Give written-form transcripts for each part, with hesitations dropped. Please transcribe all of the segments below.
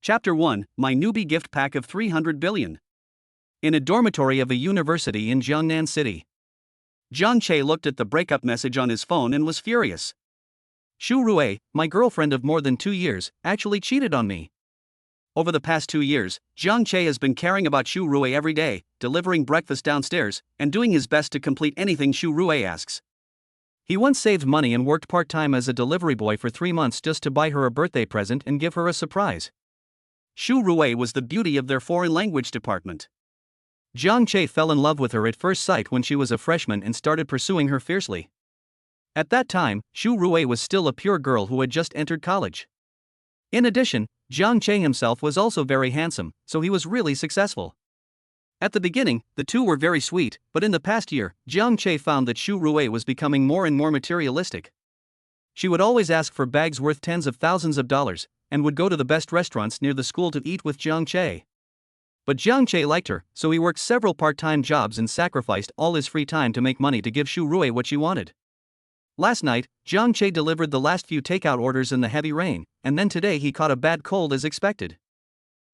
Chapter 1, My Newbie Gift Pack of 300 Billion. In a dormitory of a university in Jiangnan City, Jiang Che looked at the breakup message on his phone and was furious. Xu Rui, my girlfriend of more than 2 years, actually cheated on me. Over the past 2 years, Jiang Che has been caring about Xu Rui every day, delivering breakfast downstairs, and doing his best to complete anything Xu Rui asks. He once saved money and worked part-time as a delivery boy for 3 months just to buy her a birthday present and give her a surprise. Xu Rui was the beauty of their foreign language department. Jiang Che fell in love with her at first sight when she was a freshman and started pursuing her fiercely. At that time, Xu Rui was still a pure girl who had just entered college. In addition, Jiang Che himself was also very handsome, so he was really successful. At the beginning, the two were very sweet, but in the past year, Jiang Che found that Xu Rui was becoming more and more materialistic. She would always ask for bags worth tens of thousands of dollars, and would go to the best restaurants near the school to eat with Jiang Che. But Jiang Che liked her, so he worked several part-time jobs and sacrificed all his free time to make money to give Xu Rui what she wanted. Last night, Jiang Che delivered the last few takeout orders in the heavy rain, and then today he caught a bad cold as expected.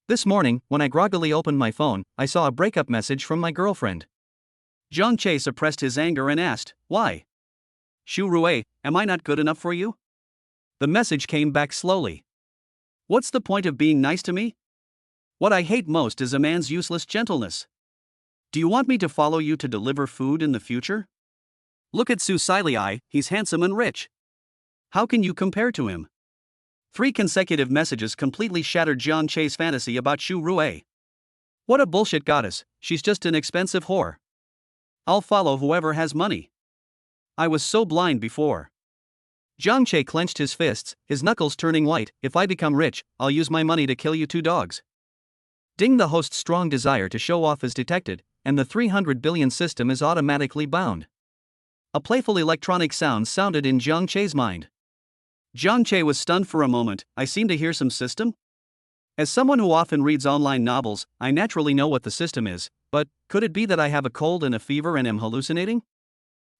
This morning, when I groggily opened my phone, I saw a breakup message from my girlfriend. Jiang Che suppressed his anger and asked, "Why? Xu Rui, am I not good enough for you?" The message came back slowly. "What's the point of being nice to me? What I hate most is a man's useless gentleness. Do you want me to follow you to deliver food in the future? Look at Su Silei, he's handsome and rich. How can you compare to him?" 3 consecutive messages completely shattered Jiang Che's fantasy about Xu Rui. What a bullshit goddess, she's just an expensive whore. I'll follow whoever has money. I was so blind before. Jiang Che clenched his fists, his knuckles turning white. "If I become rich, I'll use my money to kill you 2 dogs. Ding, the host's strong desire to show off is detected, and the 300 billion system is automatically bound. A playful electronic sound sounded in Jiang Che's mind. Jiang Che was stunned for a moment. I seem to hear some system? As someone who often reads online novels, I naturally know what the system is, but could it be that I have a cold and a fever and am hallucinating?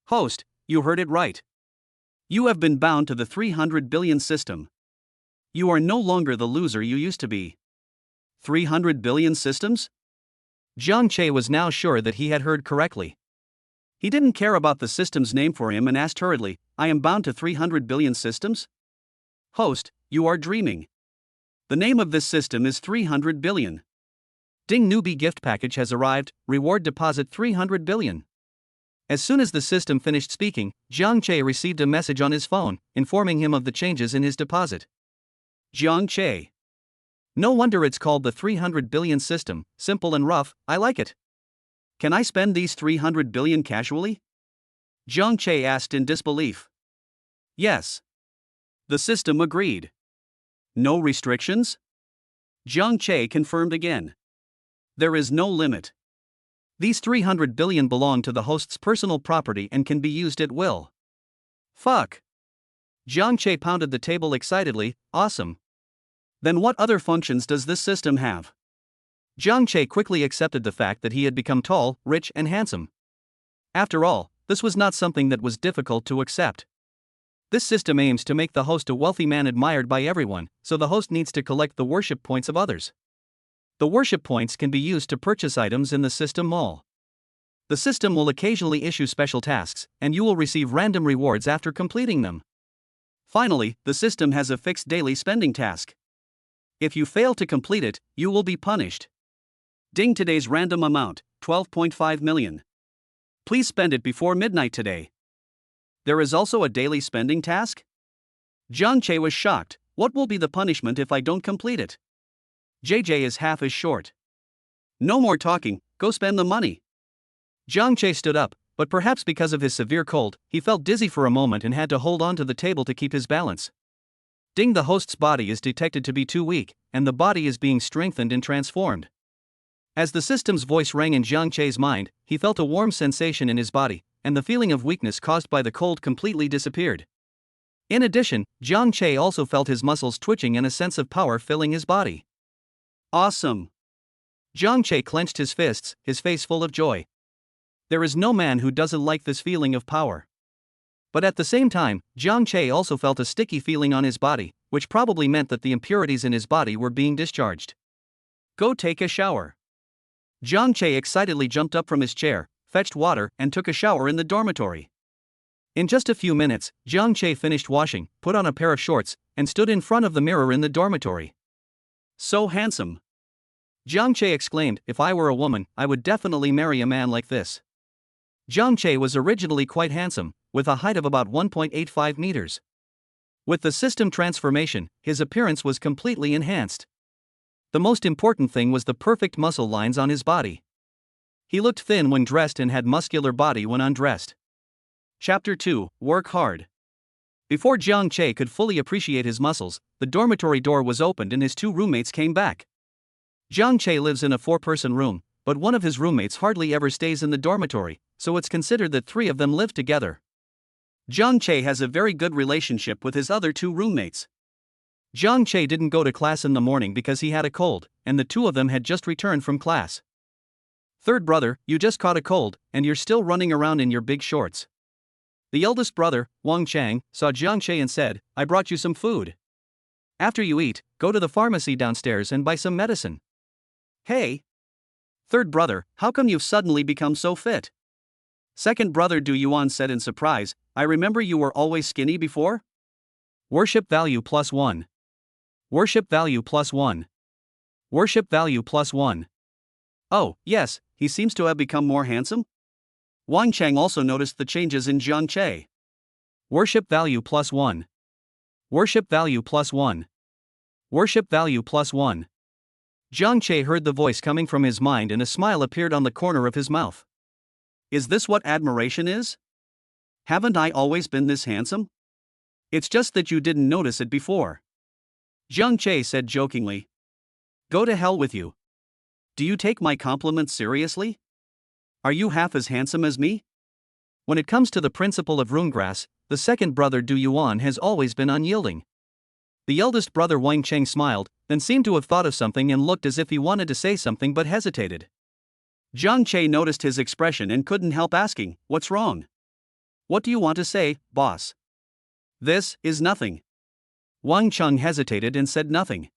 Host, you heard it right. You have been bound to the 300 billion system. You are no longer the loser you used to be. 300 billion systems? Jiang Che was now sure that he had heard correctly. He didn't care about the system's name for him and asked hurriedly, "I am bound to 300 billion systems?" Host, you are dreaming. The name of this system is 300 billion. Ding, newbie gift package has arrived, reward deposit 300 billion. As soon as the system finished speaking, Jiang Che received a message on his phone, informing him of the changes in his deposit. Jiang Che. No wonder it's called the 300 billion system, simple and rough, I like it. Can I spend these 300 billion casually? Jiang Che asked in disbelief. Yes. The system agreed. No restrictions? Jiang Che confirmed again. There is no limit. These 300 billion belong to the host's personal property and can be used at will. Fuck. Jiang Che pounded the table excitedly. Awesome. Then what other functions does this system have? Jiang Che quickly accepted the fact that he had become tall, rich, and handsome. After all, this was not something that was difficult to accept. This system aims to make the host a wealthy man admired by everyone, so the host needs to collect the worship points of others. The worship points can be used to purchase items in the system mall. The system will occasionally issue special tasks, and you will receive random rewards after completing them. Finally, the system has a fixed daily spending task. If you fail to complete it, you will be punished. Ding, today's random amount, 12.5 million. Please spend it before midnight today. There is also a daily spending task? Jiang Che was shocked. What will be the punishment if I don't complete it? JJ is half as short. No more talking, go spend the money. Jiang Che stood up, but perhaps because of his severe cold, he felt dizzy for a moment and had to hold on to the table to keep his balance. Ding, the host's body is detected to be too weak, and the body is being strengthened and transformed. As the system's voice rang in Jiang Che's mind, he felt a warm sensation in his body, and the feeling of weakness caused by the cold completely disappeared. In addition, Jiang Che also felt his muscles twitching and a sense of power filling his body. Awesome! Jiang Che clenched his fists, his face full of joy. There is no man who doesn't like this feeling of power. But at the same time, Jiang Che also felt a sticky feeling on his body, which probably meant that the impurities in his body were being discharged. Go take a shower. Jiang Che excitedly jumped up from his chair, fetched water, and took a shower in the dormitory. In just a few minutes, Jiang Che finished washing, put on a pair of shorts, and stood in front of the mirror in the dormitory. So handsome. Jiang Che exclaimed, if I were a woman, I would definitely marry a man like this. Jiang Che was originally quite handsome, with a height of about 1.85 meters. With the system transformation, his appearance was completely enhanced. The most important thing was the perfect muscle lines on his body. He looked thin when dressed and had muscular body when undressed. Chapter 2, Work Hard. Before Jiang Che could fully appreciate his muscles, the dormitory door was opened and his two roommates came back. Jiang Che lives in a 4-person room, but one of his roommates hardly ever stays in the dormitory, so it's considered that 3 of them live together. Jiang Che has a very good relationship with his other 2 roommates. Jiang Che didn't go to class in the morning because he had a cold, and the 2 of them had just returned from class. Third brother, you just caught a cold, and you're still running around in your big shorts. The eldest brother, Wang Chang, saw Jiang Che and said, I brought you some food. After you eat, go to the pharmacy downstairs and buy some medicine. Hey! Third brother, how come you've suddenly become so fit? Second brother Du Yuan said in surprise, I remember you were always skinny before? Worship value +1. Worship value +1. Worship value +1. Oh, yes, he seems to have become more handsome? Wang Chang also noticed the changes in Jiang Che. Worship value +1. Worship value +1. Worship value +1. Jiang Che heard the voice coming from his mind and a smile appeared on the corner of his mouth. Is this what admiration is? Haven't I always been this handsome? It's just that you didn't notice it before. Jiang Che said jokingly. Go to hell with you. Do you take my compliments seriously? Are you half as handsome as me? When it comes to the principle of runegrass, the second brother Du Yuan has always been unyielding. The eldest brother Wang Cheng smiled, then seemed to have thought of something and looked as if he wanted to say something but hesitated. Jiang Che noticed his expression and couldn't help asking, what's wrong? What do you want to say, boss? This is nothing. Wang Cheng hesitated and said nothing.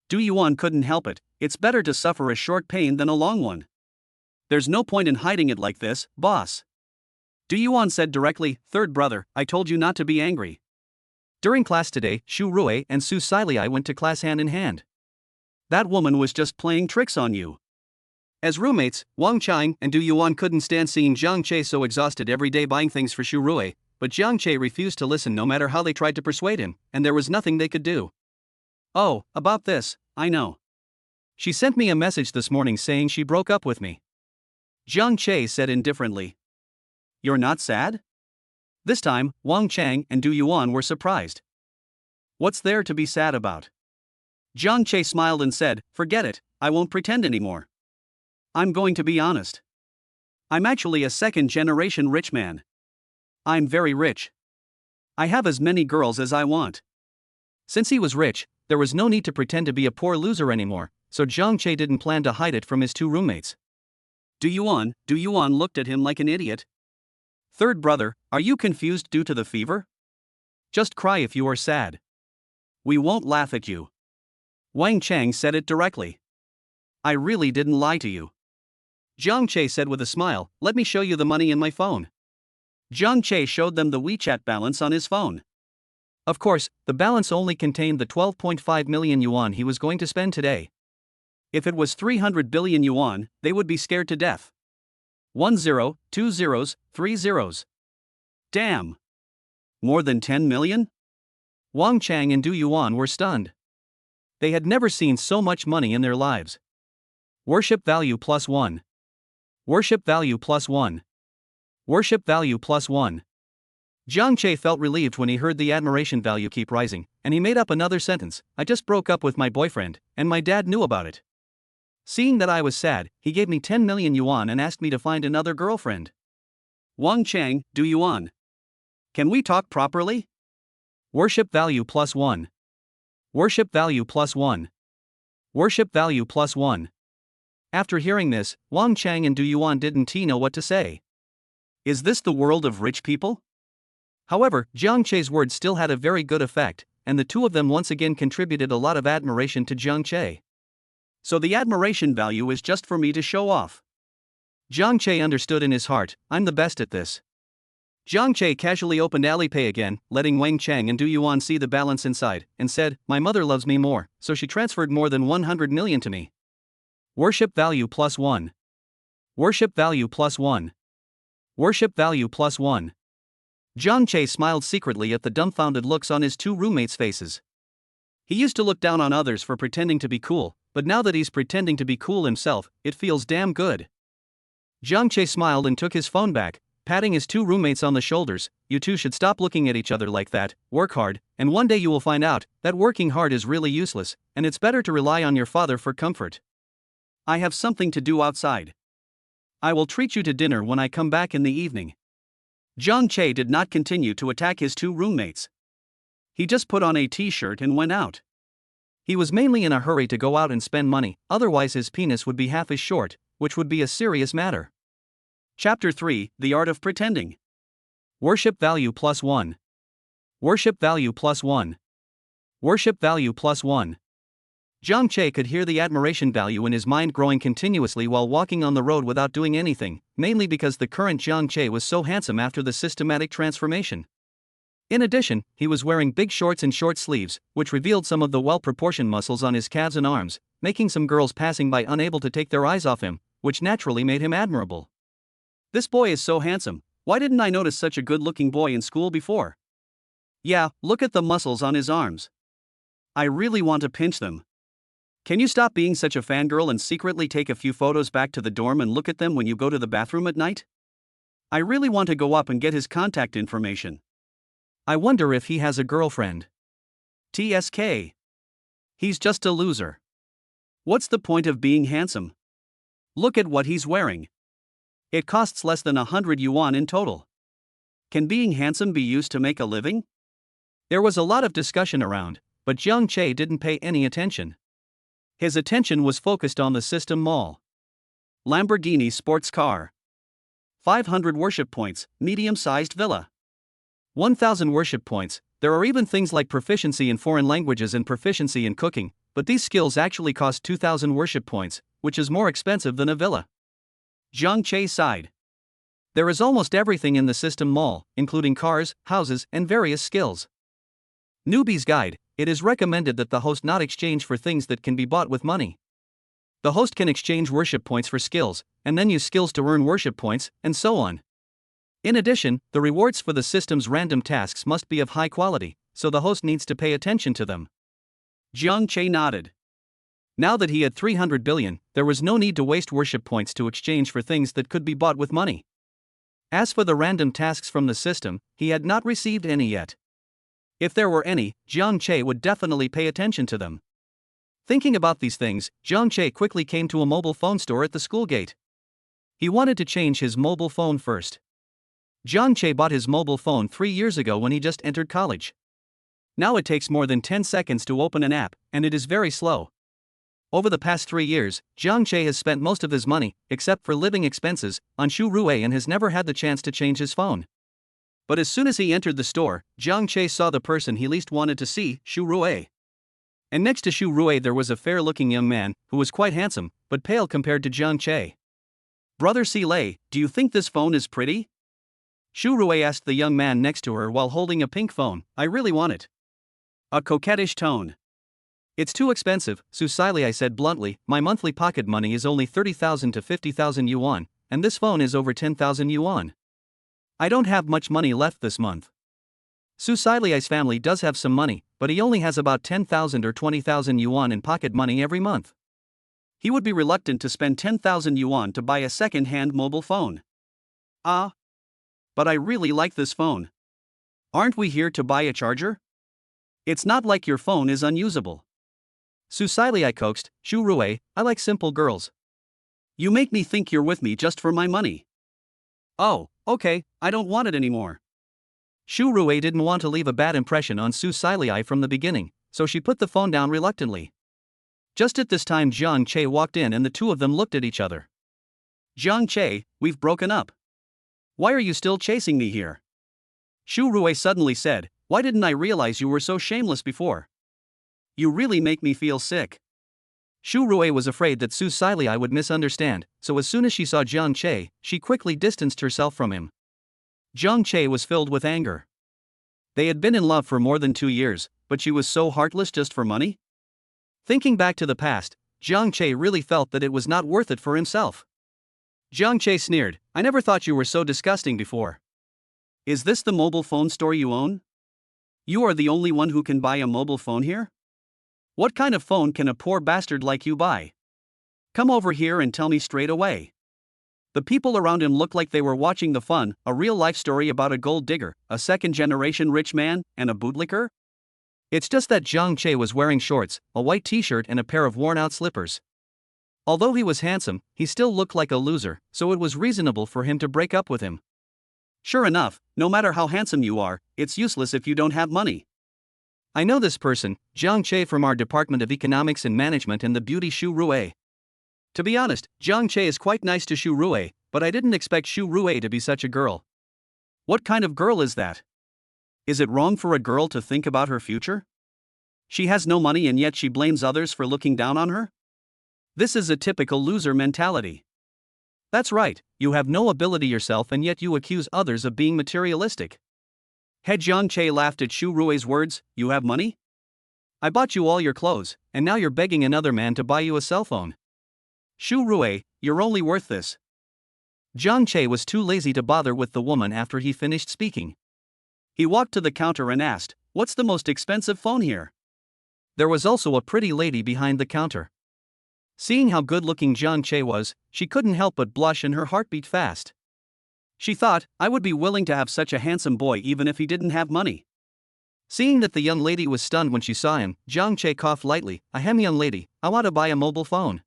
Du Yuan couldn't help it, it's better to suffer a short pain than a long one. There's no point in hiding it like this, boss. Du Yuan said directly, third brother, I told you not to be angry. During class today, Xu Rui and Su Silei went to class hand in hand. That woman was just playing tricks on you. As roommates, Wang Chang and Du Yuan couldn't stand seeing Jiang Che so exhausted every day buying things for Xu Rui, but Jiang Che refused to listen no matter how they tried to persuade him, and there was nothing they could do. Oh, about this, I know. She sent me a message this morning saying she broke up with me. Jiang Che said indifferently. You're not sad? This time, Wang Chang and Du Yuan were surprised. What's there to be sad about? Jiang Che smiled and said, forget it, I won't pretend anymore. I'm going to be honest. I'm actually a second-generation rich man. I'm very rich. I have as many girls as I want. Since he was rich, there was no need to pretend to be a poor loser anymore, so Jiang Che didn't plan to hide it from his 2 roommates. Du Yuan looked at him like an idiot. Third brother, are you confused due to the fever? Just cry if you are sad. We won't laugh at you. Wang Chang said it directly. I really didn't lie to you. Jiang Che said with a smile, let me show you the money in my phone. Jiang Che showed them the WeChat balance on his phone. Of course, the balance only contained the 12.5 million yuan he was going to spend today. If it was 300 billion yuan, they would be scared to death. 1 0, 2 zeros, 3 zeros. Damn! More than 10 million? Wang Chang and Du Yuan were stunned. They had never seen so much money in their lives. Worship value +1. Worship value +1. Worship value +1. Jiang Che felt relieved when he heard the admiration value keep rising, and he made up another sentence, I just broke up with my boyfriend, and my dad knew about it. Seeing that I was sad, he gave me 10 million yuan and asked me to find another girlfriend. Wang Chang, Du Yuan. Can we talk properly? Worship value +1. Worship value +1. Worship value +1. After hearing this, Wang Chang and Du Yuan didn't know what to say. Is this the world of rich people? However, Jiang Che's words still had a very good effect, and the two of them once again contributed a lot of admiration to Jiang Che. So the admiration value is just for me to show off. Jiang Che understood in his heart, I'm the best at this. Jiang Che casually opened Alipay again, letting Wang Chang and Du Yuan see the balance inside, and said, my mother loves me more, so she transferred more than 100 million to me. Worship value +1. Worship value +1. Worship value +1. Jiang Che smiled secretly at the dumbfounded looks on his two roommates' faces. He used to look down on others for pretending to be cool, but now that he's pretending to be cool himself, it feels damn good. Jiang Che smiled and took his phone back, patting his two roommates on the shoulders. You two should stop looking at each other like that, work hard, and one day you will find out that working hard is really useless, and it's better to rely on your father for comfort. I have something to do outside. I will treat you to dinner when I come back in the evening. Jiang Che did not continue to attack his two roommates. He just put on a t-shirt and went out. He was mainly in a hurry to go out and spend money, otherwise his penis would be half as short, which would be a serious matter. Chapter 3, The Art of Pretending. Worship value +1. Worship value +1. Worship value +1. Jiang Che could hear the admiration value in his mind growing continuously while walking on the road without doing anything, mainly because the current Jiang Che was so handsome after the systematic transformation. In addition, he was wearing big shorts and short sleeves, which revealed some of the well-proportioned muscles on his calves and arms, making some girls passing by unable to take their eyes off him, which naturally made him admirable. This boy is so handsome, why didn't I notice such a good-looking boy in school before? Yeah, look at the muscles on his arms. I really want to pinch them. Can you stop being such a fangirl and secretly take a few photos back to the dorm and look at them when you go to the bathroom at night? I really want to go up and get his contact information. I wonder if he has a girlfriend. TSK. He's just a loser. What's the point of being handsome? Look at what he's wearing. It costs less than 100 yuan in total. Can being handsome be used to make a living? There was a lot of discussion around, but Jiang Che didn't pay any attention. His attention was focused on the System Mall. Lamborghini sports car. 500 worship points, medium-sized villa. 1,000 worship points. There are even things like proficiency in foreign languages and proficiency in cooking, but these skills actually cost 2,000 worship points, which is more expensive than a villa. Jiang Che sighed. There is almost everything in the System Mall, including cars, houses, and various skills. Newbie's Guide. It is recommended that the host not exchange for things that can be bought with money. The host can exchange worship points for skills, and then use skills to earn worship points, and so on. In addition, the rewards for the system's random tasks must be of high quality, so the host needs to pay attention to them. Jiang Che nodded. Now that he had 300 billion, there was no need to waste worship points to exchange for things that could be bought with money. As for the random tasks from the system, he had not received any yet. If there were any, Jiang Che would definitely pay attention to them. Thinking about these things, Jiang Che quickly came to a mobile phone store at the school gate. He wanted to change his mobile phone first. Jiang Che bought his mobile phone 3 years ago when he just entered college. Now it takes more than 10 seconds to open an app, and it is very slow. Over the past 3 years, Jiang Che has spent most of his money, except for living expenses, on Shu Rui and has never had the chance to change his phone. But as soon as he entered the store, Jiang Che saw the person he least wanted to see, Shu Rui. And next to Shu Rui there was a fair-looking young man, who was quite handsome, but pale compared to Jiang Che. Brother Si Lei, do you think this phone is pretty? Shu Rui asked the young man next to her while holding a pink phone. I really want it. A coquettish tone. It's too expensive, Su Silei said bluntly. My monthly pocket money is only 30,000 to 50,000 yuan, and this phone is over 10,000 yuan. I don't have much money left this month. Su Silei's family does have some money, but he only has about 10,000 or 20,000 yuan in pocket money every month. He would be reluctant to spend 10,000 yuan to buy a second-hand mobile phone. Ah. But I really like this phone. Aren't we here to buy a charger? It's not like your phone is unusable. Su Silei coaxed, Shu Rui, I like simple girls. You make me think you're with me just for my money. Oh, okay, I don't want it anymore. Shu Rui didn't want to leave a bad impression on Su Silei from the beginning, so she put the phone down reluctantly. Just at this time Jiang Che walked in and the two of them looked at each other. Jiang Che, we've broken up. Why are you still chasing me here? Shu Rui suddenly said, Why didn't I realize you were so shameless before? You really make me feel sick. Shu Rui was afraid that Su Silei would misunderstand, so as soon as she saw Jiang Che, she quickly distanced herself from him. Jiang Che was filled with anger. They had been in love for more than 2 years, but she was so heartless just for money? Thinking back to the past, Jiang Che really felt that it was not worth it for himself. Jiang Che sneered, I never thought you were so disgusting before. Is this the mobile phone store you own? You are the only one who can buy a mobile phone here? What kind of phone can a poor bastard like you buy? Come over here and tell me straight away. The people around him looked like they were watching the fun, a real-life story about a gold digger, a second-generation rich man, and a bootlicker? It's just that Jiang Che was wearing shorts, a white t-shirt and a pair of worn-out slippers. Although he was handsome, he still looked like a loser, so it was reasonable for him to break up with him. Sure enough, no matter how handsome you are, it's useless if you don't have money. I know this person, Jiang Che from our Department of Economics and Management and the beauty Shu Rui. To be honest, Jiang Che is quite nice to Shu Rui, but I didn't expect Shu Rui to be such a girl. What kind of girl is that? Is it wrong for a girl to think about her future? She has no money and yet she blames others for looking down on her? This is a typical loser mentality. That's right, you have no ability yourself and yet you accuse others of being materialistic. He Jiang Che laughed at Shu Rui's words, you have money? I bought you all your clothes, and now you're begging another man to buy you a cell phone. Shu Rui, you're only worth this. Jiang Che was too lazy to bother with the woman after he finished speaking. He walked to the counter and asked, what's the most expensive phone here? There was also a pretty lady behind the counter. Seeing how good-looking Jiang Che was, she couldn't help but blush and her heart beat fast. She thought, I would be willing to have such a handsome boy even if he didn't have money. Seeing that the young lady was stunned when she saw him, Jiang Che coughed lightly, ahem young lady, I want to buy a mobile phone.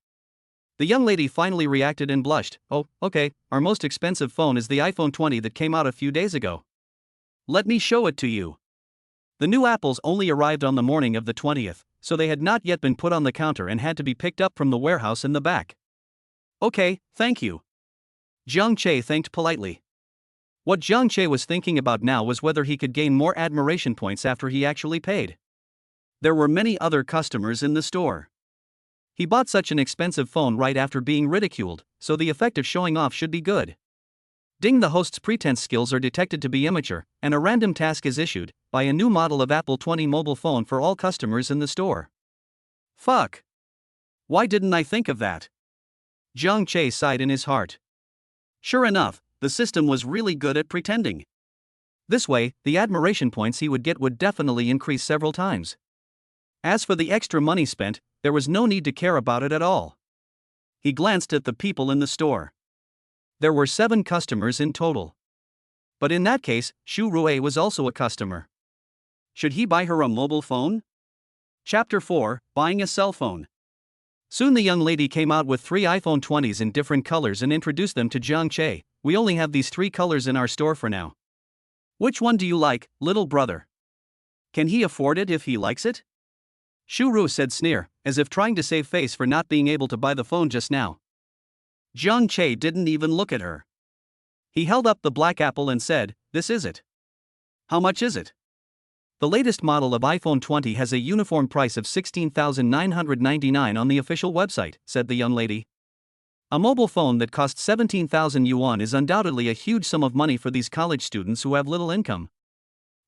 The young lady finally reacted and blushed, oh, okay, our most expensive phone is the iPhone 20 that came out a few days ago. Let me show it to you. The new apples only arrived on the morning of the 20th, so they had not yet been put on the counter and had to be picked up from the warehouse in the back. Okay, thank you. Jiang Che thanked politely. What Jiang Che was thinking about now was whether he could gain more admiration points after he actually paid. There were many other customers in the store. He bought such an expensive phone right after being ridiculed, so the effect of showing off should be good. Ding, the host's pretense skills are detected to be immature, and a random task is issued, buy a new model of Apple 20 mobile phone for all customers in the store. Fuck. Why didn't I think of that? Jiang Che sighed in his heart. Sure enough, the system was really good at pretending. This way, the admiration points he would get would definitely increase several times. As for the extra money spent, there was no need to care about it at all. He glanced at the people in the store. There were 7 customers in total. But in that case, Shu Rui was also a customer. Should he buy her a mobile phone? Chapter 4, Buying a Cell Phone. Soon the young lady came out with 3 iPhone 20s in different colors and introduced them to Jiang Che. We only have these 3 colors in our store for now. Which one do you like, little brother? Can he afford it if he likes it? Shu Rui said sneer, as if trying to save face for not being able to buy the phone just now. Jiang Che didn't even look at her. He held up the black apple and said, this is it. How much is it? The latest model of iPhone 20 has a uniform price of 16,999 on the official website, said the young lady. A mobile phone that costs 17,000 yuan is undoubtedly a huge sum of money for these college students who have little income.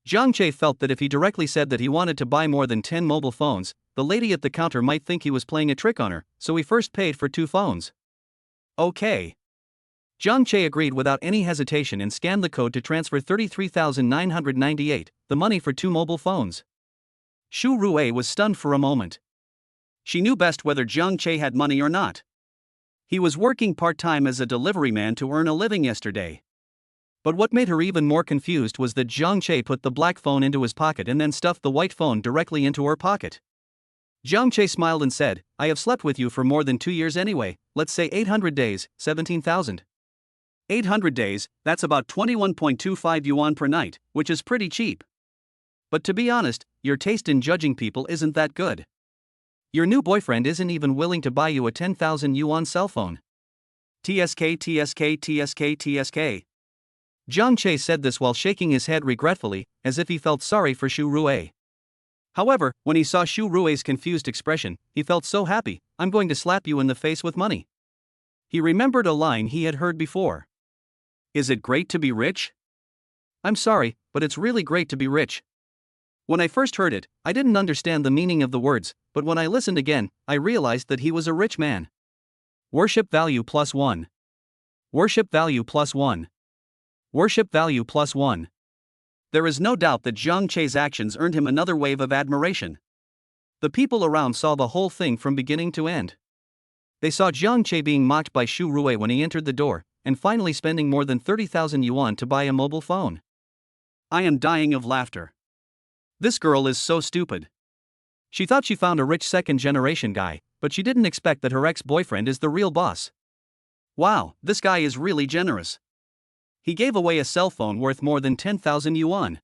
Jiang Che felt that if he directly said that he wanted to buy more than 10 mobile phones, the lady at the counter might think he was playing a trick on her, so he first paid for 2 phones. Okay. Jiang Che agreed without any hesitation and scanned the code to transfer 33,998, the money for 2 mobile phones. Shu Rui was stunned for a moment. She knew best whether Jiang Che had money or not. He was working part-time as a delivery man to earn a living yesterday. But what made her even more confused was that Jiang Che put the black phone into his pocket and then stuffed the white phone directly into her pocket. Jiang Che smiled and said, I have slept with you for more than 2 years anyway, let's say 800 days, 17,000. 800 days, that's about 21.25 yuan per night, which is pretty cheap. But to be honest, your taste in judging people isn't that good. Your new boyfriend isn't even willing to buy you a 10,000 yuan cell phone. TSK TSK TSK TSK. Jiang Che said this while shaking his head regretfully, as if he felt sorry for Xu Rui. However, when he saw Xu Rui's confused expression, he felt so happy. "I'm going to slap you in the face with money." He remembered a line he had heard before. "Is it great to be rich?" "I'm sorry, but it's really great to be rich." When I first heard it, I didn't understand the meaning of the words, but when I listened again, I realized that he was a rich man. Worship value plus 1. Worship value plus 1. Worship value plus 1. There is no doubt that Jiang Che's actions earned him another wave of admiration. The people around saw the whole thing from beginning to end. They saw Jiang Che being mocked by Xu Rui when he entered the door, and finally spending more than 30,000 yuan to buy a mobile phone. I am dying of laughter. This girl is so stupid. She thought she found a rich second-generation guy, but she didn't expect that her ex-boyfriend is the real boss. Wow, this guy is really generous. He gave away a cell phone worth more than 10,000 yuan.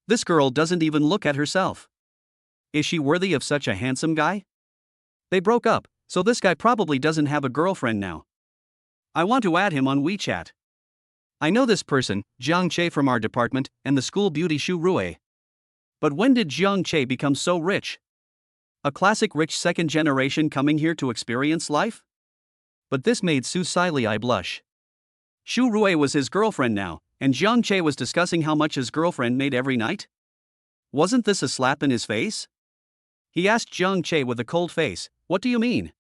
This girl doesn't even look at herself. Is she worthy of such a handsome guy? They broke up, so this guy probably doesn't have a girlfriend now. I want to add him on WeChat. I know this person, Jiang Che from our department, and the school beauty Xu Rui. But when did Jiang Che become so rich? A classic rich second generation coming here to experience life? But this made Su Silei blush. Xu Rui was his girlfriend now, and Jiang Che was discussing how much his girlfriend made every night? Wasn't this a slap in his face? He asked Jiang Che with a cold face, "What do you mean?"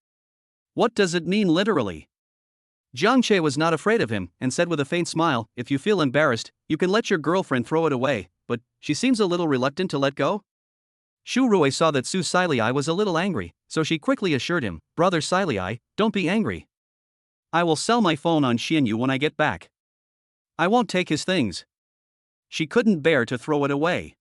"What does it mean literally?" Jiang Che was not afraid of him, and said with a faint smile, "If you feel embarrassed, you can let your girlfriend throw it away, but she seems a little reluctant to let go." Xu Rui saw that Su Silei was a little angry, so she quickly assured him, "Brother Silei, don't be angry. I will sell my phone on Xianyu when I get back. I won't take his things." She couldn't bear to throw it away.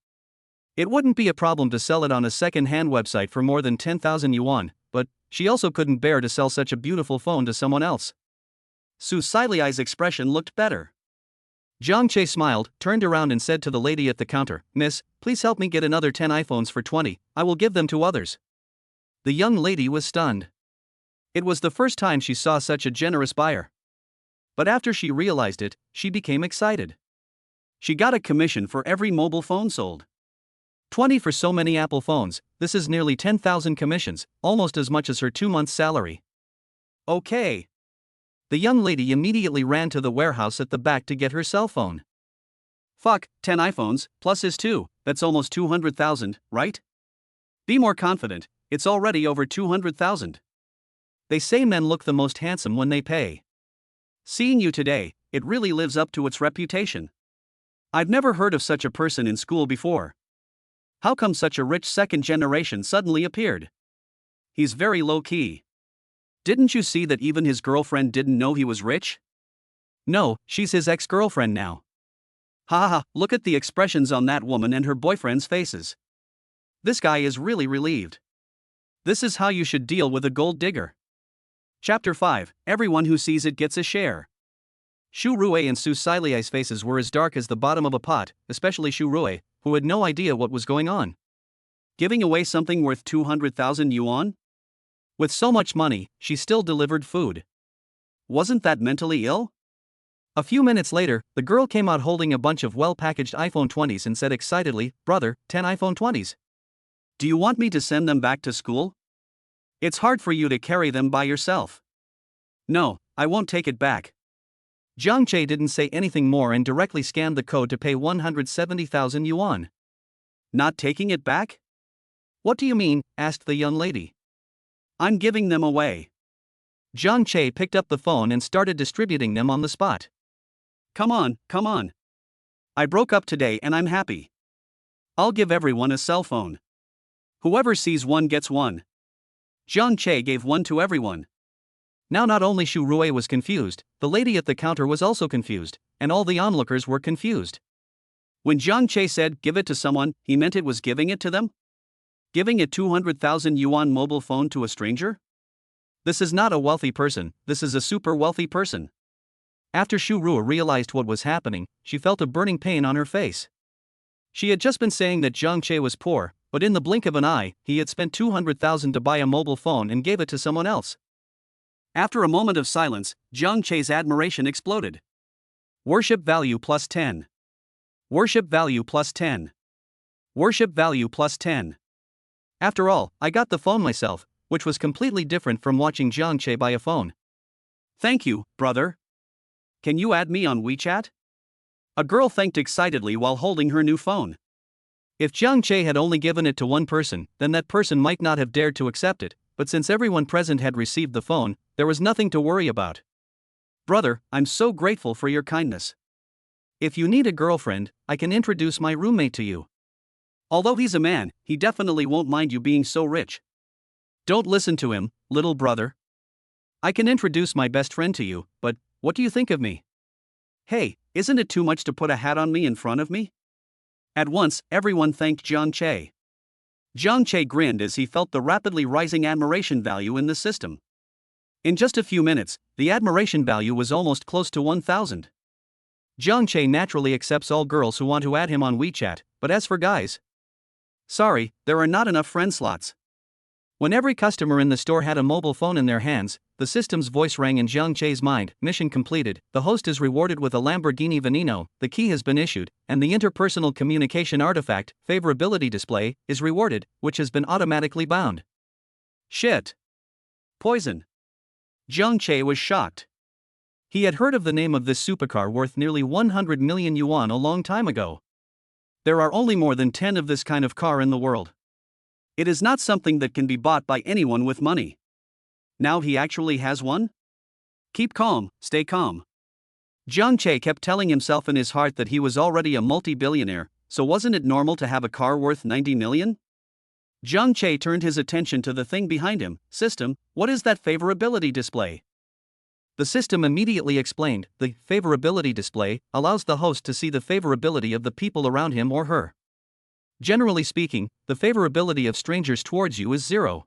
It wouldn't be a problem to sell it on a second-hand website for more than 10,000 yuan, but she also couldn't bear to sell such a beautiful phone to someone else. Su Silei's expression looked better. Jiang Che smiled, turned around and said to the lady at the counter, "Miss, please help me get another 10 iPhones for 20, I will give them to others." The young lady was stunned. It was the first time she saw such a generous buyer. But after she realized it, she became excited. She got a commission for every mobile phone sold. 20 for so many Apple phones, this is nearly 10,000 commissions, almost as much as her 2 months' salary. Okay. The young lady immediately ran to the warehouse at the back to get her cell phone. Fuck, 10 iPhones, plus his 2, that's almost 200,000, right? Be more confident, it's already over 200,000. They say men look the most handsome when they pay. Seeing you today, it really lives up to its reputation. I've never heard of such a person in school before. How come such a rich second generation suddenly appeared? He's very low-key. Didn't you see that even his girlfriend didn't know he was rich? No, she's his ex-girlfriend now. Ha ha, look at the expressions on that woman and her boyfriend's faces. This guy is really relieved. This is how you should deal with a gold digger. Chapter 5, Everyone who sees it gets a share. Xu Rui and Su Silei's faces were as dark as the bottom of a pot, especially Xu Rui, who had no idea what was going on. Giving away something worth 200,000 yuan? With so much money, she still delivered food. Wasn't that mentally ill? A few minutes later, the girl came out holding a bunch of well-packaged iPhone 20s and said excitedly, "Brother, 10 iPhone 20s. Do you want me to send them back to school? It's hard for you to carry them by yourself." "No, I won't take it back." Jiang Che didn't say anything more and directly scanned the code to pay 170,000 yuan. "Not taking it back?" "What do you mean?" asked the young lady. "I'm giving them away." Jiang Che picked up the phone and started distributing them on the spot. Come on, come on. I broke up today and I'm happy. I'll give everyone a cell phone. Whoever sees one gets one. Jiang Che gave one to everyone. Now not only Xu Rui was confused, the lady at the counter was also confused, and all the onlookers were confused. When Jiang Che said give it to someone, he meant it was giving it to them? Giving a 200,000 yuan mobile phone to a stranger? This is not a wealthy person, this is a super wealthy person. After Xu Rui realized what was happening, she felt a burning pain on her face. She had just been saying that Jiang Che was poor, but in the blink of an eye, he had spent 200,000 to buy a mobile phone and gave it to someone else. After a moment of silence, Jiang Che's admiration exploded. Worship value plus 10. Worship value plus 10. Worship value plus 10. After all, I got the phone myself, which was completely different from watching Jiang Che buy a phone. Thank you, brother. Can you add me on WeChat? A girl thanked excitedly while holding her new phone. If Jiang Che had only given it to one person, then that person might not have dared to accept it, but since everyone present had received the phone, there was nothing to worry about. Brother, I'm so grateful for your kindness. If you need a girlfriend, I can introduce my roommate to you. Although he's a man, he definitely won't mind you being so rich. Don't listen to him, little brother. I can introduce my best friend to you, but what do you think of me? Hey, isn't it too much to put a hat on me in front of me? At once, everyone thanked Jiang Che. Jiang Che grinned as he felt the rapidly rising admiration value in the system. In just a few minutes, the admiration value was almost close to 1,000. Jiang Che naturally accepts all girls who want to add him on WeChat, but as for guys, sorry, there are not enough friend slots. When every customer in the store had a mobile phone in their hands, the system's voice rang in Jiang Che's mind. Mission completed, the host is rewarded with a Lamborghini Veneno, the key has been issued, and the interpersonal communication artifact, favorability display, is rewarded, which has been automatically bound. Shit. Poison. Jiang Che was shocked. He had heard of the name of this supercar worth nearly 100 million yuan a long time ago. There are only more than 10 of this kind of car in the world. It is not something that can be bought by anyone with money. Now he actually has one? Keep calm, stay calm. Jiang Che kept telling himself in his heart that he was already a multi-billionaire, so wasn't it normal to have a car worth 90 million? Jiang Che turned his attention to the thing behind him. System, what is that favorability display? The system immediately explained, the favorability display allows the host to see the favorability of the people around him or her. Generally speaking, the favorability of strangers towards you is 0.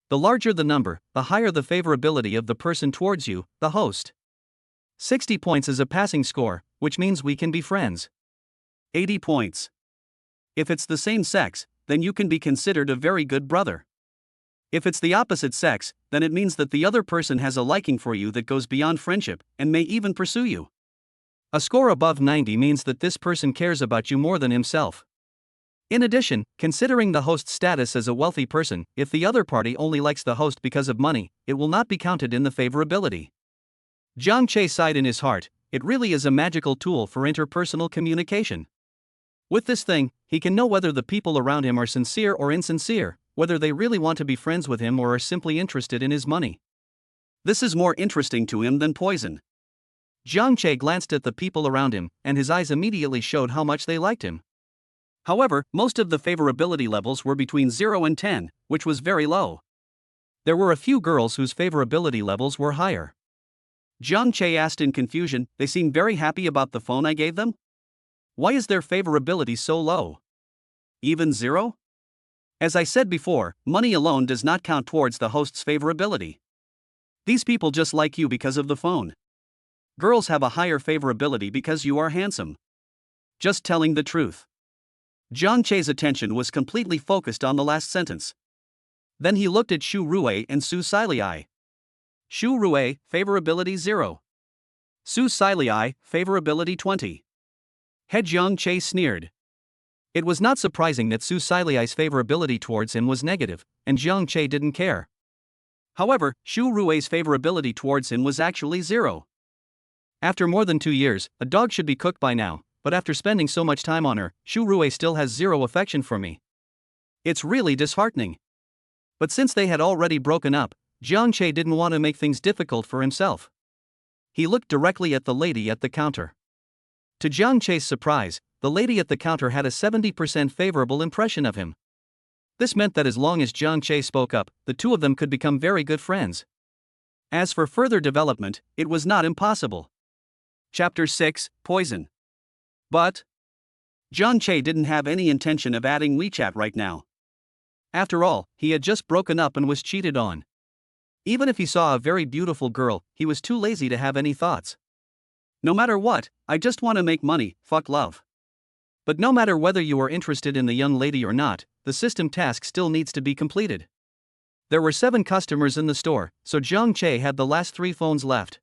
The larger the number, the higher the favorability of the person towards you, the host. 60 points is a passing score, which means we can be friends. 80 points. If it's the same sex, then you can be considered a very good brother. If it's the opposite sex, then it means that the other person has a liking for you that goes beyond friendship, and may even pursue you. A score above 90 means that this person cares about you more than himself. In addition, considering the host's status as a wealthy person, if the other party only likes the host because of money, it will not be counted in the favorability. Jiang Che sighed in his heart, it really is a magical tool for interpersonal communication. With this thing, he can know whether the people around him are sincere or insincere, whether they really want to be friends with him or are simply interested in his money. This is more interesting to him than poison. Jiang Che glanced at the people around him, and his eyes immediately showed how much they liked him. However, most of the favorability levels were between 0 and 10, which was very low. There were a few girls whose favorability levels were higher. Jiang Che asked in confusion, they seem very happy about the phone I gave them? Why is their favorability so low? Even 0? As I said before, money alone does not count towards the host's favorability. These people just like you because of the phone. Girls have a higher favorability because you are handsome. Just telling the truth. Jiang Che's attention was completely focused on the last sentence. Then he looked at Xu Rui and Su Silei. Xu Rui, favorability 0. Su Silei, favorability 20. He Jiang Che sneered. It was not surprising that Su Silei's favorability towards him was negative, and Jiang Che didn't care. However, Xu Rui's favorability towards him was actually 0. After more than 2 years, a dog should be cooked by now. But after spending so much time on her, Xu Rui still has 0 affection for me. It's really disheartening. But since they had already broken up, Jiang Che didn't want to make things difficult for himself. He looked directly at the lady at the counter. To Jiang Che's surprise, the lady at the counter had a 70% favorable impression of him. This meant that as long as Jiang Che spoke up, the two of them could become very good friends. As for further development, it was not impossible. Chapter 6, Poison. But Jiang Che didn't have any intention of adding WeChat right now. After all, he had just broken up and was cheated on. Even if he saw a very beautiful girl, he was too lazy to have any thoughts. No matter what, I just want to make money, fuck love. But no matter whether you are interested in the young lady or not, the system task still needs to be completed. There were 7 customers in the store, so Jiang Che had the last 3 phones left.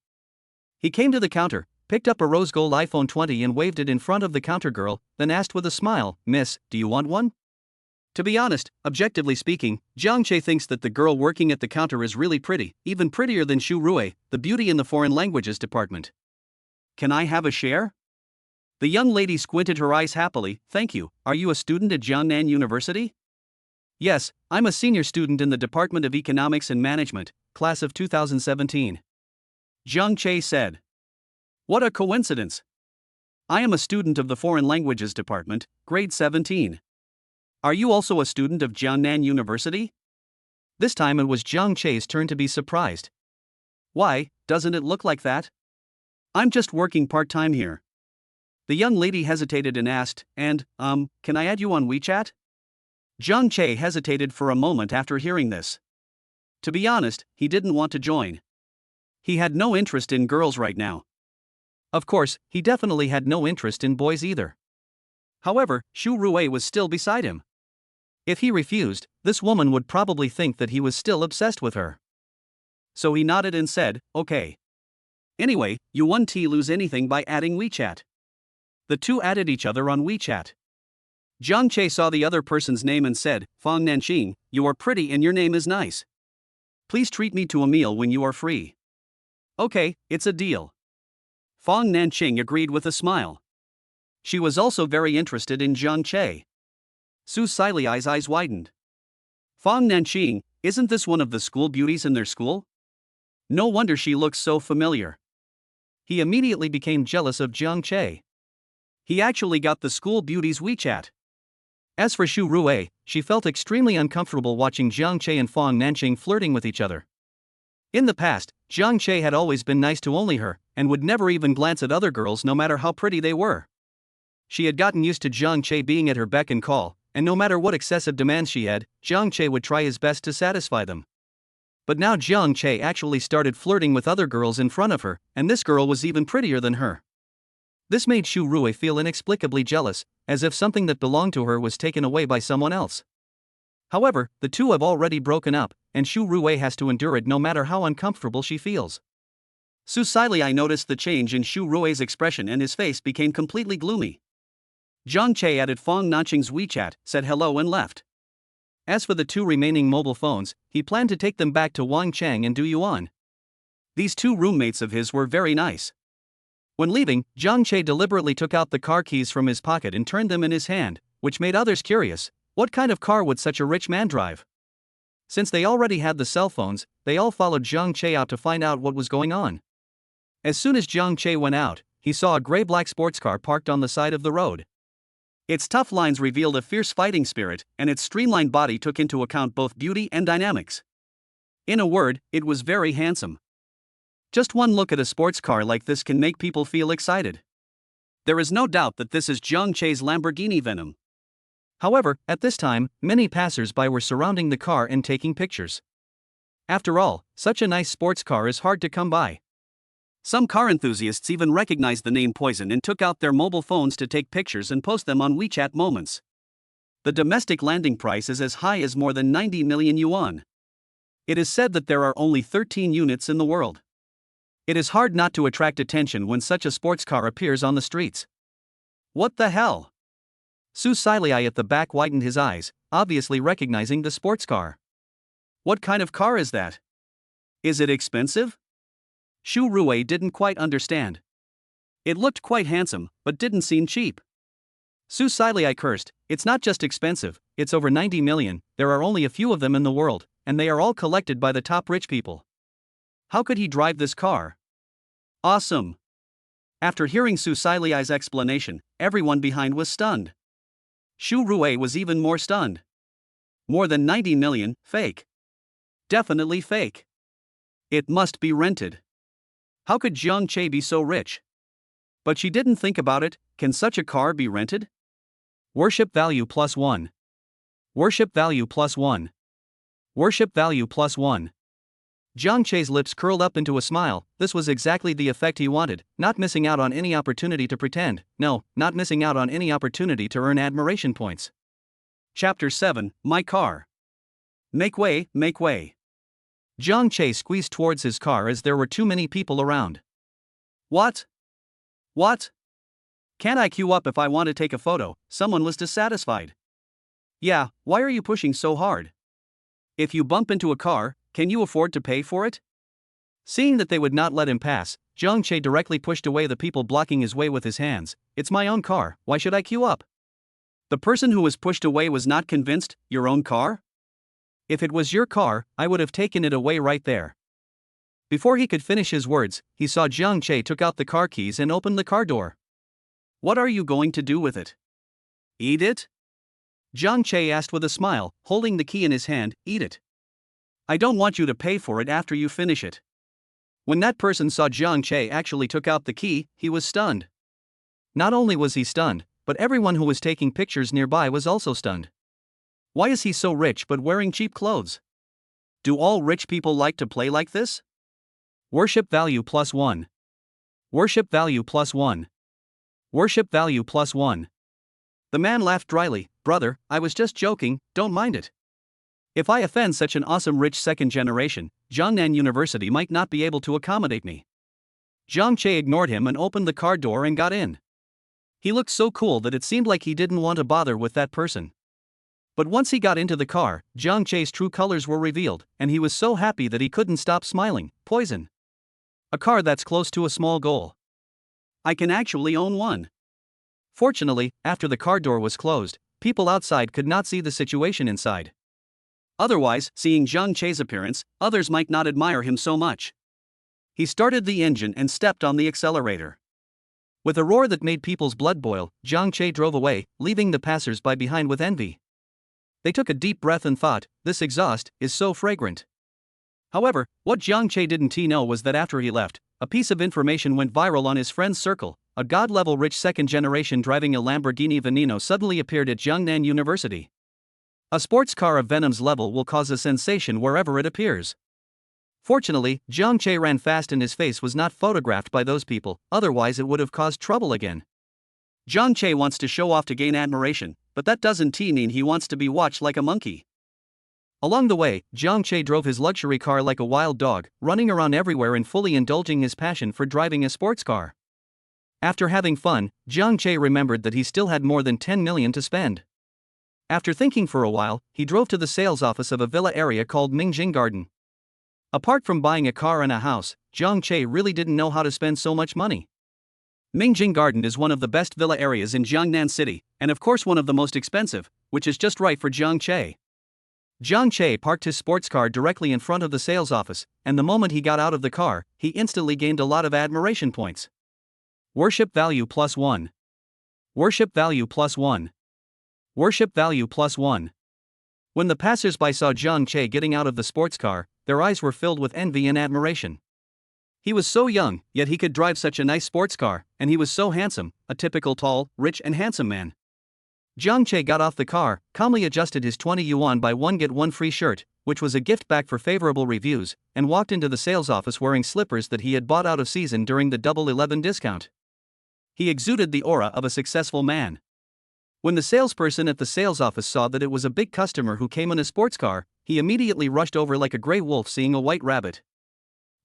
He came to the counter, picked up a rose gold iPhone 20 and waved it in front of the counter girl, then asked with a smile, "Miss, do you want one?" To be honest, objectively speaking, Jiang Che thinks that the girl working at the counter is really pretty, even prettier than Shu Rue, the beauty in the foreign languages department. "Can I have a share?" The young lady squinted her eyes happily. "Thank you. Are you a student at Jiangnan University?" "Yes, I'm a senior student in the Department of Economics and Management, class of 2017. Jiang Che said. "What a coincidence. I am a student of the Foreign Languages Department, grade 17. Are you also a student of Jiangnan University?" This time it was Jiang Che's turn to be surprised. "Why, doesn't it look like that? I'm just working part-time here." The young lady hesitated and asked, "And, can I add you on WeChat?" Jiang Che hesitated for a moment after hearing this. To be honest, he didn't want to join. He had no interest in girls right now. Of course, he definitely had no interest in boys either. However, Shu Rue was still beside him. If he refused, this woman would probably think that he was still obsessed with her. So he nodded and said, "Okay. Anyway, you won't lose anything by adding WeChat." The two added each other on WeChat. Jiang Che saw the other person's name and said, "Fong Nanqing, you are pretty and your name is nice. Please treat me to a meal when you are free." "Okay, it's a deal." Fong Nanqing agreed with a smile. She was also very interested in Jiang Che. Su Siliai's eyes widened. "Fong Nanqing, isn't this one of the school beauties in their school? No wonder she looks so familiar." He immediately became jealous of Jiang Che. He actually got the school beauty's WeChat. As for Shu Rue, she felt extremely uncomfortable watching Jiang Che and Fong Nanqing flirting with each other. In the past, Jiang Che had always been nice to only her, and would never even glance at other girls no matter how pretty they were. She had gotten used to Jiang Che being at her beck and call, and no matter what excessive demands she had, Jiang Che would try his best to satisfy them. But now Jiang Che actually started flirting with other girls in front of her, and this girl was even prettier than her. This made Shu Rue feel inexplicably jealous, as if something that belonged to her was taken away by someone else. However, the two have already broken up, and Shu Rue has to endure it no matter how uncomfortable she feels. Su Siliai noticed the change in Shu Rue's expression and his face became completely gloomy. Jiang Che added Fong Nanqing's WeChat, said hello and left. As for the two remaining mobile phones, he planned to take them back to Wang Chang and Du Yuan. These two roommates of his were very nice. When leaving, Jiang Che deliberately took out the car keys from his pocket and turned them in his hand, which made others curious. What kind of car would such a rich man drive? Since they already had the cell phones, they all followed Jiang Che out to find out what was going on. As soon as Jiang Che went out, he saw a gray-black sports car parked on the side of the road. Its tough lines revealed a fierce fighting spirit, and its streamlined body took into account both beauty and dynamics. In a word, it was very handsome. Just one look at a sports car like this can make people feel excited. There is no doubt that this is Jiang Che's Lamborghini Venom. However, at this time, many passers-by were surrounding the car and taking pictures. After all, such a nice sports car is hard to come by. Some car enthusiasts even recognized the name Poison and took out their mobile phones to take pictures and post them on WeChat Moments. The domestic landing price is as high as more than 90 million yuan. It is said that there are only 13 units in the world. It is hard not to attract attention when such a sports car appears on the streets. What the hell? Su Siliai at the back widened his eyes, obviously recognizing the sports car. What kind of car is that? Is it expensive? Shu Rue didn't quite understand. It looked quite handsome, but didn't seem cheap. Su Siliai cursed, "It's not just expensive, it's over 90 million, there are only a few of them in the world, and they are all collected by the top rich people. How could he drive this car? Awesome." After hearing Su Siliai's explanation, everyone behind was stunned. Shu Rue was even more stunned. More than 90 million, fake. Definitely fake. It must be rented. How could Jiang Che be so rich? But she didn't think about it. Can such a car be rented? Worship value +1. Worship value +1. Worship value +1. Jiang Che's lips curled up into a smile. This was exactly the effect he wanted, not missing out on any opportunity to pretend, no, not missing out on any opportunity to earn admiration points. Chapter 7, My Car. Make way, make way. Jiang Che squeezed towards his car as there were too many people around. What? What? Can't I queue up if I want to take a photo? Someone was dissatisfied. Yeah, why are you pushing so hard? If you bump into a car, can you afford to pay for it? Seeing that they would not let him pass, Zhang Che directly pushed away the people blocking his way with his hands. It's my own car, why should I queue up? The person who was pushed away was not convinced. Your own car? If it was your car, I would have taken it away right there. Before he could finish his words, he saw Zhang Che took out the car keys and opened the car door. What are you going to do with it? Eat it? Zhang Che asked with a smile, holding the key in his hand. Eat it. I don't want you to pay for it after you finish it. When that person saw Zhang Che actually took out the key, he was stunned. Not only was he stunned, but everyone who was taking pictures nearby was also stunned. Why is he so rich but wearing cheap clothes? Do all rich people like to play like this? Worship value +1. Worship value +1. Worship value +1. The man laughed dryly. Brother, I was just joking, don't mind it. If I offend such an awesome rich second generation, Jiangnan University might not be able to accommodate me. Zhang Che ignored him and opened the car door and got in. He looked so cool that it seemed like he didn't want to bother with that person. But once he got into the car, Zhang Che's true colors were revealed, and he was so happy that he couldn't stop smiling. Poison. A car that's close to a small goal. I can actually own one. Fortunately, after the car door was closed, people outside could not see the situation inside. Otherwise, seeing Zhang Che's appearance, others might not admire him so much. He started the engine and stepped on the accelerator. With a roar that made people's blood boil, Zhang Che drove away, leaving the passers-by behind with envy. They took a deep breath and thought, this exhaust is so fragrant. However, what Zhang Che didn't know was that after he left, a piece of information went viral on his friend's circle. A god-level rich second generation driving a Lamborghini Veneno suddenly appeared at Jiangnan University. A sports car of Venom's level will cause a sensation wherever it appears. Fortunately, Zhang Che ran fast and his face was not photographed by those people, otherwise it would have caused trouble again. Zhang Che wants to show off to gain admiration, but that doesn't mean he wants to be watched like a monkey. Along the way, Zhang Che drove his luxury car like a wild dog, running around everywhere and fully indulging his passion for driving a sports car. After having fun, Zhang Che remembered that he still had more than 10 million to spend. After thinking for a while, he drove to the sales office of a villa area called Mingjing Garden. Apart from buying a car and a house, Zhang Che really didn't know how to spend so much money. Mingjing Garden is one of the best villa areas in Jiangnan City, and of course one of the most expensive, which is just right for Zhang Che. Zhang Che parked his sports car directly in front of the sales office, and the moment he got out of the car, he instantly gained a lot of admiration points. Worship value +1. Worship value +1. Worship value +1. When the passers-by saw Zhang Che getting out of the sports car, their eyes were filled with envy and admiration. He was so young, yet he could drive such a nice sports car, and he was so handsome, a typical tall, rich and handsome man. Zhang Che got off the car, calmly adjusted his 20 yuan buy one get one free shirt, which was a gift back for favorable reviews, and walked into the sales office wearing slippers that he had bought out of season during the Double 11 discount. He exuded the aura of a successful man. When the salesperson at the sales office saw that it was a big customer who came in a sports car, he immediately rushed over like a gray wolf seeing a white rabbit.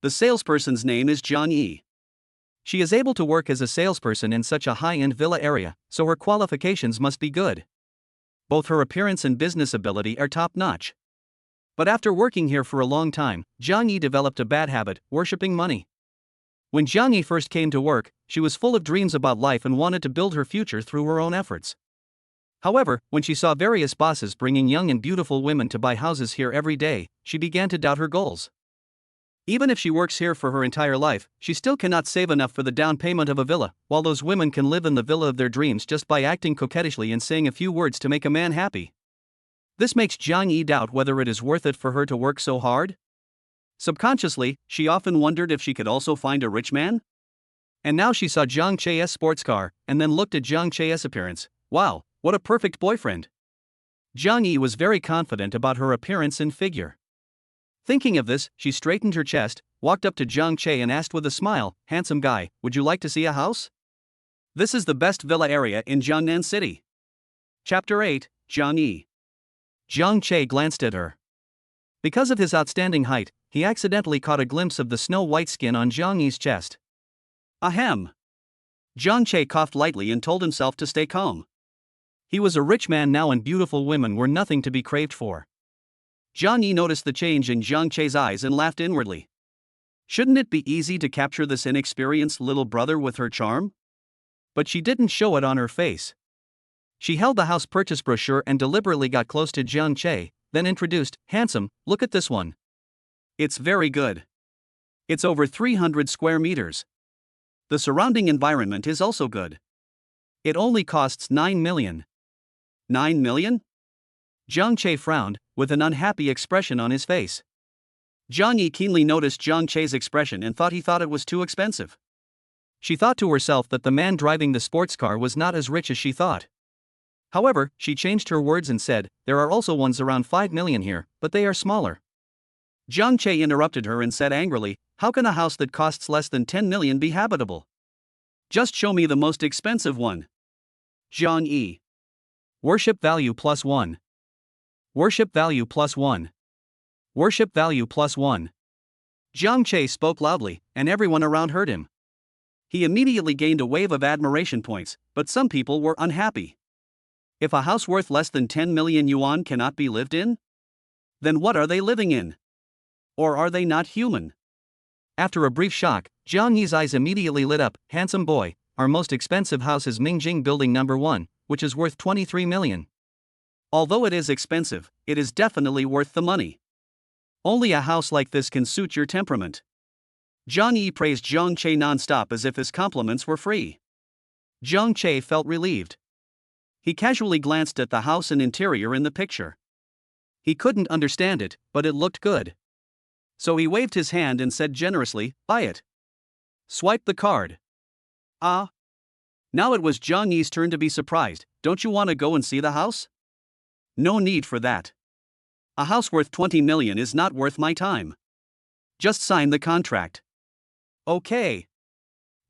The salesperson's name is Jiang Yi. She is able to work as a salesperson in such a high-end villa area, so her qualifications must be good. Both her appearance and business ability are top-notch. But after working here for a long time, Jiang Yi developed a bad habit, worshipping money. When Jiang Yi first came to work, she was full of dreams about life and wanted to build her future through her own efforts. However, when she saw various bosses bringing young and beautiful women to buy houses here every day, she began to doubt her goals. Even if she works here for her entire life, she still cannot save enough for the down payment of a villa, while those women can live in the villa of their dreams just by acting coquettishly and saying a few words to make a man happy. This makes Jiang Yi doubt whether it is worth it for her to work so hard. Subconsciously, she often wondered if she could also find a rich man. And now she saw Zhang Che's sports car, and then looked at Zhang Che's appearance. Wow, what a perfect boyfriend. Jiang Yi was very confident about her appearance and figure. Thinking of this, she straightened her chest, walked up to Zhang Che and asked with a smile, "Handsome guy, would you like to see a house? This is the best villa area in Jiangnan City." Chapter 8, Jiang Yi. Zhang Che glanced at her. Because of his outstanding height, he accidentally caught a glimpse of the snow-white skin on Jiang Yi's chest. Ahem. Jiang Che coughed lightly and told himself to stay calm. He was a rich man now and beautiful women were nothing to be craved for. Jiang Yi noticed the change in Jiang Che's eyes and laughed inwardly. Shouldn't it be easy to capture this inexperienced little brother with her charm? But she didn't show it on her face. She held the house purchase brochure and deliberately got close to Jiang Che, then introduced, "Handsome, look at this one. It's very good. It's over 300 square meters. The surrounding environment is also good. It only costs 9 million. 9 million? Jiang Che frowned, with an unhappy expression on his face. Jiang Yi keenly noticed Jiang Che's expression and thought it was too expensive. She thought to herself that the man driving the sports car was not as rich as she thought. However, she changed her words and said, "There are also ones around 5 million here, but they are smaller." Jiang Che interrupted her and said angrily, "How can a house that costs less than 10 million be habitable? Just show me the most expensive one." Jiang Yi. Worship value plus 1. Worship value plus 1. Worship value plus 1. Jiang Che spoke loudly, and everyone around heard him. He immediately gained a wave of admiration points, but some people were unhappy. If a house worth less than 10 million yuan cannot be lived in? Then what are they living in? Or are they not human? After a brief shock, Jiang Yi's eyes immediately lit up. "Handsome boy, our most expensive house is Mingjing Building No. 1, which is worth 23 million. Although it is expensive, it is definitely worth the money. Only a house like this can suit your temperament." Jiang Yi praised Jiang Che non-stop as if his compliments were free. Jiang Che felt relieved. He casually glanced at the house and interior in the picture. He couldn't understand it, but it looked good. So he waved his hand and said generously, "Buy it. Swipe the card." Ah. Now it was Jiang Yi's turn to be surprised. "Don't you want to go and see the house?" "No need for that. A house worth 20 million is not worth my time. Just sign the contract." "Okay."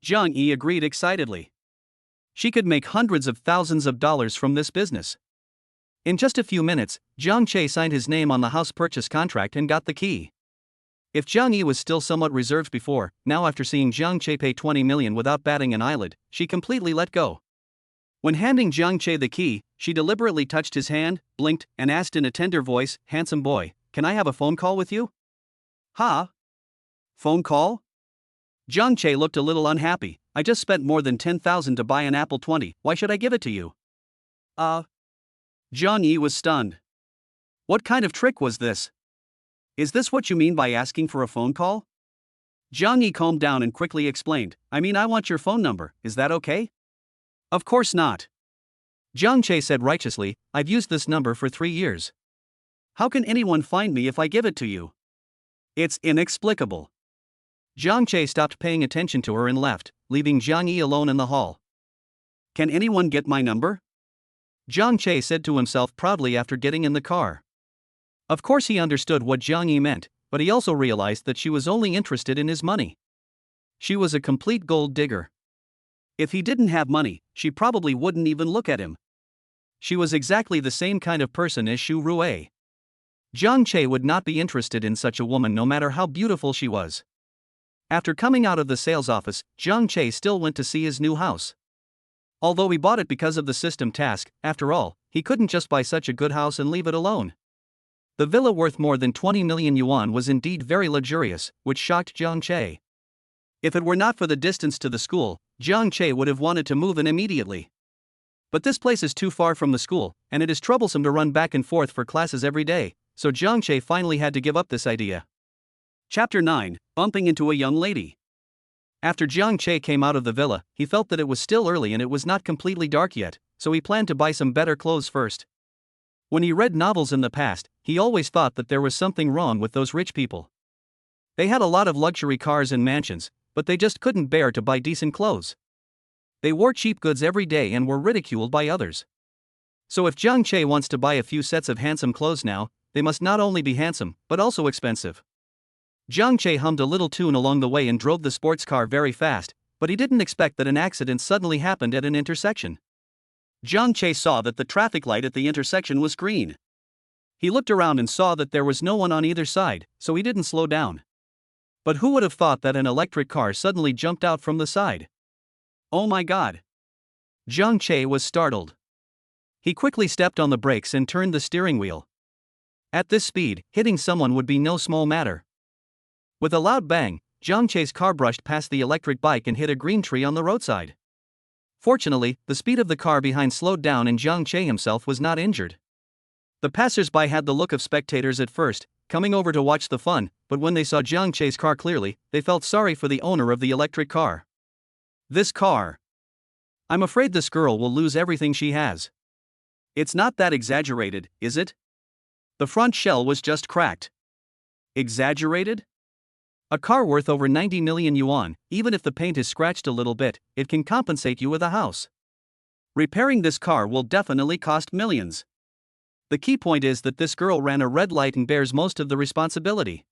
Jiang Yi agreed excitedly. She could make hundreds of thousands of dollars from this business. In just a few minutes, Jiang Che signed his name on the house purchase contract and got the key. If Jiang Yi was still somewhat reserved before, now after seeing Jiang Che pay 20 million without batting an eyelid, she completely let go. When handing Jiang Che the key, she deliberately touched his hand, blinked, and asked in a tender voice, "Handsome boy, can I have a phone call with you?" "Huh? Phone call?" Jiang Che looked a little unhappy. "I just spent more than 10,000 to buy an Apple 20, why should I give it to you?" Jiang Yi was stunned. What kind of trick was this? Is this what you mean by asking for a phone call? Jiang Yi calmed down and quickly explained, "I mean, I want your phone number, is that okay?" "Of course not." Jiang Che said righteously, "I've used this number for 3 years. How can anyone find me if I give it to you? It's inexplicable." Jiang Che stopped paying attention to her and left, leaving Jiang Yi alone in the hall. "Can anyone get my number?" Jiang Che said to himself proudly after getting in the car. Of course he understood what Jiang Yi meant, but he also realized that she was only interested in his money. She was a complete gold digger. If he didn't have money, she probably wouldn't even look at him. She was exactly the same kind of person as Xu Rue. Jiang Che would not be interested in such a woman no matter how beautiful she was. After coming out of the sales office, Jiang Che still went to see his new house. Although he bought it because of the system task, after all, he couldn't just buy such a good house and leave it alone. The villa worth more than 20 million yuan was indeed very luxurious, which shocked Jiang Che. If it were not for the distance to the school, Jiang Che would have wanted to move in immediately. But this place is too far from the school, and it is troublesome to run back and forth for classes every day, so Jiang Che finally had to give up this idea. Chapter 9, Bumping into a Young Lady. After Jiang Che came out of the villa, he felt that it was still early and it was not completely dark yet, so he planned to buy some better clothes first. When he read novels in the past, he always thought that there was something wrong with those rich people. They had a lot of luxury cars and mansions, but they just couldn't bear to buy decent clothes. They wore cheap goods every day and were ridiculed by others. So if Jiang Che wants to buy a few sets of handsome clothes now, they must not only be handsome, but also expensive. Jiang Che hummed a little tune along the way and drove the sports car very fast, but he didn't expect that an accident suddenly happened at an intersection. Jiang Che saw that the traffic light at the intersection was green. He looked around and saw that there was no one on either side, so he didn't slow down. But who would have thought that an electric car suddenly jumped out from the side? Oh my god. Jiang Che was startled. He quickly stepped on the brakes and turned the steering wheel. At this speed, hitting someone would be no small matter. With a loud bang, Jiang Che's car brushed past the electric bike and hit a green tree on the roadside. Fortunately, the speed of the car behind slowed down and Jiang Che himself was not injured. The passers-by had the look of spectators at first, coming over to watch the fun, but when they saw Jiang Che's car clearly, they felt sorry for the owner of the electric car. This car. I'm afraid this girl will lose everything she has. It's not that exaggerated, is it? The front shell was just cracked. Exaggerated? A car worth over 90 million yuan, even if the paint is scratched a little bit, it can compensate you with a house. Repairing this car will definitely cost millions. The key point is that this girl ran a red light and bears most of the responsibility.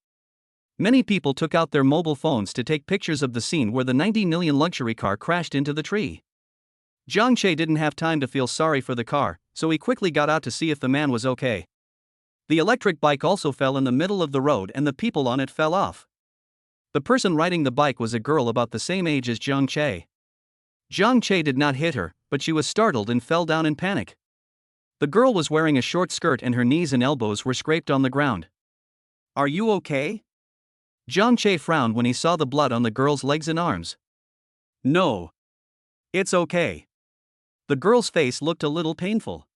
Many people took out their mobile phones to take pictures of the scene where the 90 million luxury car crashed into the tree. Jiang Che didn't have time to feel sorry for the car, so he quickly got out to see if the man was okay. The electric bike also fell in the middle of the road and the people on it fell off. The person riding the bike was a girl about the same age as Jiang Che. Jiang Che did not hit her, but she was startled and fell down in panic. The girl was wearing a short skirt and her knees and elbows were scraped on the ground. Are you okay? Jiang Che frowned when he saw the blood on the girl's legs and arms. No. It's okay. The girl's face looked a little painful.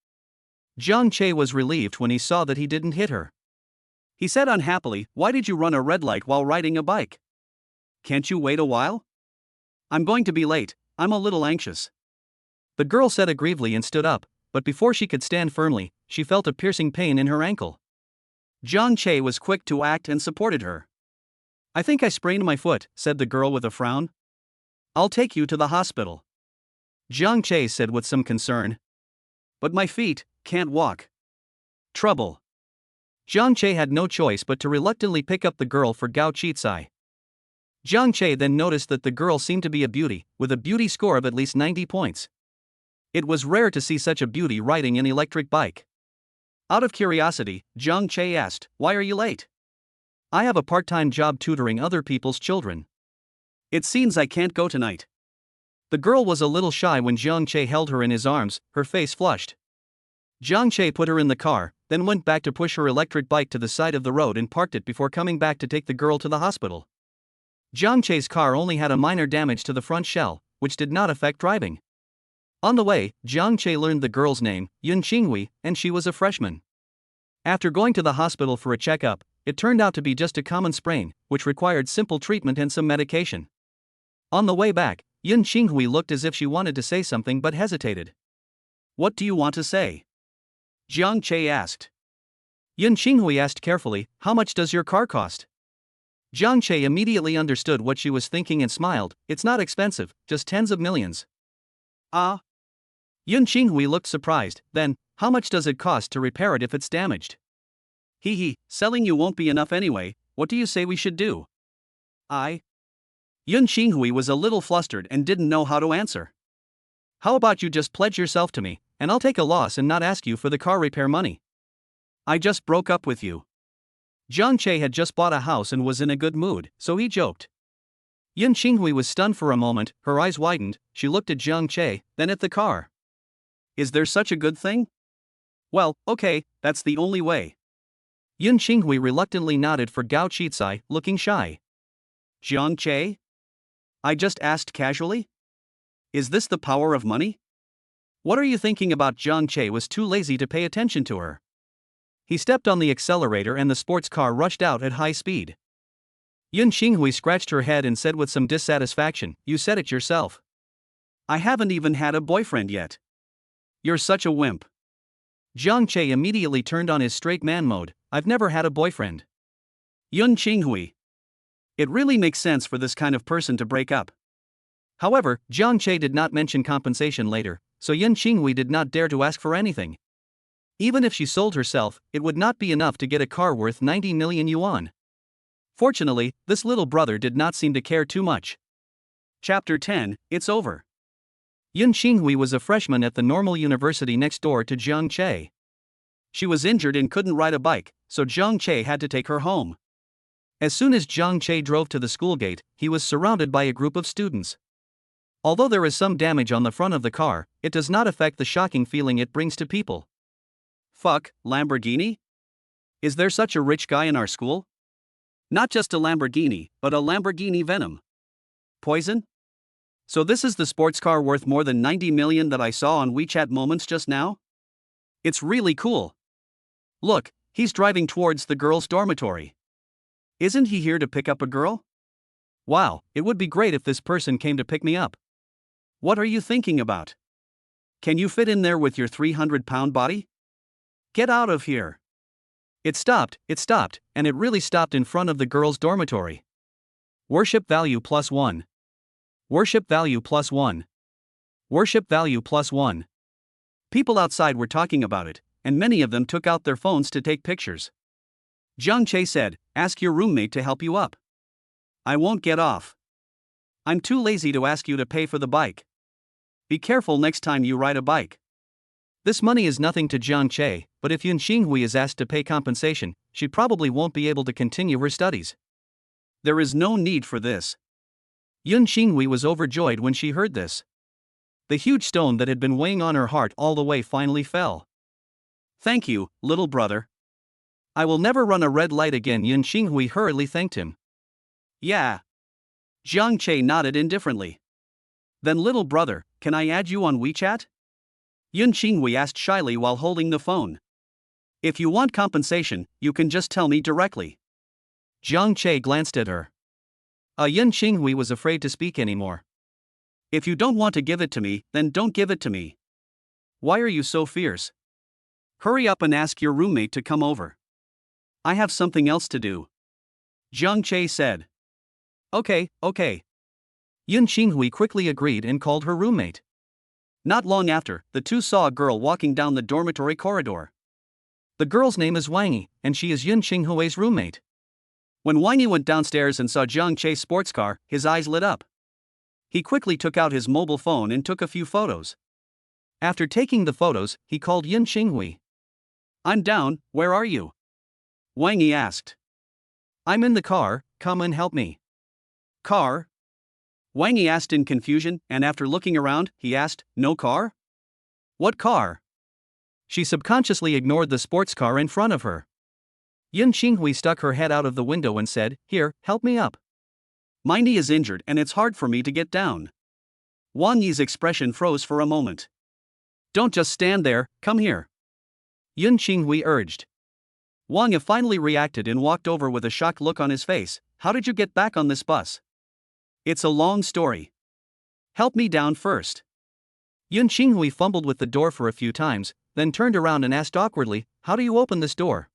Jiang Che was relieved when he saw that he didn't hit her. He said unhappily, "Why did you run a red light while riding a bike? Can't you wait a while? I'm going to be late, I'm a little anxious." The girl said aggrievedly and stood up, but before she could stand firmly, she felt a piercing pain in her ankle. Jiang Che was quick to act and supported her. "I think I sprained my foot," said the girl with a frown. "I'll take you to the hospital." Jiang Che said with some concern. "But my feet can't walk." Trouble. Jiang Che had no choice but to reluctantly pick up the girl for Gao Chizai. Jiang Che then noticed that the girl seemed to be a beauty, with a beauty score of at least 90 points. It was rare to see such a beauty riding an electric bike. Out of curiosity, Jiang Che asked, "Why are you late?" "I have a part-time job tutoring other people's children. It seems I can't go tonight." The girl was a little shy when Jiang Che held her in his arms, her face flushed. Jiang Che put her in the car, then went back to push her electric bike to the side of the road and parked it before coming back to take the girl to the hospital. Jiang Che's car only had a minor damage to the front shell, which did not affect driving. On the way, Jiang Che learned the girl's name, Yun Qinghui, and she was a freshman. After going to the hospital for a checkup, it turned out to be just a common sprain, which required simple treatment and some medication. On the way back, Yun Qinghui looked as if she wanted to say something but hesitated. "What do you want to say?" Jiang Che asked. Yun Qinghui asked carefully, "How much does your car cost?" Jiang Che immediately understood what she was thinking and smiled. "It's not expensive, just tens of millions." "Ah?" Yun Qinghui looked surprised. "Then, how much does it cost to repair it if it's damaged?" "Hee, selling you won't be enough anyway, what do you say we should do?" Yun Qinghui was a little flustered and didn't know how to answer. "How about you just pledge yourself to me, and I'll take a loss and not ask you for the car repair money. I just broke up with you." Jiang Che had just bought a house and was in a good mood, so he joked. Yun Qinghui was stunned for a moment, her eyes widened, she looked at Jiang Che, then at the car. "Is there such a good thing?" "Well, okay, that's the only way." Yun Qinghui reluctantly nodded for Gao Chizai, looking shy. "Jiang Che? I just asked casually? Is this the power of money?" "What are you thinking about?" Jiang Che was too lazy to pay attention to her. He stepped on the accelerator and the sports car rushed out at high speed. Yun Qinghui scratched her head and said with some dissatisfaction, "You said it yourself. I haven't even had a boyfriend yet." "You're such a wimp." Jiang Che immediately turned on his straight man mode. "I've never had a boyfriend." Yun Qinghui. It really makes sense for this kind of person to break up. However, Jiang Che did not mention compensation later, so Yun Qinghui did not dare to ask for anything. Even if she sold herself, it would not be enough to get a car worth 90 million yuan. Fortunately, this little brother did not seem to care too much. Chapter 10, It's over. Yun Qinghui was a freshman at the normal university next door to Jiang Che. She was injured and couldn't ride a bike, so Jiang Che had to take her home. As soon as Jiang Che drove to the school gate, he was surrounded by a group of students. Although there is some damage on the front of the car, it does not affect the shocking feeling it brings to people. Fuck, Lamborghini? Is there such a rich guy in our school? Not just a Lamborghini, but a Lamborghini Venom. Poison? So this is the sports car worth more than 90 million that I saw on WeChat Moments just now? It's really cool. Look, he's driving towards the girls' dormitory. Isn't he here to pick up a girl? Wow, it would be great if this person came to pick me up. What are you thinking about? Can you fit in there with your 300-pound body? Get out of here. It stopped, and it really stopped in front of the girls' dormitory. Worship value +1. Worship value +1. Worship value +1. People outside were talking about it, and many of them took out their phones to take pictures. Jiang Che said, "Ask your roommate to help you up." I won't get off. I'm too lazy to ask you to pay for the bike. Be careful next time you ride a bike. This money is nothing to Jiang Che, but if Yun Xinghui is asked to pay compensation, she probably won't be able to continue her studies. There is no need for this. Yun Xinghui was overjoyed when she heard this. The huge stone that had been weighing on her heart all the way finally fell. Thank you, little brother. I will never run a red light again. Yun Xinghui hurriedly thanked him. Yeah. Jiang Che nodded indifferently. Then little brother, can I add you on WeChat? Yun Xinghui asked shyly while holding the phone. If you want compensation, you can just tell me directly. Jiang Che glanced at her. Yun Xinghui was afraid to speak anymore. If you don't want to give it to me, then don't give it to me. Why are you so fierce? Hurry up and ask your roommate to come over. I have something else to do. Jiang Che said. Okay. Yun Xinghui quickly agreed and called her roommate. Not long after, the two saw a girl walking down the dormitory corridor. The girl's name is Wang Yi, and she is Yun Xinghui's roommate. When Wang Yi went downstairs and saw Jiang Che's sports car, his eyes lit up. He quickly took out his mobile phone and took a few photos. After taking the photos, he called Yun Xinghui. I'm down, where are you? Wang Yi asked. I'm in the car, come and help me. Car? Wang Yi asked in confusion, and after looking around, he asked, no car? What car? She subconsciously ignored the sports car in front of her. Yun Xinghui stuck her head out of the window and said, Here, help me up. My knee is injured and it's hard for me to get down. Wang Yi's expression froze for a moment. Don't just stand there, come here. Yun Xinghui urged. Wang Yi finally reacted and walked over with a shocked look on his face. How did you get back on this bus? It's a long story. Help me down first. Yun Xinghui fumbled with the door for a few times, then turned around and asked awkwardly, How do you open this door?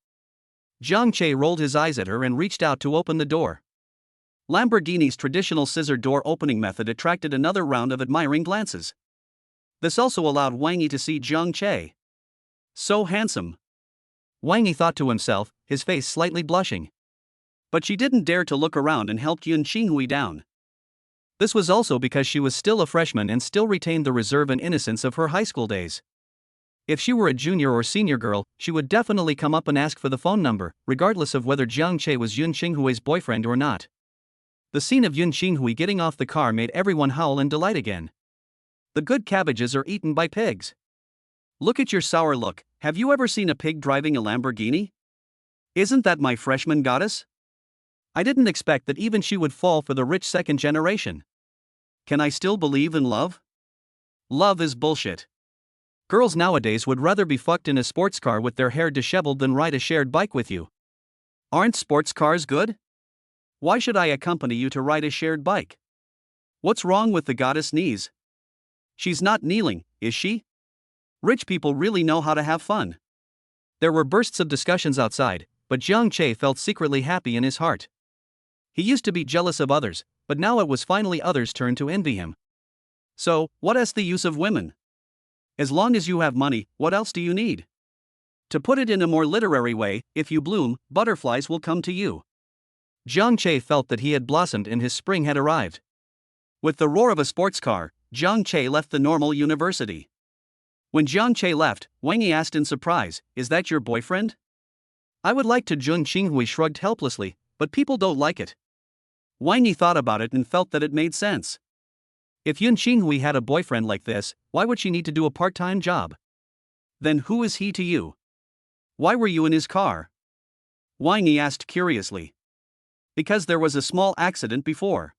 Jiang Che rolled his eyes at her and reached out to open the door. Lamborghini's traditional scissor door opening method attracted another round of admiring glances. This also allowed Wang Yi to see Jiang Che. So handsome. Wang Yi thought to himself, his face slightly blushing. But she didn't dare to look around and helped Yun Xinghui down. This was also because she was still a freshman and still retained the reserve and innocence of her high school days. If she were a junior or senior girl, she would definitely come up and ask for the phone number, regardless of whether Jiang Che was Yun Xinghui's boyfriend or not. The scene of Yun Xinghui getting off the car made everyone howl in delight again. The good cabbages are eaten by pigs. Look at your sour look, have you ever seen a pig driving a Lamborghini? Isn't that my freshman goddess? I didn't expect that even she would fall for the rich second generation. Can I still believe in love? Love is bullshit. Girls nowadays would rather be fucked in a sports car with their hair disheveled than ride a shared bike with you. Aren't sports cars good? Why should I accompany you to ride a shared bike? What's wrong with the goddess knees? She's not kneeling, is she? Rich people really know how to have fun. There were bursts of discussions outside, but Jiang Che felt secretly happy in his heart. He used to be jealous of others, but now it was finally others' turn to envy him. So, what is the use of women? As long as you have money, what else do you need? To put it in a more literary way, if you bloom, butterflies will come to you. Jiang Che felt that he had blossomed and his spring had arrived. With the roar of a sports car, Jiang Che left the normal university. When Jiang Che left, Wang Yi asked in surprise, Is that your boyfriend? I would like to. Yun Xinghui shrugged helplessly, but people don't like it. Wang Yi thought about it and felt that it made sense. If Yun Qinghui had a boyfriend like this, why would she need to do a part-time job? Then who is he to you? Why were you in his car? Wang Yi asked curiously. Because there was a small accident before.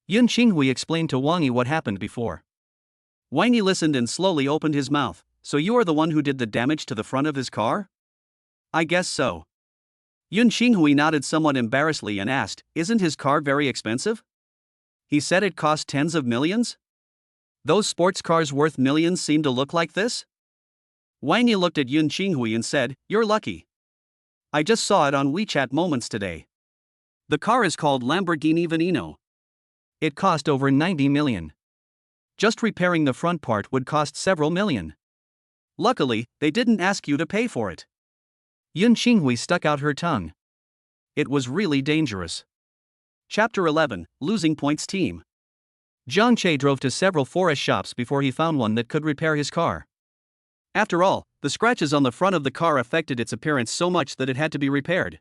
Yun Qinghui explained to Wang Yi what happened before. Wang Yi listened and slowly opened his mouth. So you are the one who did the damage to the front of his car? I guess so. Yun Qinghui nodded somewhat embarrassedly and asked, isn't his car very expensive? He said it cost tens of millions? Those sports cars worth millions seem to look like this? Wang Yi looked at Yun Qinghui and said, you're lucky. I just saw it on WeChat Moments today. The car is called Lamborghini Veneno. It cost over 90 million. Just repairing the front part would cost several million. Luckily, they didn't ask you to pay for it. Yun Qinghui stuck out her tongue. It was really dangerous. Chapter 11, Losing Points Team. Zhang Che drove to several forest shops before he found one that could repair his car. After all, the scratches on the front of the car affected its appearance so much that it had to be repaired.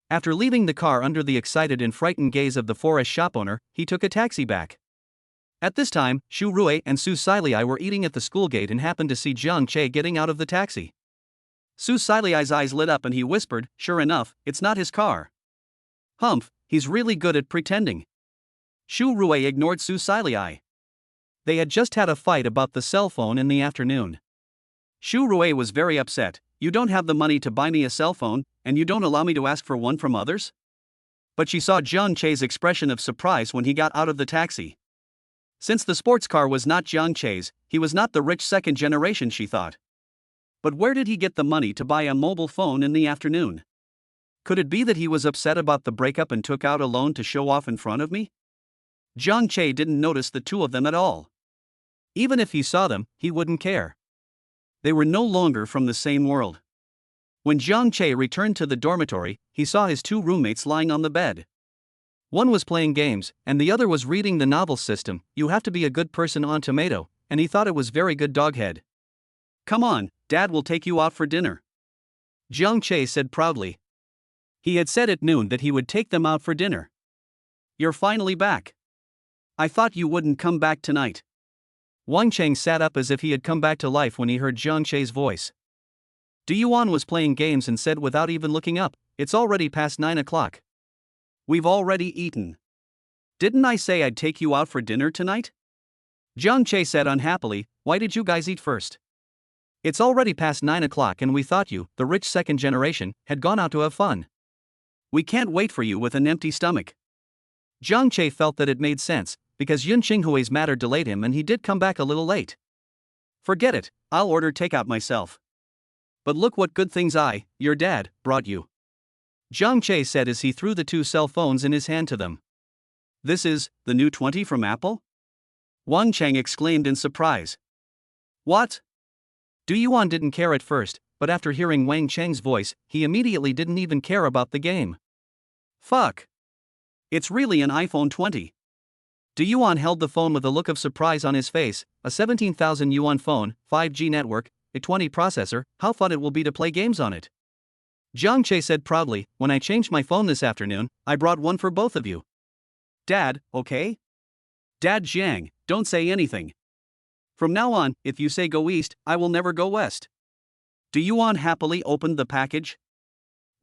After leaving the car under the excited and frightened gaze of the forest shop owner, he took a taxi back. At this time, Xu Rui and Su Silei were eating at the school gate and happened to see Zhang Che getting out of the taxi. Su Silei's eyes lit up and he whispered, sure enough, it's not his car. Humph, he's really good at pretending. Xu Rui ignored Su Silei. They had just had a fight about the cell phone in the afternoon. Xu Rui was very upset. You don't have the money to buy me a cell phone, and you don't allow me to ask for one from others? But she saw Zhang Che's expression of surprise when he got out of the taxi. Since the sports car was not Zhang Che's, he was not the rich second generation, she thought. But where did he get the money to buy a mobile phone in the afternoon? Could it be that he was upset about the breakup and took out a loan to show off in front of me? Zhang Che didn't notice the two of them at all. Even if he saw them, he wouldn't care. They were no longer from the same world. When Zhang Che returned to the dormitory, he saw his two roommates lying on the bed. One was playing games, and the other was reading the novel system, You Have to Be a Good Person on Tomato, and he thought it was very good doghead. Come on, Dad will take you out for dinner. Zhang Che said proudly. He had said at noon that he would take them out for dinner. You're finally back. I thought you wouldn't come back tonight. Wang Cheng sat up as if he had come back to life when he heard Zhang Che's voice. Du Yuan was playing games and said without even looking up, it's already past 9 o'clock. We've already eaten. Didn't I say I'd take you out for dinner tonight? Zhang Che said unhappily, why did you guys eat first? It's already past 9 o'clock and we thought you, the rich second generation, had gone out to have fun. We can't wait for you with an empty stomach. Zhang Che felt that it made sense, because Yun Qinghui's matter delayed him and he did come back a little late. Forget it, I'll order takeout myself. But look what good things your dad, brought you. Zhang Che said as he threw the two cell phones in his hand to them. This is, the new 20 from Apple? Wang Cheng exclaimed in surprise. What? Du Yuan didn't care at first, but after hearing Wang Cheng's voice, he immediately didn't even care about the game. Fuck. It's really an iPhone 20. Du Yuan held the phone with a look of surprise on his face, a 17,000 yuan phone, 5G network, a 20 processor, how fun it will be to play games on it. Zhang Che said proudly, when I changed my phone this afternoon, I brought one for both of you. Dad, okay? Dad Zhang, don't say anything. From now on, if you say go east, I will never go west. Du Yuan happily opened the package.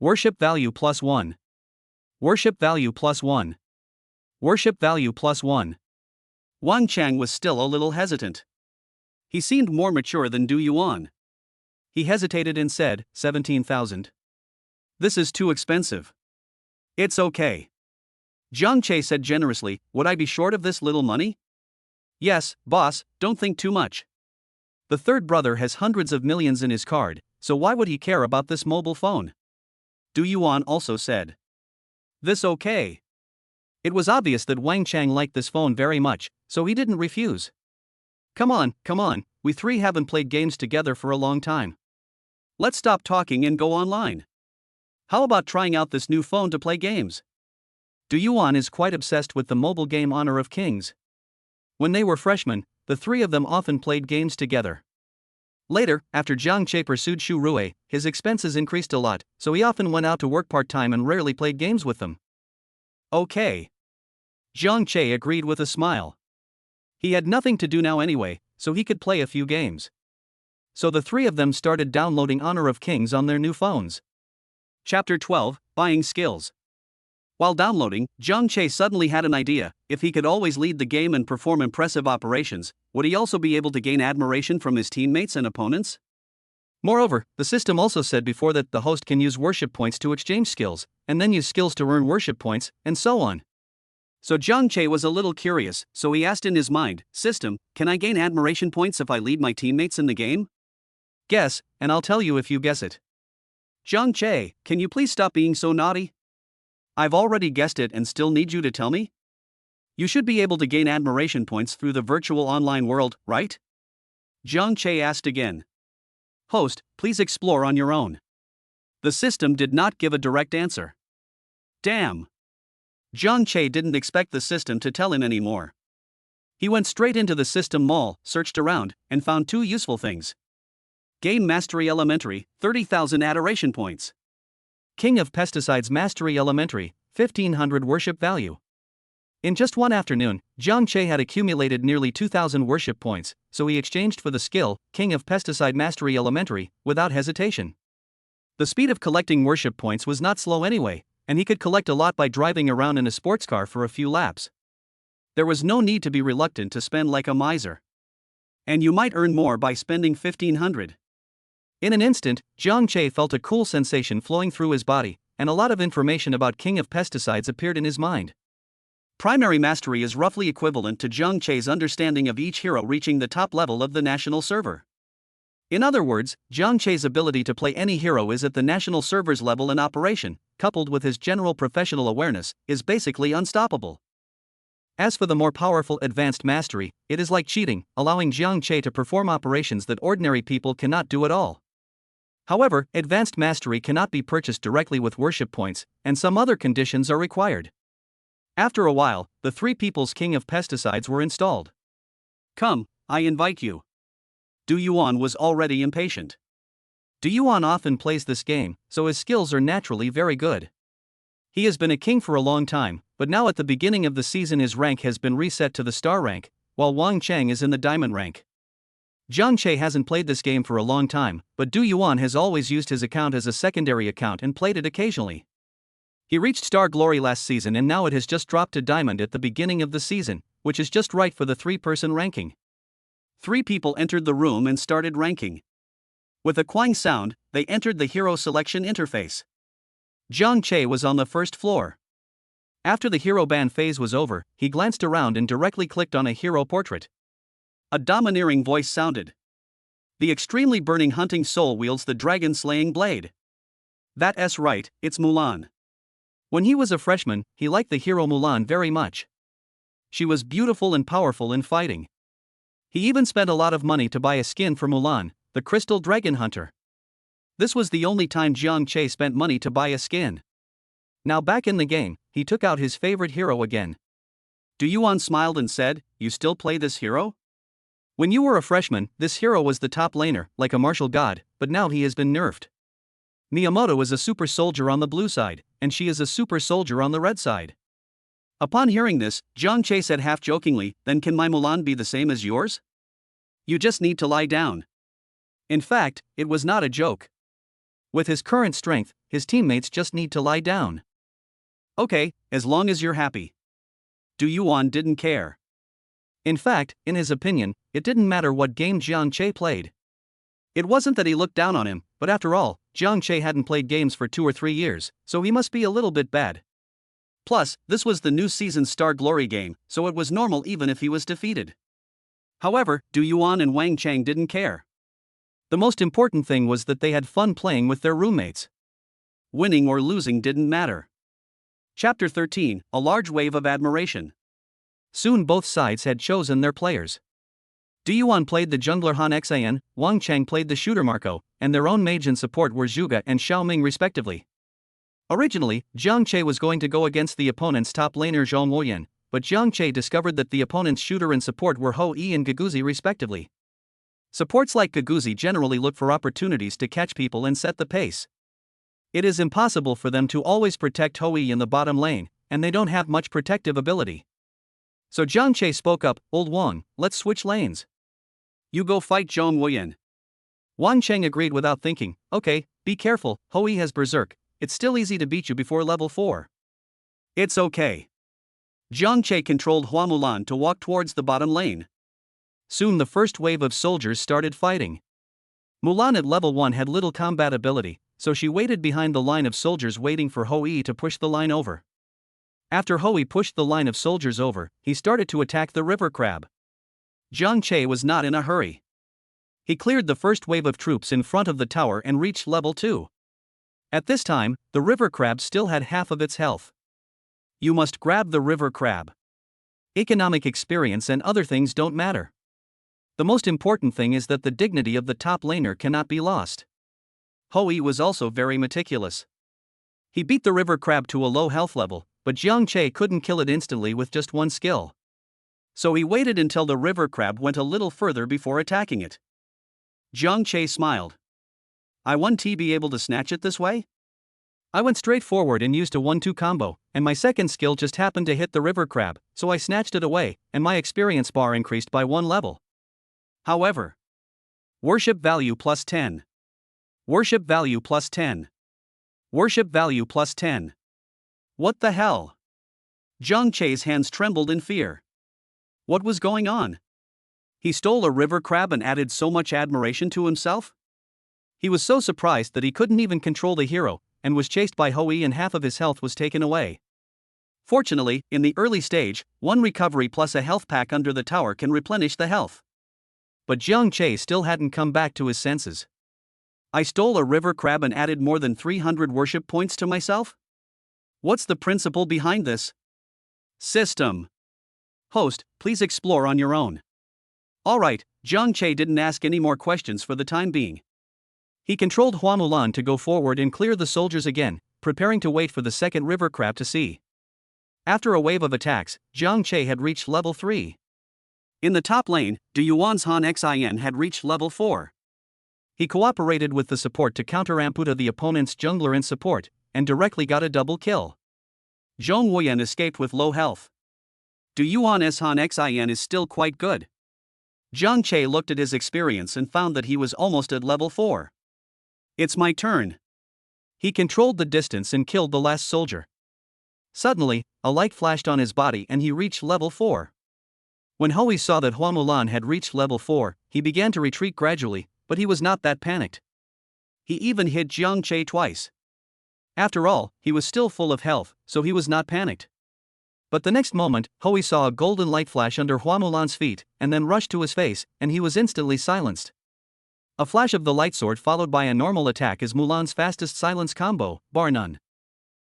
Worship value +1. Worship value +1. Worship value +1. Wang Chang was still a little hesitant. He seemed more mature than Du Yuan. He hesitated and said, 17,000. This is too expensive. It's okay. Zhang Che said generously, would I be short of this little money? Yes, boss, don't think too much. The third brother has hundreds of millions in his card, so why would he care about this mobile phone? Du Yuan also said. This okay. It was obvious that Wang Chang liked this phone very much, so he didn't refuse. Come on, we three haven't played games together for a long time. Let's stop talking and go online. How about trying out this new phone to play games? Du Yuan is quite obsessed with the mobile game Honor of Kings. When they were freshmen, the three of them often played games together. Later, after Zhang Che pursued Xu Rui, his expenses increased a lot, so he often went out to work part-time and rarely played games with them. Okay. Zhang Che agreed with a smile. He had nothing to do now anyway, so he could play a few games. So the three of them started downloading Honor of Kings on their new phones. Chapter 12, Buying Skills. While downloading, Jiang Che suddenly had an idea. If he could always lead the game and perform impressive operations, would he also be able to gain admiration from his teammates and opponents? Moreover, the system also said before that the host can use worship points to exchange skills, and then use skills to earn worship points, and so on. So Jiang Che was a little curious, so he asked in his mind, "System, can I gain admiration points if I lead my teammates in the game?" Guess, and I'll tell you if you guess it. Jiang Che, can you please stop being so naughty? I've already guessed it and still need you to tell me? You should be able to gain admiration points through the virtual online world, right? Jiang Che asked again. Host, please explore on your own. The system did not give a direct answer. Damn. Jiang Che didn't expect the system to tell him anymore. He went straight into the system mall, searched around, and found two useful things. Game Mastery Elementary, 30,000 adoration points. King of Pesticides Mastery Elementary, 1500 worship value. In just one afternoon, Jiang Che had accumulated nearly 2,000 worship points, so he exchanged for the skill, King of Pesticide Mastery Elementary, without hesitation. The speed of collecting worship points was not slow anyway, and he could collect a lot by driving around in a sports car for a few laps. There was no need to be reluctant to spend like a miser. And you might earn more by spending 1,500. In an instant, Jiang Che felt a cool sensation flowing through his body, and a lot of information about King of Pesticides appeared in his mind. Primary mastery is roughly equivalent to Jiang Che's understanding of each hero reaching the top level of the national server. In other words, Jiang Che's ability to play any hero is at the national server's level in operation, coupled with his general professional awareness, is basically unstoppable. As for the more powerful advanced mastery, it is like cheating, allowing Jiang Che to perform operations that ordinary people cannot do at all. However, advanced mastery cannot be purchased directly with worship points, and some other conditions are required. After a while, the three people's King of Pesticides were installed. Come, I invite you. Du Yuan was already impatient. Du Yuan often plays this game, so his skills are naturally very good. He has been a king for a long time, but now at the beginning of the season his rank has been reset to the star rank, while Wang Cheng is in the diamond rank. Jiang Che hasn't played this game for a long time, but Du Yuan has always used his account as a secondary account and played it occasionally. He reached Star Glory last season and now it has just dropped to Diamond at the beginning of the season, which is just right for the three-person ranking. Three people entered the room and started ranking. With a quang sound, they entered the hero selection interface. Jiang Che was on the first floor. After the hero ban phase was over, he glanced around and directly clicked on a hero portrait. A domineering voice sounded. The extremely burning hunting soul wields the dragon-slaying blade. That's right, it's Mulan. When he was a freshman, he liked the hero Mulan very much. She was beautiful and powerful in fighting. He even spent a lot of money to buy a skin for Mulan, the Crystal Dragon Hunter. This was the only time Jiang Che spent money to buy a skin. Now back in the game, he took out his favorite hero again. Du Yuan smiled and said, "You still play this hero? When you were a freshman, this hero was the top laner, like a martial god, but now he has been nerfed. Miyamoto is a super soldier on the blue side, and she is a super soldier on the red side." Upon hearing this, Jiang Che said half-jokingly, "Then can my Mulan be the same as yours? You just need to lie down." In fact, it was not a joke. With his current strength, his teammates just need to lie down. Okay, as long as you're happy. Du Yuan didn't care. In fact, in his opinion, it didn't matter what game Jiang Che played. It wasn't that he looked down on him, but after all, Jiang Che hadn't played games for 2 or 3 years, so he must be a little bit bad. Plus, this was the new season's Star Glory game, so it was normal even if he was defeated. However, Du Yuan and Wang Cheng didn't care. The most important thing was that they had fun playing with their roommates. Winning or losing didn't matter. Chapter 13, A Large Wave of Admiration. Soon both sides had chosen their players. Du Yuan played the jungler Han Xian, Wang Cheng played the shooter Marco, and their own mage and support were Zhuge and Xiaoming respectively. Originally, Jiang Che was going to go against the opponent's top laner Zhou Moyan, but Jiang Che discovered that the opponent's shooter and support were Ho Yi and Gaguzi respectively. Supports like Gaguzi generally look for opportunities to catch people and set the pace. It is impossible for them to always protect Ho Yi in the bottom lane, and they don't have much protective ability. So Jiang Che spoke up, "Old Wang, let's switch lanes. You go fight Zhong Wuyan." Wang Cheng agreed without thinking, "Okay, be careful, Hui has berserk, it's still easy to beat you before level 4. It's okay." Jiang Che controlled Hua Mulan to walk towards the bottom lane. Soon the first wave of soldiers started fighting. Mulan at level 1 had little combat ability, so she waited behind the line of soldiers waiting for Hui to push the line over. After Hui pushed the line of soldiers over, he started to attack the river crab. Jiang Che was not in a hurry. He cleared the first wave of troops in front of the tower and reached level 2. At this time, the river crab still had half of its health. You must grab the river crab. Economic experience and other things don't matter. The most important thing is that the dignity of the top laner cannot be lost. Hui was also very meticulous. He beat the river crab to a low health level, but Jiang Che couldn't kill it instantly with just one skill. So he waited until the river crab went a little further before attacking it. Jiang Che smiled. "I won't be able to snatch it this way? I went straight forward and used a 1-2 combo, and my second skill just happened to hit the river crab, so I snatched it away, and my experience bar increased by 1 level. However, worship value plus 10. Worship value plus 10. Worship value plus 10. What the hell?" Jiang Che's hands trembled in fear. What was going on? He stole a river crab and added so much admiration to himself? He was so surprised that he couldn't even control the hero, and was chased by Hui and half of his health was taken away. Fortunately, in the early stage, 1 recovery plus a health pack under the tower can replenish the health. But Jiang Che still hadn't come back to his senses. I stole a river crab and added more than 300 worship points to myself? What's the principle behind this system? Host, please explore on your own. Alright, Jiang Che didn't ask any more questions for the time being. He controlled Hua Mulan to go forward and clear the soldiers again, preparing to wait for the second river crab to see. After a wave of attacks, Jiang Che had reached level 3. In the top lane, Du Yuan's Han Xin had reached level 4. He cooperated with the support to counter-amputa the opponent's jungler in support, and directly got a double kill. Zhong Wuyan escaped with low health. Du Yuan's Han Xin is still quite good. Jiang Che looked at his experience and found that he was almost at level 4. It's my turn. He controlled the distance and killed the last soldier. Suddenly, a light flashed on his body and he reached level 4. When Hui saw that Hua Mulan had reached level 4, he began to retreat gradually, but he was not that panicked. He even hit Jiang Che twice. After all, he was still full of health, so he was not panicked. But the next moment, Hui saw a golden light flash under Hua Mulan's feet, and then rushed to his face, and he was instantly silenced. A flash of the light sword followed by a normal attack is Mulan's fastest silence combo, bar none.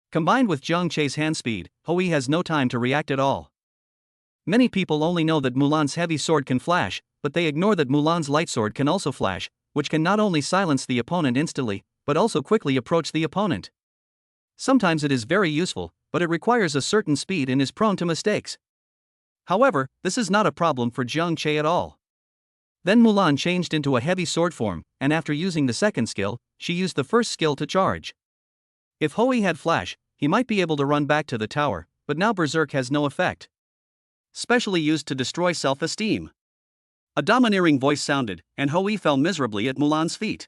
Combined with Jiang Che's hand speed, Hui has no time to react at all. Many people only know that Mulan's heavy sword can flash, but they ignore that Mulan's light sword can also flash, which can not only silence the opponent instantly, but also quickly approach the opponent. Sometimes it is very useful, but it requires a certain speed and is prone to mistakes. However, this is not a problem for Jiang Che at all. Then Mulan changed into a heavy sword form, and after using the second skill, she used the first skill to charge. If Hui had flash, he might be able to run back to the tower, but now Berserk has no effect. Specially used to destroy self-esteem. A domineering voice sounded, and Hui fell miserably at Mulan's feet.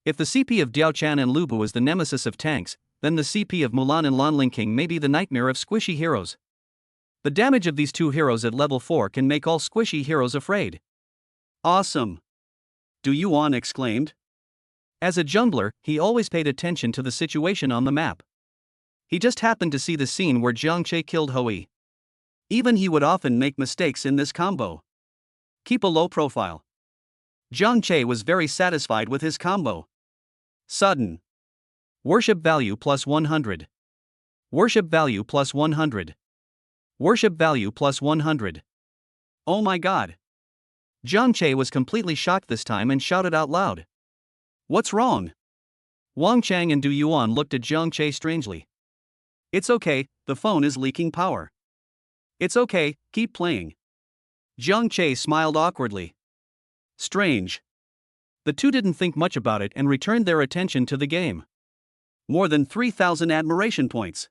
If the CP of Diao Chan and Lu Bu is the nemesis of tanks, then the CP of Mulan and Lan Lingking may be the nightmare of squishy heroes. The damage of these two heroes at level 4 can make all squishy heroes afraid. Awesome! Du Yuan exclaimed. As a jungler, he always paid attention to the situation on the map. He just happened to see the scene where Jiang Che killed Hui. Even he would often make mistakes in this combo. Keep a low profile. Jiang Che was very satisfied with his combo. Sudden. Worship value plus 100. Worship value plus 100. Worship value plus 100. Oh my god. Jiang Che was completely shocked this time and shouted out loud. What's wrong? Wang Chang and Du Yuan looked at Jiang Che strangely. It's okay, the phone is leaking power. It's okay, keep playing. Jiang Che smiled awkwardly. Strange. The two didn't think much about it and returned their attention to the game. More than 3,000 admiration points.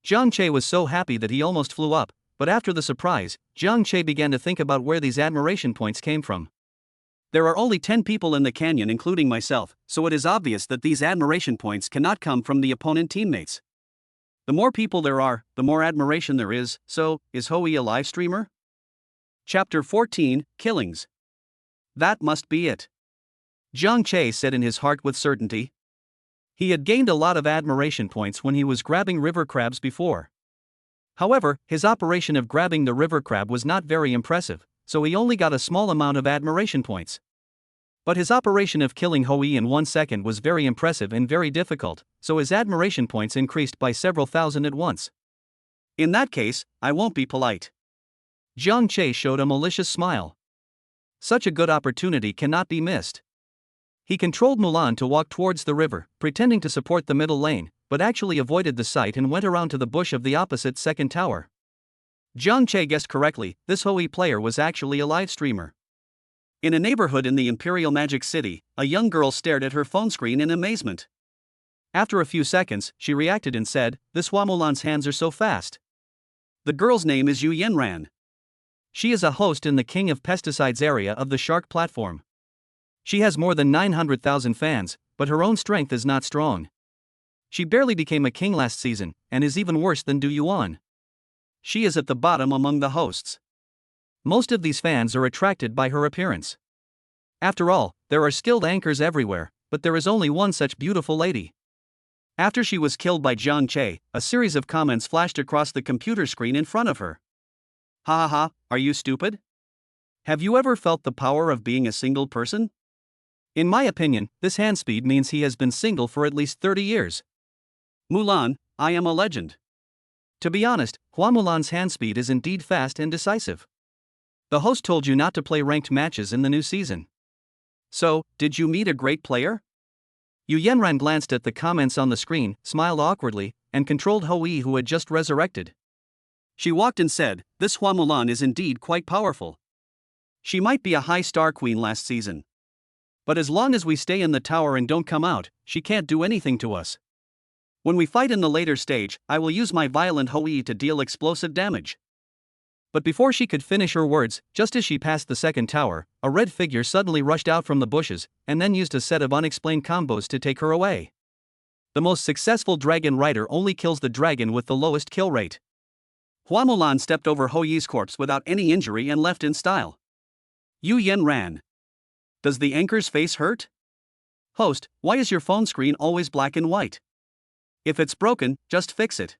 Jiang Che was so happy that he almost flew up, but after the surprise, Jiang Che began to think about where these admiration points came from. There are only 10 people in the canyon including myself, so it is obvious that these admiration points cannot come from the opponent teammates. The more people there are, the more admiration there is, so, is Hoi a live streamer? Chapter 14, Killings. That must be it. Jiang Che said in his heart with certainty. He had gained a lot of admiration points when he was grabbing river crabs before. However, his operation of grabbing the river crab was not very impressive, so he only got a small amount of admiration points. But his operation of killing Hoi in 1 second was very impressive and very difficult, so his admiration points increased by several thousand at once. In that case, I won't be polite. Jiang Che showed a malicious smile. Such a good opportunity cannot be missed. He controlled Mulan to walk towards the river, pretending to support the middle lane, but actually avoided the sight and went around to the bush of the opposite second tower. Jiang Che guessed correctly, this Hoi player was actually a live streamer. In a neighborhood in the Imperial Magic City, a young girl stared at her phone screen in amazement. After a few seconds, she reacted and said, "This Hua Mulan's hands are so fast." The girl's name is Yu Yenran. She is a host in the King of Pesticides area of the Shark platform. She has more than 900,000 fans, but her own strength is not strong. She barely became a king last season, and is even worse than Du Yuan. She is at the bottom among the hosts. Most of these fans are attracted by her appearance. After all, there are skilled anchors everywhere, but there is only one such beautiful lady. After she was killed by Jiang Che, a series of comments flashed across the computer screen in front of her. Ha ha ha, are you stupid? Have you ever felt the power of being a single person? In my opinion, this hand speed means he has been single for at least 30 years. Mulan, I am a legend. To be honest, Hua Mulan's hand speed is indeed fast and decisive. The host told you not to play ranked matches in the new season. So, did you meet a great player? Yu Yenran glanced at the comments on the screen, smiled awkwardly, and controlled Hoi who had just resurrected. She walked and said, "This Hua Mulan is indeed quite powerful. She might be a high star queen last season. But as long as we stay in the tower and don't come out, she can't do anything to us. When we fight in the later stage, I will use my violent Hoi to deal explosive damage." But before she could finish her words, just as she passed the second tower, a red figure suddenly rushed out from the bushes, and then used a set of unexplained combos to take her away. The most successful dragon rider only kills the dragon with the lowest kill rate. Hua Mulan stepped over Hoi's corpse without any injury and left in style. Yu Yen ran. Does the anchor's face hurt? Host, why is your phone screen always black and white? If it's broken, just fix it.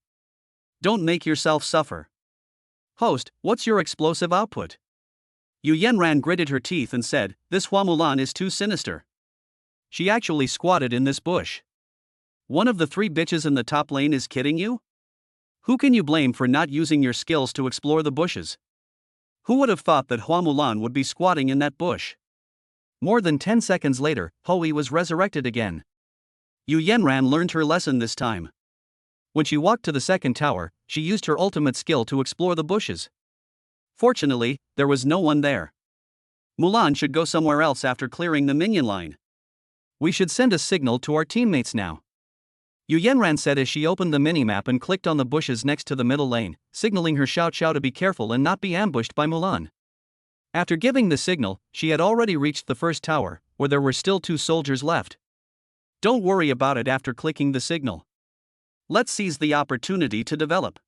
Don't make yourself suffer. Host, what's your explosive output? Yu Yenran gritted her teeth and said, "This Hua Mulan is too sinister. She actually squatted in this bush. One of the 3 bitches in the top lane is kidding you? Who can you blame for not using your skills to explore the bushes? Who would have thought that Hua Mulan would be squatting in that bush?" More than 10 seconds later, Hoi was resurrected again. Yu Yenran learned her lesson this time. When she walked to the second tower, she used her ultimate skill to explore the bushes. Fortunately, there was no one there. Mulan should go somewhere else after clearing the minion line. We should send a signal to our teammates now. Yu Yenran said as she opened the minimap and clicked on the bushes next to the middle lane, signaling her Xiao Xiao to be careful and not be ambushed by Mulan. After giving the signal, she had already reached the first tower, where there were still 2 soldiers left. Don't worry about it after clicking the signal. Let's seize the opportunity to develop.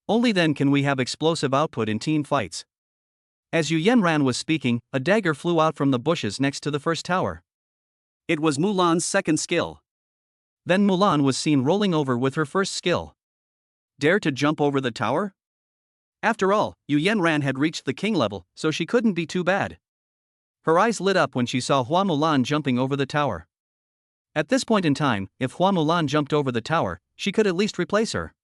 Only then can we have explosive output in team fights. As Yu Yenran was speaking, a dagger flew out from the bushes next to the first tower. It was Mulan's second skill. Then Mulan was seen rolling over with her first skill. Dare to jump over the tower? After all, Yu Yenran had reached the king level, so she couldn't be too bad. Her eyes lit up when she saw Hua Mulan jumping over the tower. At this point in time, if Hua Mulan jumped over the tower, she could at least replace her.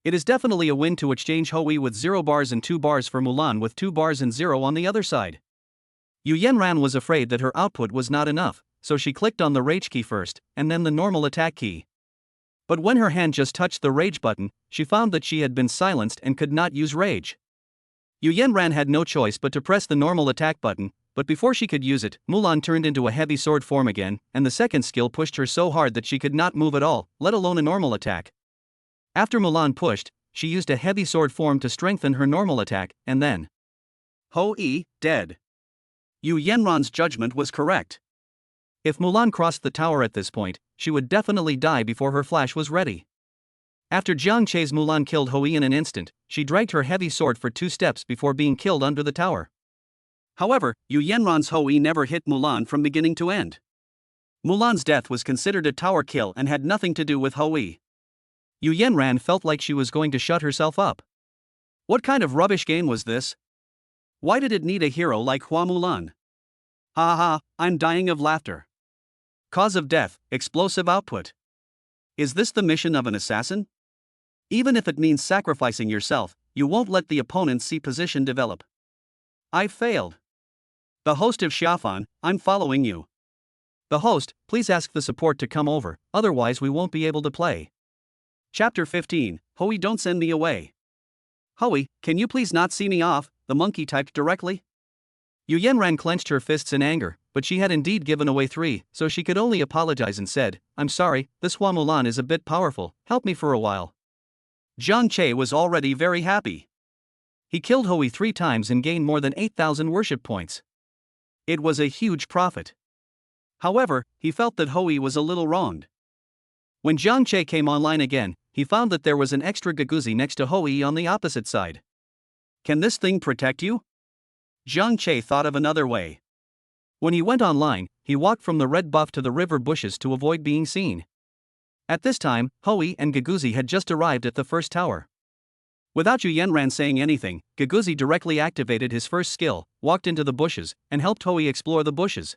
It is definitely a win to exchange Hoi with 0 bars and 2 bars for Mulan with 2 bars and 0 on the other side. Yu Yenran was afraid that her output was not enough, so she clicked on the rage key first, and then the normal attack key. But when her hand just touched the rage button, she found that she had been silenced and could not use rage. Yu Yenran had no choice but to press the normal attack button, but before she could use it, Mulan turned into a heavy sword form again, and the second skill pushed her so hard that she could not move at all, let alone a normal attack. After Mulan pushed, she used a heavy sword form to strengthen her normal attack, and then Hou-yi, dead. Yu Yanran's judgment was correct. If Mulan crossed the tower at this point, she would definitely die before her flash was ready. After Jiang Che's Mulan killed Hou-yi in an instant, she dragged her heavy sword for 2 steps before being killed under the tower. However, Yu Yanran's Hou-yi never hit Mulan from beginning to end. Mulan's death was considered a tower kill and had nothing to do with Hou-yi. Yu Yanran felt like she was going to shut herself up. What kind of rubbish game was this? Why did it need a hero like Hua Mulan? Ha ha, I'm dying of laughter. Cause of death, explosive output. Is this the mission of an assassin? Even if it means sacrificing yourself, you won't let the opponent's C position develop. I've failed. The host of Xiafan, I'm following you. The host, please ask the support to come over, otherwise we won't be able to play. Chapter 15, Hou-yi, don't send me away. Hou-yi, can you please not see me off, the monkey typed directly. Yu Yanran clenched her fists in anger, but she had indeed given away 3, so she could only apologize and said, I'm sorry, this Hua Mulan is a bit powerful, help me for a while. Jiang Che was already very happy. He killed Hou-yi 3 times and gained more than 8,000 worship points. It was a huge profit. However, he felt that Hou-yi was a little wronged. When Jiang Che came online again, he found that there was an extra Gaguzi next to Hou-yi on the opposite side. Can this thing protect you? Jiang Che thought of another way. When he went online, he walked from the red buff to the river bushes to avoid being seen. At this time, Hou-yi and Gaguzi had just arrived at the first tower. Without Yu Yanran saying anything, Gaguzi directly activated his first skill, walked into the bushes, and helped Hou-yi explore the bushes.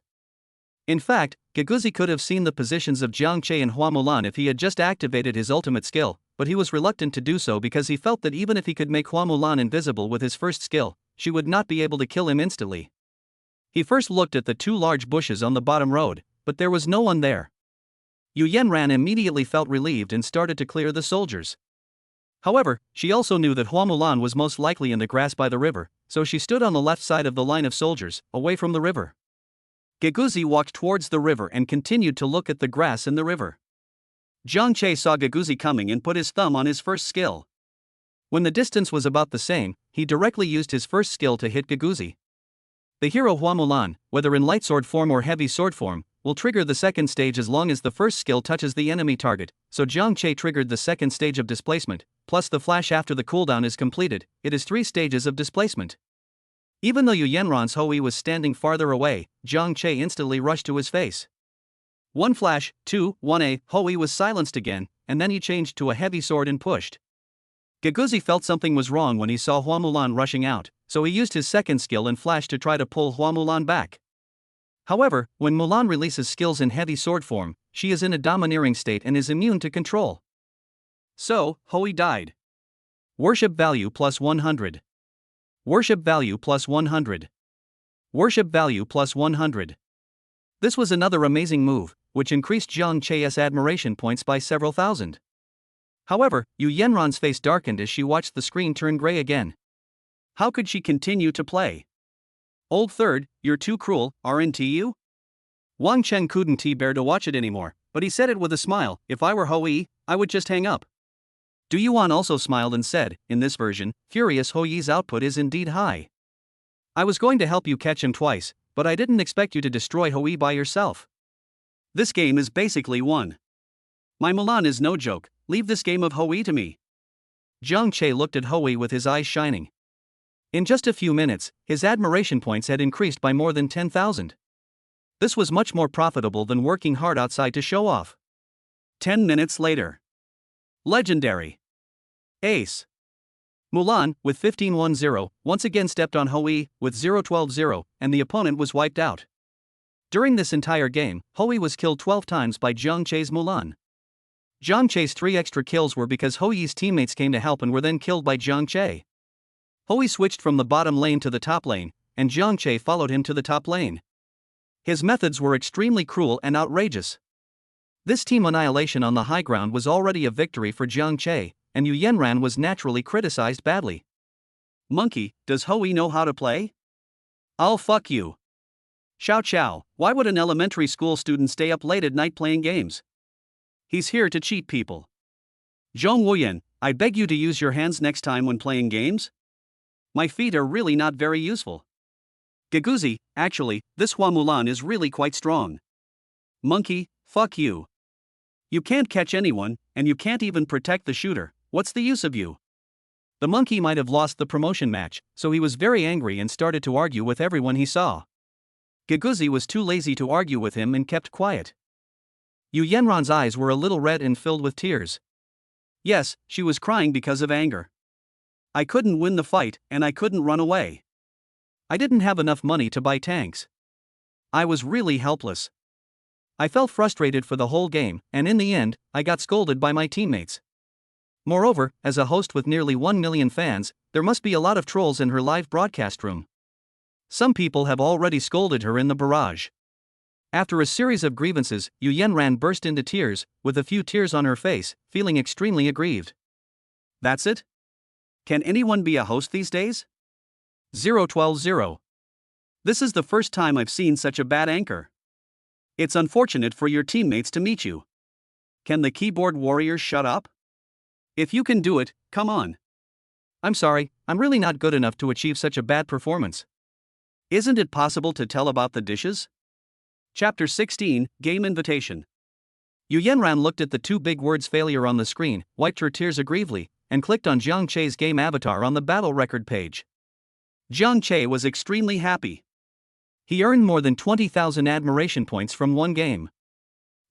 In fact, Gaguzi could have seen the positions of Jiang Che and Hua Mulan if he had just activated his ultimate skill, but he was reluctant to do so because he felt that even if he could make Hua Mulan invisible with his first skill, she would not be able to kill him instantly. He first looked at the 2 large bushes on the bottom road, but there was no one there. Yu Yanran immediately felt relieved and started to clear the soldiers. However, she also knew that Hua Mulan was most likely in the grass by the river, so she stood on the left side of the line of soldiers, away from the river. Gaguzi walked towards the river and continued to look at the grass in the river. Jiang Che saw Gaguzi coming and put his thumb on his first skill. When the distance was about the same, he directly used his first skill to hit Gaguzi. The hero Hua Mulan, whether in light sword form or heavy sword form, will trigger the second stage as long as the first skill touches the enemy target, so Jiang Che triggered the second stage of displacement, plus the flash after the cooldown is completed. It is 3 stages of displacement. Even though Yu Yanran's Hou-yi was standing farther away, Jiang Che instantly rushed to his face. 1 flash, 2, 1A, Hou-yi was silenced again, and then he changed to a heavy sword and pushed. Gaguzi felt something was wrong when he saw Hua Mulan rushing out, so he used his second skill and flash to try to pull Hua Mulan back. However, when Mulan releases skills in heavy sword form, she is in a domineering state and is immune to control. So, Hou-yi died. Worship value plus 100. Worship value plus 100. Worship value plus 100. This was another amazing move, which increased Jiang Che's admiration points by several thousand. However, Yu Yanran's face darkened as she watched the screen turn gray again. How could she continue to play? Old third, you're too cruel, aren't you? Wang Chen couldn't bear to watch it anymore, but he said it with a smile. If I were Hou-yi, I would just hang up. Du Yuan also smiled and said, in this version, Furious Hou-yi's output is indeed high. I was going to help you catch him twice, but I didn't expect you to destroy Hou-yi by yourself. This game is basically won. My Mulan is no joke, leave this game of Hou-yi to me. Jiang Che looked at Hou-yi with his eyes shining. In just a few minutes, his admiration points had increased by more than 10,000. This was much more profitable than working hard outside to show off. 10 minutes later. Legendary. Ace. Mulan, with 15-1-0, once again stepped on Hou-yi, with 0-12-0, and the opponent was wiped out. During this entire game, Hou-yi was killed 12 times by Jiang Che's Mulan. Jiang Che's 3 extra kills were because Hou-yi's teammates came to help and were then killed by Jiang Che. Hou-yi switched from the bottom lane to the top lane, and Jiang Che followed him to the top lane. His methods were extremely cruel and outrageous. This team annihilation on the high ground was already a victory for Jiang Che, and Yu Yanran was naturally criticized badly. Monkey, does Hou-yi know how to play? I'll fuck you. Xiao Xiao, why would an elementary school student stay up late at night playing games? He's here to cheat people. Zhong Wuyan, I beg you to use your hands next time when playing games? My feet are really not very useful. Gaguzi, actually, this Hua Mulan is really quite strong. Monkey, fuck you. You can't catch anyone, and you can't even protect the shooter, what's the use of you? The monkey might have lost the promotion match, so he was very angry and started to argue with everyone he saw. Gaguzi was too lazy to argue with him and kept quiet. Yu Yanran's eyes were a little red and filled with tears. Yes, she was crying because of anger. I couldn't win the fight, and I couldn't run away. I didn't have enough money to buy tanks. I was really helpless. I felt frustrated for the whole game, and in the end, I got scolded by my teammates. Moreover, as a host with nearly 1 million fans, there must be a lot of trolls in her live broadcast room. Some people have already scolded her in the barrage. After a series of grievances, Yu Yanran burst into tears, with a few tears on her face, feeling extremely aggrieved. That's it? Can anyone be a host these days? 012-0. This is the first time I've seen such a bad anchor. It's unfortunate for your teammates to meet you. Can the keyboard warriors shut up? If you can do it, come on. I'm sorry, I'm really not good enough to achieve such a bad performance. Isn't it possible to tell about the dishes? Chapter 16, Game Invitation. Yu Yanran looked at the two big words failure on the screen, wiped her tears aggrievedly, and clicked on Jiang Che's game avatar on the battle record page. Jiang Che was extremely happy. He earned more than 20,000 admiration points from one game.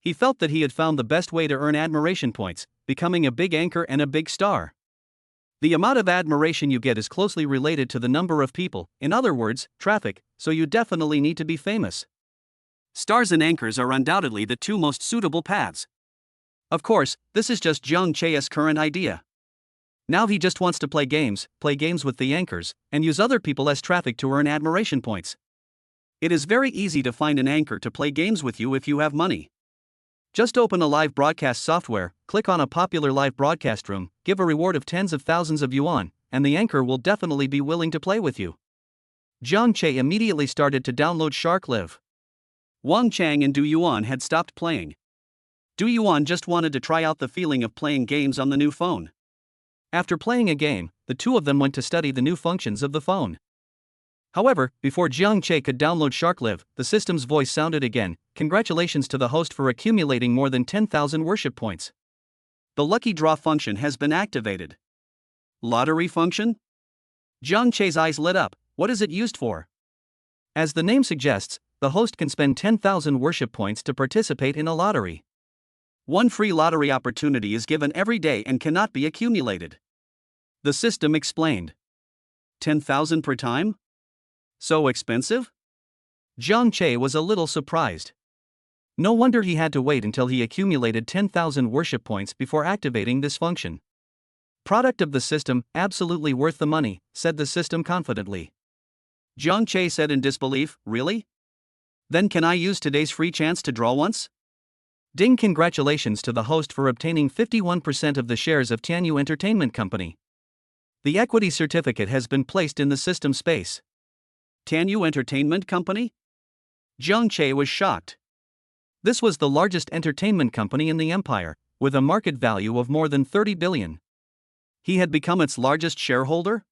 He felt that he had found the best way to earn admiration points, becoming a big anchor and a big star. The amount of admiration you get is closely related to the number of people, in other words, traffic, so you definitely need to be famous. Stars and anchors are undoubtedly the two most suitable paths. Of course, this is just Jiang Che's current idea. Now he just wants to play games with the anchors, and use other people as traffic to earn admiration points. It is very easy to find an anchor to play games with you if you have money. Just open a live broadcast software, click on a popular live broadcast room, give a reward of tens of thousands of yuan, and the anchor will definitely be willing to play with you. Jiang Che immediately started to download Shark Live. Wang Chang and Du Yuan had stopped playing. Du Yuan just wanted to try out the feeling of playing games on the new phone. After playing a game, the two of them went to study the new functions of the phone. However, before Jiang Che could download SharkLive, the system's voice sounded again. Congratulations to the host for accumulating more than 10,000 worship points. The lucky draw function has been activated. Lottery function? Jiang Che's eyes lit up. What is it used for? As the name suggests, the host can spend 10,000 worship points to participate in a lottery. One free lottery opportunity is given every day and cannot be accumulated. The system explained. 10,000 per time? So expensive? Jiang Che was a little surprised. No wonder he had to wait until he accumulated 10,000 worship points before activating this function. Product of the system, absolutely worth the money, said the system confidently. Jiang Che said in disbelief, really? Then can I use today's free chance to draw once? Ding! Congratulations to the host for obtaining 51% of the shares of Tianyu Entertainment Company. The equity certificate has been placed in the system space. Tianyu Entertainment Company? Jiang Che was shocked. This was the largest entertainment company in the empire, with a market value of more than 30 billion. He had become its largest shareholder?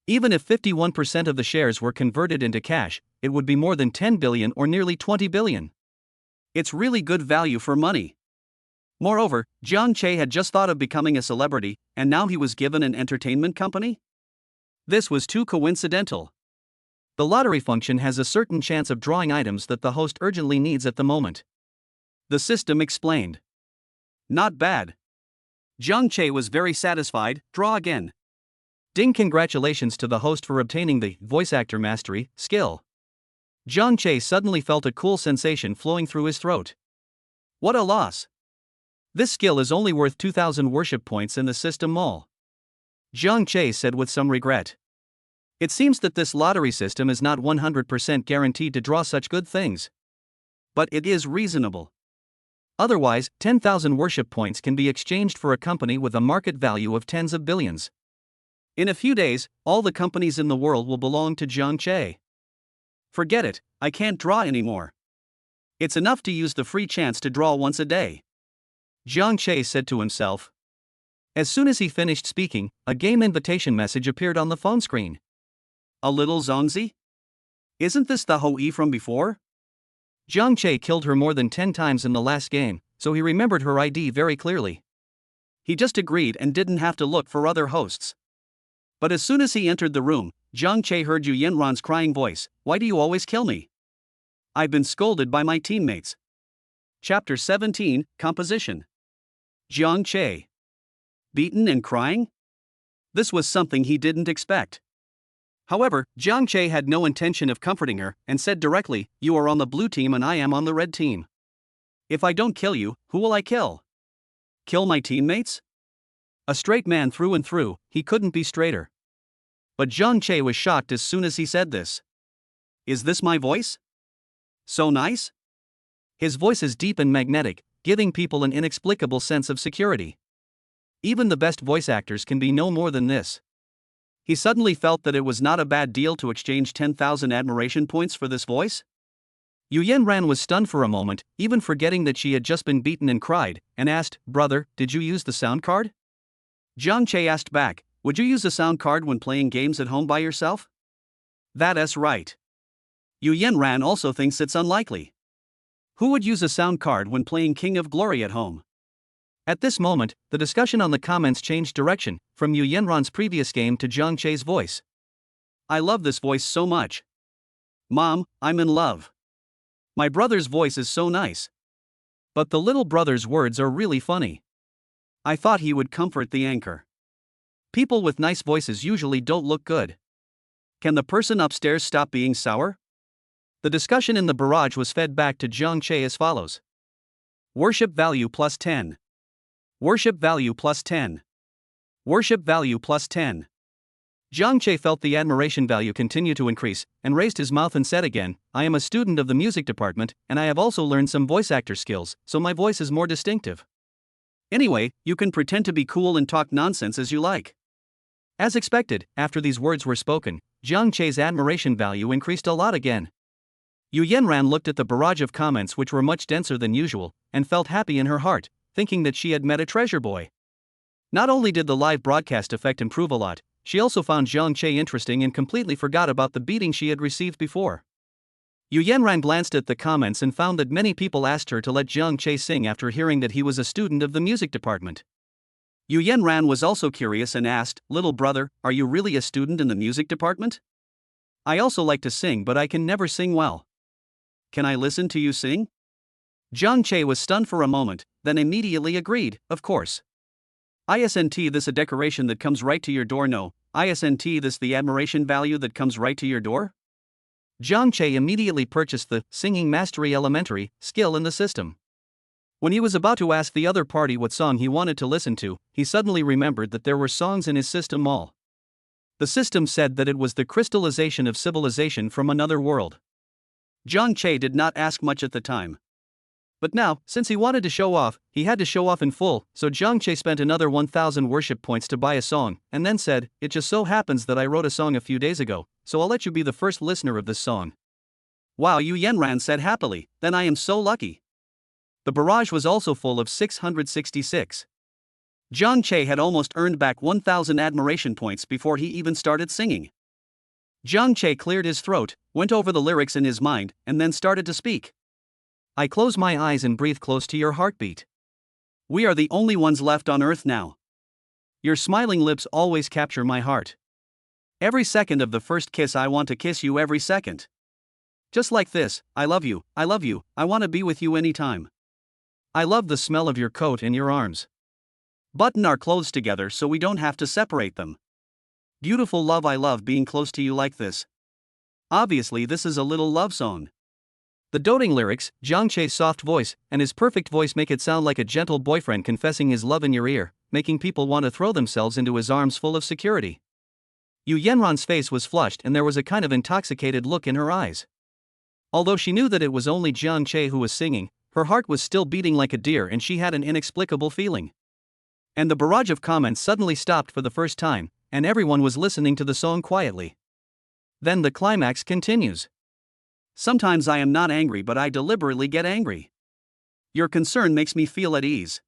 Even if 51% of the shares were converted into cash, it would be more than 10 billion or nearly 20 billion. It's really good value for money. Moreover, Jiang Che had just thought of becoming a celebrity, and now he was given an entertainment company? This was too coincidental. The lottery function has a certain chance of drawing items that the host urgently needs at the moment. The system explained. Not bad. Jiang Che was very satisfied. Draw again. Ding! Congratulations to the host for obtaining the voice actor mastery skill. Jiang Che suddenly felt a cool sensation flowing through his throat. What a loss. This skill is only worth 2,000 worship points in the system mall. Jiang Che said with some regret. It seems that this lottery system is not 100% guaranteed to draw such good things. But it is reasonable. Otherwise, 10,000 worship points can be exchanged for a company with a market value of tens of billions. In a few days, all the companies in the world will belong to Jiang Che. Forget it, I can't draw anymore. It's enough to use the free chance to draw once a day. Jiang Che said to himself. As soon as he finished speaking, a game invitation message appeared on the phone screen. A little Zongzi? Isn't this the Hou Yi from before? Jiang Che killed her more than 10 times in the last game, so he remembered her ID very clearly. He just agreed and didn't have to look for other hosts. But as soon as he entered the room, Jiang Che heard Yu Yanran's crying voice, "Why do you always kill me? I've been scolded by my teammates." Chapter 17, Composition. Jiang Che. Beaten and crying? This was something he didn't expect. However, Jiang Che had no intention of comforting her and said directly, "You are on the blue team and I am on the red team. If I don't kill you, who will I kill? Kill my teammates?" A straight man through and through, he couldn't be straighter. But Jiang Che was shocked as soon as he said this. Is this my voice? So nice? His voice is deep and magnetic, giving people an inexplicable sense of security. Even the best voice actors can be no more than this. He suddenly felt that it was not a bad deal to exchange 10,000 admiration points for this voice. Yu Yanran was stunned for a moment, even forgetting that she had just been beaten and cried, and asked, "Brother, did you use the sound card?" Jiang Che asked back, "Would you use a sound card when playing games at home by yourself?" That's right. Yu Yanran also thinks it's unlikely. Who would use a sound card when playing King of Glory at home? At this moment, the discussion on the comments changed direction, from Yu Yanran's previous game to Jiang Che's voice. I love this voice so much. Mom, I'm in love. My brother's voice is so nice. But the little brother's words are really funny. I thought he would comfort the anchor. People with nice voices usually don't look good. Can the person upstairs stop being sour? The discussion in the barrage was fed back to Jiang Che as follows. Worship value plus 10. Worship value plus 10. Worship value plus 10. Jiang Che felt the admiration value continue to increase, and raised his mouth and said again, I am a student of the music department, and I have also learned some voice actor skills, so my voice is more distinctive. Anyway, you can pretend to be cool and talk nonsense as you like. As expected, after these words were spoken, Jiang Che's admiration value increased a lot again. Yu Yanran looked at the barrage of comments which were much denser than usual, and felt happy in her heart, thinking that she had met a treasure boy. Not only did the live broadcast effect improve a lot, she also found Jiang Che interesting and completely forgot about the beating she had received before. Yu Yanran glanced at the comments and found that many people asked her to let Jiang Che sing after hearing that he was a student of the music department. Yu Yanran was also curious and asked, Little brother, are you really a student in the music department? I also like to sing, but I can never sing well. Can I listen to you sing? Jiang Che was stunned for a moment, then immediately agreed, of course. Isn't this a decoration that comes right to your door? No, isn't this the admiration value that comes right to your door? Jiang Che immediately purchased the Singing Mastery Elementary skill in the system. When he was about to ask the other party what song he wanted to listen to, he suddenly remembered that there were songs in his system all. The system said that it was the crystallization of civilization from another world. Jiang Che did not ask much at the time. But now, since he wanted to show off, he had to show off in full, so Jiang Che spent another 1,000 worship points to buy a song, and then said, It just so happens that I wrote a song a few days ago, so I'll let you be the first listener of this song. Wow, Yu Yanran said happily, then I am so lucky. The barrage was also full of 666. Jiang Che had almost earned back 1,000 admiration points before he even started singing. Jiang Che cleared his throat, went over the lyrics in his mind, and then started to speak. I close my eyes and breathe close to your heartbeat. We are the only ones left on earth now. Your smiling lips always capture my heart. Every second of the first kiss I want to kiss you every second. Just like this, I love you, I want to be with you anytime. I love the smell of your coat and your arms. Button our clothes together so we don't have to separate them. Beautiful love, I love being close to you like this. Obviously this is a little love song. The doting lyrics, Jiang Che's soft voice, and his perfect voice make it sound like a gentle boyfriend confessing his love in your ear, making people want to throw themselves into his arms full of security. Yu Yanran's face was flushed and there was a kind of intoxicated look in her eyes. Although she knew that it was only Jiang Che who was singing, her heart was still beating like a deer and she had an inexplicable feeling. And the barrage of comments suddenly stopped for the first time, and everyone was listening to the song quietly. Then the climax continues. Sometimes I am not angry, but I deliberately get angry. Your concern makes me feel at ease.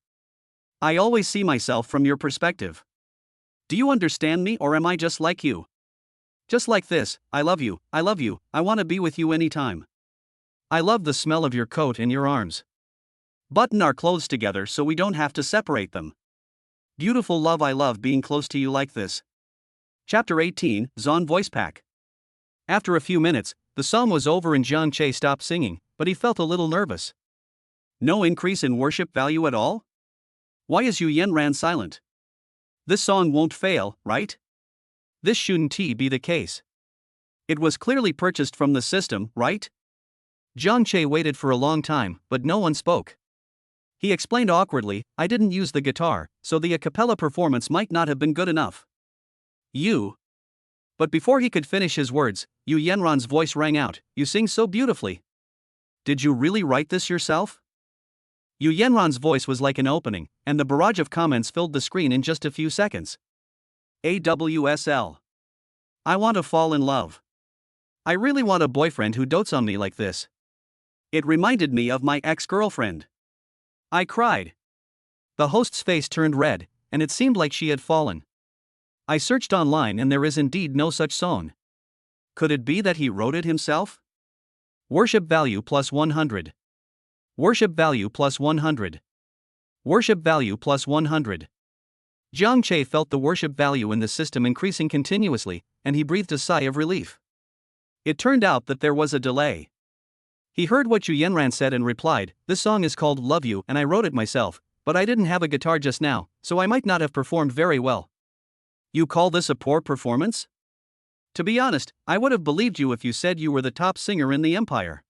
I always see myself from your perspective. Do you understand me, or am I just like you? Just like this, I love you, I want to be with you anytime. I love the smell of your coat and your arms. Button our clothes together so we don't have to separate them. Beautiful love, I love being close to you like this. Chapter 18, Zon Voice Pack. After a few minutes, the song was over and John Che stopped singing, but he felt a little nervous. No increase in worship value at all? Why is Yu Yenran silent? This song won't fail, right? This shouldn't be the case. It was clearly purchased from the system, right? John Che waited for a long time, but no one spoke. He explained awkwardly, I didn't use the guitar, so the a cappella performance might not have been good enough. You. But before he could finish his words, Yu Yenran's voice rang out, you sing so beautifully. Did you really write this yourself? Yu Yenran's voice was like an opening, and the barrage of comments filled the screen in just a few seconds. AWSL. I want to fall in love. I really want a boyfriend who dotes on me like this. It reminded me of my ex-girlfriend. I cried. The host's face turned red, and it seemed like she had fallen. I searched online and there is indeed no such song. Could it be that he wrote it himself? Worship value plus 100. Worship value plus 100. Worship value plus 100. Jiang Che felt the worship value in the system increasing continuously, and he breathed a sigh of relief. It turned out that there was a delay. He heard what Yu Yenran said and replied, this song is called Love You and I wrote it myself, but I didn't have a guitar just now, so I might not have performed very well. You call this a poor performance? To be honest, I would have believed you if you said you were the top singer in the empire.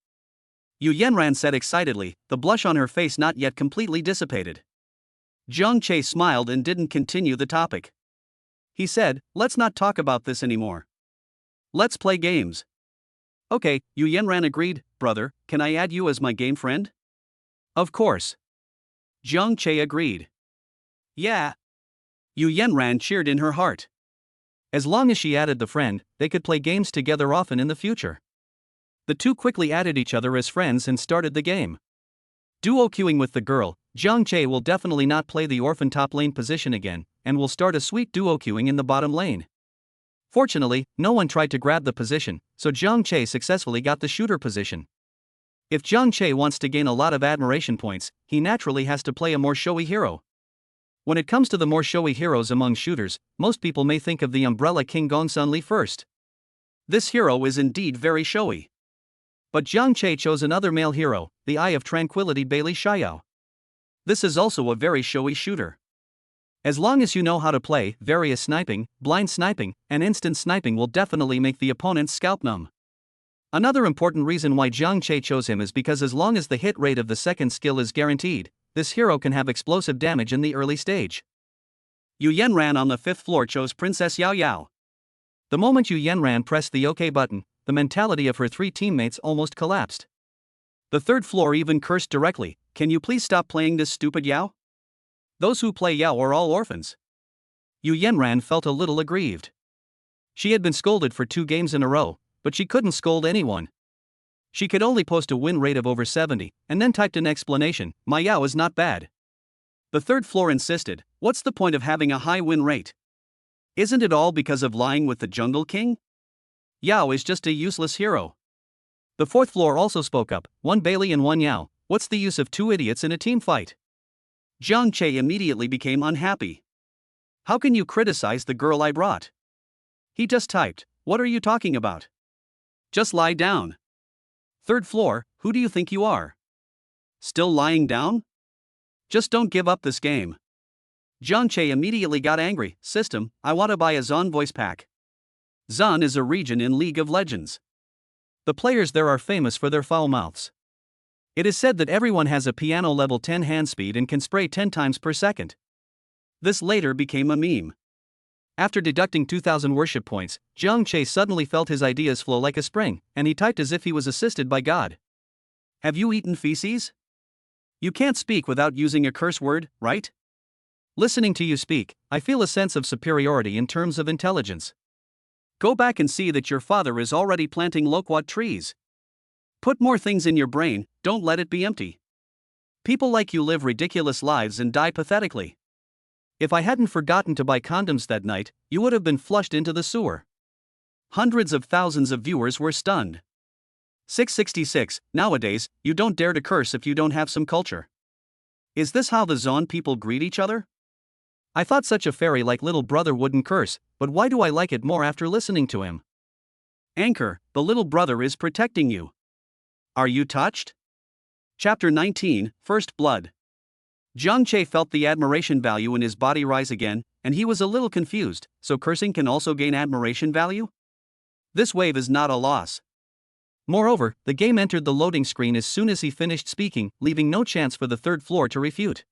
Yu Yenran said excitedly, the blush on her face not yet completely dissipated. Jiang Che smiled and didn't continue the topic. He said, let's not talk about this anymore. Let's play games. Okay, Yu Yenran agreed, brother, can I add you as my game friend? Of course. Jiang Che agreed. Yeah. Yu Yenran cheered in her heart. As long as she added the friend, they could play games together often in the future. The two quickly added each other as friends and started the game. Duo queuing with the girl, Jiang Che will definitely not play the orphan top lane position again, and will start a sweet duo queuing in the bottom lane. Fortunately, no one tried to grab the position, so Jiang Che successfully got the shooter position. If Jiang Che wants to gain a lot of admiration points, he naturally has to play a more showy hero. When it comes to the more showy heroes among shooters, most people may think of the Umbrella King Gongsun Li first. This hero is indeed very showy. But Jiang Che chose another male hero, the Eye of Tranquility Bailey Xiao. This is also a very showy shooter. As long as you know how to play, various sniping, blind sniping, and instant sniping will definitely make the opponent's scalp numb. Another important reason why Jiang Che chose him is because as long as the hit rate of the second skill is guaranteed, this hero can have explosive damage in the early stage. Yu Yenran on the 5th floor chose Princess Yao Yao. The moment Yu Yenran pressed the OK button, the mentality of her three teammates almost collapsed. The 3rd floor even cursed directly, can you please stop playing this stupid Yao? Those who play Yao are all orphans. Yu Yenran felt a little aggrieved. She had been scolded for 2 games in a row, but she couldn't scold anyone. She could only post a win rate of over 70, and then typed an explanation, my Yao is not bad. The 3rd floor insisted, what's the point of having a high win rate? Isn't it all because of lying with the Jungle King? Yao is just a useless hero. The 4th floor also spoke up, 1 Bailey and 1 Yao, what's the use of 2 idiots in a team fight? Jiang Che immediately became unhappy. How can you criticize the girl I brought? He just typed, what are you talking about? Just lie down. 3rd floor, who do you think you are? Still lying down? Just don't give up this game. Jiang Che immediately got angry, system, I want to buy a Zon voice pack. Zon is a region in League of Legends. The players there are famous for their foul mouths. It is said that everyone has a piano level 10 hand speed and can spray 10 times per second. This later became a meme. After deducting 2,000 worship points, Jiang Che suddenly felt his ideas flow like a spring, and he typed as if he was assisted by God. Have you eaten feces? You can't speak without using a curse word, right? Listening to you speak, I feel a sense of superiority in terms of intelligence. Go back and see that your father is already planting loquat trees. Put more things in your brain, don't let it be empty. People like you live ridiculous lives and die pathetically. If I hadn't forgotten to buy condoms that night, you would have been flushed into the sewer. Hundreds of thousands of viewers were stunned. 666. Nowadays, you don't dare to curse if you don't have some culture. Is this how the Zon people greet each other? I thought such a fairy like little brother wouldn't curse, but why do I like it more after listening to him? Anchor, the little brother is protecting you. Are you touched? Chapter 19, First Blood. Jiang Che felt the admiration value in his body rise again, and he was a little confused. So cursing can also gain admiration value? This wave is not a loss. Moreover, the game entered the loading screen as soon as he finished speaking, leaving no chance for the third floor to refute.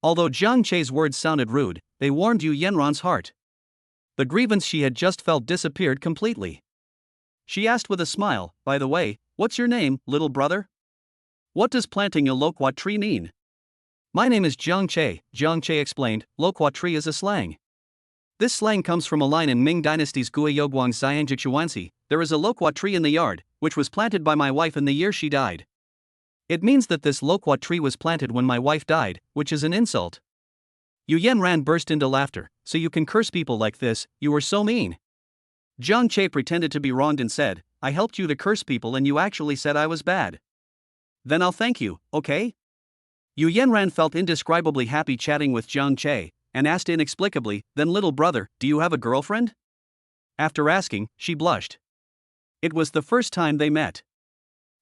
Although Jiang Che's words sounded rude, they warmed Yu Yanran's heart. The grievance she had just felt disappeared completely. She asked with a smile, "By the way, what's your name, little brother? What does planting a loquat tree mean?" "My name is Jiang Che explained. Loquat tree is a slang. This slang comes from a line in Ming Dynasty's Guiyogwang Xianjichuansi. There is a loquat tree in the yard, which was planted by my wife in the year she died. It means that this loquat tree was planted when my wife died, which is an insult." Yu Yanran burst into laughter. "So you can curse people like this? You were so mean." Jiang Che pretended to be wronged and said, "I helped you to curse people and you actually said I was bad. Then I'll thank you, okay?" Yu Yanran felt indescribably happy chatting with Jiang Che, and asked inexplicably, "Then little brother, do you have a girlfriend?" After asking, she blushed. It was the first time they met.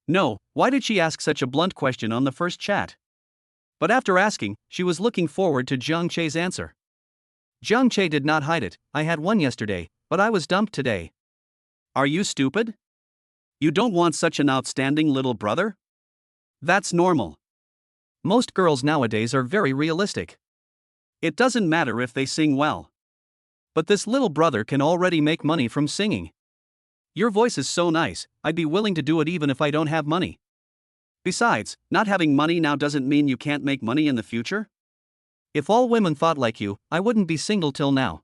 No, why did she ask such a blunt question on the first chat? But after asking, she was looking forward to Jiang Che's answer. Jiang Che did not hide it. "I had one yesterday, but I was dumped today." Are you stupid? You don't want such an outstanding little brother? That's normal. Most girls nowadays are very realistic. It doesn't matter if they sing well. But this little brother can already make money from singing. Your voice is so nice, I'd be willing to do it even if I don't have money. Besides, not having money now doesn't mean you can't make money in the future. If all women thought like you, I wouldn't be single till now.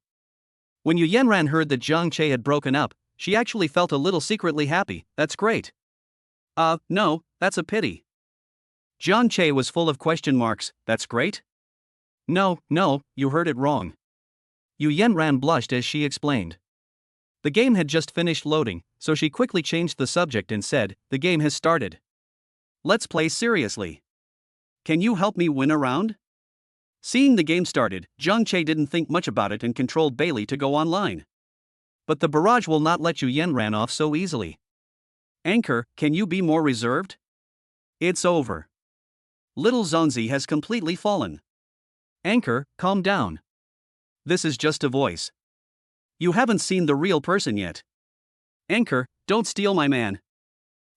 When Yu Yanran heard that Jiang Che had broken up, she actually felt a little secretly happy. That's great. No, that's a pity. Jiang Che was full of question marks. That's great? No, you heard it wrong. Yu Yanran blushed as she explained. The game had just finished loading, so she quickly changed the subject and said, "The game has started. Let's play seriously. Can you help me win a round?" Seeing the game started, Jiang Che didn't think much about it and controlled Bailey to go online. But the barrage will not let Yu Yanran off so easily. "Anchor, can you be more reserved? It's over. Little Zonzi has completely fallen. Anchor, calm down. This is just a voice. You haven't seen the real person yet. Anchor, don't steal my man."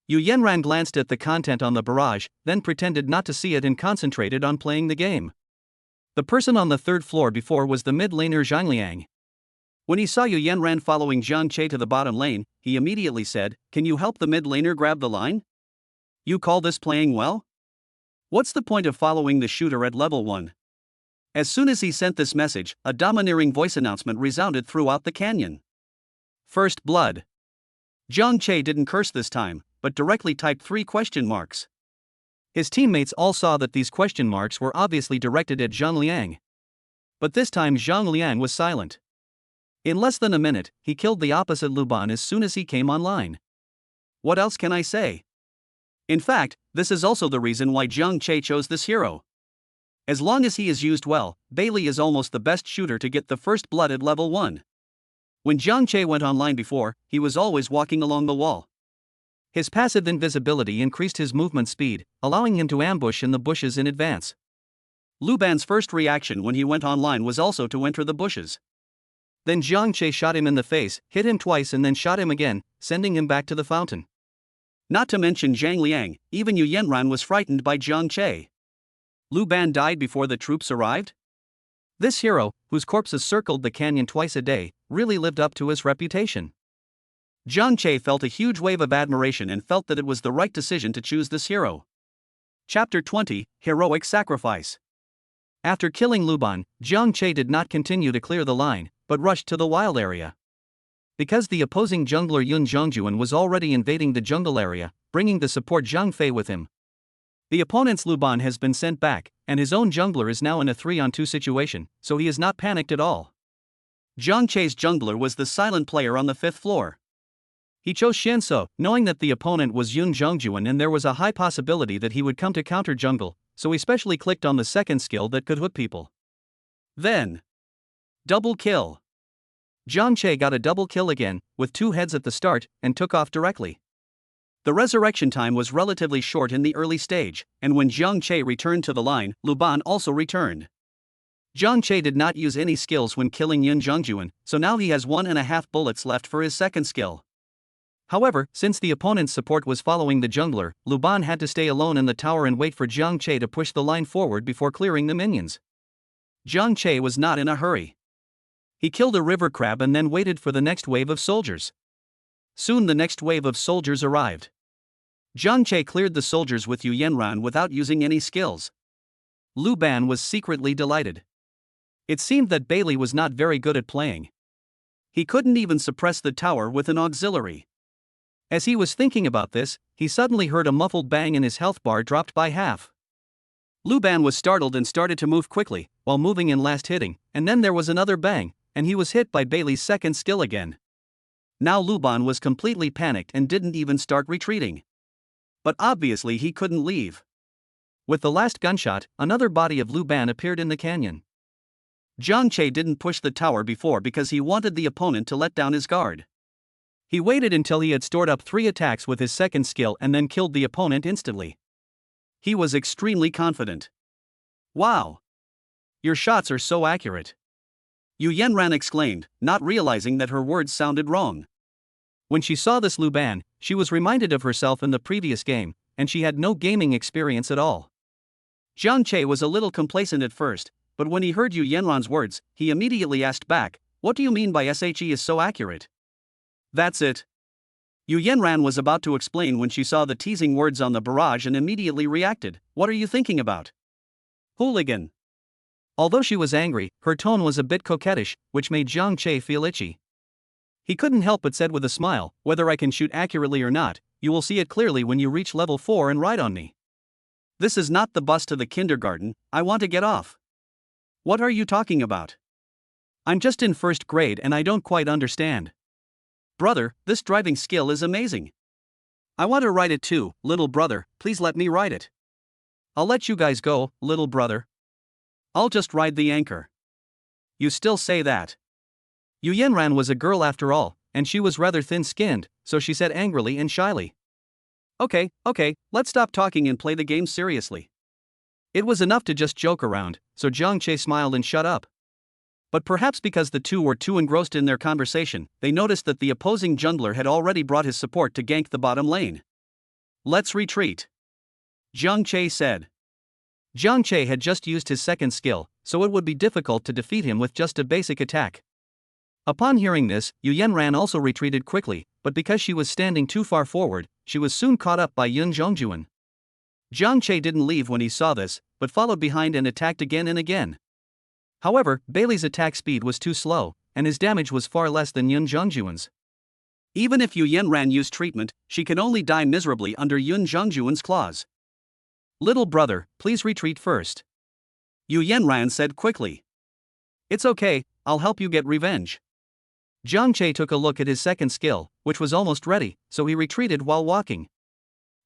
Yu Yanran glanced at the content on the barrage, then pretended not to see it and concentrated on playing the game. The person on the third floor before was the mid laner Zhang Liang. When he saw Yu Yanran following Jiang Che to the bottom lane, he immediately said, "Can you help the mid laner grab the line? You call this playing well? What's the point of following the shooter at level 1? As soon as he sent this message, a domineering voice announcement resounded throughout the canyon. "First blood." Jiang Che didn't curse this time, but directly typed 3 question marks. His teammates all saw that these question marks were obviously directed at Zhang Liang. But this time Zhang Liang was silent. In less than a minute, he killed the opposite Luban as soon as he came online. What else can I say? In fact, this is also the reason why Jiang Che chose this hero. As long as he is used well, Bailey is almost the best shooter to get the first blood at level 1. When Jiang Che went online before, he was always walking along the wall. His passive invisibility increased his movement speed, allowing him to ambush in the bushes in advance. Luban's first reaction when he went online was also to enter the bushes. Then Jiang Che shot him in the face, hit him twice and then shot him again, sending him back to the fountain. Not to mention Zhang Liang, even Yu Yanran was frightened by Jiang Che. Luban died before the troops arrived? This hero, whose corpses circled the canyon twice a day, really lived up to his reputation. Jiang Che felt a huge wave of admiration and felt that it was the right decision to choose this hero. Chapter 20, Heroic Sacrifice. After killing Luban, Jiang Che did not continue to clear the line, but rushed to the wild area. Because the opposing jungler Yun Zhongjuan was already invading the jungle area, bringing the support Zhang Fei with him. The opponent's Luban has been sent back, and his own jungler is now in a 3-on-2 situation, so he is not panicked at all. Zhang Che's jungler was the silent player on the 5th floor. He chose Shenso, knowing that the opponent was Yun Zhongjuan and there was a high possibility that he would come to counter jungle, so he specially clicked on the second skill that could hook people. Then, double kill. Zhang Che got a double kill again, with 2 heads at the start, and took off directly. The resurrection time was relatively short in the early stage, and when Zhang Che returned to the line, Luban also returned. Zhang Che did not use any skills when killing Yun Zhongjuan, so now he has 1.5 bullets left for his second skill. However, since the opponent's support was following the jungler, Luban had to stay alone in the tower and wait for Zhang Che to push the line forward before clearing the minions. Zhang Che was not in a hurry. He killed a river crab and then waited for the next wave of soldiers. Soon the next wave of soldiers arrived. Zhang Che cleared the soldiers with Yu Yanran without using any skills. Lu Ban was secretly delighted. It seemed that Bailey was not very good at playing. He couldn't even suppress the tower with an auxiliary. As he was thinking about this, he suddenly heard a muffled bang and his health bar dropped by half. Lu Ban was startled and started to move quickly, while moving in last hitting, and then there was another bang, and he was hit by Bailey's second skill again. Now Lu Ban was completely panicked and didn't even start retreating. But obviously he couldn't leave. With the last gunshot, another body of Lu Ban appeared in the canyon. Zhang Che didn't push the tower before because he wanted the opponent to let down his guard. He waited until he had stored up 3 attacks with his second skill and then killed the opponent instantly. He was extremely confident. Wow! Your shots are so accurate. Yu Yanran exclaimed, not realizing that her words sounded wrong. When she saw this Lu Ban, she was reminded of herself in the previous game, and she had no gaming experience at all. Zhang Che was a little complacent at first, but when he heard Yu Yanran's words, he immediately asked back, "What do you mean by SHE is so accurate?" That's it. Yu Yanran was about to explain when she saw the teasing words on the barrage and immediately reacted, "What are you thinking about? Hooligan." Although she was angry, her tone was a bit coquettish, which made Zhang Che feel itchy. He couldn't help but said with a smile, "Whether I can shoot accurately or not, you will see it clearly when you reach level 4 and ride on me. This is not the bus to the kindergarten, I want to get off." "What are you talking about? I'm just in 1st grade and I don't quite understand." "Brother, this driving skill is amazing. I want to ride it too, little brother, please let me ride it." "I'll let you guys go, little brother. I'll just ride the anchor." "You still say that?" Yu Yanran was a girl after all, and she was rather thin-skinned, so she said angrily and shyly. Okay, let's stop talking and play the game seriously." It was enough to just joke around, so Zhang Che smiled and shut up. But perhaps because the two were too engrossed in their conversation, they noticed that the opposing jungler had already brought his support to gank the bottom lane. "Let's retreat," Zhang Che said. Zhang Che had just used his second skill, so it would be difficult to defeat him with just a basic attack. Upon hearing this, Yu Yanran also retreated quickly, but because she was standing too far forward, she was soon caught up by Yun Zhongjuan. Zhang Che didn't leave when he saw this, but followed behind and attacked again and again. However, Bailey's attack speed was too slow, and his damage was far less than Yun Zhongjuan's. Even if Yu Yanran used treatment, she could only die miserably under Yun Zhongjuan's claws. "Little brother, please retreat first," Yu Yanran said quickly. "It's okay, I'll help you get revenge." Zhang Che took a look at his second skill, which was almost ready, so he retreated while walking.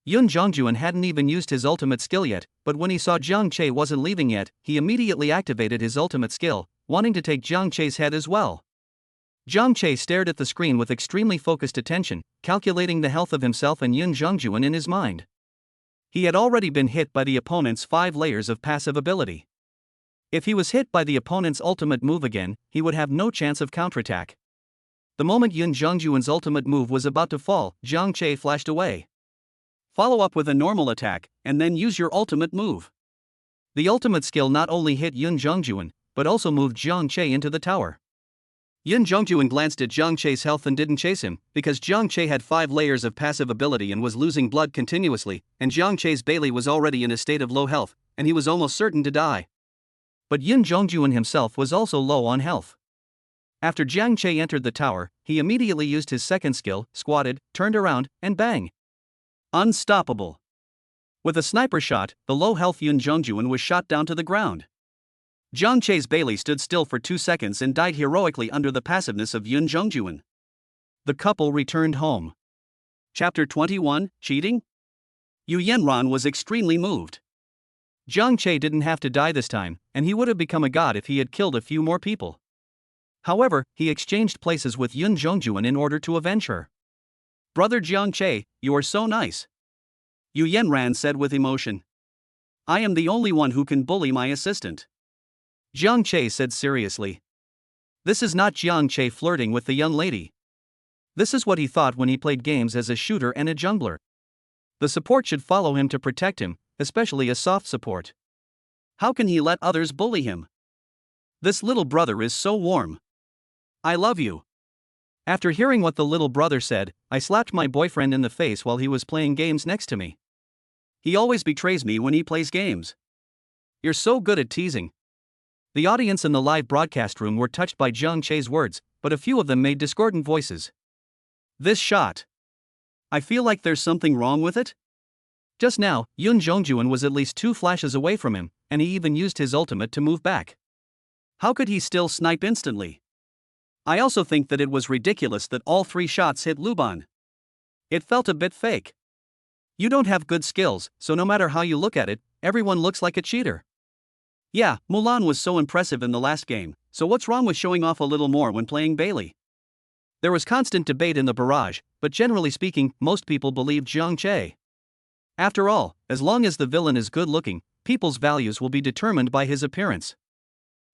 Yun Zhongjuan hadn't even used his ultimate skill yet, but when he saw Zhang Che wasn't leaving yet, he immediately activated his ultimate skill, wanting to take Zhang Che's head as well. Zhang Che stared at the screen with extremely focused attention, calculating the health of himself and Yun Zhongjuan in his mind. He had already been hit by the opponent's 5 layers of passive ability. If he was hit by the opponent's ultimate move again, he would have no chance of counterattack. The moment Yun Zhongjuan's ultimate move was about to fall, Zhang Che flashed away. Follow up with a normal attack, and then use your ultimate move. The ultimate skill not only hit Yun Zhongjuan, but also moved Zhang Che into the tower. Yun Zhongjuan glanced at Zhang Che's health and didn't chase him, because Zhang Che had 5 layers of passive ability and was losing blood continuously, and Zhang Che's Bailey was already in a state of low health, and he was almost certain to die. But Yun Zhongjuan himself was also low on health. After Zhang Che entered the tower, he immediately used his second skill, squatted, turned around, and bang! Unstoppable. With a sniper shot, the low-health Yun Jongjuan was shot down to the ground. Jiang Che's Bailey stood still for 2 seconds and died heroically under the passiveness of Yun Jongjuan. The couple returned home. Chapter 21, Cheating? Yu Yanran was extremely moved. Jiang Che didn't have to die this time, and he would have become a god if he had killed a few more people. However, he exchanged places with Yun Jongjuan in order to avenge her. "Brother Jiang Che, you are so nice," Yu Yanran said with emotion. "I am the only one who can bully my assistant," Jiang Che said seriously. This is not Jiang Che flirting with the young lady. This is what he thought when he played games as a shooter and a jungler. The support should follow him to protect him, especially a soft support. How can he let others bully him? This little brother is so warm. I love you. After hearing what the little brother said, I slapped my boyfriend in the face while he was playing games next to me. He always betrays me when he plays games. You're so good at teasing. The audience in the live broadcast room were touched by Jiang Che's words, but a few of them made discordant voices. This shot. I feel like there's something wrong with it. Just now, Yun Jongjuan was at least 2 flashes away from him, and he even used his ultimate to move back. How could he still snipe instantly? I also think that it was ridiculous that all 3 shots hit Luban. It felt a bit fake. You don't have good skills, so no matter how you look at it, everyone looks like a cheater. Yeah, Mulan was so impressive in the last game, so what's wrong with showing off a little more when playing Bailey? There was constant debate in the barrage, but generally speaking, most people believed Jiang Che. After all, as long as the villain is good looking, people's values will be determined by his appearance.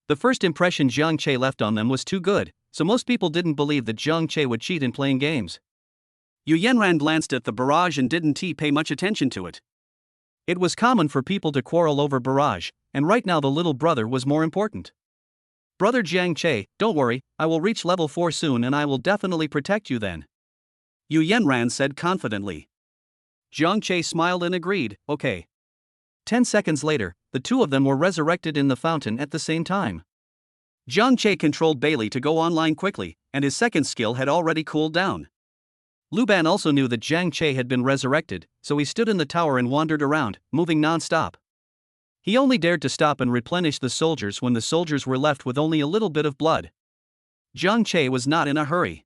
The first impression Jiang Che left on them was too good, so most people didn't believe that Jiang Che would cheat in playing games. Yu Yanran glanced at the barrage and didn't pay much attention to it. It was common for people to quarrel over barrage, and right now the little brother was more important. Brother Jiang Che, don't worry, I will reach level 4 soon and I will definitely protect you then, Yu Yanran said confidently. Jiang Che smiled and agreed, okay. 10 seconds later, the 2 of them were resurrected in the fountain at the same time. Jiang Che controlled Bailey to go online quickly, and his second skill had already cooled down. Luban also knew that Jiang Che had been resurrected, so he stood in the tower and wandered around, moving non-stop. He only dared to stop and replenish the soldiers when the soldiers were left with only a little bit of blood. Jiang Che was not in a hurry.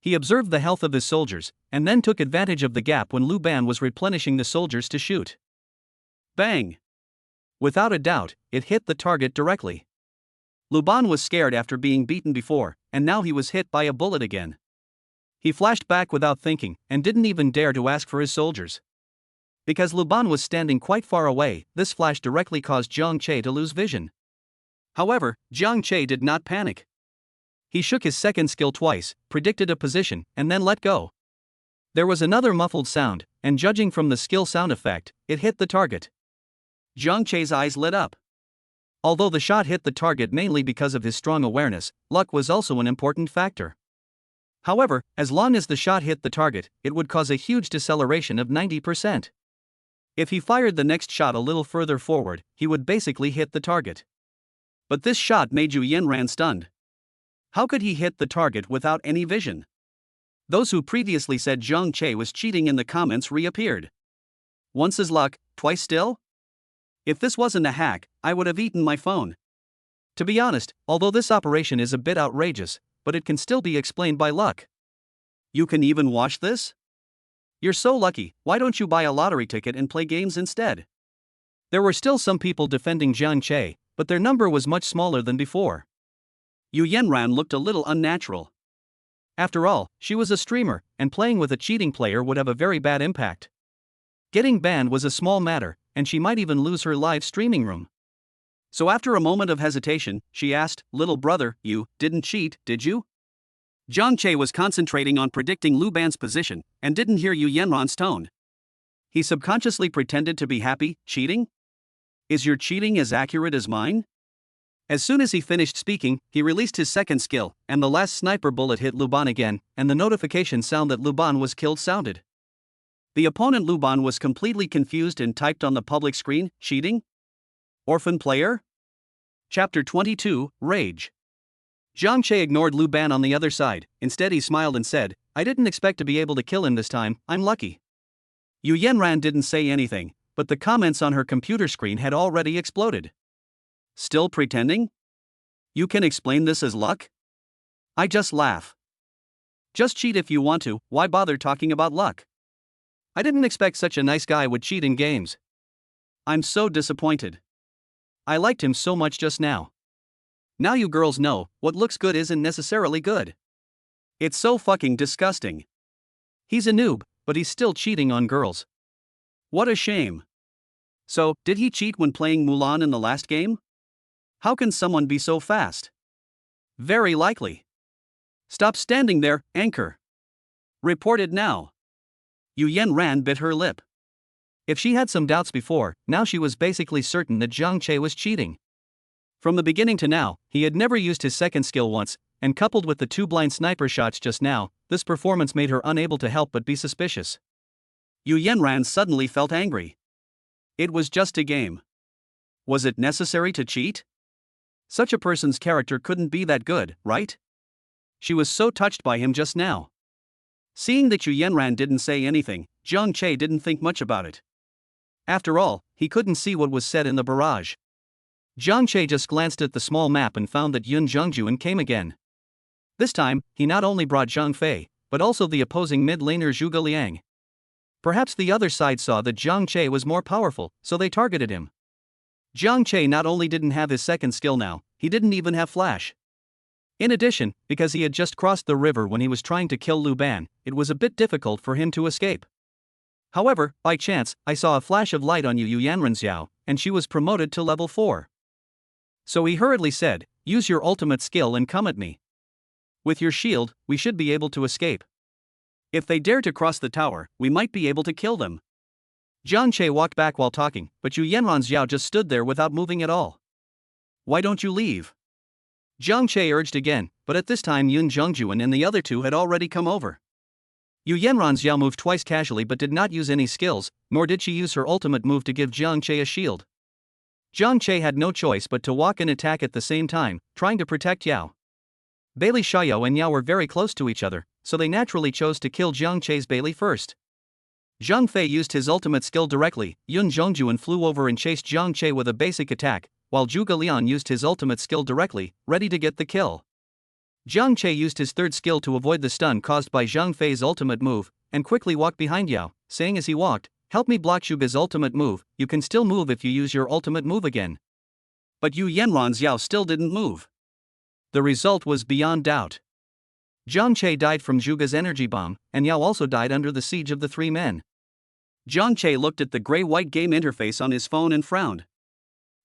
He observed the health of his soldiers, and then took advantage of the gap when Luban was replenishing the soldiers to shoot. Bang! Without a doubt, it hit the target directly. Luban was scared after being beaten before, and now he was hit by a bullet again. He flashed back without thinking, and didn't even dare to ask for his soldiers. Because Luban was standing quite far away, this flash directly caused Jiang Che to lose vision. However, Jiang Che did not panic. He shook his second skill twice, predicted a position, and then let go. There was another muffled sound, and judging from the skill sound effect, it hit the target. Jiang Che's eyes lit up. Although the shot hit the target mainly because of his strong awareness, luck was also an important factor. However, as long as the shot hit the target, it would cause a huge deceleration of 90%. If he fired the next shot a little further forward, he would basically hit the target. But this shot made Yu Yanran stunned. How could he hit the target without any vision? Those who previously said Jiang Che was cheating in the comments reappeared. Once is luck, twice still? If this wasn't a hack, I would have eaten my phone. To be honest, although this operation is a bit outrageous, but it can still be explained by luck. You can even watch this? You're so lucky, why don't you buy a lottery ticket and play games instead? There were still some people defending Jiang Che, but their number was much smaller than before. Yu Yanran looked a little unnatural. After all, she was a streamer, and playing with a cheating player would have a very bad impact. Getting banned was a small matter, and she might even lose her live streaming room. So after a moment of hesitation, she asked, "Little brother, you didn't cheat, did you?" Jiang Che was concentrating on predicting Luban's position, and didn't hear Yu Yanran's tone. He subconsciously pretended to be happy. Cheating? Is your cheating as accurate as mine? As soon as he finished speaking, he released his second skill, and the last sniper bullet hit Luban again, and the notification sound that Luban was killed sounded. The opponent Luban was completely confused and typed on the public screen, "Cheating? Orphan player?" Chapter 22, Rage. Jiang Che ignored Luban on the other side. Instead he smiled and said, "I didn't expect to be able to kill him this time, I'm lucky." Yu Yanran didn't say anything, but the comments on her computer screen had already exploded. Still pretending? You can explain this as luck? I just laugh. Just cheat if you want to, why bother talking about luck? I didn't expect such a nice guy would cheat in games. I'm so disappointed. I liked him so much just now. Now you girls know, what looks good isn't necessarily good. It's so fucking disgusting. He's a noob, but he's still cheating on girls. What a shame. So, did he cheat when playing Mulan in the last game? How can someone be so fast? Very likely. Stop standing there, anchor. Report it now. Yu Yanran bit her lip. If she had some doubts before, now she was basically certain that Zhang Che was cheating. From the beginning to now, he had never used his second skill once, and coupled with the 2 blind sniper shots just now, this performance made her unable to help but be suspicious. Yu Yanran suddenly felt angry. It was just a game. Was it necessary to cheat? Such a person's character couldn't be that good, right? She was so touched by him just now. Seeing that Yu Yanran didn't say anything, Zhang Che didn't think much about it. After all, he couldn't see what was said in the barrage. Zhang Che just glanced at the small map and found that Yun Zhengjuan came again. This time, he not only brought Zhang Fei, but also the opposing mid-laner Zhuge Liang. Perhaps the other side saw that Zhang Che was more powerful, so they targeted him. Zhang Che not only didn't have his second skill now, he didn't even have flash. In addition, because he had just crossed the river when he was trying to kill Lu Ban, it was a bit difficult for him to escape. However, by chance, I saw a flash of light on Yu Yanranxiao, and she was promoted to level 4. So he hurriedly said, use your ultimate skill and come at me. With your shield, we should be able to escape. If they dare to cross the tower, we might be able to kill them. Zhang Che walked back while talking, but Yu Yanranxiao just stood there without moving at all. Why don't you leave? Zhang Che urged again, but at this time Yun Zhengjuan and the other two had already come over. Yu Yanranxiao moved twice casually but did not use any skills, nor did she use her ultimate move to give Zhang Che a shield. Zhang Che had no choice but to walk and attack at the same time, trying to protect Yao. Bailey Xiaoyao and Yao were very close to each other, so they naturally chose to kill Zhang Che's Bailey first. Zhang Fei used his ultimate skill directly. Yun Zhengjuan flew over and chased Zhang Che with a basic attack, while Zhuge Liang used his ultimate skill directly, ready to get the kill. Zhang Che used his third skill to avoid the stun caused by Zhang Fei's ultimate move, and quickly walked behind Yao, saying as he walked, help me block Zhuge's ultimate move, you can still move if you use your ultimate move again. But Yu Yanranxiao still didn't move. The result was beyond doubt. Zhang Che died from Zhuge's energy bomb, and Yao also died under the siege of the 3 men. Zhang Che looked at the gray-white game interface on his phone and frowned.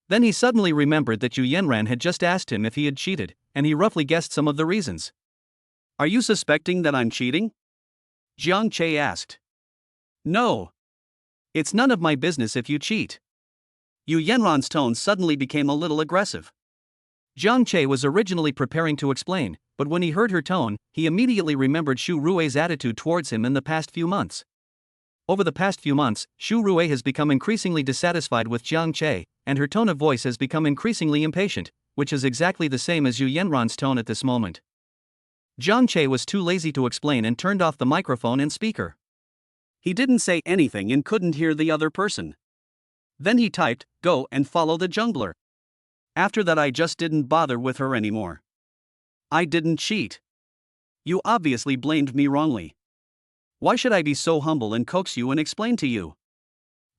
Then he suddenly remembered that Yu Yanran had just asked him if he had cheated, and he roughly guessed some of the reasons. Are you suspecting that I'm cheating? Zhang Che asked. No. It's none of my business if you cheat. Yu Yanran's tone suddenly became a little aggressive. Zhang Che was originally preparing to explain, but when he heard her tone, he immediately remembered Xu Rui's attitude towards him in the past few months. Over the past few months, Xu Rui has become increasingly dissatisfied with Zhang Che, and her tone of voice has become increasingly impatient, which is exactly the same as Yu Yanran's tone at this moment. Zhang Che was too lazy to explain and turned off the microphone and speaker. He didn't say anything and couldn't hear the other person. Then he typed, go and follow the jungler. After that I just didn't bother with her anymore. I didn't cheat. You obviously blamed me wrongly. Why should I be so humble and coax you and explain to you?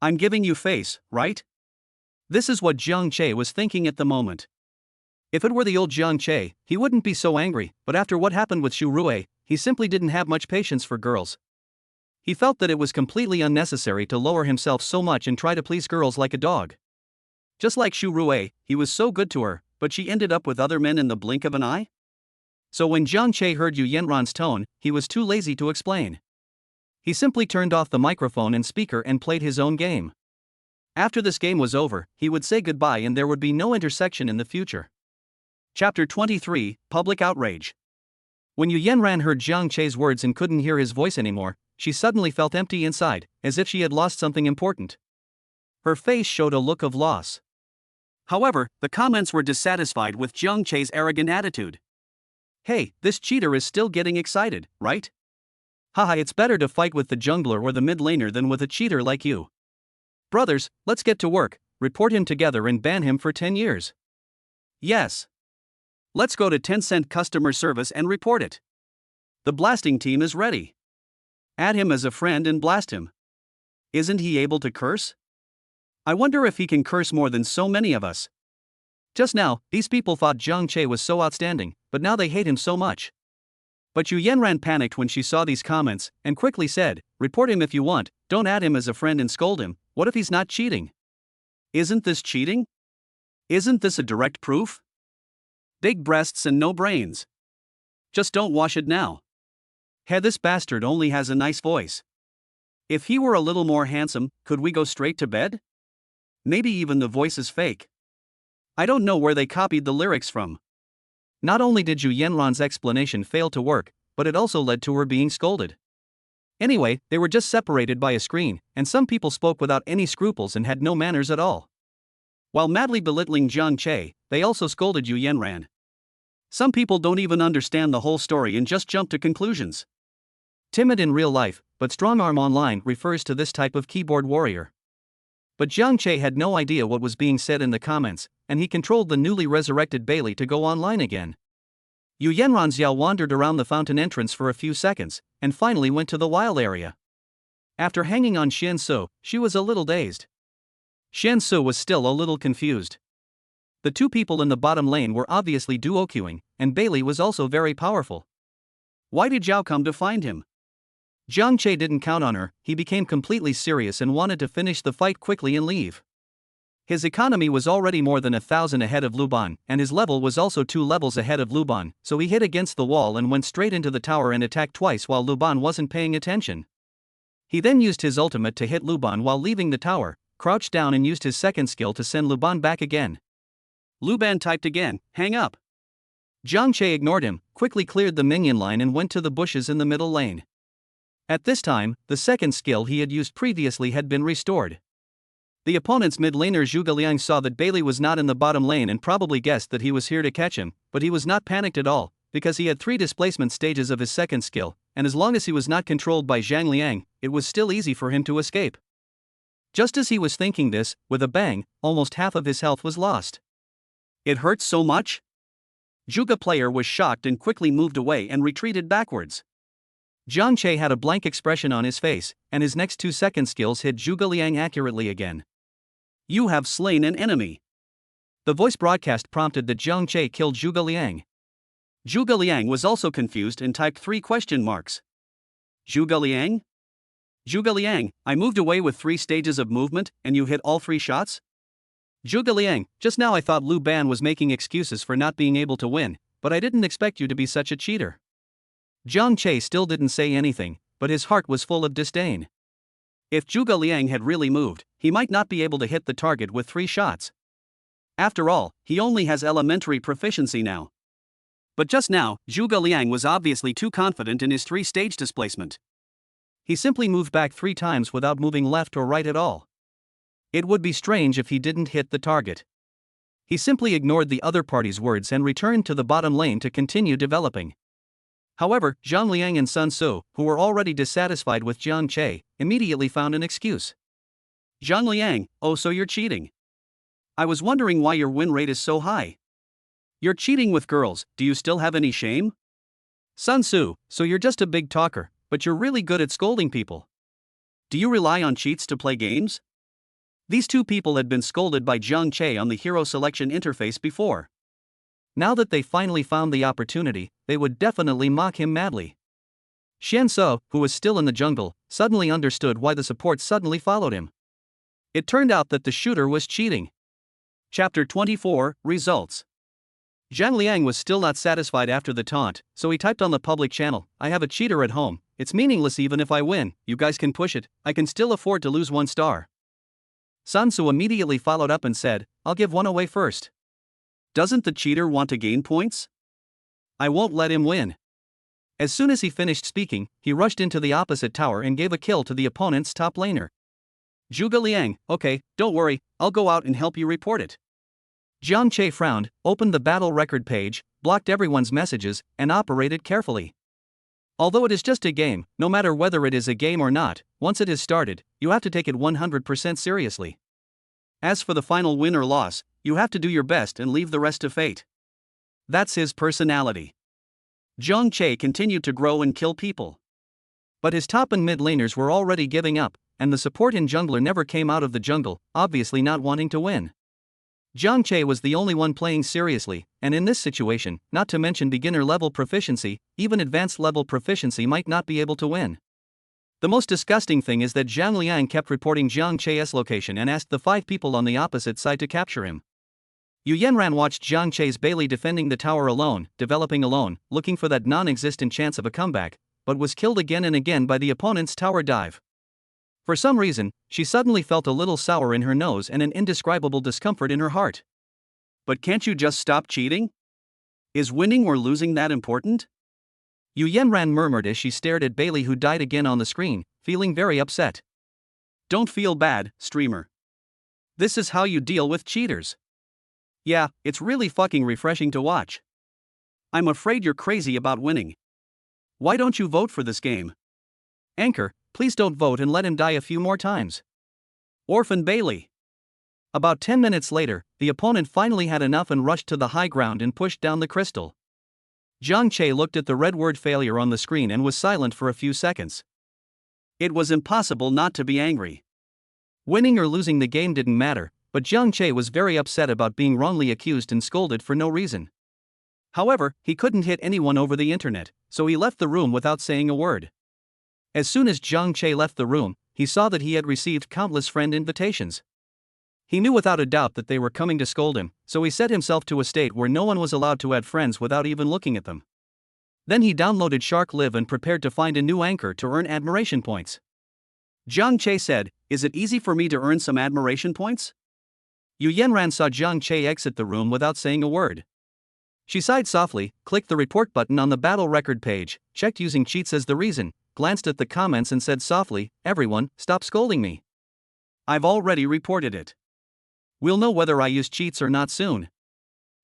I'm giving you face, right? This is what Zhang Che was thinking at the moment. If it were the old Zhang Che, he wouldn't be so angry, but after what happened with Xu Rui, he simply didn't have much patience for girls. He felt that it was completely unnecessary to lower himself so much and try to please girls like a dog. Just like Xu Rui, he was so good to her, but she ended up with other men in the blink of an eye? So when Zhang Che heard Yu Yanran's tone, he was too lazy to explain. He simply turned off the microphone and speaker and played his own game. After this game was over, he would say goodbye and there would be no intersection in the future. Chapter 23, Public Outrage. When Yu Yanran heard Zhang Che's words and couldn't hear his voice anymore, she suddenly felt empty inside, as if she had lost something important. Her face showed a look of loss. However, the comments were dissatisfied with Zhang Che's arrogant attitude. Hey, this cheater is still getting excited, right? Haha, it's better to fight with the jungler or the mid laner than with a cheater like you. Brothers, let's get to work, report him together and ban him for 10 years. Yes. Let's go to Tencent customer service and report it. The blasting team is ready. Add him as a friend and blast him. Isn't he able to curse? I wonder if he can curse more than so many of us. Just now, these people thought Zhang Che was so outstanding, but now they hate him so much. But Yu Yanran panicked when she saw these comments, and quickly said, report him if you want, don't add him as a friend and scold him. What if he's not cheating? Isn't this cheating? Isn't this a direct proof? Big breasts and no brains. Just don't wash it now. Hey, this bastard only has a nice voice. If he were a little more handsome, could we go straight to bed? Maybe even the voice is fake. I don't know where they copied the lyrics from. Not only did Yu Yanran's explanation fail to work, but it also led to her being scolded. Anyway, they were just separated by a screen, and some people spoke without any scruples and had no manners at all. While madly belittling Zhang Che, they also scolded Yu Yanran. Some people don't even understand the whole story and just jump to conclusions. Timid in real life, but strong-arm online refers to this type of keyboard warrior. But Zhang Che had no idea what was being said in the comments, and he controlled the newly resurrected Bailey to go online again. Yu Yanran's Yao wandered around the fountain entrance for a few seconds, and finally went to the wild area. After hanging on Xian Su, she was a little dazed. Xian Su was still a little confused. The two people in the bottom lane were obviously duo queuing, and Bailey was also very powerful. Why did Zhao come to find him? Zhang Che didn't count on her, he became completely serious and wanted to finish the fight quickly and leave. His economy was already more than 1,000 ahead of Luban, and his level was also 2 levels ahead of Luban, so he hit against the wall and went straight into the tower and attacked twice while Luban wasn't paying attention. He then used his ultimate to hit Luban while leaving the tower, crouched down and used his second skill to send Luban back again. Luban typed again, hang up. Zhang Che ignored him, quickly cleared the minion line and went to the bushes in the middle lane. At this time, the second skill he had used previously had been restored. The opponent's mid laner Zhuge Liang saw that Bailey was not in the bottom lane and probably guessed that he was here to catch him, but he was not panicked at all, because he had 3 displacement stages of his second skill, and as long as he was not controlled by Zhang Liang, it was still easy for him to escape. Just as he was thinking this, with a bang, almost half of his health was lost. It hurts so much? Zhuge player was shocked and quickly moved away and retreated backwards. Zhang Che had a blank expression on his face, and his next 2 second skills hit Zhuge Liang accurately again. You have slain an enemy. The voice broadcast prompted that Zhang Che killed Zhuge Liang. Zhuge Liang was also confused and typed 3 question marks. Zhuge Liang? Zhuge Liang, I moved away with 3 stages of movement, and you hit all 3 shots? Zhuge Liang, just now I thought Lu Ban was making excuses for not being able to win, but I didn't expect you to be such a cheater. Zhang Che still didn't say anything, but his heart was full of disdain. If Zhuge Liang had really moved, he might not be able to hit the target with 3 shots. After all, he only has elementary proficiency now. But just now, Zhuge Liang was obviously too confident in his 3-stage displacement. He simply moved back 3 times without moving left or right at all. It would be strange if he didn't hit the target. He simply ignored the other party's words and returned to the bottom lane to continue developing. However, Zhang Liang and Sun Su, who were already dissatisfied with Zhang Che, immediately found an excuse. Zhang Liang, oh, so you're cheating. I was wondering why your win rate is so high. You're cheating with girls, do you still have any shame? Sun Su, so you're just a big talker, but you're really good at scolding people. Do you rely on cheats to play games? These 2 people had been scolded by Zhang Che on the hero selection interface before. Now that they finally found the opportunity, they would definitely mock him madly. Xian Su, who was still in the jungle, suddenly understood why the support suddenly followed him. It turned out that the shooter was cheating. Chapter 24, Results. Zhang Liang was still not satisfied after the taunt, so he typed on the public channel, I have a cheater at home, it's meaningless even if I win, you guys can push it, I can still afford to lose 1 star. Sun Su immediately followed up and said, I'll give 1 away first. Doesn't the cheater want to gain points? I won't let him win. As soon as he finished speaking, he rushed into the opposite tower and gave a kill to the opponent's top laner. Zhuge Liang, okay, don't worry, I'll go out and help you report it. Zhang Che frowned, opened the battle record page, blocked everyone's messages, and operated carefully. Although it is just a game, no matter whether it is a game or not, once it is started, you have to take it 100% seriously. As for the final win or loss, you have to do your best and leave the rest to fate. That's his personality. Zhang Che continued to grow and kill people. But his top and mid laners were already giving up, and the support and jungler never came out of the jungle, obviously not wanting to win. Zhang Che was the only one playing seriously, and in this situation, not to mention beginner level proficiency, even advanced level proficiency might not be able to win. The most disgusting thing is that Zhang Liang kept reporting Zhang Che's location and asked the 5 people on the opposite side to capture him. Yu Yanran watched Zhang Che's Bailey defending the tower alone, developing alone, looking for that non-existent chance of a comeback, but was killed again and again by the opponent's tower dive. For some reason, she suddenly felt a little sour in her nose and an indescribable discomfort in her heart. But can't you just stop cheating? Is winning or losing that important? Yu Yanran murmured as she stared at Bailey, who died again on the screen, feeling very upset. Don't feel bad, streamer. This is how you deal with cheaters. Yeah, it's really fucking refreshing to watch. I'm afraid you're crazy about winning. Why don't you vote for this game? Anchor, please don't vote and let him die a few more times. Orphan Bailey. About 10 minutes later, the opponent finally had enough and rushed to the high ground and pushed down the crystal. Zhang Che looked at the red word failure on the screen and was silent for a few seconds. It was impossible not to be angry. Winning or losing the game didn't matter, but Zhang Che was very upset about being wrongly accused and scolded for no reason. However, he couldn't hit anyone over the internet, so he left the room without saying a word. As soon as Zhang Che left the room, he saw that he had received countless friend invitations. He knew without a doubt that they were coming to scold him, so he set himself to a state where no one was allowed to add friends without even looking at them. Then he downloaded Shark Live and prepared to find a new anchor to earn admiration points. Zhang Che said, "Is it easy for me to earn some admiration points?" Yu Yanran saw Zhang Che exit the room without saying a word. She sighed softly, clicked the report button on the battle record page, checked using cheats as the reason, glanced at the comments and said softly, "Everyone, stop scolding me. I've already reported it. We'll know whether I use cheats or not soon."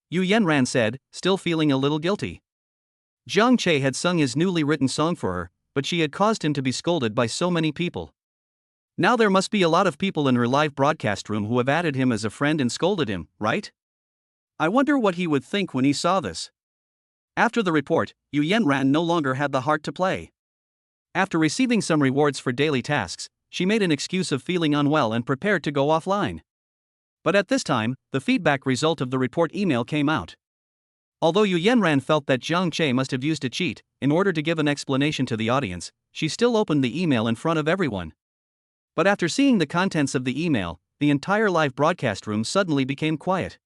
Yu Yanran said, still feeling a little guilty. Zhang Che had sung his newly written song for her, but she had caused him to be scolded by so many people. Now there must be a lot of people in her live broadcast room who have added him as a friend and scolded him, right? I wonder what he would think when he saw this. After the report, Yu Yanran no longer had the heart to play. After receiving some rewards for daily tasks, she made an excuse of feeling unwell and prepared to go offline. But at this time, the feedback result of the report email came out. Although Yu Yanran felt that Zhang Che must have used a cheat in order to give an explanation to the audience, she still opened the email in front of everyone. But after seeing the contents of the email, the entire live broadcast room suddenly became quiet.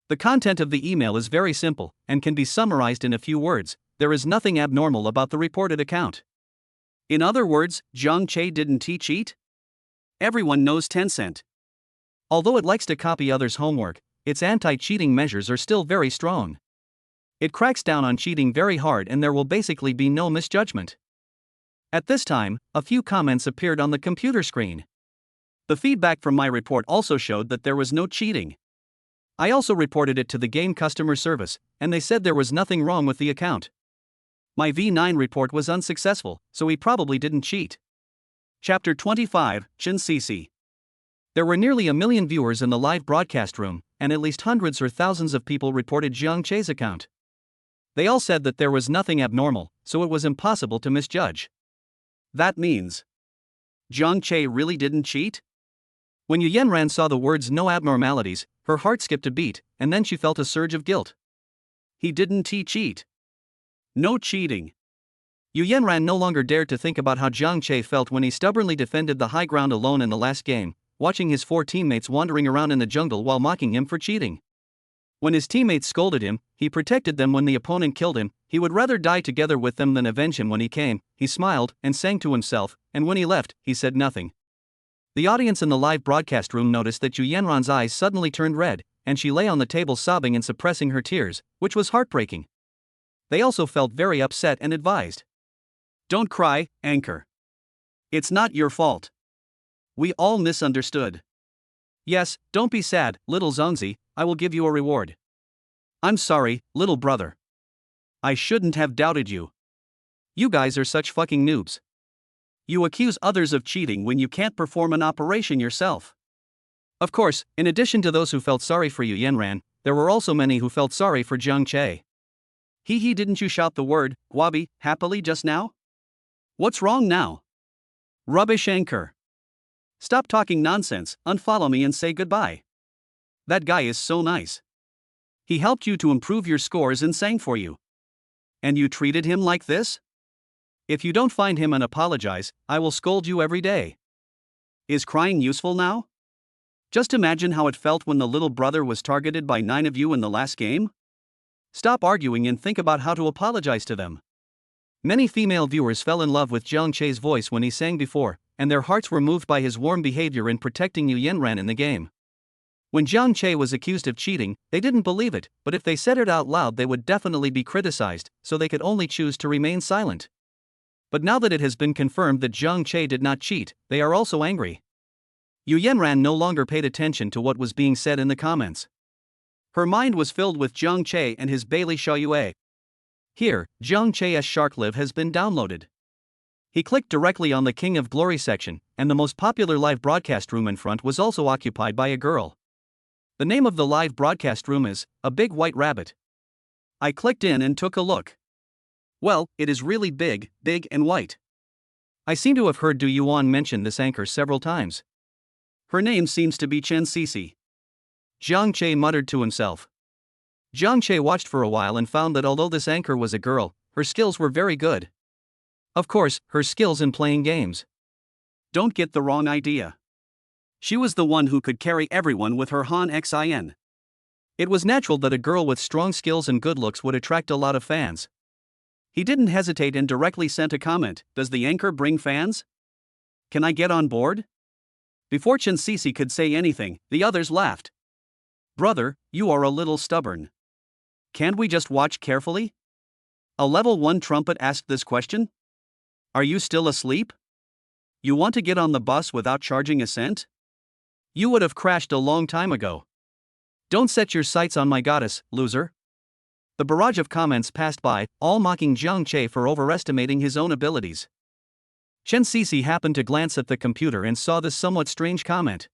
The content of the email is very simple and can be summarized in a few words: there is nothing abnormal about the reported account. In other words, Zhang Che didn't cheat? Everyone knows Tencent. Although it likes to copy others' homework, its anti-cheating measures are still very strong. It cracks down on cheating very hard and there will basically be no misjudgment. At this time, a few comments appeared on the computer screen. The feedback from my report also showed that there was no cheating. I also reported it to the game customer service, and they said there was nothing wrong with the account. My V9 report was unsuccessful, so he probably didn't cheat. Chapter 25, Chen Cece. There were nearly 1 million viewers in the live broadcast room, and at least hundreds or thousands of people reported Zhang Che's account. They all said that there was nothing abnormal, so it was impossible to misjudge. That means Zhang Che really didn't cheat? When Yu Yanran saw the words "no abnormalities," her heart skipped a beat, and then she felt a surge of guilt. He didn't cheat. No cheating. Yu Yanran no longer dared to think about how Zhang Che felt when he stubbornly defended the high ground alone in the last game, watching his 4 teammates wandering around in the jungle while mocking him for cheating. When his teammates scolded him, he protected them when the opponent killed him. He would rather die together with them than avenge him when he came. He smiled and sang to himself, and when he left, he said nothing. The audience in the live broadcast room noticed that Yu Yanran's eyes suddenly turned red, and she lay on the table sobbing and suppressing her tears, which was heartbreaking. They also felt very upset and advised, "Don't cry, Anchor. It's not your fault. We all misunderstood. Yes, don't be sad, little Zongzi, I will give you a reward. I'm sorry, little brother. I shouldn't have doubted you. You guys are such fucking noobs. You accuse others of cheating when you can't perform an operation yourself. Of course, in addition to those who felt sorry for Yu Yenran, there were also many who felt sorry for Jiang Che. Hee, didn't you shout the word, wabi, happily just now? What's wrong now? Rubbish anchor. Stop talking nonsense, unfollow me and say goodbye. That guy is so nice. He helped you to improve your scores and sang for you. And you treated him like this? If you don't find him and apologize, I will scold you every day. Is crying useful now? Just imagine how it felt when the little brother was targeted by 9 of you in the last game. Stop arguing and think about how to apologize to them. Many female viewers fell in love with Jiang Che's voice when he sang before, and their hearts were moved by his warm behavior in protecting Yu Yenran in the game. When Jiang Che was accused of cheating, they didn't believe it, but if they said it out loud they would definitely be criticized, so they could only choose to remain silent. But now that it has been confirmed that Jiang Che did not cheat, they are also angry. Yu Yenran no longer paid attention to what was being said in the comments. Her mind was filled with Jiang Che and his Bailey Xiaoyue. Here, Jiang Che's Shark Live has been downloaded. He clicked directly on the King of Glory section, and the most popular live broadcast room in front was also occupied by a girl. The name of the live broadcast room is A Big White Rabbit. I clicked in and took a look. Well, it is really big and white. I seem to have heard Du Yuan mention this anchor several times. Her name seems to be Chen Cece. Jiang Che muttered to himself. Jiang Che watched for a while and found that although this anchor was a girl, her skills were very good. Of course, her skills in playing games. Don't get the wrong idea. She was the one who could carry everyone with her Han Xin. It was natural that a girl with strong skills and good looks would attract a lot of fans. He didn't hesitate and directly sent a comment, "Does the anchor bring fans? Can I get on board?" Before Chen Cece could say anything, the others laughed. Brother, you are a little stubborn. Can't we just watch carefully? A level 1 trumpet asked this question. Are you still asleep? You want to get on the bus without charging a cent? You would have crashed a long time ago. Don't set your sights on my goddess, loser. The barrage of comments passed by, all mocking Jiang Che for overestimating his own abilities. Chen Cece happened to glance at the computer and saw this somewhat strange comment.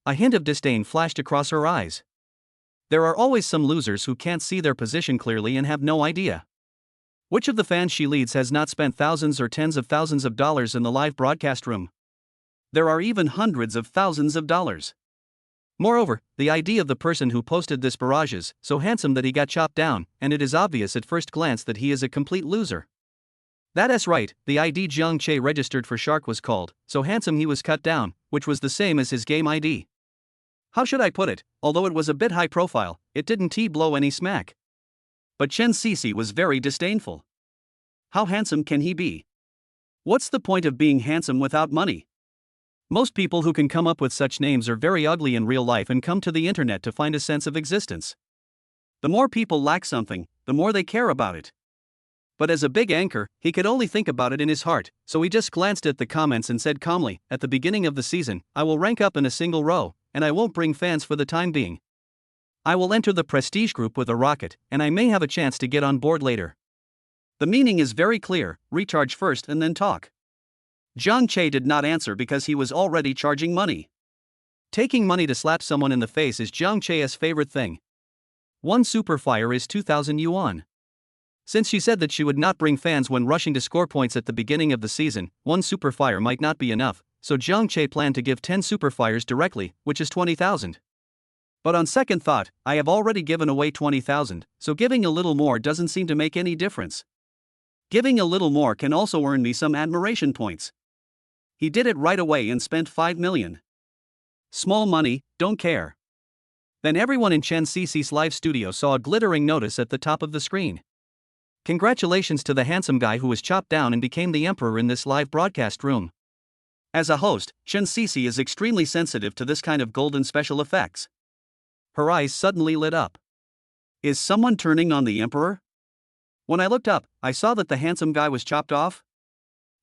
A hint of disdain flashed across her eyes. There are always some losers who can't see their position clearly and have no idea. Which of the fans she leads has not spent thousands or tens of thousands of dollars in the live broadcast room? There are even hundreds of thousands of dollars. Moreover, the ID of the person who posted this barrage is so handsome that he got chopped down, and it is obvious at first glance that he is a complete loser. That's right, the ID Jiang Che registered for Shark was called, So Handsome He Was Cut Down, which was the same as his game ID. How should I put it, although it was a bit high profile, it didn't blow any smack. But Chen Cece was very disdainful. How handsome can he be? What's the point of being handsome without money? Most people who can come up with such names are very ugly in real life and come to the internet to find a sense of existence. The more people lack something, the more they care about it. But as a big anchor, he could only think about it in his heart, so he just glanced at the comments and said calmly, at the beginning of the season, I will rank up in a single row, and I won't bring fans for the time being. I will enter the prestige group with a rocket, and I may have a chance to get on board later. The meaning is very clear, recharge first and then talk. Jiang Che did not answer because he was already charging money. Taking money to slap someone in the face is Jiang Che's favorite thing. 1 super fire is 2,000 yuan. Since she said that she would not bring fans when rushing to score points at the beginning of the season, 1 super fire might not be enough, so Jiang Che planned to give 10 super fires directly, which is 20,000. But on second thought, I have already given away 20,000, so giving a little more doesn't seem to make any difference. Giving a little more can also earn me some admiration points. He did it right away and spent 5 million. Small money, don't care. Then everyone in Chen Cece's live studio saw a glittering notice at the top of the screen. Congratulations to the handsome guy who was chopped down and became the emperor in this live broadcast room. As a host, Chen Cece is extremely sensitive to this kind of golden special effects. Her eyes suddenly lit up. Is someone turning on the emperor? When I looked up, I saw that the handsome guy was chopped off.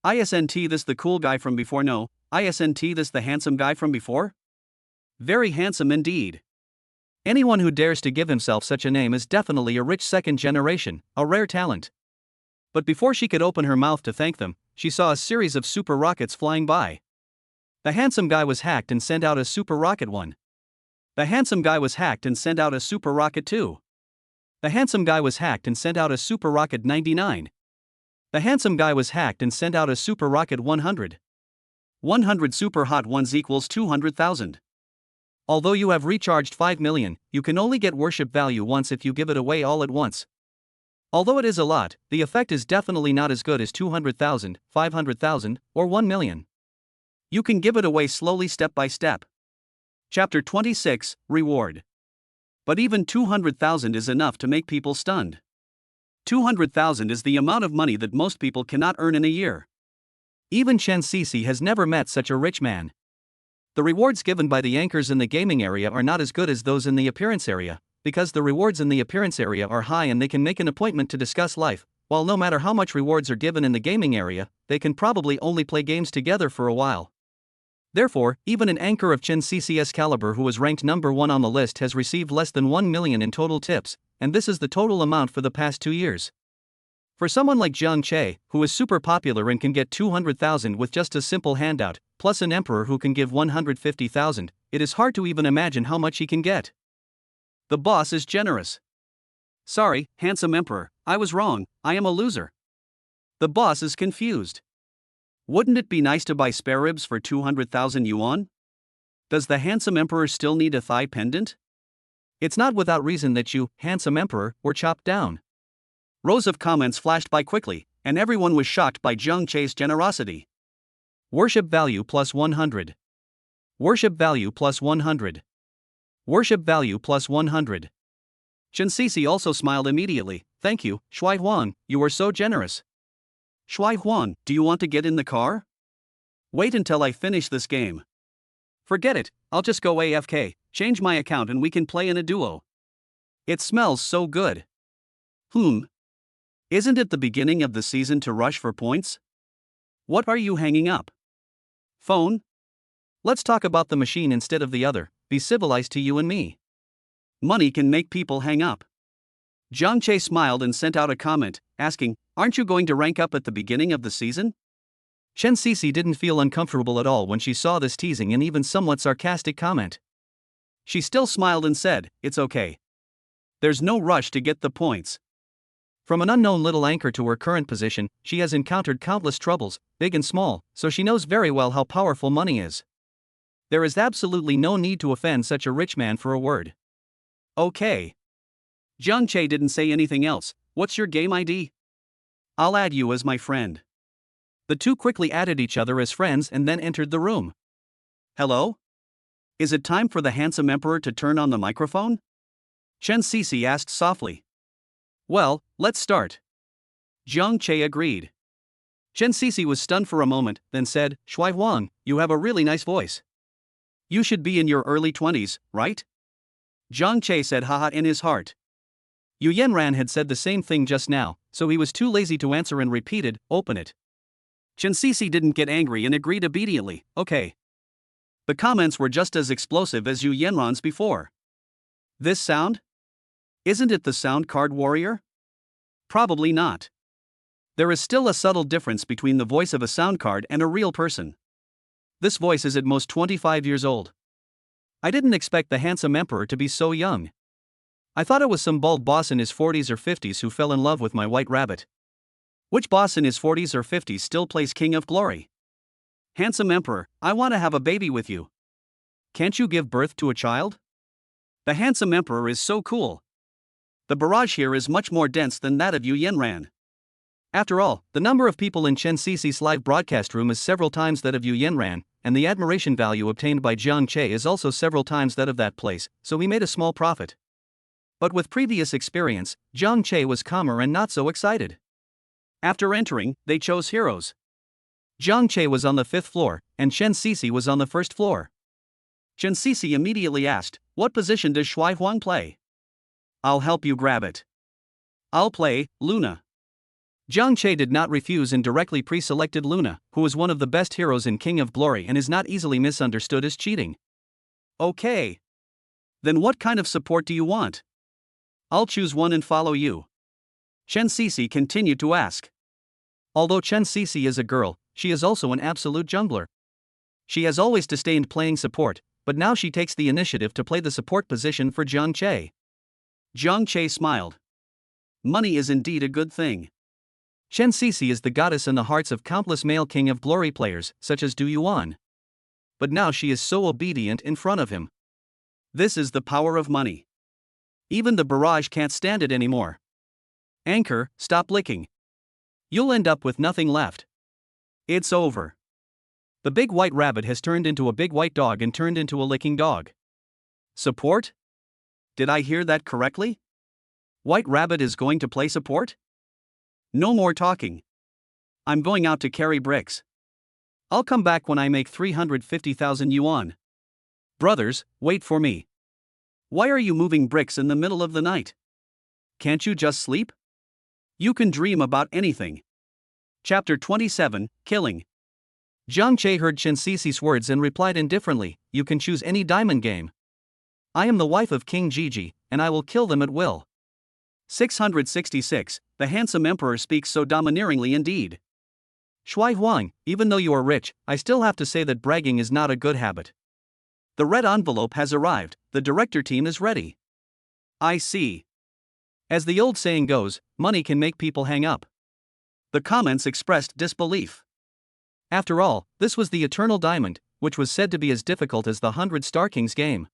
Isn't this the cool guy from before? No, isn't this the handsome guy from before? Very handsome indeed. Anyone who dares to give himself such a name is definitely a rich second generation, a rare talent. But before she could open her mouth to thank them, she saw a series of super rockets flying by. The handsome guy was hacked and sent out a super rocket 1. The handsome guy was hacked and sent out a super rocket 2. The handsome guy was hacked and sent out a super rocket 99. The handsome guy was hacked and sent out a super rocket 100. 100 super hot ones equals 200,000. Although you have recharged 5 million, you can only get worship value once if you give it away all at once. Although it is a lot, the effect is definitely not as good as 200,000, 500,000, or 1 million. You can give it away slowly step by step. Chapter 26, Reward. But even 200,000 is enough to make people stunned. 200,000 is the amount of money that most people cannot earn in a year. Even Chen Cece has never met such a rich man. The rewards given by the anchors in the gaming area are not as good as those in the appearance area, because the rewards in the appearance area are high and they can make an appointment to discuss life, while no matter how much rewards are given in the gaming area, they can probably only play games together for a while. Therefore, even an anchor of Chen Cece's caliber who is ranked number 1 on the list has received less than 1 million in total tips, and this is the total amount for the past 2 years. For someone like Jiang Che, who is super popular and can get 200,000 with just a simple handout, plus an emperor who can give 150,000, it is hard to even imagine how much he can get. The boss is generous. Sorry, handsome emperor, I was wrong, I am a loser. The boss is confused. Wouldn't it be nice to buy spare ribs for 200,000 yuan? Does the handsome emperor still need a thigh pendant? It's not without reason that you, handsome emperor, were chopped down. Rows of comments flashed by quickly, and everyone was shocked by Jiang Che's generosity. Worship value plus 100. Worship value plus 100. Worship value plus 100. Chen Cece also smiled immediately. Thank you, Shui Huan, you are so generous. Shui Huan, do you want to get in the car? Wait until I finish this game. Forget it, I'll just go AFK, change my account and we can play in a duo. It smells so good. Isn't it the beginning of the season to rush for points? What are you hanging up? Phone? Let's talk about the machine instead of the other. Be civilized to you and me. Money can make people hang up. Jiang Che smiled and sent out a comment, asking, aren't you going to rank up at the beginning of the season? Chen Cece didn't feel uncomfortable at all when she saw this teasing and even somewhat sarcastic comment. She still smiled and said, it's okay. There's no rush to get the points. From an unknown little anchor to her current position, she has encountered countless troubles, big and small, so she knows very well how powerful money is. There is absolutely no need to offend such a rich man for a word. Okay. Jiang Che didn't say anything else. What's your game ID? I'll add you as my friend. The two quickly added each other as friends and then entered the room. Hello? Is it time for the handsome emperor to turn on the microphone? Chen Cece asked softly. Well, let's start. Jiang Che agreed. Chen Cece was stunned for a moment, then said, Shui Huang, you have a really nice voice. You should be in your early 20s, right? Jiang Che said haha in his heart. Yu Yanran had said the same thing just now, so he was too lazy to answer and repeated, open it. Chen Cece didn't get angry and agreed obediently, okay. The comments were just as explosive as Yu Yanran's before. This sound? Isn't it the sound card warrior? Probably not. There is still a subtle difference between the voice of a sound card and a real person. This voice is at most 25 years old. I didn't expect the handsome emperor to be so young. I thought it was some bald boss in his 40s or 50s who fell in love with my white rabbit. Which boss in his 40s or 50s still plays King of Glory? Handsome emperor, I want to have a baby with you. Can't you give birth to a child? The handsome emperor is so cool. The barrage here is much more dense than that of Yu Yanran. After all, the number of people in Chen Cece's live broadcast room is several times that of Yu Yanran, and the admiration value obtained by Jiang Che is also several times that of that place, so he made a small profit. But with previous experience, Jiang Che was calmer and not so excited. After entering, they chose heroes. Jiang Che was on the 5th floor, and Chen Cece was on the 1st floor. Chen Cece immediately asked, what position does Shui Huang play? I'll help you grab it. I'll play Luna. Jiang Che did not refuse and directly pre-selected Luna, who is one of the best heroes in King of Glory and is not easily misunderstood as cheating. Okay. Then what kind of support do you want? I'll choose one and follow you. Chen Cece continued to ask. Although Chen Cece is a girl, she is also an absolute jungler. She has always disdained playing support, but now she takes the initiative to play the support position for Jiang Che. Jiang Che smiled. Money is indeed a good thing. Chen Cece is the goddess in the hearts of countless male King of Glory players, such as Du Yuan. But now she is so obedient in front of him. This is the power of money. Even the barrage can't stand it anymore. Anchor, stop licking. You'll end up with nothing left. It's over. The big white rabbit has turned into a big white dog and turned into a licking dog. Support? Did I hear that correctly? White rabbit is going to play support? No more talking. I'm going out to carry bricks. I'll come back when I make 350,000 yuan. Brothers, wait for me. Why are you moving bricks in the middle of the night? Can't you just sleep? You can dream about anything. Chapter 27, Killing. Jiang Che heard Chen Cece's words and replied indifferently, "You can choose any diamond game. I am the wife of King Jiji, and I will kill them at will." 666, the handsome emperor speaks so domineeringly indeed. Shui Huang, even though you are rich, I still have to say that bragging is not a good habit. The red envelope has arrived, the director team is ready. I see. As the old saying goes, money can make people hang up. The comments expressed disbelief. After all, this was the Eternal Diamond, which was said to be as difficult as the 100 Star Kings game.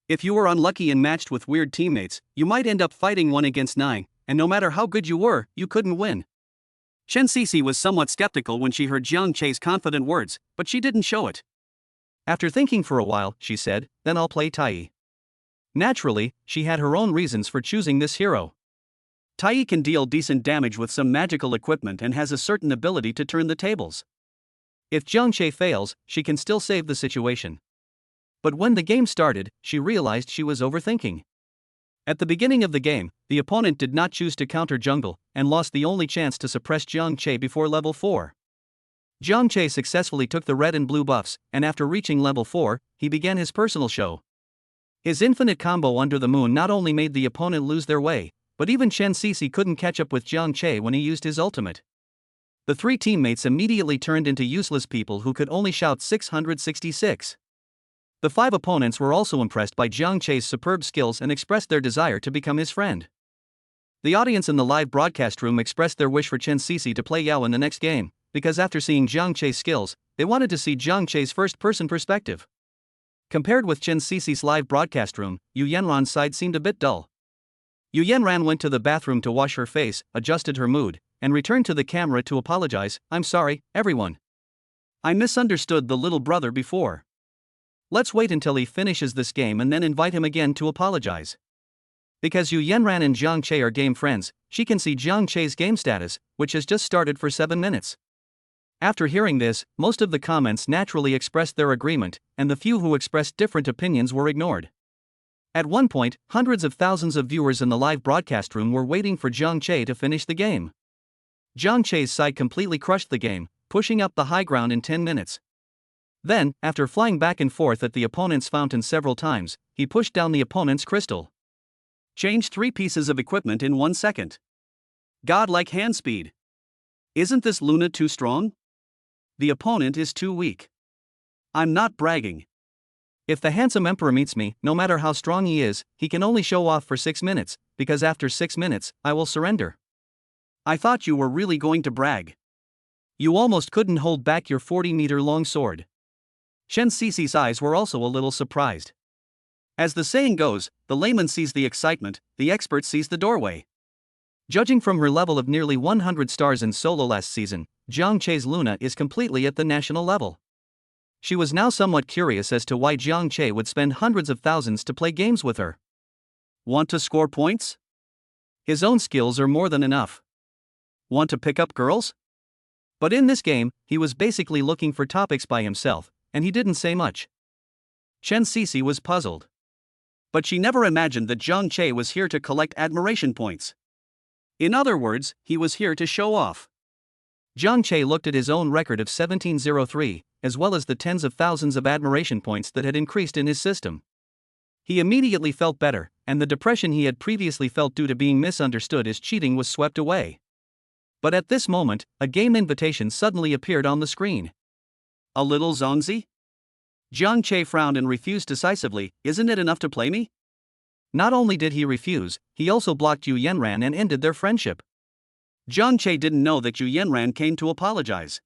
If you were unlucky and matched with weird teammates, you might end up fighting 1 against 9, and no matter how good you were, you couldn't win. Chen Cece was somewhat skeptical when she heard Jiang Che's confident words, but she didn't show it. After thinking for a while, she said, "Then I'll play Tai." Naturally, she had her own reasons for choosing this hero. Tai can deal decent damage with some magical equipment and has a certain ability to turn the tables. If Jiang Che fails, she can still save the situation. But when the game started, she realized she was overthinking. At the beginning of the game, the opponent did not choose to counter jungle, and lost the only chance to suppress Jiang Che before level 4. Jiang Che successfully took the red and blue buffs, and after reaching level 4, he began his personal show. His infinite combo under the moon not only made the opponent lose their way, but even Chen Cece couldn't catch up with Jiang Che when he used his ultimate. The 3 teammates immediately turned into useless people who could only shout 666. The 5 opponents were also impressed by Jiang Che's superb skills and expressed their desire to become his friend. The audience in the live broadcast room expressed their wish for Chen Cece to play Yao in the next game, because after seeing Jiang Che's skills, they wanted to see Jiang Che's first-person perspective. Compared with Chen Cece's live broadcast room, Yu Yanran's side seemed a bit dull. Yu Yanran went to the bathroom to wash her face, adjusted her mood, and returned to the camera to apologize. "I'm sorry, everyone. I misunderstood the little brother before. Let's wait until he finishes this game and then invite him again to apologize." Because Yu Yanran and Jiang Che are game friends, she can see Jiang Che's game status, which has just started for 7 minutes. After hearing this, most of the comments naturally expressed their agreement, and the few who expressed different opinions were ignored. At one point, hundreds of thousands of viewers in the live broadcast room were waiting for Jiang Che to finish the game. Jiang Che's side completely crushed the game, pushing up the high ground in 10 minutes. Then, after flying back and forth at the opponent's fountain several times, he pushed down the opponent's crystal. Changed 3 pieces of equipment in 1 second. Godlike hand speed. Isn't this Luna too strong? The opponent is too weak. I'm not bragging. If the handsome emperor meets me, no matter how strong he is, he can only show off for 6 minutes, because after 6 minutes, I will surrender. I thought you were really going to brag. You almost couldn't hold back your 40-meter-long sword. Chen Cece's eyes were also a little surprised. As the saying goes, the layman sees the excitement, the expert sees the doorway. Judging from her level of nearly 100 stars in solo last season, Jiang Che's Luna is completely at the national level. She was now somewhat curious as to why Jiang Che would spend hundreds of thousands to play games with her. Want to score points? His own skills are more than enough. Want to pick up girls? But in this game, he was basically looking for topics by himself, and he didn't say much. Chen Cece was puzzled. But she never imagined that Jiang Che was here to collect admiration points. In other words, he was here to show off. Jiang Che looked at his own record of 1703, as well as the tens of thousands of admiration points that had increased in his system. He immediately felt better, and the depression he had previously felt due to being misunderstood as cheating was swept away. But at this moment, a game invitation suddenly appeared on the screen. A little Zongzi? Jiang Che frowned and refused decisively. Isn't it enough to play me? Not only did he refuse, he also blocked Yu Yenran and ended their friendship. Jiang Che didn't know that Yu Yenran came to apologize.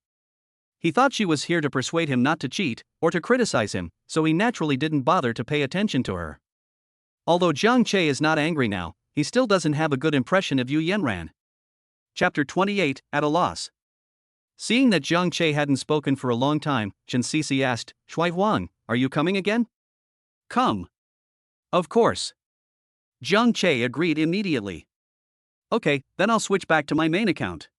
He thought she was here to persuade him not to cheat, or to criticize him, so he naturally didn't bother to pay attention to her. Although Jiang Che is not angry now, he still doesn't have a good impression of Yu Yenran. Chapter 28, At a Loss. Seeing that Jiang Che hadn't spoken for a long time, Chen Sisi asked, Shui Huang, are you coming again? Come. Of course. Jiang Che agreed immediately. Okay, then I'll switch back to my main account.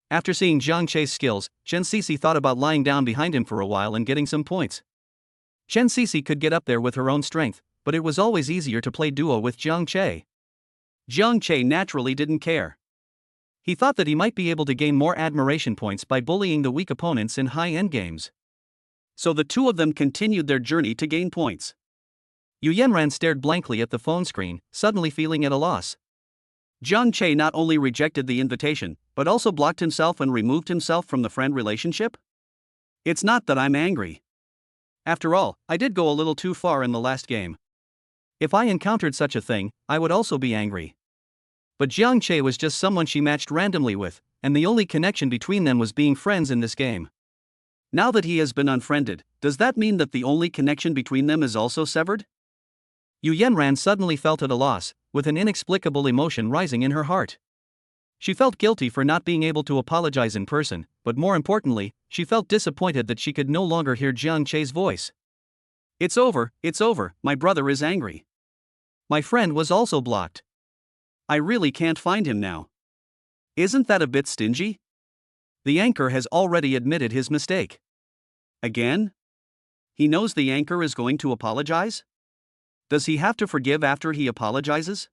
After seeing Jiang Che's skills, Chen Sisi thought about lying down behind him for a while and getting some points. Chen Sisi could get up there with her own strength, but it was always easier to play duo with Jiang Che. Jiang Che naturally didn't care. He thought that he might be able to gain more admiration points by bullying the weak opponents in high-end games. So the two of them continued their journey to gain points. Yu Yenran stared blankly at the phone screen, suddenly feeling at a loss. Jiang Che not only rejected the invitation, but also blocked himself and removed himself from the friend relationship? It's not that I'm angry. After all, I did go a little too far in the last game. If I encountered such a thing, I would also be angry. But Jiang Che was just someone she matched randomly with, and the only connection between them was being friends in this game. Now that he has been unfriended, does that mean that the only connection between them is also severed? Yu Yenran suddenly felt at a loss, with an inexplicable emotion rising in her heart. She felt guilty for not being able to apologize in person, but more importantly, she felt disappointed that she could no longer hear Jiang Che's voice. It's over, my brother is angry. My friend was also blocked. I really can't find him now. Isn't that a bit stingy? The anchor has already admitted his mistake. Again? He knows the anchor is going to apologize? Does he have to forgive after he apologizes?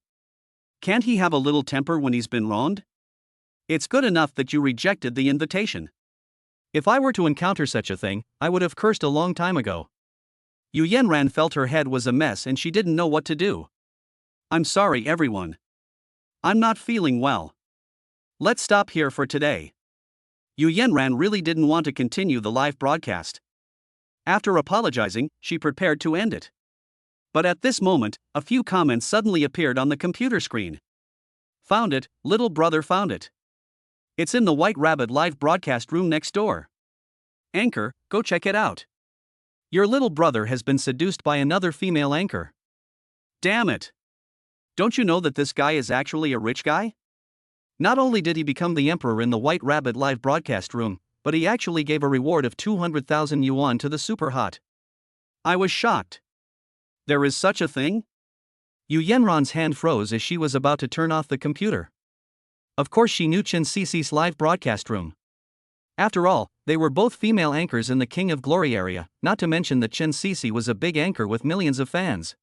Can't he have a little temper when he's been wronged? It's good enough that you rejected the invitation. If I were to encounter such a thing, I would have cursed a long time ago. Yu Yenran felt her head was a mess and she didn't know what to do. I'm sorry everyone. I'm not feeling well. Let's stop here for today. Yu Yenran really didn't want to continue the live broadcast. After apologizing, she prepared to end it. But at this moment, a few comments suddenly appeared on the computer screen. Found it, little brother found it. It's in the White Rabbit live broadcast room next door. Anchor, go check it out. Your little brother has been seduced by another female anchor. Damn it. Don't you know that this guy is actually a rich guy? Not only did he become the emperor in the White Rabbit live broadcast room, but he actually gave a reward of 200,000 yuan to the super hot. I was shocked. There is such a thing? Yu Yenran's hand froze as she was about to turn off the computer. Of course she knew Chen Sisi's live broadcast room. After all, they were both female anchors in the King of Glory area, not to mention that Chen Sisi was a big anchor with millions of fans.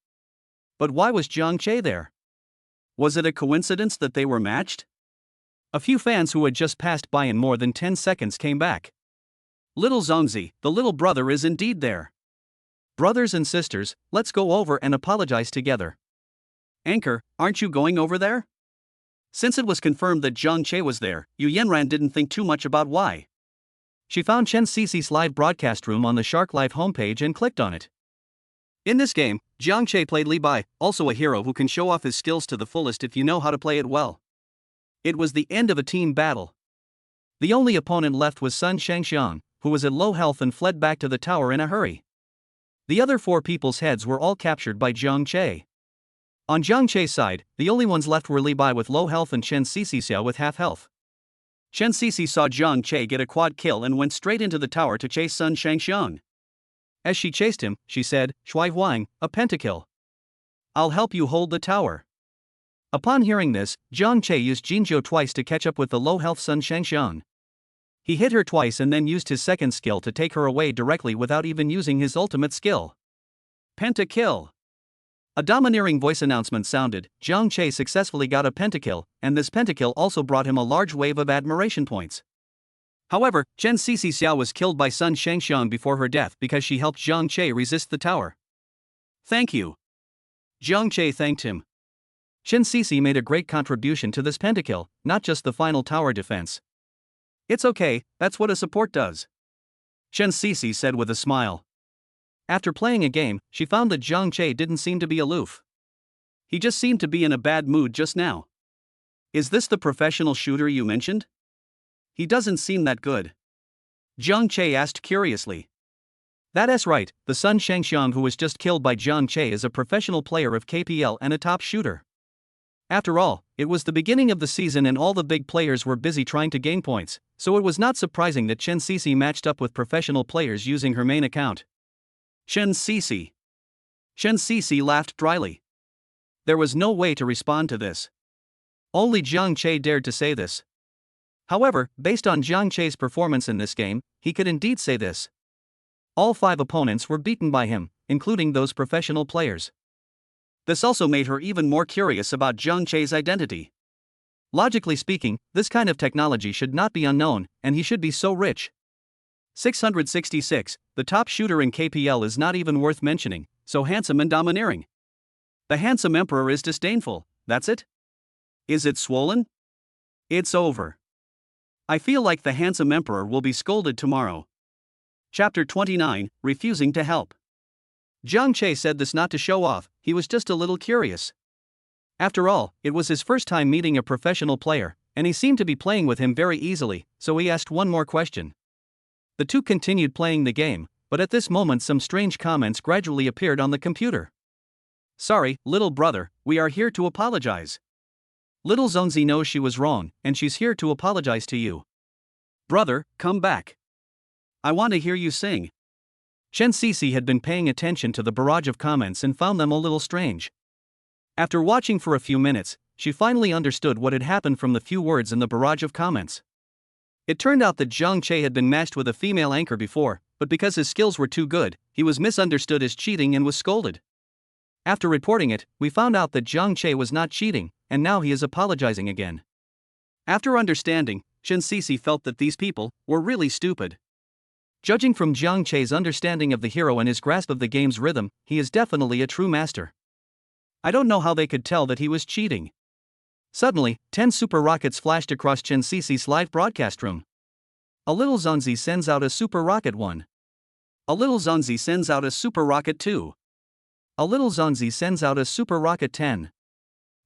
But why was Jiang Che there? Was it a coincidence that they were matched? A few fans who had just passed by in more than 10 seconds came back. Little Zongzi, the little brother is indeed there. Brothers and sisters, let's go over and apologize together. Anchor, aren't you going over there? Since it was confirmed that Jiang Che was there, Yu Yenran didn't think too much about why. She found Chen Sisi's live broadcast room on the Shark Life homepage and clicked on it. In this game, Jiang Che played Li Bai, also a hero who can show off his skills to the fullest if you know how to play it well. It was the end of a team battle. The only opponent left was Sun Shangxiang, who was at low health and fled back to the tower in a hurry. The other four people's heads were all captured by Jiang Che. On Jiang Che's side, the only ones left were Li Bai with low health and Chen Sisi with half health. Chen Sisi saw Jiang Che get a quad kill and went straight into the tower to chase Sun Shangxiang. As she chased him, she said, Shui Huang, a pentakill. I'll help you hold the tower. Upon hearing this, Jiang Che used Jinzhou twice to catch up with the low-health Sun Shangxiang. He hit her twice and then used his second skill to take her away directly without even using his ultimate skill. Pentakill. A domineering voice announcement sounded. Jiang Che successfully got a pentakill, and this pentakill also brought him a large wave of admiration points. However, Chen Sisi was killed by Sun Shangxiang before her death because she helped Jiang Che resist the tower. Thank you. Jiang Che thanked him. Shin Sisi made a great contribution to this pentakill, not just the final tower defense. It's okay, that's what a support does, Shin Sisi said with a smile. After playing a game, she found that Zhang Che didn't seem to be aloof. He just seemed to be in a bad mood just now. Is this the professional shooter you mentioned? He doesn't seem that good, Zhang Che asked curiously. That's right, the Sun Shengxiang who was just killed by Zhang Che is a professional player of KPL and a top shooter. After all, it was the beginning of the season and all the big players were busy trying to gain points, so it was not surprising that Chen Sisi matched up with professional players using her main account. Chen Sisi. Chen Sisi laughed dryly. There was no way to respond to this. Only Zhang Che dared to say this. However, based on Zhang Che's performance in this game, he could indeed say this. All 5 opponents were beaten by him, including those professional players. This also made her even more curious about Zhang Che's identity. Logically speaking, this kind of technology should not be unknown, and he should be so rich. 666, the top shooter in KPL is not even worth mentioning, so handsome and domineering. The handsome emperor is disdainful, that's it? Is it swollen? It's over. I feel like the handsome emperor will be scolded tomorrow. Chapter 29, Refusing to Help. Zhang Che said this not to show off, he was just a little curious. After all, it was his first time meeting a professional player, and he seemed to be playing with him very easily, so he asked one more question. The two continued playing the game, but at this moment some strange comments gradually appeared on the computer. Sorry, little brother, we are here to apologize. Little Zonzi knows she was wrong, and she's here to apologize to you. Brother, come back. I want to hear you sing. Chen Sisi had been paying attention to the barrage of comments and found them a little strange. After watching for a few minutes, she finally understood what had happened from the few words in the barrage of comments. It turned out that Zhang Che had been matched with a female anchor before, but because his skills were too good, he was misunderstood as cheating and was scolded. After reporting it, we found out that Zhang Che was not cheating, and now he is apologizing again. After understanding, Chen Sisi felt that these people were really stupid. Judging from Zhang Che's understanding of the hero and his grasp of the game's rhythm, he is definitely a true master. I don't know how they could tell that he was cheating. Suddenly, 10 super rockets flashed across Chen Sisi's live broadcast room. A little Zonzi sends out a super rocket 1. A little Zonzi sends out a super rocket 2. A little Zonzi sends out a super rocket 10.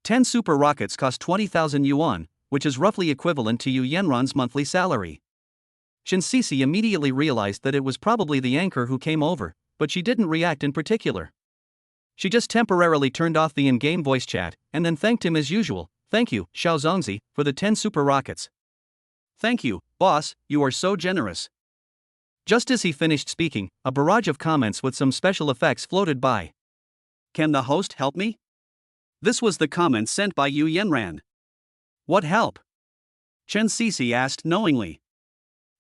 10 super rockets cost 20,000 yuan, which is roughly equivalent to Yu Yenran's monthly salary. Chen Sisi immediately realized that it was probably the anchor who came over, but she didn't react in particular. She just temporarily turned off the in-game voice chat, and then thanked him as usual. Thank you, Xiao Zongzi, for the 10 super rockets. Thank you, boss, you are so generous. Just as he finished speaking, a barrage of comments with some special effects floated by. Can the host help me? This was the comment sent by Yu Yenran. What help? Chen Sisi asked knowingly.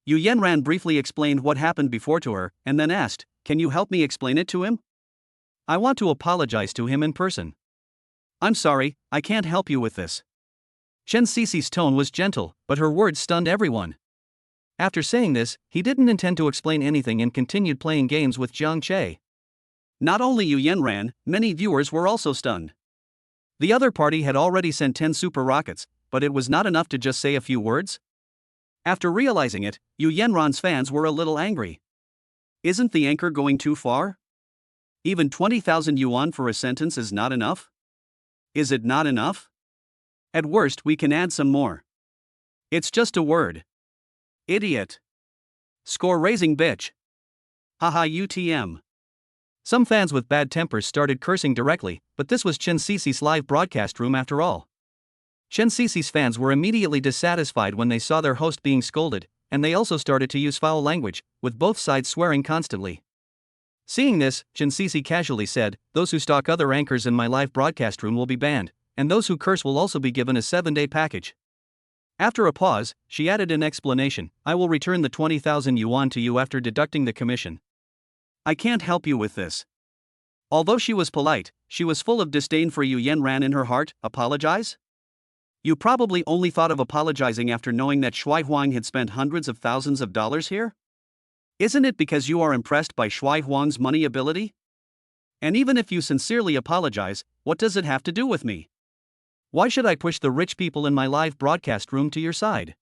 Yu Yenran briefly explained what happened before to her, and then asked, can you help me explain it to him? I want to apologize to him in person. I'm sorry, I can't help you with this. Chen Sisi's tone was gentle, but her words stunned everyone. After saying this, he didn't intend to explain anything and continued playing games with Zhang Che. Not only Yu Yenran, many viewers were also stunned. The other party had already sent 10 super rockets, but it was not enough to just say a few words? After realizing it, Yu Yenran's fans were a little angry. Isn't the anchor going too far? Even 20,000 yuan for a sentence is not enough? Is it not enough? At worst, we can add some more. It's just a word. Idiot. Score-raising bitch. Haha UTM. Some fans with bad tempers started cursing directly, but this was Chen Sisi's live broadcast room after all. Chen Sisi's fans were immediately dissatisfied when they saw their host being scolded, and they also started to use foul language, with both sides swearing constantly. Seeing this, Chen Sisi casually said, those who stalk other anchors in my live broadcast room will be banned, and those who curse will also be given a 7-day package. After a pause, she added an explanation, I will return the 20,000 yuan to you after deducting the commission. I can't help you with this. Although she was polite, she was full of disdain for Yu Yenran in her heart. Apologize? You probably only thought of apologizing after knowing that Shui Huang had spent hundreds of thousands of dollars here? Isn't it because you are impressed by Shui Huang's money ability? And even if you sincerely apologize, what does it have to do with me? Why should I push the rich people in my live broadcast room to your side?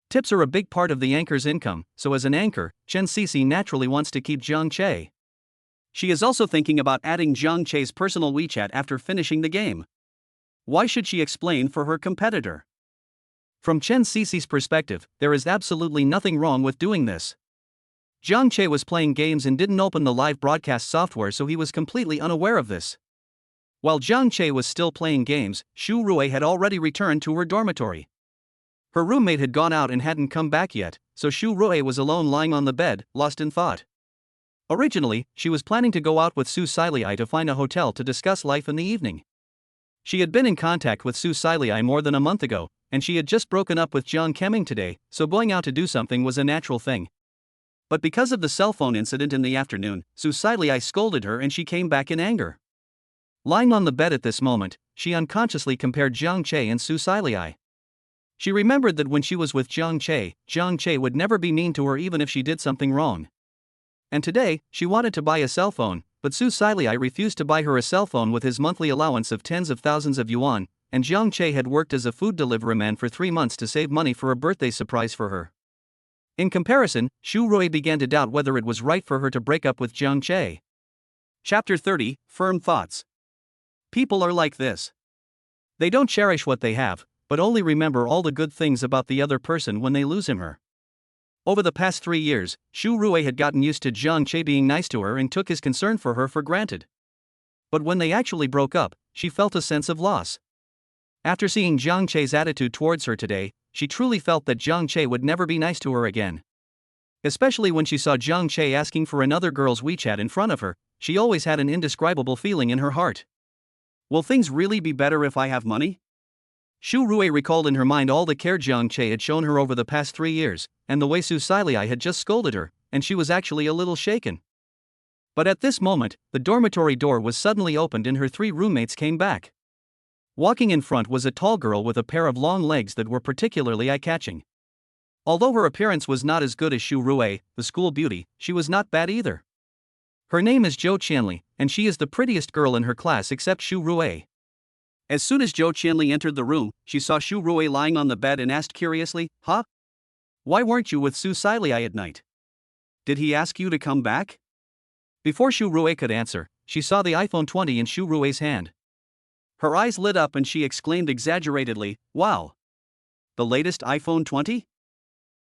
Tips are a big part of the anchor's income, so as an anchor, Chen Cece naturally wants to keep Zhang Che. She is also thinking about adding Zhang Che's personal WeChat after finishing the game. Why should she explain for her competitor? From Chen Cece's perspective, there is absolutely nothing wrong with doing this. Zhang Che was playing games and didn't open the live broadcast software, so he was completely unaware of this. While Zhang Che was still playing games, Xu Rui had already returned to her dormitory. Her roommate had gone out and hadn't come back yet, so Xu Rui was alone lying on the bed, lost in thought. Originally, she was planning to go out with Su Silei to find a hotel to discuss life in the evening. She had been in contact with Su Silei more than a month ago, and she had just broken up with Jiang Kemming today, so going out to do something was a natural thing. But because of the cell phone incident in the afternoon, Su Silei scolded her and she came back in anger. Lying on the bed at this moment, she unconsciously compared Zhang Che and Su Silei. She remembered that when she was with Zhang Che would never be mean to her even if she did something wrong. And today, she wanted to buy a cell phone, but Su Silei refused to buy her a cell phone with his monthly allowance of tens of thousands of yuan, and Zhang Che had worked as a food delivery man for 3 months to save money for a birthday surprise for her. In comparison, Xu Rui began to doubt whether it was right for her to break up with Zhang Che. Chapter 30, Firm Thoughts. People are like this. They don't cherish what they have, but only remember all the good things about the other person when they lose him or her. Over the past 3 years, Xu Rui had gotten used to Zhang Che being nice to her and took his concern for her for granted. But when they actually broke up, she felt a sense of loss. After seeing Zhang Che's attitude towards her today, she truly felt that Zhang Che would never be nice to her again. Especially when she saw Zhang Che asking for another girl's WeChat in front of her, she always had an indescribable feeling in her heart. Will things really be better if I have money? Xu Rui recalled in her mind all the care Zhang Che had shown her over the past 3 years, and the way Su Silei had just scolded her, and she was actually a little shaken. But at this moment, the dormitory door was suddenly opened and her 3 roommates came back. Walking in front was a tall girl with a pair of long legs that were particularly eye-catching. Although her appearance was not as good as Xu Rui, the school beauty, she was not bad either. Her name is Zhou Qianli, and she is the prettiest girl in her class except Xu Rui. As soon as Zhou Qianli entered the room, she saw Xu Rui lying on the bed and asked curiously, "Huh? Why weren't you with Su Silei at night? Did he ask you to come back?" Before Xu Rui could answer, she saw the iPhone 20 in Xu Rui's hand. Her eyes lit up and she exclaimed exaggeratedly, "Wow! The latest iPhone 20?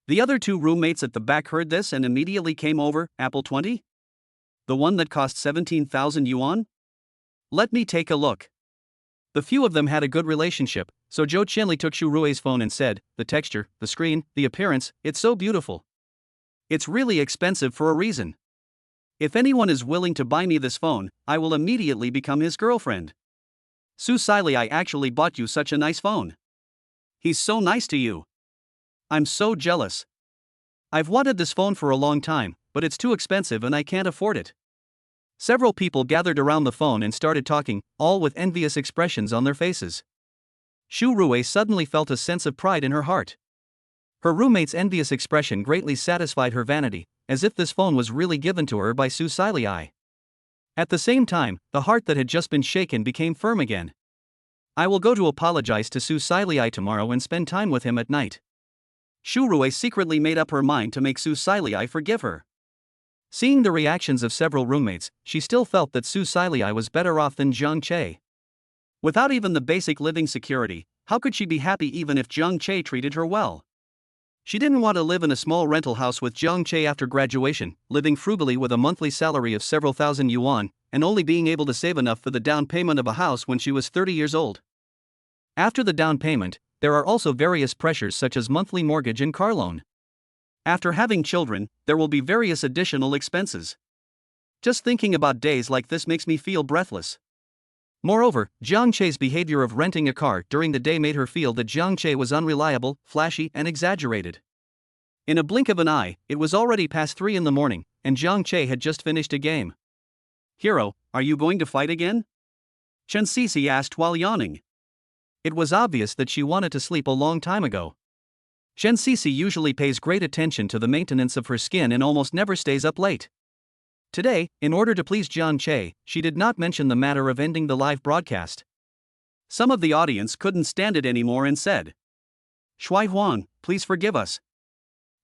The other 2 roommates at the back heard this and immediately came over. Apple 20? The one that cost 17,000 yuan? Let me take a look." The few of them had a good relationship, so Zhou Qianli took Xu Rui's phone and said, "The texture, the screen, the appearance, it's so beautiful. It's really expensive for a reason. If anyone is willing to buy me this phone, I will immediately become his girlfriend. Su Silei actually bought you such a nice phone. He's so nice to you. I'm so jealous. I've wanted this phone for a long time, but it's too expensive and I can't afford it." Several people gathered around the phone and started talking, all with envious expressions on their faces. Xu Rui suddenly felt a sense of pride in her heart. Her roommate's envious expression greatly satisfied her vanity, as if this phone was really given to her by Su Silei. At the same time, the heart that had just been shaken became firm again. "I will go to apologize to Su Silei tomorrow and spend time with him at night." Xu Rui secretly made up her mind to make Su Silei forgive her. Seeing the reactions of several roommates, she still felt that Su Silei was better off than Zhang Che. Without even the basic living security, how could she be happy even if Zhang Che treated her well? She didn't want to live in a small rental house with Zhang Che after graduation, living frugally with a monthly salary of several thousand yuan, and only being able to save enough for the down payment of a house when she was 30 years old. After the down payment, there are also various pressures such as monthly mortgage and car loan. After having children, there will be various additional expenses. Just thinking about days like this makes me feel breathless. Moreover, Zhang Che's behavior of renting a car during the day made her feel that Zhang Che was unreliable, flashy, and exaggerated. In a blink of an eye, it was already past 3 in the morning, and Zhang Che had just finished a game. "Hero, are you going to fight again?" Chen Cece asked while yawning. It was obvious that she wanted to sleep a long time ago. Chen Cece usually pays great attention to the maintenance of her skin and almost never stays up late. Today, in order to please Zhang Che, she did not mention the matter of ending the live broadcast. Some of the audience couldn't stand it anymore and said, Shui Huang, please forgive us.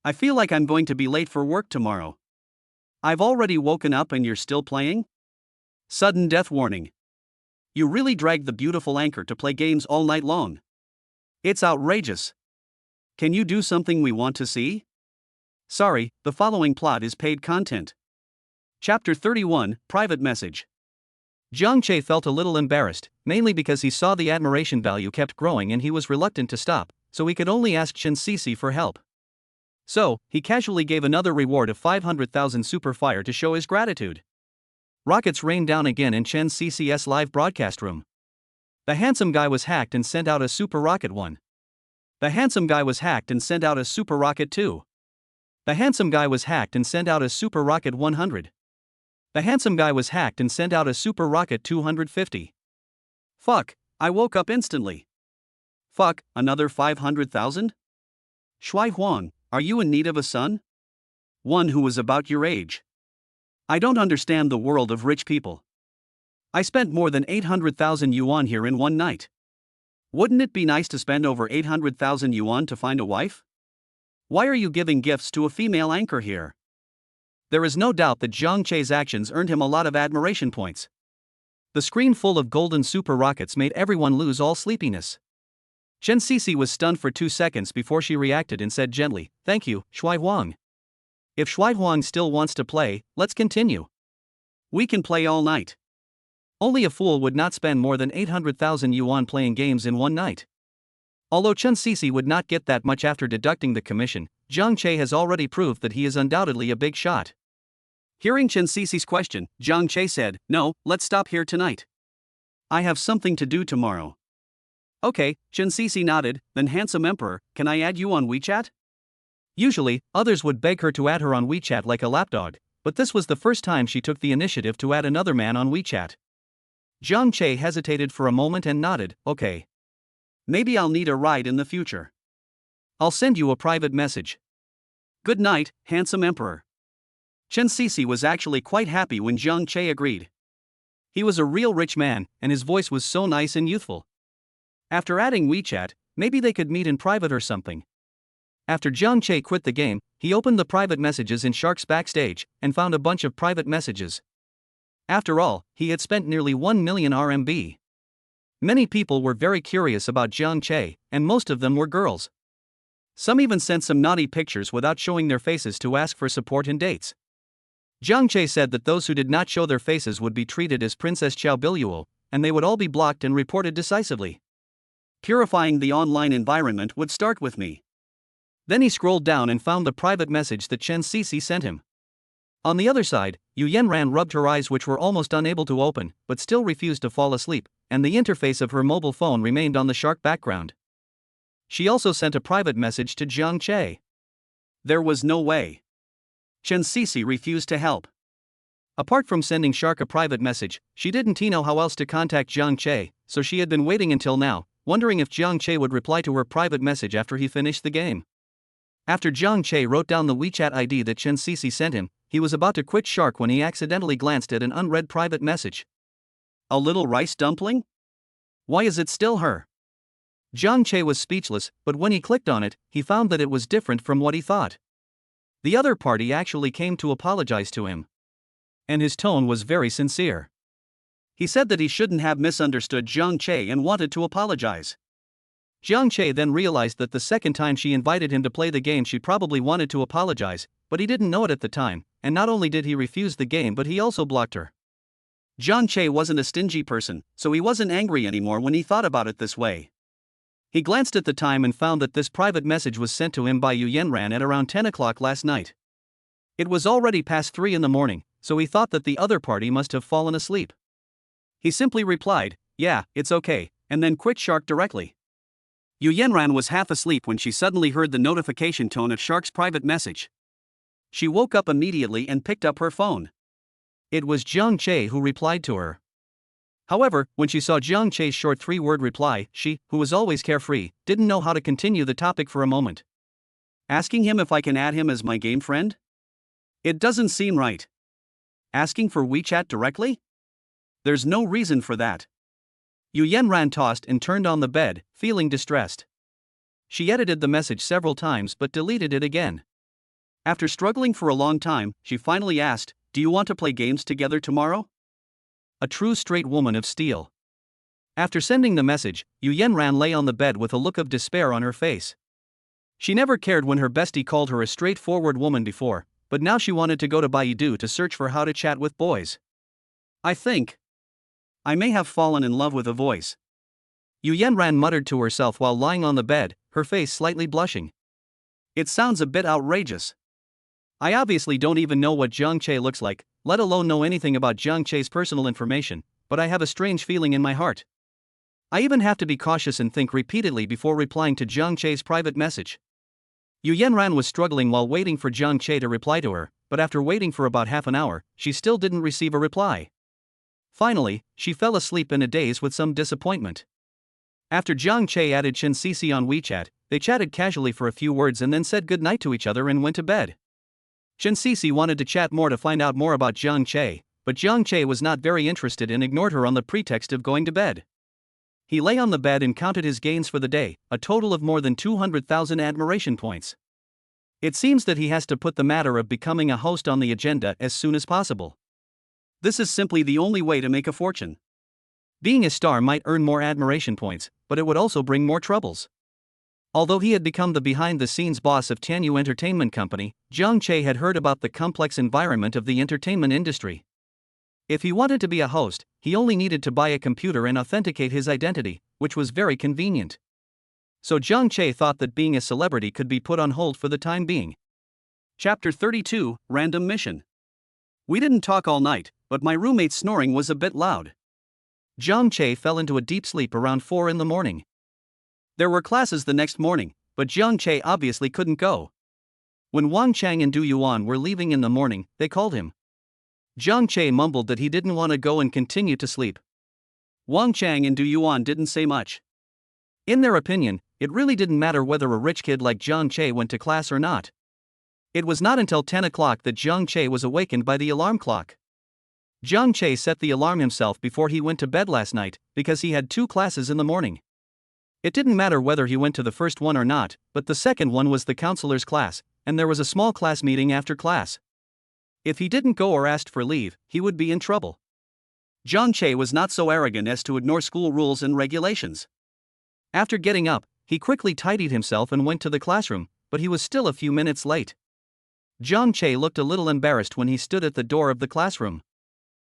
I feel like I'm going to be late for work tomorrow. I've already woken up and you're still playing? Sudden death warning. You really dragged the beautiful anchor to play games all night long. It's outrageous. Can you do something we want to see? Sorry, the following plot is paid content. Chapter 31, Private Message. Jiang Che felt a little embarrassed, mainly because he saw the admiration value kept growing and he was reluctant to stop, so he could only ask Chen Sisi for help. So, he casually gave another reward of 500,000 super fire to show his gratitude. Rockets rained down again in Chen Sisi's live broadcast room. The handsome guy was hacked and sent out a super rocket 1. The handsome guy was hacked and sent out a super rocket 2. The handsome guy was hacked and sent out a super rocket 100. The handsome guy was hacked and sent out a super rocket 250. Fuck, I woke up instantly. Fuck, another 500,000? Shui Huang, are you in need of a son? One who was about your age. I don't understand the world of rich people. I spent more than 800,000 yuan here in one night. Wouldn't it be nice to spend over 800,000 yuan to find a wife? Why are you giving gifts to a female anchor here? There is no doubt that Jiang Che's actions earned him a lot of admiration points. The screen full of golden super rockets made everyone lose all sleepiness. Chen Sisi was stunned for 2 seconds before she reacted and said gently, "Thank you, Shui Huang. If Shui Huang still wants to play, let's continue. We can play all night." Only a fool would not spend more than 800,000 yuan playing games in one night. Although Chen Sisi would not get that much after deducting the commission, Jiang Che has already proved that he is undoubtedly a big shot. Hearing Chen Sisi's question, Jiang Che said, "No, let's stop here tonight. I have something to do tomorrow." Okay, Chen Sisi nodded, then handsome emperor, can I add you on WeChat? Usually, others would beg her to add her on WeChat like a lapdog, but this was the first time she took the initiative to add another man on WeChat. Jiang Che hesitated for a moment and nodded, okay. Maybe I'll need a ride in the future. I'll send you a private message. Good night, handsome emperor. Chen Sisi was actually quite happy when Jiang Che agreed. He was a real rich man, and his voice was so nice and youthful. After adding WeChat, maybe they could meet in private or something. After Jiang Che quit the game, he opened the private messages in Shark's backstage and found a bunch of private messages. After all, he had spent nearly 1 million RMB. Many people were very curious about Jiang Che, and most of them were girls. Some even sent some naughty pictures without showing their faces to ask for support and dates. Jiang Che said that those who did not show their faces would be treated as Princess Qiao Biluo, and they would all be blocked and reported decisively. Purifying the online environment would start with me. Then he scrolled down and found the private message that Chen Sisi sent him. On the other side, Yu Yanran rubbed her eyes, which were almost unable to open, but still refused to fall asleep, and the interface of her mobile phone remained on the Shark background. She also sent a private message to Jiang Che. There was no way. Chen Sisi refused to help. Apart from sending Shark a private message, she didn't know how else to contact Jiang Che, so she had been waiting until now, wondering if Jiang Che would reply to her private message after he finished the game. After Jiang Che wrote down the WeChat ID that Chen Sisi sent him, he was about to quit Shark when he accidentally glanced at an unread private message. A little rice dumpling? Why is it still her? Jiang Che was speechless, but when he clicked on it, he found that it was different from what he thought. The other party actually came to apologize to him. And his tone was very sincere. He said that he shouldn't have misunderstood Jiang Che and wanted to apologize. Jiang Che then realized that the second time she invited him to play the game she probably wanted to apologize, but he didn't know it at the time, and not only did he refuse the game but he also blocked her. Jiang Che wasn't a stingy person, so he wasn't angry anymore when he thought about it this way. He glanced at the time and found that this private message was sent to him by Yu Yanran at around 10 o'clock last night. It was already past 3 in the morning, so he thought that the other party must have fallen asleep. He simply replied, "Yeah, it's okay," and then quit Shark directly. Yu Yanran was half asleep when she suddenly heard the notification tone of Shark's private message. She woke up immediately and picked up her phone. It was Jiang Che who replied to her. However, when she saw Jiang Che's short 3-word reply, she, who was always carefree, didn't know how to continue the topic for a moment. Asking him if I can add him as my game friend? It doesn't seem right. Asking for WeChat directly? There's no reason for that. Yu Yanran tossed and turned on the bed, feeling distressed. She edited the message several times but deleted it again. After struggling for a long time, she finally asked, "Do you want to play games together tomorrow?" A true straight woman of steel. After sending the message, Yu Yanran lay on the bed with a look of despair on her face. She never cared when her bestie called her a straightforward woman before, but now she wanted to go to Baidu to search for how to chat with boys. "I think I may have fallen in love with a voice," Yu Yanran muttered to herself while lying on the bed, her face slightly blushing. "It sounds a bit outrageous. I obviously don't even know what Zhang Che looks like, let alone know anything about Zhang Che's personal information, but I have a strange feeling in my heart. I even have to be cautious and think repeatedly before replying to Zhang Che's private message." Yu Yanran was struggling while waiting for Zhang Che to reply to her, but after waiting for about half an hour, she still didn't receive a reply. Finally, she fell asleep in a daze with some disappointment. After Zhang Che added Chen Sisi on WeChat, they chatted casually for a few words and then said goodnight to each other and went to bed. Chen Sisi wanted to chat more to find out more about Zhang Che, but Zhang Che was not very interested and ignored her on the pretext of going to bed. He lay on the bed and counted his gains for the day, a total of more than 200,000 admiration points. It seems that he has to put the matter of becoming a host on the agenda as soon as possible. This is simply the only way to make a fortune. Being a star might earn more admiration points, but it would also bring more troubles. Although he had become the behind-the-scenes boss of Tianyu Entertainment Company, Zhang Che had heard about the complex environment of the entertainment industry. If he wanted to be a host, he only needed to buy a computer and authenticate his identity, which was very convenient. So Zhang Che thought that being a celebrity could be put on hold for the time being. Chapter 32, Random Mission. We didn't talk all night, but my roommate's snoring was a bit loud. Zhang Che fell into a deep sleep around 4 in the morning. There were classes the next morning, but Zhang Che obviously couldn't go. When Wang Chang and Du Yuan were leaving in the morning, they called him. Zhang Che mumbled that he didn't want to go and continued to sleep. Wang Chang and Du Yuan didn't say much. In their opinion, it really didn't matter whether a rich kid like Zhang Che went to class or not. It was not until 10 o'clock that Zhang Che was awakened by the alarm clock. Zhang Che set the alarm himself before he went to bed last night, because he had 2 classes in the morning. It didn't matter whether he went to the first one or not, but the second one was the counselor's class, and there was a small class meeting after class. If he didn't go or asked for leave, he would be in trouble. Zhang Che was not so arrogant as to ignore school rules and regulations. After getting up, he quickly tidied himself and went to the classroom, but he was still a few minutes late. Zhang Che looked a little embarrassed when he stood at the door of the classroom.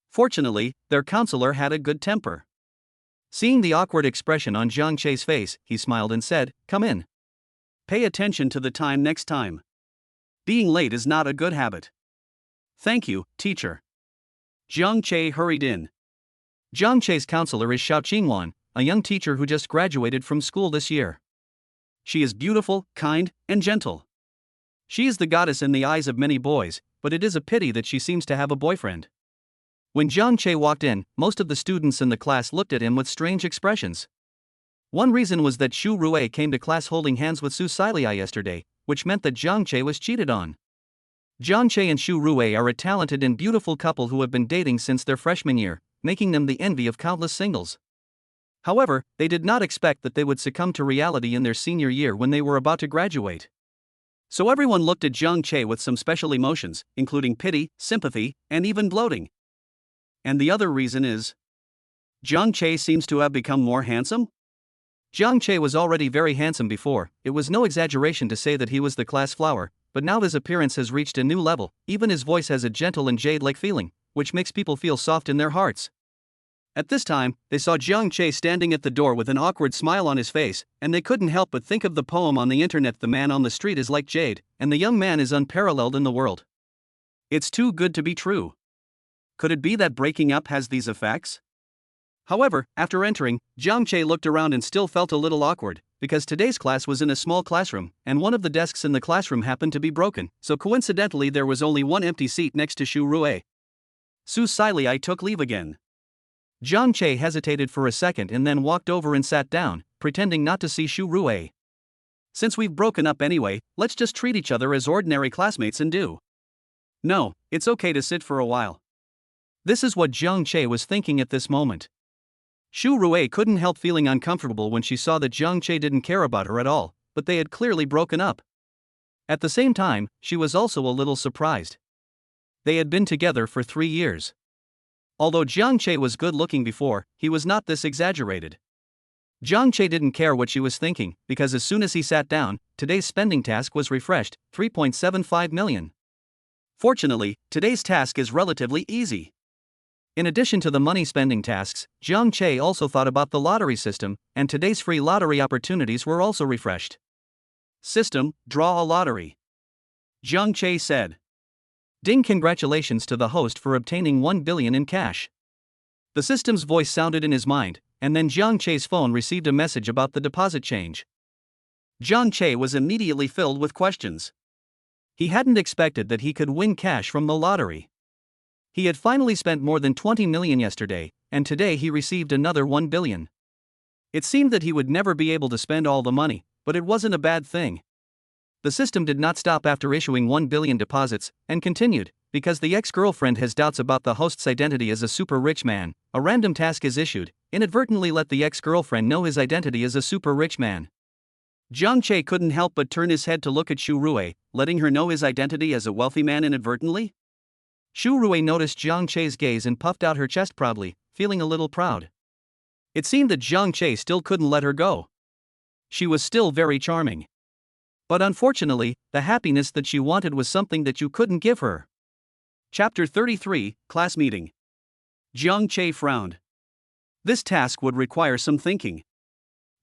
Fortunately, their counselor had a good temper. Seeing the awkward expression on Zhang Che's face, he smiled and said, "Come in. Pay attention to the time next time. Being late is not a good habit." "Thank you, teacher." Zhang Che hurried in. Zhang Che's counselor is Xiao Qingwan, a young teacher who just graduated from school this year. She is beautiful, kind, and gentle. She is the goddess in the eyes of many boys, but it is a pity that she seems to have a boyfriend. When Zhang Che walked in, most of the students in the class looked at him with strange expressions. One reason was that Xu Rui came to class holding hands with Su Silei yesterday, which meant that Zhang Che was cheated on. Zhang Che and Xu Rui are a talented and beautiful couple who have been dating since their freshman year, making them the envy of countless singles. However, they did not expect that they would succumb to reality in their senior year when they were about to graduate. So everyone looked at Zhang Che with some special emotions, including pity, sympathy, and even gloating. And the other reason is, Zhang Che seems to have become more handsome? Zhang Che was already very handsome before, it was no exaggeration to say that he was the class flower, but now his appearance has reached a new level, even his voice has a gentle and jade-like feeling, which makes people feel soft in their hearts. At this time, they saw Zhang Che standing at the door with an awkward smile on his face, and they couldn't help but think of the poem on the internet, "The man on the street is like jade, and the young man is unparalleled in the world." It's too good to be true. Could it be that breaking up has these effects? However, after entering, Zhang Che looked around and still felt a little awkward, because today's class was in a small classroom, and one of the desks in the classroom happened to be broken, so coincidentally there was only one empty seat next to Xu Rui. Su Silei took leave again. Zhang Che hesitated for a second and then walked over and sat down, pretending not to see Xu Rui. "Since we've broken up anyway, let's just treat each other as ordinary classmates and do." "No, it's okay to sit for a while." This is what Zhang Che was thinking at this moment. Shu Rui couldn't help feeling uncomfortable when she saw that Jiang Che didn't care about her at all, but they had clearly broken up. At the same time, she was also a little surprised. They had been together for 3 years. Although Jiang Che was good looking before, he was not this exaggerated. Jiang Che didn't care what she was thinking, because as soon as he sat down, today's spending task was refreshed, 3.75 million. Fortunately, today's task is relatively easy. In addition to the money spending tasks, Jiang Che also thought about the lottery system, and today's free lottery opportunities were also refreshed. System, draw a lottery. Jiang Che said. Ding, congratulations to the host for obtaining 1 billion in cash. The system's voice sounded in his mind, and then Jiang Che's phone received a message about the deposit change. Jiang Che was immediately filled with questions. He hadn't expected that he could win cash from the lottery. He had finally spent more than 20 million yesterday, and today he received another 1 billion. It seemed that he would never be able to spend all the money, but it wasn't a bad thing. The system did not stop after issuing 1 billion deposits, and continued, because the ex-girlfriend has doubts about the host's identity as a super rich man. A random task is issued, inadvertently let the ex-girlfriend know his identity as a super rich man. Jiang Che couldn't help but turn his head to look at Shu Rui, letting her know his identity as a wealthy man inadvertently. Shu Rui noticed Jiang Che's gaze and puffed out her chest proudly, feeling a little proud. It seemed that Jiang Che still couldn't let her go. She was still very charming. But unfortunately, the happiness that she wanted was something that you couldn't give her. Chapter 33, Class Meeting. Jiang Che frowned. This task would require some thinking.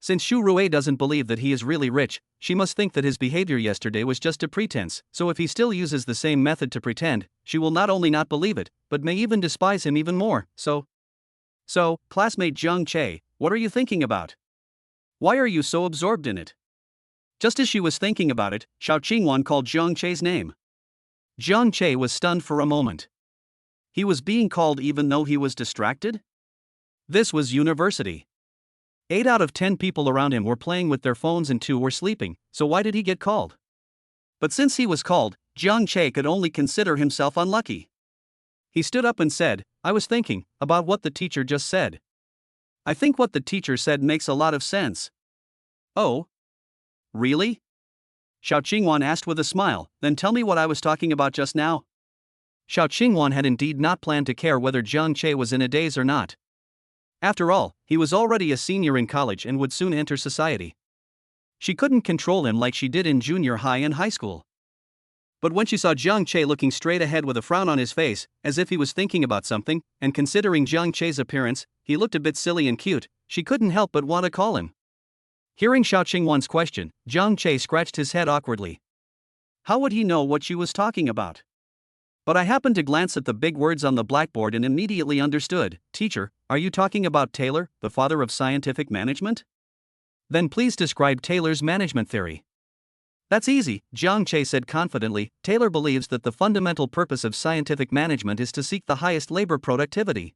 Since Shu Rui doesn't believe that he is really rich, she must think that his behavior yesterday was just a pretense, so if he still uses the same method to pretend, she will not only not believe it, but may even despise him even more. So, classmate Jiang Che, what are you thinking about? Why are you so absorbed in it? Just as she was thinking about it, Xiao Qingwan called Jiang Che's name. Jiang Che was stunned for a moment. He was being called even though he was distracted? This was university. 8 out of 10 people around him were playing with their phones and 2 were sleeping, so why did he get called? But since he was called, Jiang Che could only consider himself unlucky. He stood up and said, I was thinking about what the teacher just said. I think what the teacher said makes a lot of sense. Oh? Really? Xiao Qingwan asked with a smile, then tell me what I was talking about just now. Xiao Qingwan had indeed not planned to care whether Jiang Che was in a daze or not. After all, he was already a senior in college and would soon enter society. She couldn't control him like she did in junior high and high school. But when she saw Jiang Che looking straight ahead with a frown on his face, as if he was thinking about something, and considering Jiang Che's appearance, he looked a bit silly and cute, she couldn't help but want to call him. Hearing Xiao Qingwan's question, Jiang Che scratched his head awkwardly. How would he know what she was talking about? But I happened to glance at the big words on the blackboard and immediately understood. Teacher, are you talking about Taylor, the father of scientific management? Then please describe Taylor's management theory. That's easy, Jiang Che said confidently. Taylor believes that the fundamental purpose of scientific management is to seek the highest labor productivity.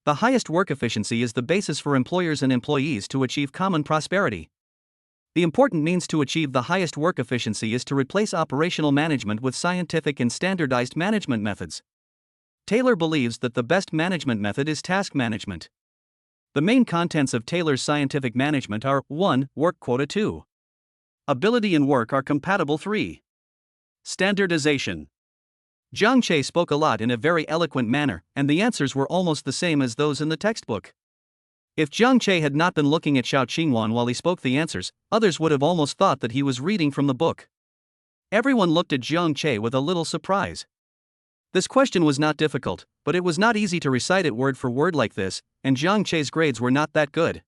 The highest work efficiency is the basis for employers and employees to achieve common prosperity. The important means to achieve the highest work efficiency is to replace operational management with scientific and standardized management methods. Taylor believes that the best management method is task management. The main contents of Taylor's scientific management are 1. Work quota 2. Ability and work are compatible 3. Standardization. Jiang Che spoke a lot in a very eloquent manner, and the answers were almost the same as those in the textbook. If Jiang Che had not been looking at Xiao Qingwan while he spoke the answers, others would have almost thought that he was reading from the book. Everyone looked at Jiang Che with a little surprise. This question was not difficult, but it was not easy to recite it word for word like this, and Jiang Che's grades were not that good.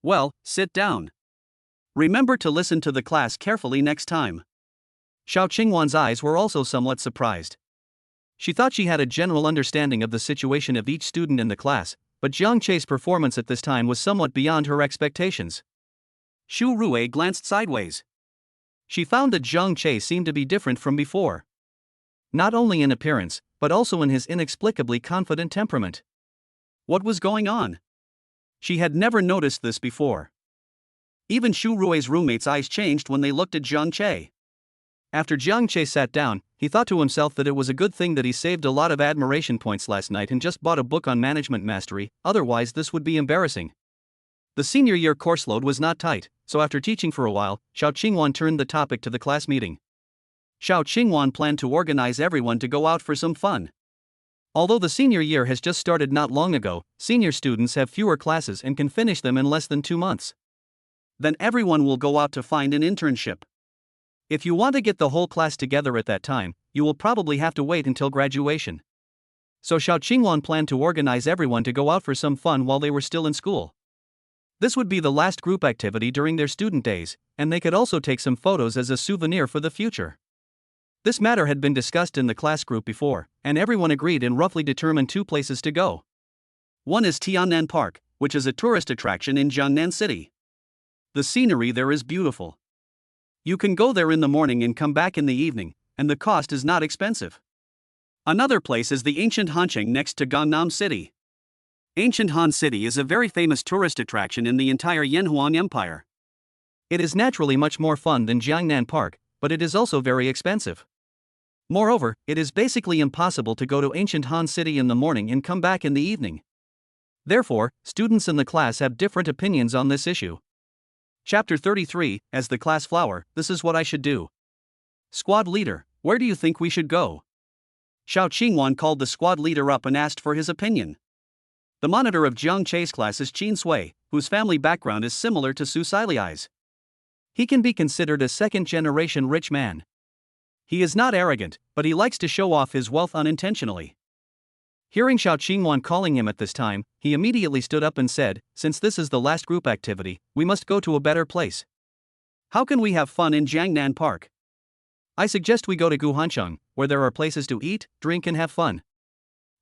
Well, sit down. Remember to listen to the class carefully next time. Xiao Qingwan's eyes were also somewhat surprised. She thought she had a general understanding of the situation of each student in the class, but Jiang Che's performance at this time was somewhat beyond her expectations. Shu Rui glanced sideways. She found that Jiang Che seemed to be different from before. Not only in appearance, but also in his inexplicably confident temperament. What was going on? She had never noticed this before. Even Shu Rui's roommates' eyes changed when they looked at Jiang Che. After Jiang Che sat down, He thought to himself that it was a good thing that he saved a lot of admiration points last night and just bought a book on management mastery, otherwise this would be embarrassing. The senior year course load was not tight, so after teaching for a while, Xiao Qingwan turned the topic to the class meeting. Xiao Qingwan planned to organize everyone to go out for some fun. Although the senior year has just started not long ago, senior students have fewer classes and can finish them in less than 2 months. Then everyone will go out to find an internship. If you want to get the whole class together at that time, you will probably have to wait until graduation. So Xiao Qingwan planned to organize everyone to go out for some fun while they were still in school. This would be the last group activity during their student days, and they could also take some photos as a souvenir for the future. This matter had been discussed in the class group before, and everyone agreed and roughly determined 2 places to go. One is Tiannan Park, which is a tourist attraction in Jiangnan City. The scenery there is beautiful. You can go there in the morning and come back in the evening, and the cost is not expensive. Another place is the ancient Hancheng next to Gangnam City. Ancient Han City is a very famous tourist attraction in the entire Yanhuan Empire. It is naturally much more fun than Jiangnan Park, but it is also very expensive. Moreover, it is basically impossible to go to ancient Han City in the morning and come back in the evening. Therefore, students in the class have different opinions on this issue. Chapter 33, as the class flower, this is what I should do. Squad leader, where do you think we should go? Xiao Qingwan called the squad leader up and asked for his opinion. The monitor of Jiang Che's class is Qin Sui, whose family background is similar to Su Siliai's. He can be considered a second-generation rich man. He is not arrogant, but he likes to show off his wealth unintentionally. Hearing Xiao Qingwan calling him at this time, he immediately stood up and said, "Since this is the last group activity, we must go to a better place. How can we have fun in Jiangnan Park? I suggest we go to Guhancheng, where there are places to eat, drink and have fun.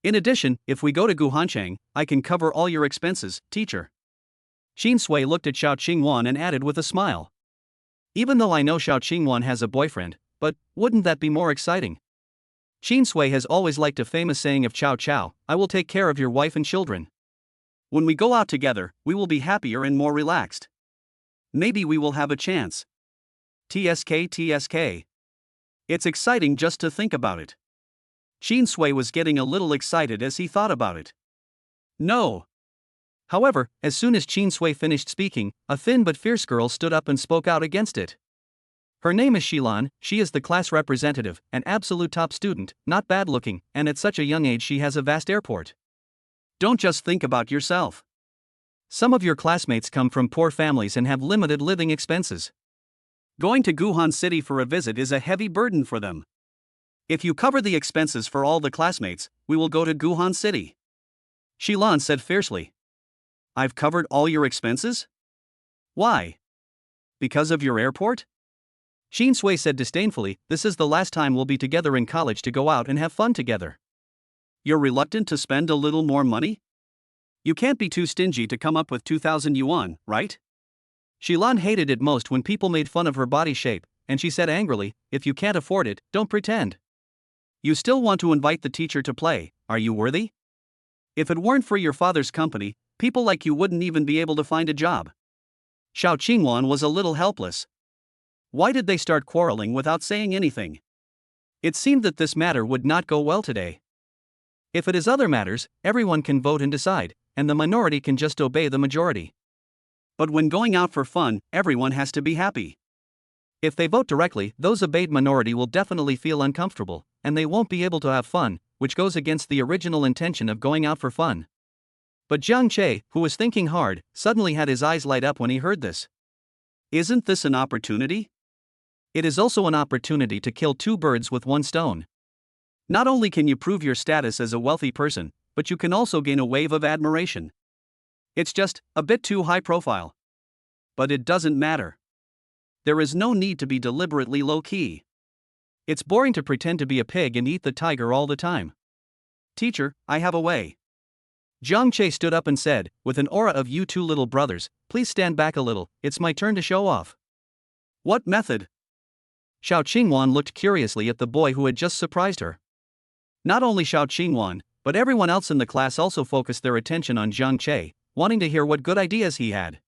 In addition, if we go to Guhancheng, I can cover all your expenses, teacher." Qin Sui looked at Xiao Qingwan and added with a smile, "Even though I know Xiao Qingwan has a boyfriend, but wouldn't that be more exciting? Qin Sui has always liked a famous saying of Chow Chow, 'I will take care of your wife and children.' When we go out together, we will be happier and more relaxed. Maybe we will have a chance. TSK. It's exciting just to think about it." Qin Sui was getting a little excited as he thought about it. No. However, as soon as Qin Sui finished speaking, a thin but fierce girl stood up and spoke out against it. Her name is Shilan, she is the class representative, an absolute top student, not bad looking, and at such a young age she has a vast airport. Don't just think about yourself. Some of your classmates come from poor families and have limited living expenses. Going to Guhan City for a visit is a heavy burden for them. If you cover the expenses for all the classmates, we will go to Guhan City. Shilan said fiercely. I've covered all your expenses? Why? Because of your airport? Qin Sui said disdainfully, this is the last time we'll be together in college to go out and have fun together. You're reluctant to spend a little more money? You can't be too stingy to come up with 2,000 yuan, right? Shilan hated it most when people made fun of her body shape, and she said angrily, if you can't afford it, don't pretend. You still want to invite the teacher to play, are you worthy? If it weren't for your father's company, people like you wouldn't even be able to find a job. Xiao Qingwan was a little helpless. Why did they start quarreling without saying anything? It seemed that this matter would not go well today. If it is other matters, everyone can vote and decide, and the minority can just obey the majority. But when going out for fun, everyone has to be happy. If they vote directly, those obeyed minority will definitely feel uncomfortable, and they won't be able to have fun, which goes against the original intention of going out for fun. But Jiang Che, who was thinking hard, suddenly had his eyes light up when he heard this. Isn't this an opportunity? It is also an opportunity to kill 2 birds with 1 stone. Not only can you prove your status as a wealthy person, but you can also gain a wave of admiration. It's just a bit too high profile. But it doesn't matter. There is no need to be deliberately low-key. It's boring to pretend to be a pig and eat the tiger all the time. Teacher, I have a way. Jiang Che stood up and said, with an aura of you 2 little brothers, please stand back a little, it's my turn to show off. What method? Xiao Qingwan looked curiously at the boy who had just surprised her. Not only Xiao Qingwan, but everyone else in the class also focused their attention on Jiang Che, wanting to hear what good ideas he had.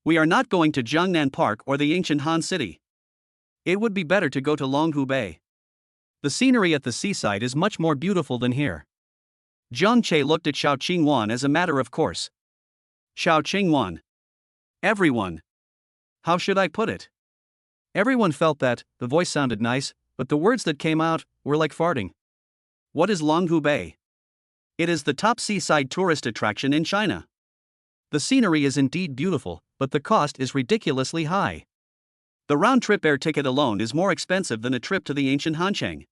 We are not going to Jiangnan Park or the ancient Han City. It would be better to go to Longhu Bay. The scenery at the seaside is much more beautiful than here. Jiang Che looked at Xiao Qingwan as a matter of course. Xiao Qingwan. Everyone. How should I put it? Everyone felt that. The voice sounded nice, but the words that came out were like farting. What is Longhu Bay? It is the top seaside tourist attraction in China. The scenery is indeed beautiful, but the cost is ridiculously high. The round-trip air ticket alone is more expensive than a trip to the ancient Hancheng.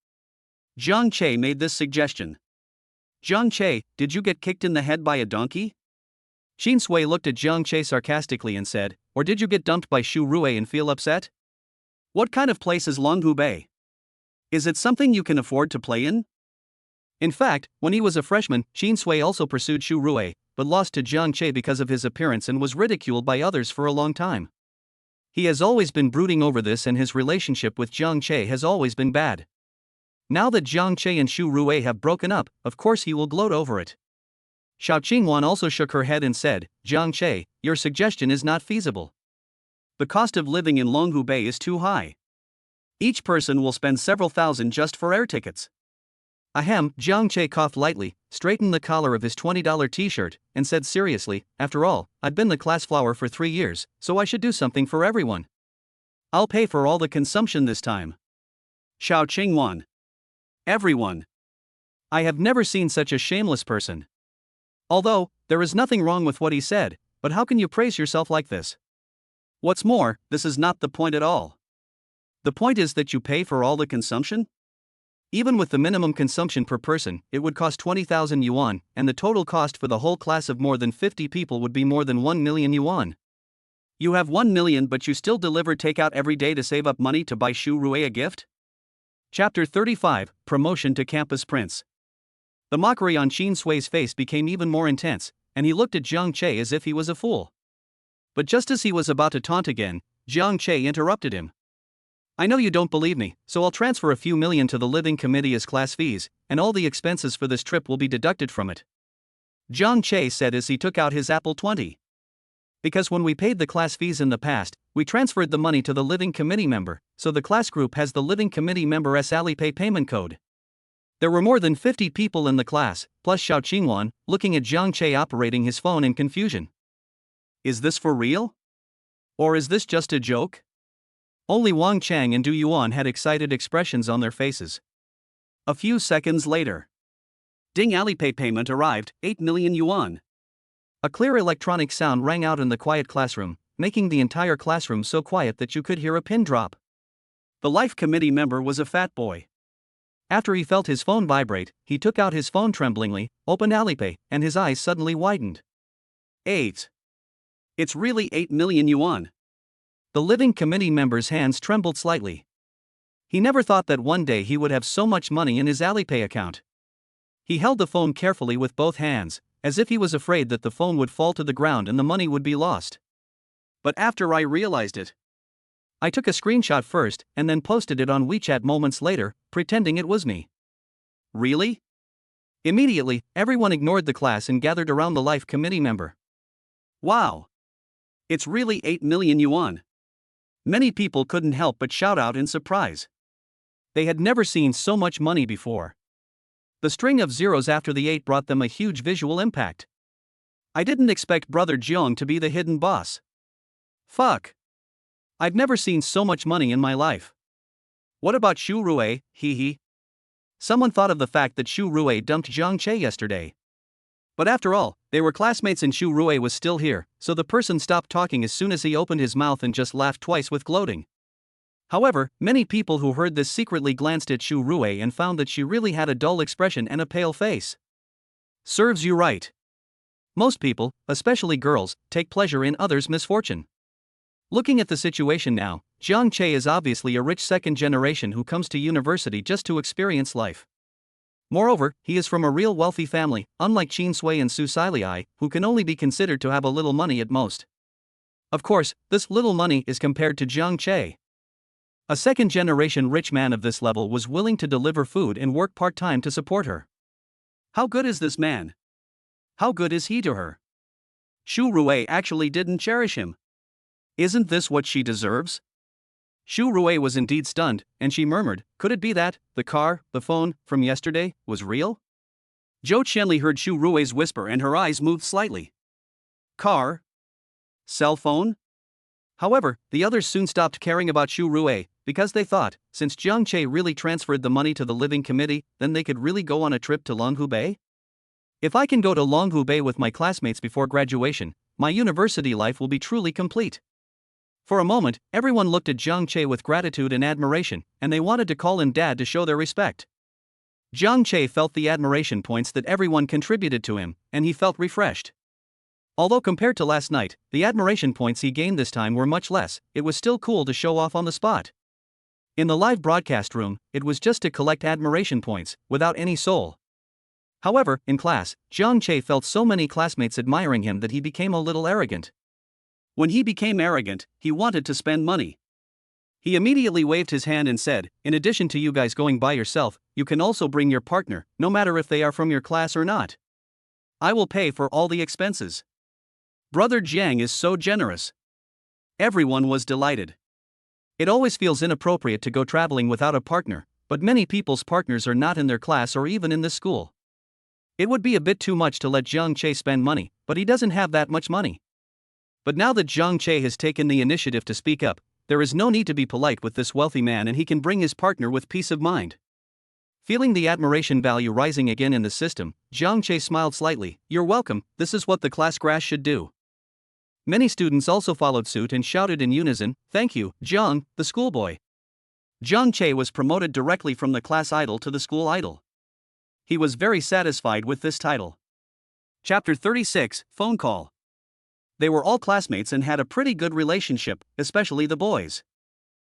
Jiang Che made this suggestion. Jiang Che, did you get kicked in the head by a donkey? Qin Sui looked at Jiang Che sarcastically and said, or did you get dumped by Shu Rui and feel upset? What kind of place is Longhu Bay? Is it something you can afford to play in? In fact, when he was a freshman, Qin Sui also pursued Shu Rui, but lost to Jiang Che because of his appearance and was ridiculed by others for a long time. He has always been brooding over this, and his relationship with Jiang Che has always been bad. Now that Jiang Che and Shu Rui have broken up, of course he will gloat over it. Xiao Qingwan also shook her head and said, Jiang Che, your suggestion is not feasible. The cost of living in Longhu Bay is too high. Each person will spend several thousand just for air tickets. Ahem, Jiang Che coughed lightly, straightened the collar of his $20 t-shirt, and said seriously, after all, I've been the class flower for 3 years, so I should do something for everyone. I'll pay for all the consumption this time. Xiao Qingwan. Everyone. I have never seen such a shameless person. Although, there is nothing wrong with what he said, but how can you praise yourself like this? What's more, this is not the point at all. The point is that you pay for all the consumption? Even with the minimum consumption per person, it would cost 20,000 yuan, and the total cost for the whole class of more than 50 people would be more than 1 million yuan. You have 1 million, but you still deliver takeout every day to save up money to buy Shu Rui a gift? Chapter 35, Promotion to Campus Prince. The mockery on Qin Sui's face became even more intense, and he looked at Jiang Che as if he was a fool. But just as he was about to taunt again, Jiang Che interrupted him. I know you don't believe me, so I'll transfer a few million to the living committee as class fees, and all the expenses for this trip will be deducted from it. Jiang Che said as he took out his Apple 20. Because when we paid the class fees in the past, we transferred the money to the living committee member, so the class group has the living committee member's Alipay payment code. There were more than 50 people in the class, plus Xiao Qingwan, looking at Jiang Che operating his phone in confusion. Is this for real? Or is this just a joke? Only Wang Chang and Du Yuan had excited expressions on their faces. A few seconds later. Ding, Alipay payment arrived, 8 million yuan. A clear electronic sound rang out in the quiet classroom, making the entire classroom so quiet that you could hear a pin drop. The life committee member was a fat boy. After he felt his phone vibrate, he took out his phone tremblingly, opened Alipay, and his eyes suddenly widened. 8. It's really 8 million yuan. The living committee member's hands trembled slightly. He never thought that one day he would have so much money in his Alipay account. He held the phone carefully with both hands, as if he was afraid that the phone would fall to the ground and the money would be lost. But after I realized it, I took a screenshot first and then posted it on WeChat moments later, pretending it was me. Really? Immediately, everyone ignored the class and gathered around the life committee member. Wow! It's really 8 million yuan. Many people couldn't help but shout out in surprise. They had never seen so much money before. The string of zeros after the 8 brought them a huge visual impact. I didn't expect Brother Jiang to be the hidden boss. Fuck. I've never seen so much money in my life. What about Shu Rui, hee hee? Someone thought of the fact that Shu Rui dumped Jiang Che yesterday. But after all, they were classmates and Shu Rui was still here, so the person stopped talking as soon as he opened his mouth and just laughed twice with gloating. However, many people who heard this secretly glanced at Shu Rui and found that she really had a dull expression and a pale face. Serves you right. Most people, especially girls, take pleasure in others' misfortune. Looking at the situation now, Jiang Che is obviously a rich second generation who comes to university just to experience life. Moreover, he is from a real wealthy family, unlike Qin Sui and Su Silei, who can only be considered to have a little money at most. Of course, this little money is compared to Jiang Che. A second-generation rich man of this level was willing to deliver food and work part-time to support her. How good is this man? How good is he to her? Shu Rui actually didn't cherish him. Isn't this what she deserves? Shu Rui was indeed stunned, and she murmured, could it be that the car, the phone, from yesterday, was real? Zhou Qianli heard Shu Rui's whisper and her eyes moved slightly. Car? Cell phone? However, the others soon stopped caring about Shu Rui, because they thought, since Jiang Che really transferred the money to the living committee, then they could really go on a trip to Longhu Bay? If I can go to Longhu Bay with my classmates before graduation, my university life will be truly complete. For a moment, everyone looked at Jiang Che with gratitude and admiration, and they wanted to call him dad to show their respect. Jiang Che felt the admiration points that everyone contributed to him, and he felt refreshed. Although compared to last night, the admiration points he gained this time were much less, it was still cool to show off on the spot. In the live broadcast room, it was just to collect admiration points, without any soul. However, in class, Jiang Che felt so many classmates admiring him that he became a little arrogant. When he became arrogant, he wanted to spend money. He immediately waved his hand and said, in addition to you guys going by yourself, you can also bring your partner, no matter if they are from your class or not. I will pay for all the expenses. Brother Jiang is so generous. Everyone was delighted. It always feels inappropriate to go traveling without a partner, but many people's partners are not in their class or even in this school. It would be a bit too much to let Jiang Che spend money, but he doesn't have that much money. But now that Jiang Che has taken the initiative to speak up, there is no need to be polite with this wealthy man and he can bring his partner with peace of mind. Feeling the admiration value rising again in the system, Jiang Che smiled slightly. You're welcome, this is what the class grass should do. Many students also followed suit and shouted in unison, thank you, Jiang, the schoolboy. Jiang Che was promoted directly from the class idol to the school idol. He was very satisfied with this title. Chapter 36, Phone Call. They were all classmates and had a pretty good relationship, especially the boys.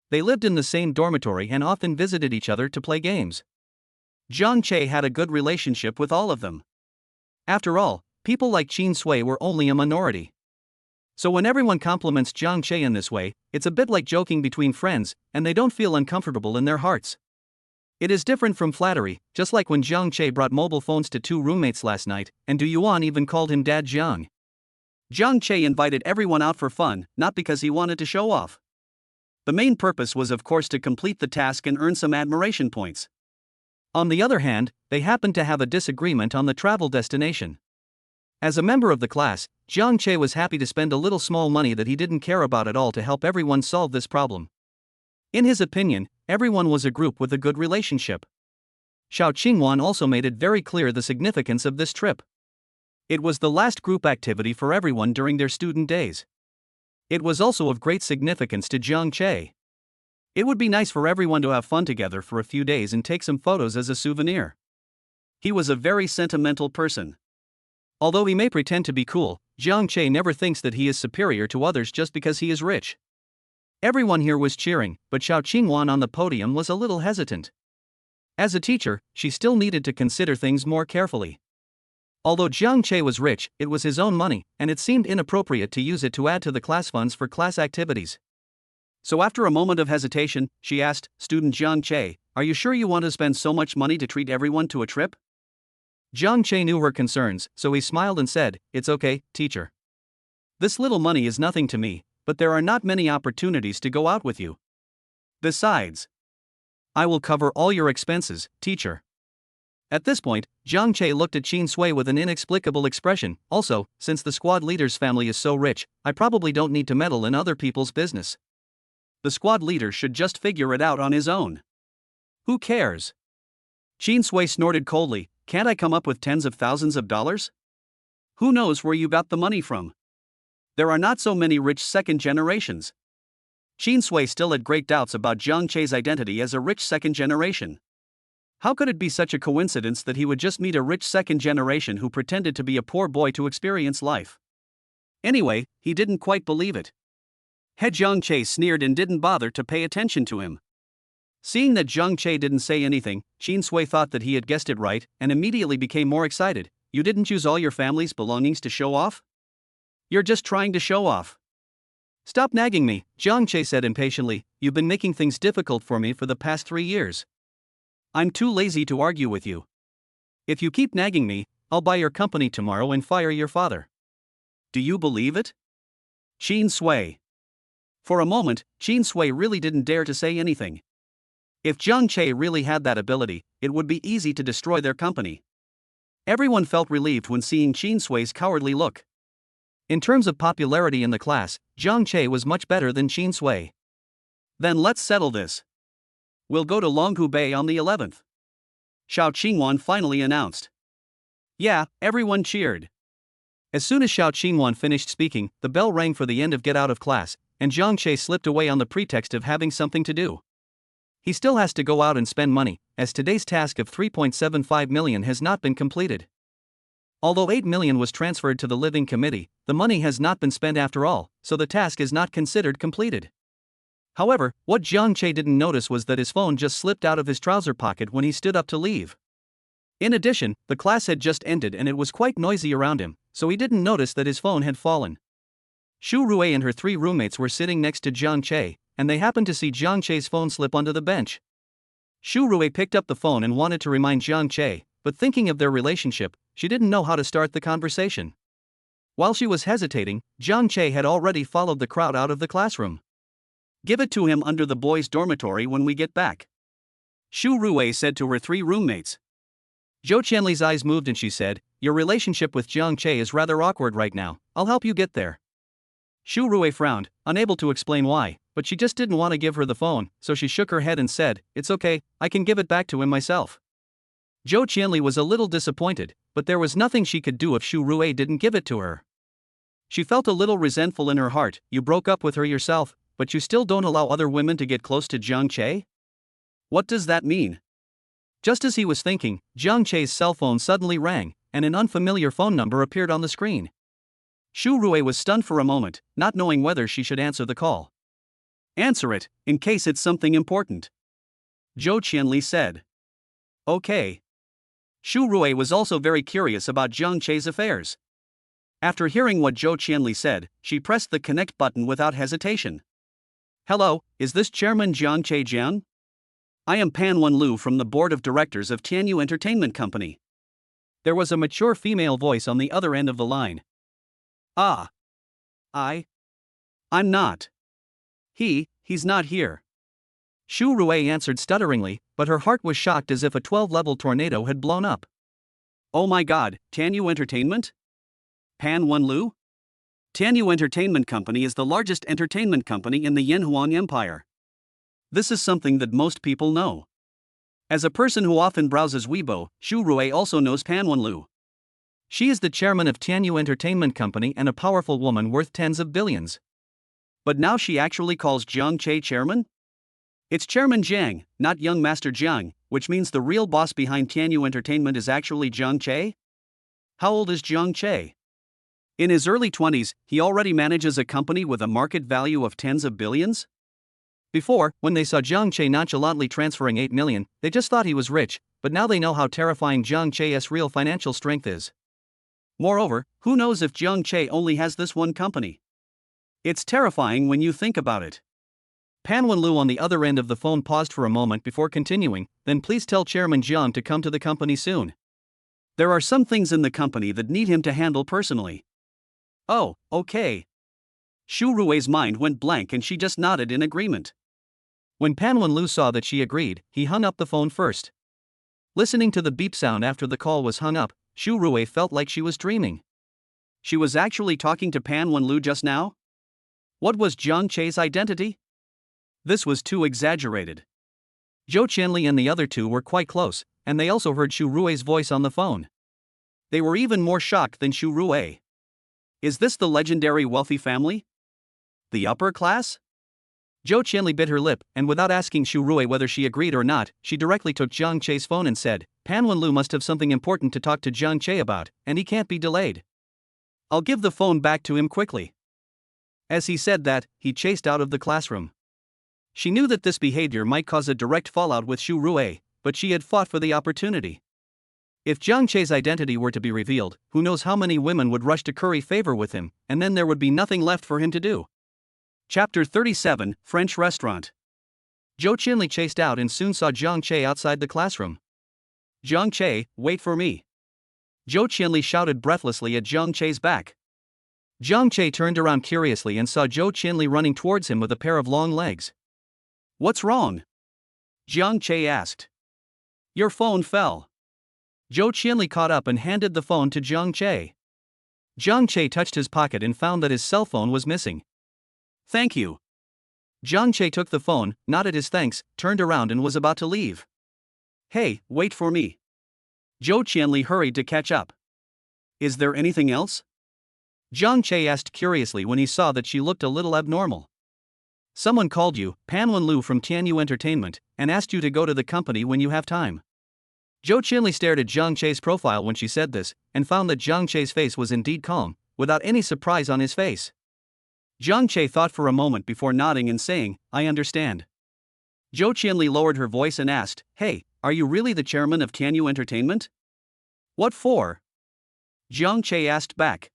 They lived in the same dormitory and often visited each other to play games. Jiang Che had a good relationship with all of them. After all, people like Qin Sui were only a minority. So when everyone compliments Jiang Che in this way, it's a bit like joking between friends, and they don't feel uncomfortable in their hearts. It is different from flattery, just like when Jiang Che brought mobile phones to two roommates last night, and Du Yuan even called him Dad Jiang. Jiang Che invited everyone out for fun, not because he wanted to show off. The main purpose was of course to complete the task and earn some admiration points. On the other hand, they happened to have a disagreement on the travel destination. As a member of the class, Jiang Che was happy to spend a little small money that he didn't care about at all to help everyone solve this problem. In his opinion, everyone was a group with a good relationship. Xiao Qingwan also made it very clear the significance of this trip. It was the last group activity for everyone during their student days. It was also of great significance to Jiang Che. It would be nice for everyone to have fun together for a few days and take some photos as a souvenir. He was a very sentimental person. Although he may pretend to be cool, Jiang Che never thinks that he is superior to others just because he is rich. Everyone here was cheering, but Xiao Qingwan on the podium was a little hesitant. As a teacher, she still needed to consider things more carefully. Although Jiang Che was rich, it was his own money, and it seemed inappropriate to use it to add to the class funds for class activities. So after a moment of hesitation, she asked, Student Jiang Che, are you sure you want to spend so much money to treat everyone to a trip? Jiang Che knew her concerns, so he smiled and said, it's okay, teacher. This little money is nothing to me, but there are not many opportunities to go out with you. Besides, I will cover all your expenses, teacher. At this point, Jiang Che looked at Qin Sui with an inexplicable expression. Also, since the squad leader's family is so rich, I probably don't need to meddle in other people's business. The squad leader should just figure it out on his own. Who cares? Qin Sui snorted coldly. Can't I come up with tens of thousands of dollars? Who knows where you got the money from? There are not so many rich second generations. Qin Sui still had great doubts about Jiang Che's identity as a rich second generation. How could it be such a coincidence that he would just meet a rich second generation who pretended to be a poor boy to experience life? Anyway, he didn't quite believe it. He Jiang Che sneered and didn't bother to pay attention to him. Seeing that Jiang Che didn't say anything, Qin Sui thought that he had guessed it right and immediately became more excited. You didn't use all your family's belongings to show off? You're just trying to show off. Stop nagging me, Jiang Che said impatiently. You've been making things difficult for me for the past 3 years. I'm too lazy to argue with you. If you keep nagging me, I'll buy your company tomorrow and fire your father. Do you believe it? Qin Sui. For a moment, Qin Sui really didn't dare to say anything. If Jiang Che really had that ability, it would be easy to destroy their company. Everyone felt relieved when seeing Qin Sui's cowardly look. In terms of popularity in the class, Jiang Che was much better than Qin Sui. Then let's settle this. We'll go to Longhu Bay on the 11th. Xiao Qingwan finally announced. Yeah, everyone cheered. As soon as Xiao Qingwan finished speaking, the bell rang for the end of get out of class, and Jiang Che slipped away on the pretext of having something to do. He still has to go out and spend money, as today's task of 3.75 million has not been completed. Although 8 million was transferred to the living committee, the money has not been spent after all, so the task is not considered completed. However, what Jiang Che didn't notice was that his phone just slipped out of his trouser pocket when he stood up to leave. In addition, the class had just ended and it was quite noisy around him, so he didn't notice that his phone had fallen. Xu Rui and her 3 roommates were sitting next to Jiang Che, and they happened to see Jiang Che's phone slip onto the bench. Xu Rui picked up the phone and wanted to remind Jiang Che, but thinking of their relationship, she didn't know how to start the conversation. While she was hesitating, Jiang Che had already followed the crowd out of the classroom. Give it to him under the boys' dormitory when we get back, Xu Rui said to her 3 roommates. Zhou Qianli's eyes moved and she said, your relationship with Jiang Che is rather awkward right now, I'll help you get there. Xu Rui frowned, unable to explain why, but she just didn't want to give her the phone, so she shook her head and said, it's okay, I can give it back to him myself. Zhou Qianli was a little disappointed, but there was nothing she could do if Xu Rui didn't give it to her. She felt a little resentful in her heart. You broke up with her yourself, but you still don't allow other women to get close to Jiang Che? What does that mean? Just as he was thinking, Jiang Che's cell phone suddenly rang, and an unfamiliar phone number appeared on the screen. Xu Rui was stunned for a moment, not knowing whether she should answer the call. Answer it, in case it's something important, Zhou Qianli said. Okay. Xu Rui was also very curious about Jiang Che's affairs. After hearing what Zhou Qianli said, she pressed the connect button without hesitation. Hello, is this Chairman Jiang Che Jian? I am Pan Wenlu from the Board of Directors of Tianyu Entertainment Company. There was a mature female voice on the other end of the line. Ah. I'm not. He's not here. Xu Rui answered stutteringly, but her heart was shocked as if a 12-level tornado had blown up. Oh my god, Tianyu Entertainment? Pan Wenlu? Tianyu Entertainment Company is the largest entertainment company in the Yanhuang Empire. This is something that most people know. As a person who often browses Weibo, Xu Rui also knows Pan Wenlu. She is the chairman of Tianyu Entertainment Company and a powerful woman worth tens of billions. But now she actually calls Jiang Che chairman? It's Chairman Jiang, not young Master Jiang, which means the real boss behind Tianyu Entertainment is actually Jiang Che? How old is Jiang Che? In his early 20s, he already manages a company with a market value of tens of billions? Before, when they saw Jiang Che nonchalantly transferring 8 million, they just thought he was rich, but now they know how terrifying Jiang Che's real financial strength is. Moreover, who knows if Jiang Che only has this one company? It's terrifying when you think about it. Pan Wenlu on the other end of the phone paused for a moment before continuing, then please tell Chairman Jiang to come to the company soon. There are some things in the company that need him to handle personally. Oh, okay. Xu Rui's mind went blank and she just nodded in agreement. When Pan Wenlu saw that she agreed, he hung up the phone first. Listening to the beep sound after the call was hung up, Xu Rui felt like she was dreaming. She was actually talking to Pan Wenlu just now? What was Jiang Che's identity? This was too exaggerated. Zhou Qianli and the other 2 were quite close, and they also heard Xu Rui's voice on the phone. They were even more shocked than Xu Rui. Is this the legendary wealthy family? The upper class? Zhou Qianli bit her lip, and without asking Xu Rui whether she agreed or not, she directly took Jiang Che's phone and said, Pan Wenlu must have something important to talk to Jiang Che about, and he can't be delayed. I'll give the phone back to him quickly. As he said that, he chased out of the classroom. She knew that this behavior might cause a direct fallout with Xu Rui, but she had fought for the opportunity. If Jiang Che's identity were to be revealed, who knows how many women would rush to curry favor with him, and then there would be nothing left for him to do. Chapter 37, French Restaurant. Zhou Qianli chased out and soon saw Jiang Che outside the classroom. Jiang Che, wait for me. Zhou Qianli shouted breathlessly at Jiang Che's back. Jiang Che turned around curiously and saw Zhou Qianli running towards him with a pair of long legs. What's wrong? Jiang Che asked. Your phone fell. Zhou Qianli caught up and handed the phone to Jiang Che. Jiang Che touched his pocket and found that his cell phone was missing. Thank you. Jiang Che took the phone, nodded his thanks, turned around and was about to leave. Hey, wait for me. Zhou Qianli hurried to catch up. Is there anything else? Jiang Che asked curiously when he saw that she looked a little abnormal. Someone called you, Panwen Lu from Tianyu Entertainment, and asked you to go to the company when you have time. Zhou Qianli stared at Jiang Che's profile when she said this, and found that Jiang Che's face was indeed calm, without any surprise on his face. Jiang Che thought for a moment before nodding and saying, I understand. Zhou Qianli lowered her voice and asked, Hey, are you really the chairman of Tianyu Entertainment? What for? Jiang Che asked back.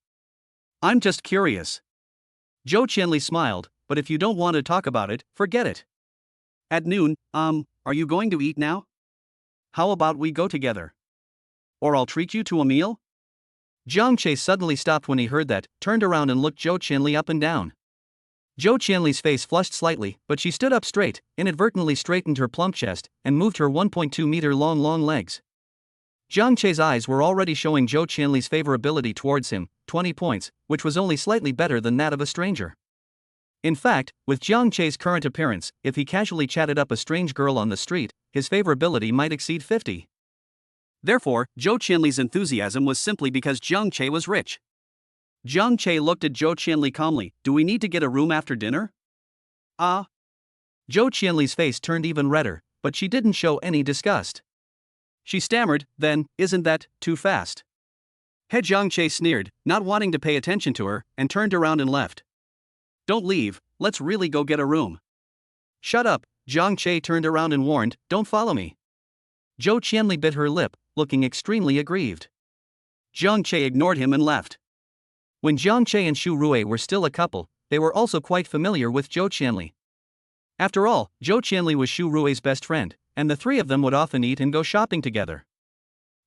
I'm just curious. Zhou Qianli smiled, but if you don't want to talk about it, forget it. At noon, are you going to eat now? How about we go together? Or I'll treat you to a meal? Jiang Che suddenly stopped when he heard that, turned around and looked Zhou Qianli up and down. Zhou Qianli's face flushed slightly, but she stood up straight, inadvertently straightened her plump chest, and moved her 1.2-meter long legs. Jiang Che's eyes were already showing Zhou Qianli's favorability towards him, 20 points, which was only slightly better than that of a stranger. In fact, with Jiang Che's current appearance, if he casually chatted up a strange girl on the street, his favorability might exceed 50. Therefore, Zhou Qianli's enthusiasm was simply because Jiang Che was rich. Jiang Che looked at Zhou Qianli calmly. Do we need to get a room after dinner? Zhou Qianli's face turned even redder, but she didn't show any disgust. She stammered, then, isn't that too fast? He Jiang Che sneered, not wanting to pay attention to her, and turned around and left. Don't leave, let's really go get a room. Shut up, Jiang Che turned around and warned, don't follow me. Zhou Qianli bit her lip, looking extremely aggrieved. Jiang Che ignored him and left. When Jiang Che and Xu Rui were still a couple, they were also quite familiar with Zhou Qianli. After all, Zhou Qianli was Xu Rui's best friend, and the three of them would often eat and go shopping together.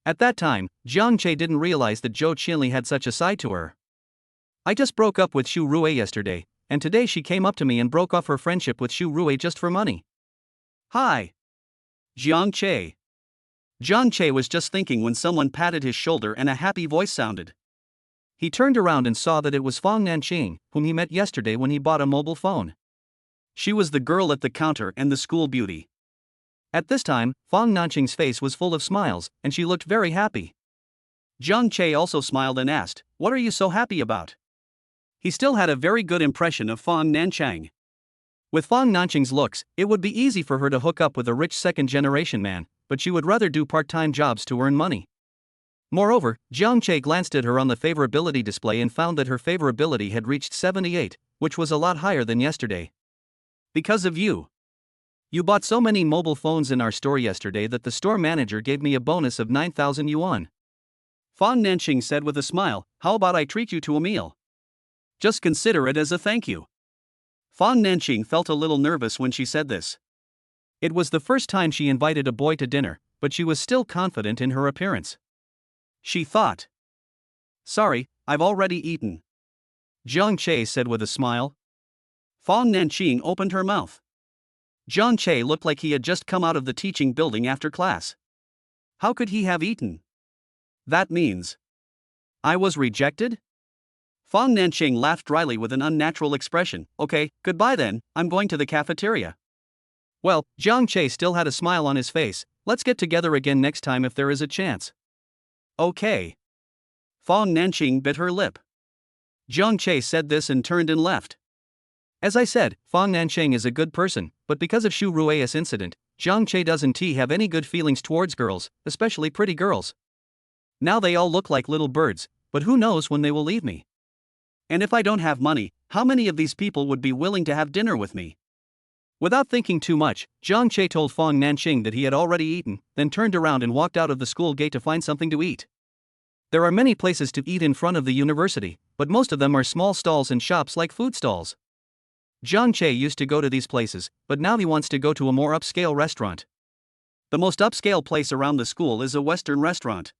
At that time, Jiang Che didn't realize that Zhou Qianli had such a side to her. I just broke up with Xu Rui yesterday, and today she came up to me and broke off her friendship with Xu Rui just for money. Hi. Jiang Che. Jiang Che was just thinking when someone patted his shoulder and a happy voice sounded. He turned around and saw that it was Fang Nanqing, whom he met yesterday when he bought a mobile phone. She was the girl at the counter and the school beauty. At this time, Fang Nanqing's face was full of smiles, and she looked very happy. Jiang Che also smiled and asked, What are you so happy about? He still had a very good impression of Fang Nanqing. With Fang Nanqing's looks, it would be easy for her to hook up with a rich second-generation man, but she would rather do part-time jobs to earn money. Moreover, Jiang Che glanced at her on the favorability display and found that her favorability had reached 78, which was a lot higher than yesterday. Because of you. You bought so many mobile phones in our store yesterday that the store manager gave me a bonus of 9,000 yuan. Fang Nanqing said with a smile, How about I treat you to a meal? Just consider it as a thank you. Fang Nanqing felt a little nervous when she said this. It was the first time she invited a boy to dinner, but she was still confident in her appearance. She thought. Sorry, I've already eaten. Jiang Che said with a smile. Fang Nanqing opened her mouth. Jiang Che looked like he had just come out of the teaching building after class. How could he have eaten? That means. I was rejected? Fang Nanqing laughed dryly with an unnatural expression. Okay, goodbye then, I'm going to the cafeteria. Well, Jiang Che still had a smile on his face. Let's get together again next time if there is a chance. Okay. Fang Nanqing bit her lip. Jiang Che said this and turned and left. As I said, Fang Nanqing is a good person, but because of Xu Rui's incident, Jiang Che doesn't have any good feelings towards girls, especially pretty girls. Now they all look like little birds, but who knows when they will leave me. And if I don't have money, how many of these people would be willing to have dinner with me? Without thinking too much, Jiang Che told Fang Nanqing that he had already eaten, then turned around and walked out of the school gate to find something to eat. There are many places to eat in front of the university, but most of them are small stalls and shops like food stalls. Jiang Che used to go to these places, but now he wants to go to a more upscale restaurant. The most upscale place around the school is a Western restaurant.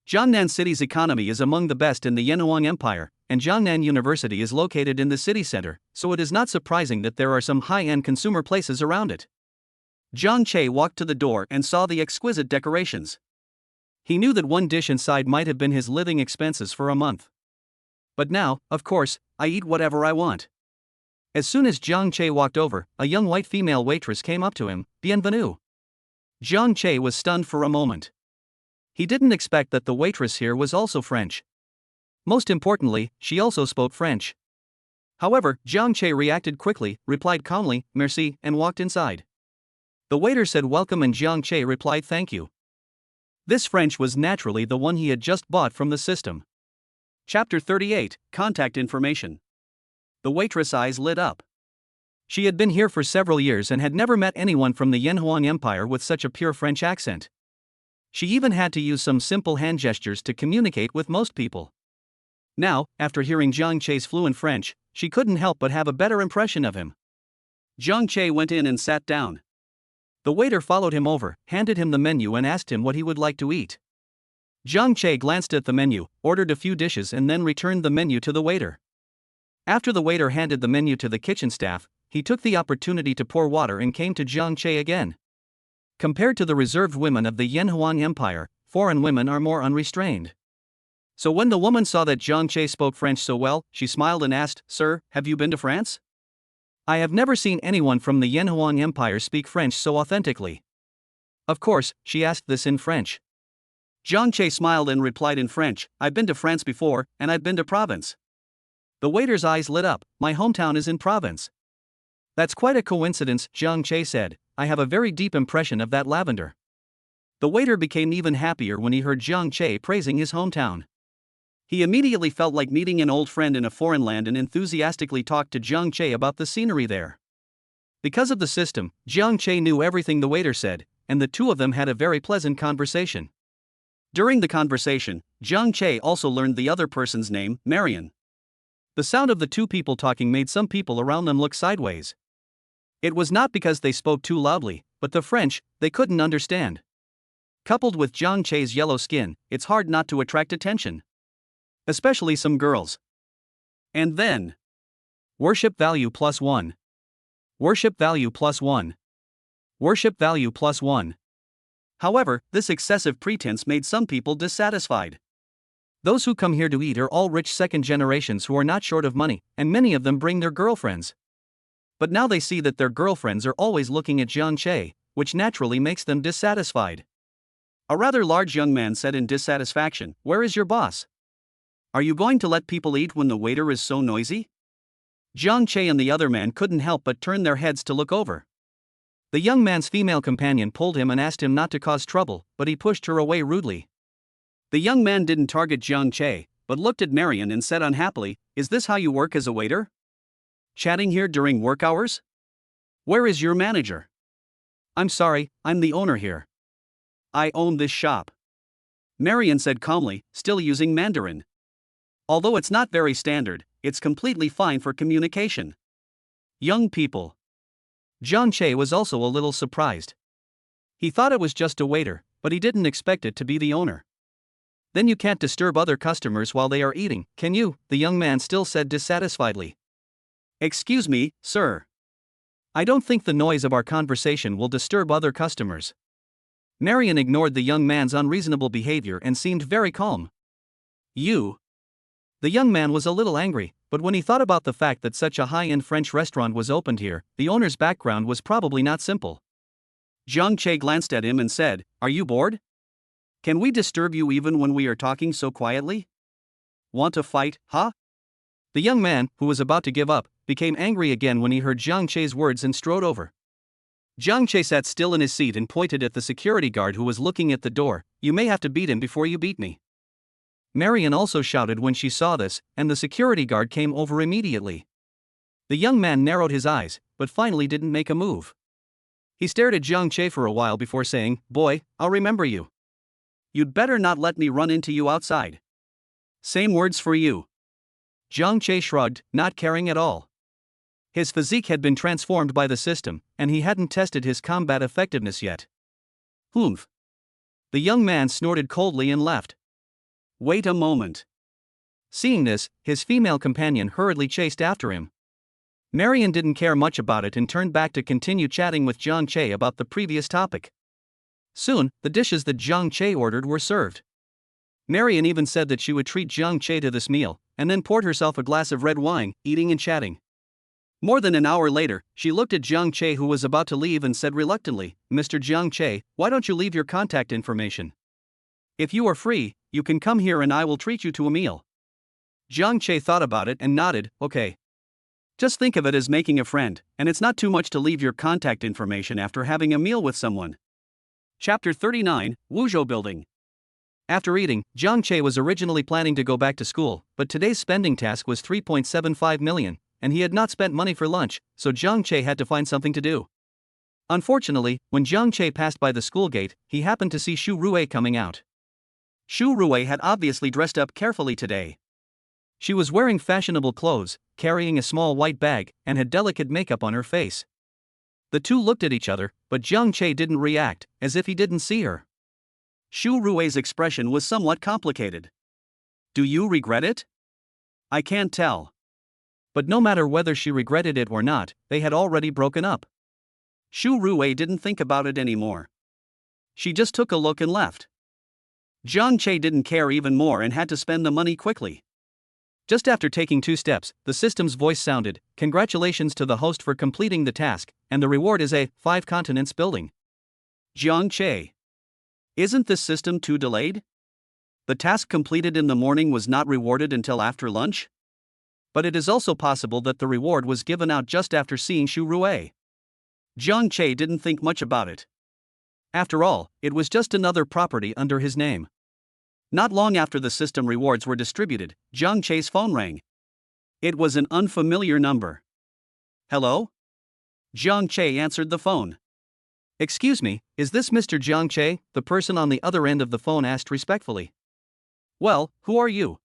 Jiangnan City's economy is among the best in the Yenuang Empire, and Jiangnan University is located in the city center, so it is not surprising that there are some high-end consumer places around it. Jiang Che walked to the door and saw the exquisite decorations. He knew that one dish inside might have been his living expenses for a month. But now, of course, I eat whatever I want. As soon as Jiang Che walked over, a young white female waitress came up to him. Bienvenue. Jiang Che was stunned for a moment. He didn't expect that the waitress here was also French. Most importantly, she also spoke French. However, Jiang Che reacted quickly, replied calmly, merci, and walked inside. The waiter said welcome and Jiang Che replied thank you. This French was naturally the one he had just bought from the system. Chapter 38, Contact Information. The waitress' eyes lit up. She had been here for several years and had never met anyone from the Yanhuang Empire with such a pure French accent. She even had to use some simple hand gestures to communicate with most people. Now, after hearing Jiang Che's fluent French, she couldn't help but have a better impression of him. Jiang Che went in and sat down. The waiter followed him over, handed him the menu and asked him what he would like to eat. Jiang Che glanced at the menu, ordered a few dishes and then returned the menu to the waiter. After the waiter handed the menu to the kitchen staff, he took the opportunity to pour water and came to Jiang Che again. Compared to the reserved women of the Yanhuang Empire, foreign women are more unrestrained. So when the woman saw that Jiang Che spoke French so well, she smiled and asked, "Sir, have you been to France?" "I have never seen anyone from the Yanhuang Empire speak French so authentically." Of course, she asked this in French. Jiang Che smiled and replied in French, "I've been to France before, and I've been to Provence." The waiter's eyes lit up. "My hometown is in Provence." "That's quite a coincidence," Jiang Che said. "I have a very deep impression of that lavender." The waiter became even happier when he heard Jiang Che praising his hometown. He immediately felt like meeting an old friend in a foreign land and enthusiastically talked to Jiang Che about the scenery there. Because of the system, Jiang Che knew everything the waiter said, and the two of them had a very pleasant conversation. During the conversation, Jiang Che also learned the other person's name, Marion. The sound of the two people talking made some people around them look sideways. It was not because they spoke too loudly, but the French, they couldn't understand. Coupled with Jiang Che's yellow skin, it's hard not to attract attention. Especially some girls. And then. Worship value +1. Worship value +1. Worship value +1. However, this excessive pretense made some people dissatisfied. Those who come here to eat are all rich second generations who are not short of money, and many of them bring their girlfriends. But now they see that their girlfriends are always looking at Jiang Che, which naturally makes them dissatisfied. A rather large young man said in dissatisfaction, "Where is your boss? Are you going to let people eat when the waiter is so noisy?" Jiang Che and the other man couldn't help but turn their heads to look over. The young man's female companion pulled him and asked him not to cause trouble, but he pushed her away rudely. The young man didn't target Jiang Che, but looked at Marion and said unhappily, "Is this how you work as a waiter? Chatting here during work hours? Where is your manager?" "I'm sorry, I'm the owner here. I own this shop," Marion said calmly, still using Mandarin. Although it's not very standard, it's completely fine for communication. Young people. Jiang Che was also a little surprised. He thought it was just a waiter, but he didn't expect it to be the owner. "Then you can't disturb other customers while they are eating, can you?" the young man still said dissatisfiedly. "Excuse me, sir. I don't think the noise of our conversation will disturb other customers." Marion ignored the young man's unreasonable behavior and seemed very calm. "You." The young man was a little angry, but when he thought about the fact that such a high-end French restaurant was opened here, the owner's background was probably not simple. Jiang Che glanced at him and said, "Are you bored? Can we disturb you even when we are talking so quietly? Want to fight, huh?" The young man, who was about to give up, became angry again when he heard Jiang Che's words and strode over. Jiang Che sat still in his seat and pointed at the security guard who was looking at the door. "You may have to beat him before you beat me." Marion also shouted when she saw this, and the security guard came over immediately. The young man narrowed his eyes, but finally didn't make a move. He stared at Jiang Che for a while before saying, "Boy, I'll remember you. You'd better not let me run into you outside. Same words for you." Jiang Che shrugged, not caring at all. His physique had been transformed by the system, and he hadn't tested his combat effectiveness yet. "Humph." The young man snorted coldly and left. "Wait a moment. Seeing this, his female companion hurriedly chased after him. Marion didn't care much about it and turned back to continue chatting with Jiang Che about the previous topic. Soon, the dishes that Jiang Che ordered were served. Marion even said that she would treat Jiang Che to this meal, and then poured herself a glass of red wine, eating and chatting. More than an hour later, she looked at Jiang Che, who was about to leave, and said reluctantly, "Mr. Jiang Che, why don't you leave your contact information? If you are free, you can come here and I will treat you to a meal." Jiang Che thought about it and nodded, "Okay. Just think of it as making a friend, and it's not too much to leave your contact information after having a meal with someone." Chapter 39, Wuzhou Building. After eating, Jiang Che was originally planning to go back to school, but today's spending task was 3.75 million, and he had not spent money for lunch, so Jiang Che had to find something to do. Unfortunately, when Jiang Che passed by the school gate, he happened to see Xu Rui coming out. Xu Rui had obviously dressed up carefully today. She was wearing fashionable clothes, carrying a small white bag, and had delicate makeup on her face. The two looked at each other, but Jiang Che didn't react, as if he didn't see her. Xu Rui's expression was somewhat complicated. "Do you regret it?" "I can't tell." But no matter whether she regretted it or not, they had already broken up. Xu Rui didn't think about it anymore. She just took a look and left. Jiang Che didn't care even more and had to spend the money quickly. Just after taking 2 steps, the system's voice sounded, "Congratulations to the host for completing the task, and the reward is a 5 continents building." Jiang Che. Isn't this system too delayed? The task completed in the morning was not rewarded until after lunch? But it is also possible that the reward was given out just after seeing Xu Rui. Jiang Che didn't think much about it. After all, it was just another property under his name. Not long after the system rewards were distributed, Jiang Che's phone rang. It was an unfamiliar number. "Hello?" Jiang Che answered the phone. "Excuse me, is this Mr. Jiang Che?" the person on the other end of the phone asked respectfully. "Well, who are you?"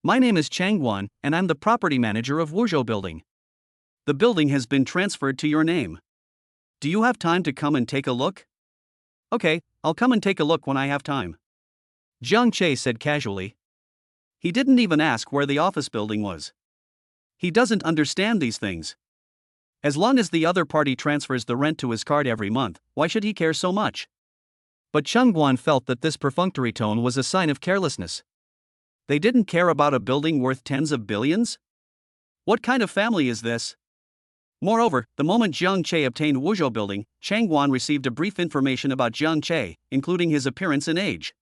"My name is Chang Guan, and I'm the property manager of Wuzhou Building. The building has been transferred to your name. Do you have time to come and take a look?" "Okay, I'll come and take a look when I have time," Jiang Che said casually. He didn't even ask where the office building was. He doesn't understand these things. As long as the other party transfers the rent to his card every month, why should he care so much? But Cheng Guan felt that this perfunctory tone was a sign of carelessness. They didn't care about a building worth tens of billions? What kind of family is this? Moreover, the moment Jiang Che obtained Wuzhou Building, Cheng Guan received a brief information about Jiang Che, including his appearance and age.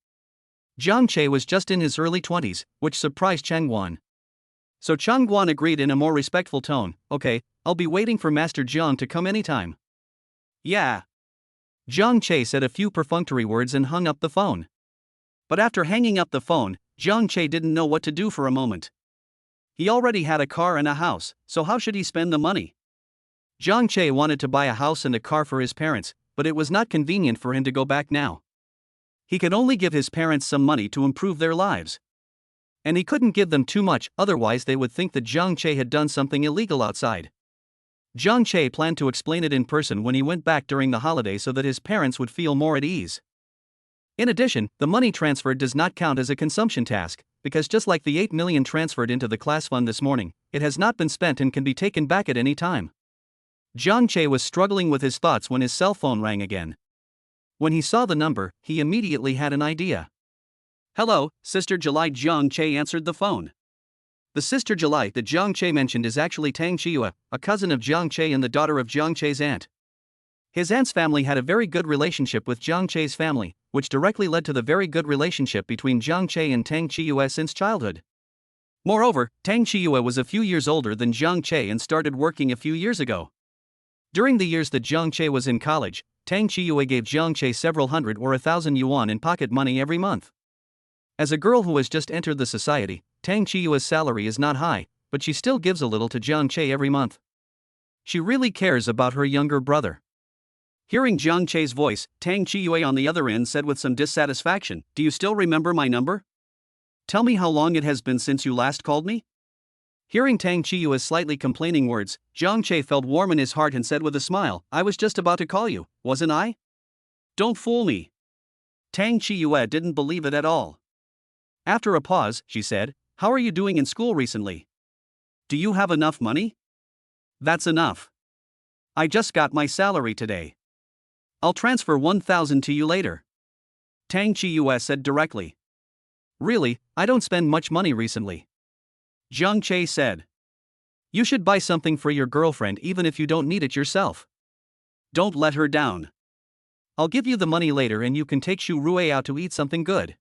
Jiang Che was just in his early 20s, which surprised Cheng Guan. So Cheng Guan agreed in a more respectful tone, "Okay, I'll be waiting for Master Jiang to come anytime." "Yeah." Jiang Che said a few perfunctory words and hung up the phone. But after hanging up the phone, Jiang Che didn't know what to do for a moment. He already had a car and a house, so how should he spend the money? Jiang Che wanted to buy a house and a car for his parents, but it was not convenient for him to go back now. He could only give his parents some money to improve their lives. And he couldn't give them too much, otherwise they would think that Jiang Che had done something illegal outside. Jiang Che planned to explain it in person when he went back during the holiday so that his parents would feel more at ease. In addition, the money transferred does not count as a consumption task, because just like the 8 million transferred into the class fund this morning, it has not been spent and can be taken back at any time. Jiang Che was struggling with his thoughts when his cell phone rang again. When he saw the number, he immediately had an idea. "Hello, Sister July." Jiang Che answered the phone. The Sister July that Jiang Che mentioned is actually Tang Chiyue, a cousin of Jiang Che and the daughter of Jiang Che's aunt. His aunt's family had a very good relationship with Jiang Che's family, which directly led to the very good relationship between Jiang Che and Tang Chiyue since childhood. Moreover, Tang Chiyue was a few years older than Jiang Che and started working a few years ago. During the years that Jiang Che was in college, Tang Chiyue gave Jiang Che several hundred or 1,000 yuan in pocket money every month. As a girl who has just entered the society, Tang Chiyue's salary is not high, but she still gives a little to Jiang Che every month. She really cares about her younger brother. Hearing Jiang Che's voice, Tang Chiyue on the other end said with some dissatisfaction, "Do you still remember my number? Tell me how long it has been since you last called me?" Hearing Tang Chiyue's slightly complaining words, Jiang Che felt warm in his heart and said with a smile, "I was just about to call you, wasn't I? Don't fool me." Tang Chiyue didn't believe it at all. After a pause, she said, How are you doing in school recently? Do you have enough money? That's enough. I just got my salary today. I'll transfer 1,000 to you later. Tang Chiyue said directly. Really, I don't spend much money recently. Jiang Che said. You should buy something for your girlfriend even if you don't need it yourself. Don't let her down. I'll give you the money later and you can take Shu Rue out to eat something good.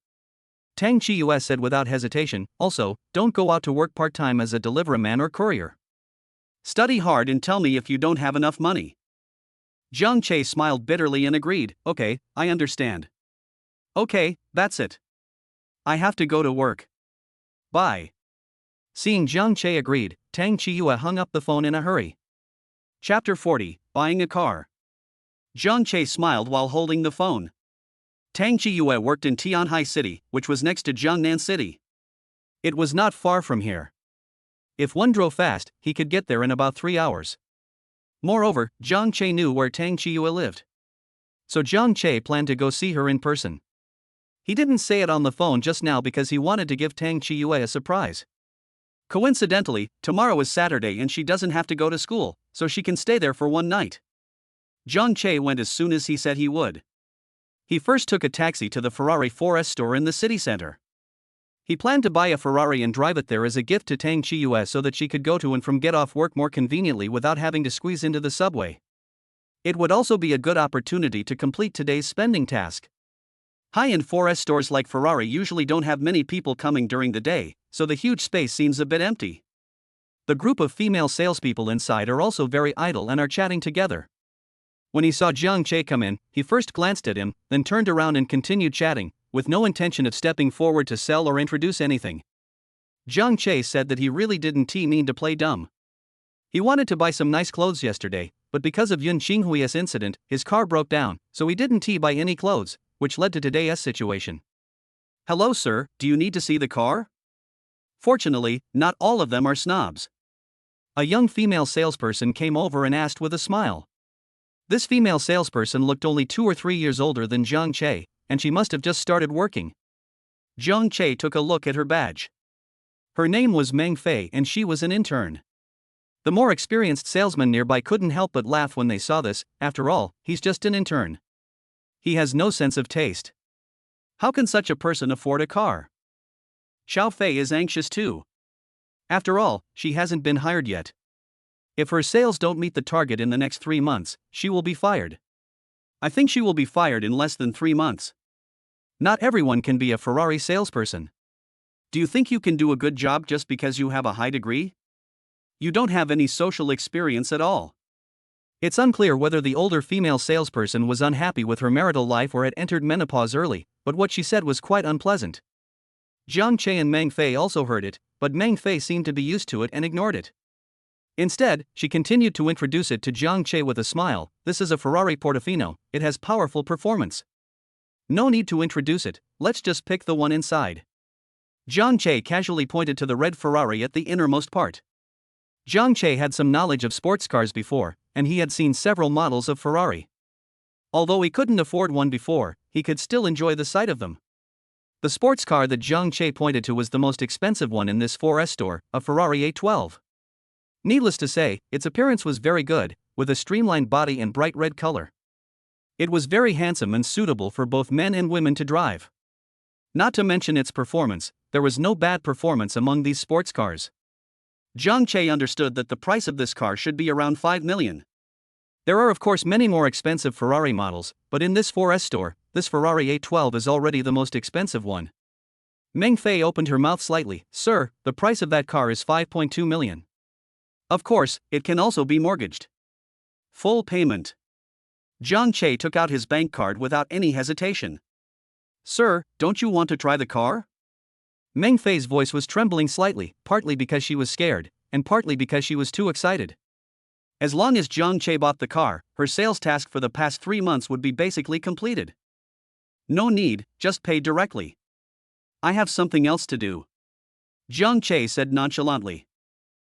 Tang Chiyue said without hesitation. Also, don't go out to work part-time as a deliveryman or courier. Study hard and tell me if you don't have enough money. Jiang Che smiled bitterly and agreed. Okay, I understand. Okay, that's it. I have to go to work. Bye. Seeing Jiang Che agreed, Tang Chiyue hung up the phone in a hurry. Chapter 40, Buying a Car. Jiang Che smiled while holding the phone. Tang Chiyue worked in Tianhai City, which was next to Jiangnan City. It was not far from here. If one drove fast, he could get there in about 3 hours. Moreover, Jiang Che knew where Tang Chiyue lived. So Jiang Che planned to go see her in person. He didn't say it on the phone just now because he wanted to give Tang Chiyue a surprise. Coincidentally, tomorrow is Saturday and she doesn't have to go to school, so she can stay there for one night. Jiang Che went as soon as he said he would. He first took a taxi to the Ferrari 4S store in the city center. He planned to buy a Ferrari and drive it there as a gift to Tang Chiyue so that she could go to and from get off work more conveniently without having to squeeze into the subway. It would also be a good opportunity to complete today's spending task. High-end 4S stores like Ferrari usually don't have many people coming during the day, so the huge space seems a bit empty. The group of female salespeople inside are also very idle and are chatting together. When he saw Jiang Che come in, he first glanced at him, then turned around and continued chatting, with no intention of stepping forward to sell or introduce anything. Jiang Che said that he really didn't mean to play dumb. He wanted to buy some nice clothes yesterday, but because of Yun Qinghui's incident, his car broke down, so he didn't buy any clothes, which led to today's situation. Hello sir, do you need to see the car? Fortunately, not all of them are snobs. A young female salesperson came over and asked with a smile. This female salesperson looked only 2 or 3 years older than Jiang Che, and she must have just started working. Jiang Che took a look at her badge. Her name was Meng Fei and she was an intern. The more experienced salesman nearby couldn't help but laugh when they saw this. After all, he's just an intern. He has no sense of taste. How can such a person afford a car? Xiao Fei is anxious too. After all, she hasn't been hired yet. If her sales don't meet the target in the next 3 months, she will be fired. I think she will be fired in less than 3 months. Not everyone can be a Ferrari salesperson. Do you think you can do a good job just because you have a high degree? You don't have any social experience at all. It's unclear whether the older female salesperson was unhappy with her marital life or had entered menopause early, but what she said was quite unpleasant. Jiang Che and Meng Fei also heard it, but Meng Fei seemed to be used to it and ignored it. Instead, she continued to introduce it to Jiang Che with a smile. This is a Ferrari Portofino, it has powerful performance. No need to introduce it, let's just pick the one inside. Jiang Che casually pointed to the red Ferrari at the innermost part. Jiang Che had some knowledge of sports cars before, and he had seen several models of Ferrari. Although he couldn't afford one before, he could still enjoy the sight of them. The sports car that Jiang Che pointed to was the most expensive one in this 4S store, a Ferrari 812. Needless to say, its appearance was very good, with a streamlined body and bright red color. It was very handsome and suitable for both men and women to drive. Not to mention its performance, there was no bad performance among these sports cars. Jiang Che understood that the price of this car should be around 5 million. There are of course many more expensive Ferrari models, but in this 4S store, this Ferrari 812 is already the most expensive one. Meng Fei opened her mouth slightly. Sir, the price of that car is 5.2 million. Of course, it can also be mortgaged. Full payment. Jiang Che took out his bank card without any hesitation. Sir, don't you want to try the car? Meng Fei's voice was trembling slightly, partly because she was scared, and partly because she was too excited. As long as Jiang Che bought the car, her sales task for the past 3 months would be basically completed. No need, just pay directly. I have something else to do. Jiang Che said nonchalantly.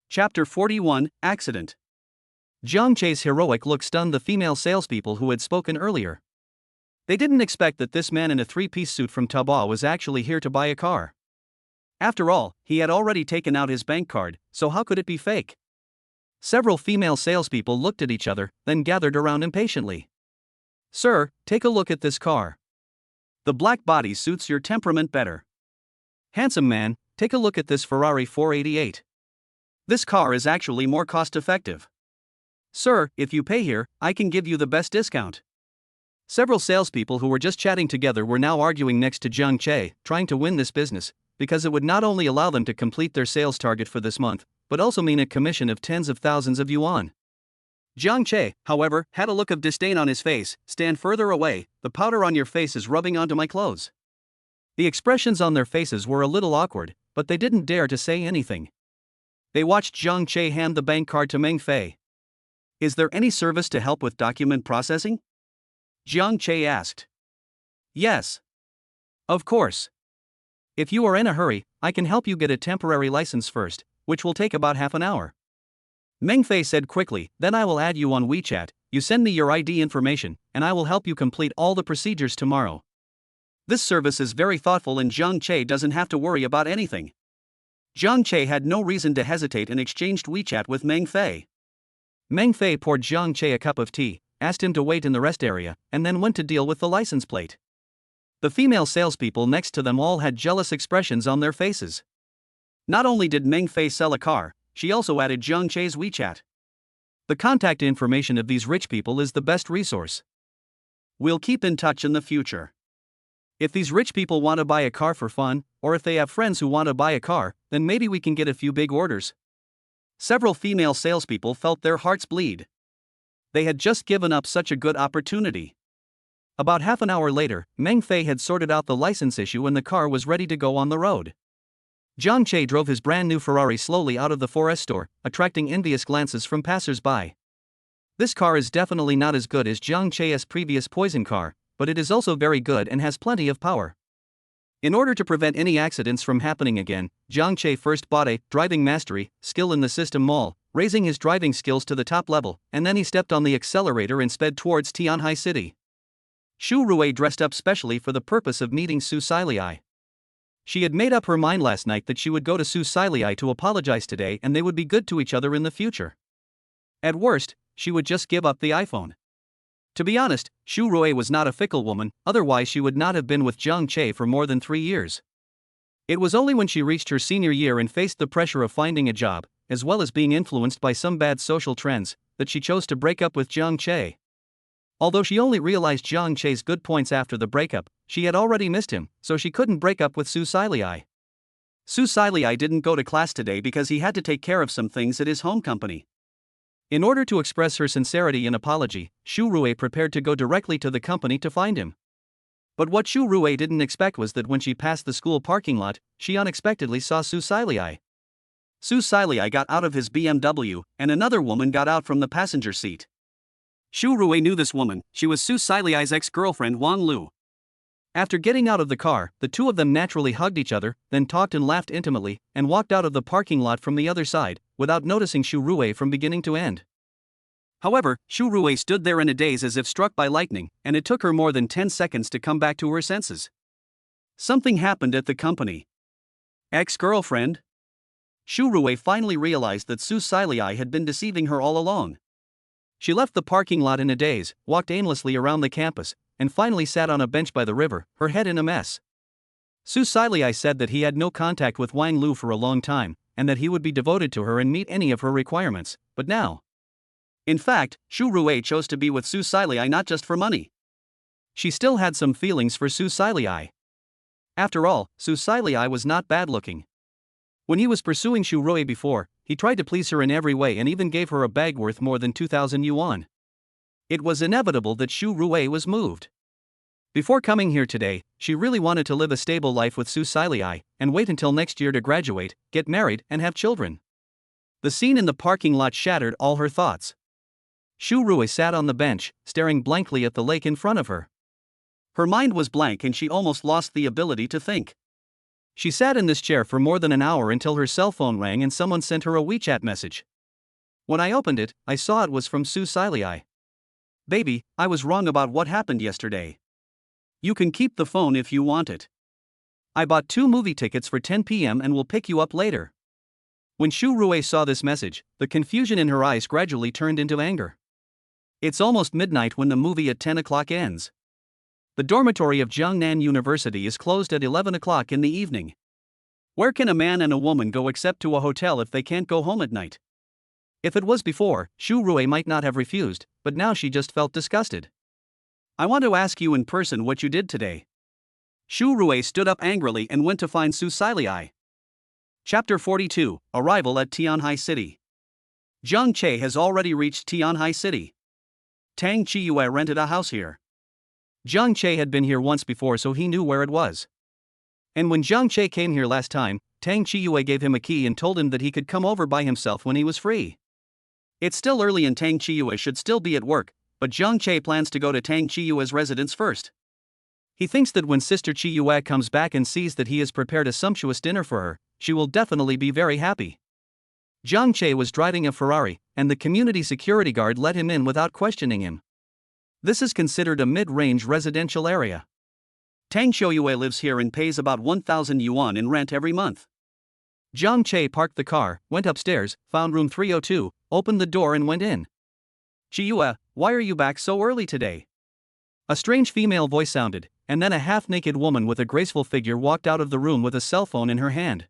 Chapter 41, Accident. Jiang Che's heroic look stunned the female salespeople who had spoken earlier. They didn't expect that this man in a 3-piece suit from Taobao was actually here to buy a car. After all, he had already taken out his bank card, so how could it be fake? Several female salespeople looked at each other, then gathered around impatiently. Sir, take a look at this car. The black body suits your temperament better. Handsome man, take a look at this Ferrari 488. This car is actually more cost-effective. Sir, if you pay here, I can give you the best discount. Several salespeople who were just chatting together were now arguing next to Jiang Che, trying to win this business, because it would not only allow them to complete their sales target for this month, but also mean a commission of tens of thousands of yuan. Jiang Che, however, had a look of disdain on his face. Stand further away, the powder on your face is rubbing onto my clothes. The expressions on their faces were a little awkward, but they didn't dare to say anything. They watched Jiang Che hand the bank card to Meng Fei. Is there any service to help with document processing? Jiang Che asked. Yes. Of course. If you are in a hurry, I can help you get a temporary license first, which will take about half an hour. Meng Fei said quickly, then I will add you on WeChat, you send me your ID information, and I will help you complete all the procedures tomorrow. This service is very thoughtful and Jiang Che doesn't have to worry about anything. Jiang Che had no reason to hesitate and exchanged WeChat with Meng Fei. Meng Fei poured Jiang Che a cup of tea, asked him to wait in the rest area, and then went to deal with the license plate. The female salespeople next to them all had jealous expressions on their faces. Not only did Meng Fei sell a car, she also added Jiang Che's WeChat. The contact information of these rich people is the best resource. We'll keep in touch in the future. If these rich people want to buy a car for fun, or if they have friends who want to buy a car, then maybe we can get a few big orders. Several female salespeople felt their hearts bleed. They had just given up such a good opportunity. About half an hour later, Meng Fei had sorted out the license issue and the car was ready to go on the road. Jiang Che drove his brand new Ferrari slowly out of the forest store, attracting envious glances from passers-by. This car is definitely not as good as Jiang Che's previous poison car, but it is also very good and has plenty of power. In order to prevent any accidents from happening again, Jiang Che first bought a driving mastery skill in the system mall, raising his driving skills to the top level, and then he stepped on the accelerator and sped towards Tianhai City. Xu Rui dressed up specially for the purpose of meeting Su Silei. She had made up her mind last night that she would go to Su Silei to apologize today and they would be good to each other in the future. At worst, she would just give up the iPhone. To be honest, Xu Rui was not a fickle woman, otherwise she would not have been with Jiang Che for more than 3 years. It was only when she reached her senior year and faced the pressure of finding a job, as well as being influenced by some bad social trends, that she chose to break up with Jiang Che. Although she only realized Jiang Che's good points after the breakup, she had already missed him, so she couldn't break up with Su Silei. Su Silei didn't go to class today because he had to take care of some things at his home company. In order to express her sincerity and apology, Xu Rui prepared to go directly to the company to find him. But what Xu Rui didn't expect was that when she passed the school parking lot, she unexpectedly saw Su Silei. Su Silei got out of his BMW, and another woman got out from the passenger seat. Xu Rui knew this woman, she was Su Silei's ex-girlfriend Wang Lu. After getting out of the car, the two of them naturally hugged each other, then talked and laughed intimately, and walked out of the parking lot from the other side, without noticing Xu Rui from beginning to end. However, Xu Rui stood there in a daze as if struck by lightning, and it took her more than 10 seconds to come back to her senses. Something happened at the company. Ex-girlfriend? Xu Rui finally realized that Su Silei had been deceiving her all along. She left the parking lot in a daze, walked aimlessly around the campus, and finally sat on a bench by the river, her head in a mess. Su Silei said that he had no contact with Wang Lu for a long time, and that he would be devoted to her and meet any of her requirements, but now. In fact, Xu Rui chose to be with Su Silei not just for money. She still had some feelings for Su Silei. After all, Su Silei was not bad-looking. When he was pursuing Xu Rui before, he tried to please her in every way and even gave her a bag worth more than 2,000 yuan. It was inevitable that Xu Rui was moved. Before coming here today, she really wanted to live a stable life with Su Silei, and wait until next year to graduate, get married, and have children. The scene in the parking lot shattered all her thoughts. Xu Rui sat on the bench, staring blankly at the lake in front of her. Her mind was blank and she almost lost the ability to think. She sat in this chair for more than an hour until her cell phone rang and someone sent her a WeChat message. When I opened it, I saw it was from Su Silei. Baby, I was wrong about what happened yesterday. You can keep the phone if you want it. I bought 2 movie tickets for 10 p.m. and will pick you up later. When Shu Rui saw this message, the confusion in her eyes gradually turned into anger. It's almost midnight when the movie at 10 o'clock ends. The dormitory of Jiangnan University is closed at 11 o'clock in the evening. Where can a man and a woman go except to a hotel if they can't go home at night? If it was before, Shu Rui might not have refused, but now she just felt disgusted. I want to ask you in person what you did today. Shu Rui stood up angrily and went to find Su Silei. Chapter 42, Arrival at Tianhai City. Zhang Che has already reached Tianhai City. Tang Chiyue rented a house here. Zhang Che had been here once before, so he knew where it was. And when Zhang Che came here last time, Tang Chiyue gave him a key and told him that he could come over by himself when he was free. It's still early and Tang Chiyue should still be at work, but Zhang Che plans to go to Tang Chiyue's residence first. He thinks that when Sister Chiyue comes back and sees that he has prepared a sumptuous dinner for her, she will definitely be very happy. Zhang Che was driving a Ferrari, and the community security guard let him in without questioning him. This is considered a mid-range residential area. Tang Chiyue lives here and pays about 1,000 yuan in rent every month. Zhang Che parked the car, went upstairs, found room 302, opened the door and went in. Chiyue, why are you back so early today? A strange female voice sounded, and then a half-naked woman with a graceful figure walked out of the room with a cell phone in her hand.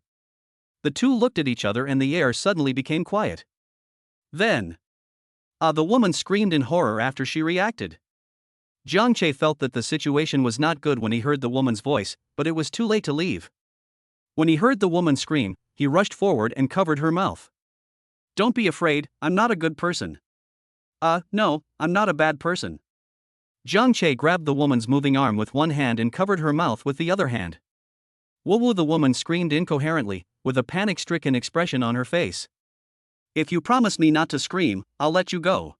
The two looked at each other and the air suddenly became quiet. Then, the woman screamed in horror after she reacted. Zhang Che felt that the situation was not good when he heard the woman's voice, but it was too late to leave. When he heard the woman scream, he rushed forward and covered her mouth. Don't be afraid, I'm not a good person. No, I'm not a bad person. Zhang Che grabbed the woman's moving arm with one hand and covered her mouth with the other hand. Woo, the woman screamed incoherently, with a panic-stricken expression on her face. If you promise me not to scream, I'll let you go.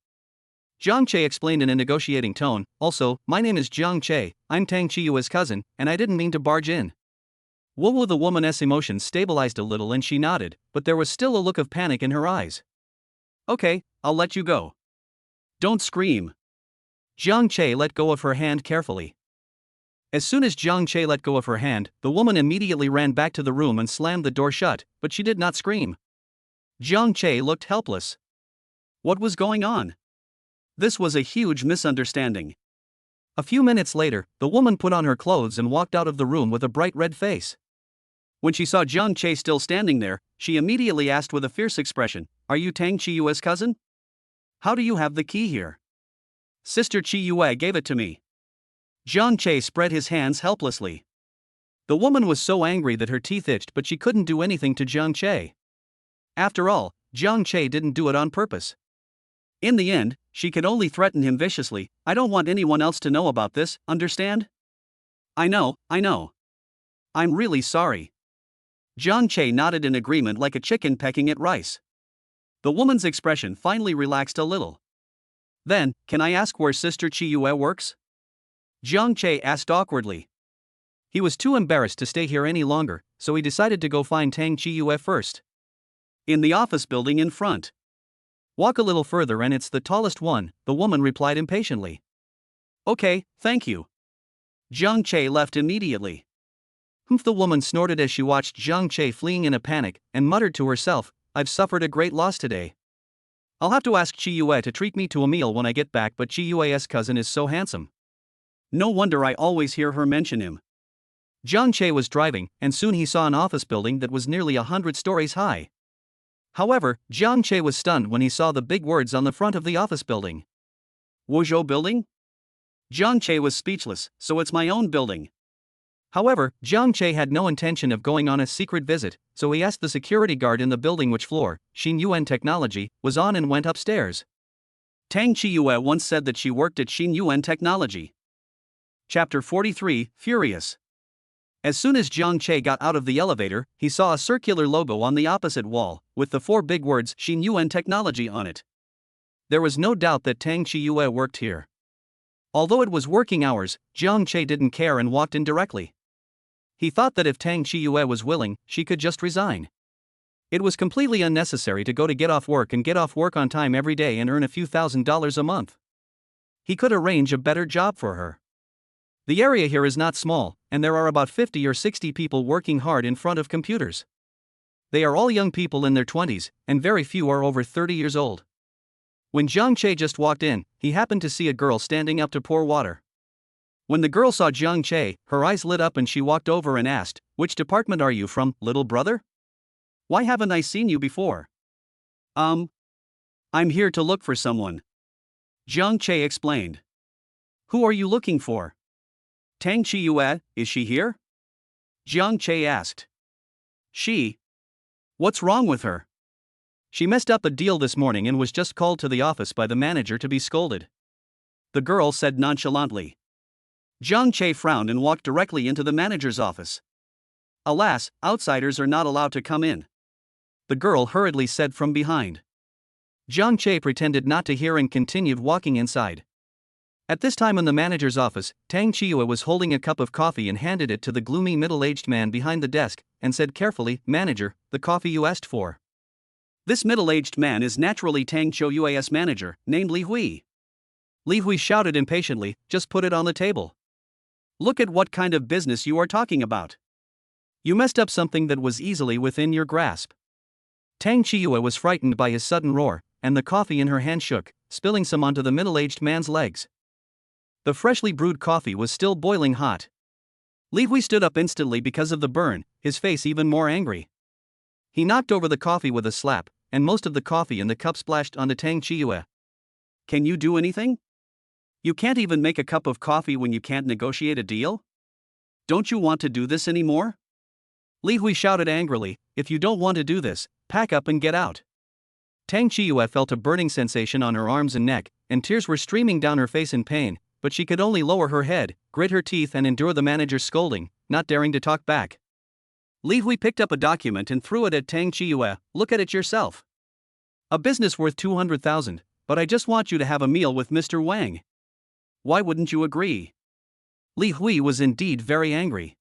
Zhang Che explained in a negotiating tone, also, my name is Zhang Che, I'm Tang Chiyue's cousin, and I didn't mean to barge in. Woo, the woman's emotions stabilized a little and she nodded, but there was still a look of panic in her eyes. Okay, I'll let you go. Don't scream. Zhang Che let go of her hand carefully. As soon as Zhang Che let go of her hand, the woman immediately ran back to the room and slammed the door shut, but she did not scream. Zhang Che looked helpless. What was going on? This was a huge misunderstanding. A few minutes later, the woman put on her clothes and walked out of the room with a bright red face. When she saw Zhang Che still standing there, she immediately asked with a fierce expression, Are you Tang Chiyue's cousin? How do you have the key here? Sister Chiyue gave it to me. Zhang Che spread his hands helplessly. The woman was so angry that her teeth itched, but she couldn't do anything to Zhang Che. After all, Zhang Che didn't do it on purpose. In the end, she could only threaten him viciously, I don't want anyone else to know about this, understand? I know. I'm really sorry. Zhang Che nodded in agreement like a chicken pecking at rice. The woman's expression finally relaxed a little. Then, can I ask where Sister Chiyue works? Zhang Che asked awkwardly. He was too embarrassed to stay here any longer, so he decided to go find Tang Chiyue first. In the office building in front. Walk a little further and it's the tallest one, the woman replied impatiently. Okay, thank you. Zhang Che left immediately. Humph, the woman snorted as she watched Zhang Che fleeing in a panic, and muttered to herself, I've suffered a great loss today. I'll have to ask Chiyue to treat me to a meal when I get back, but Chiyue's cousin is so handsome. No wonder I always hear her mention him. Zhang Che was driving, and soon he saw an office building that was nearly 100 stories high. However, Zhang Che was stunned when he saw the big words on the front of the office building. Wuzhou building? Zhang Che was speechless, so it's my own building. However, Zhang Che had no intention of going on a secret visit, so he asked the security guard in the building which floor, Xinyuan Technology, was on and went upstairs. Tang Chiyue once said that she worked at Xinyuan Technology. Chapter 43, Furious. As soon as Zhang Che got out of the elevator, he saw a circular logo on the opposite wall, with the 4 big words Xinyuan Technology on it. There was no doubt that Tang Chiyue worked here. Although it was working hours, Zhang Che didn't care and walked in directly. He thought that if Tang Chiyue was willing, she could just resign. It was completely unnecessary to get off work on time every day and earn a few $1,000s a month. He could arrange a better job for her. The area here is not small, and there are about 50 or 60 people working hard in front of computers. They are all young people in their 20s, and very few are over 30 years old. When Jiang Che just walked in, he happened to see a girl standing up to pour water. When the girl saw Jiang Che, her eyes lit up and she walked over and asked, "Which department are you from, little brother? Why haven't I seen you before?" I'm here to look for someone," Jiang Che explained. "Who are you looking for?" "Tang Chiyue, is she here?" Jiang Che asked. "She? What's wrong with her?" "She messed up a deal this morning and was just called to the office by the manager to be scolded," the girl said nonchalantly. Jiang Che frowned and walked directly into the manager's office. "Alas, outsiders are not allowed to come in," the girl hurriedly said from behind. Jiang Che pretended not to hear and continued walking inside. At this time in the manager's office, Tang Chiyue was holding a cup of coffee and handed it to the gloomy middle-aged man behind the desk, and said carefully, "Manager, the coffee you asked for." This middle-aged man is naturally Tang Chiyue's manager, named Li Hui. Li Hui shouted impatiently, "Just put it on the table. Look at what kind of business you are talking about. You messed up something that was easily within your grasp." Tang Chiyue was frightened by his sudden roar, and the coffee in her hand shook, spilling some onto the middle-aged man's legs. The freshly brewed coffee was still boiling hot. Li Hui stood up instantly because of the burn, his face even more angry. He knocked over the coffee with a slap, and most of the coffee in the cup splashed onto Tang Chiyue. "Can you do anything? You can't even make a cup of coffee when you can't negotiate a deal? Don't you want to do this anymore?" Li Hui shouted angrily, "If you don't want to do this, pack up and get out." Tang Chiyue felt a burning sensation on her arms and neck, and tears were streaming down her face in pain, but she could only lower her head, grit her teeth and endure the manager's scolding, not daring to talk back. Li Hui picked up a document and threw it at Tang Chiyue. "Look at it yourself. A business worth 200,000, but I just want you to have a meal with Mr. Wang. Why wouldn't you agree?" Li Hui was indeed very angry.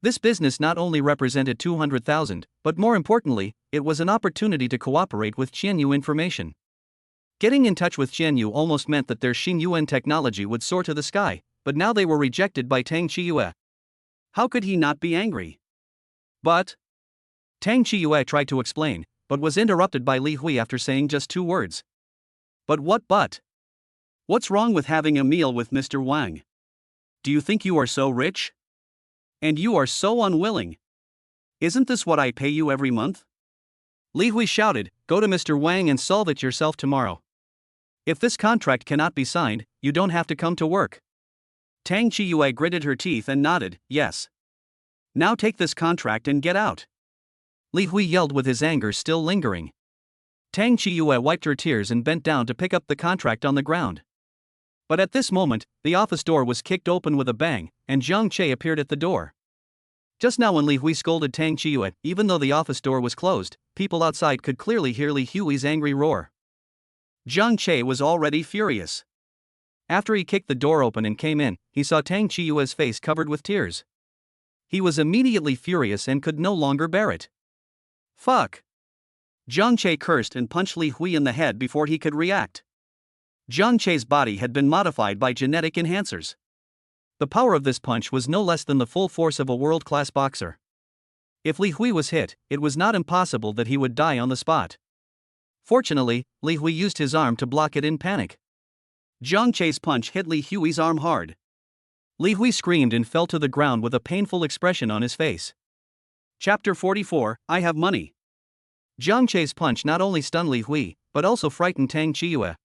This business not only represented 200,000, but more importantly, it was an opportunity to cooperate with Qianyu Information. Getting in touch with Qianyu almost meant that their Xingyuan technology would soar to the sky, but now they were rejected by Tang Chiyue. How could he not be angry? "But..." Tang Chiyue tried to explain, but was interrupted by Li Hui after saying just 2 words. "But what but? What's wrong with having a meal with Mr. Wang? Do you think you are so rich? And you are so unwilling. Isn't this what I pay you every month?" Li Hui shouted, "Go to Mr. Wang and solve it yourself tomorrow. If this contract cannot be signed, you don't have to come to work." Tang Chiyue gritted her teeth and nodded, "Yes. Now take this contract and get out." Li Hui yelled with his anger still lingering. Tang Chiyue wiped her tears and bent down to pick up the contract on the ground. But at this moment, the office door was kicked open with a bang, and Jiang Che appeared at the door. Just now when Li Hui scolded Tang Chiyue, even though the office door was closed, people outside could clearly hear Li Hui's angry roar. Jiang Che was already furious. After he kicked the door open and came in, he saw Tang Chiyue's face covered with tears. He was immediately furious and could no longer bear it. "Fuck!" Jiang Che cursed and punched Li Hui in the head before he could react. Jiang Che's body had been modified by genetic enhancers. The power of this punch was no less than the full force of a world-class boxer. If Li Hui was hit, it was not impossible that he would die on the spot. Fortunately, Li Hui used his arm to block it in panic. Jiang Che's punch hit Li Hui's arm hard. Li Hui screamed and fell to the ground with a painful expression on his face. Chapter 44, I Have Money. Jiang Che's punch not only stunned Li Hui, but also frightened Tang Chiyue.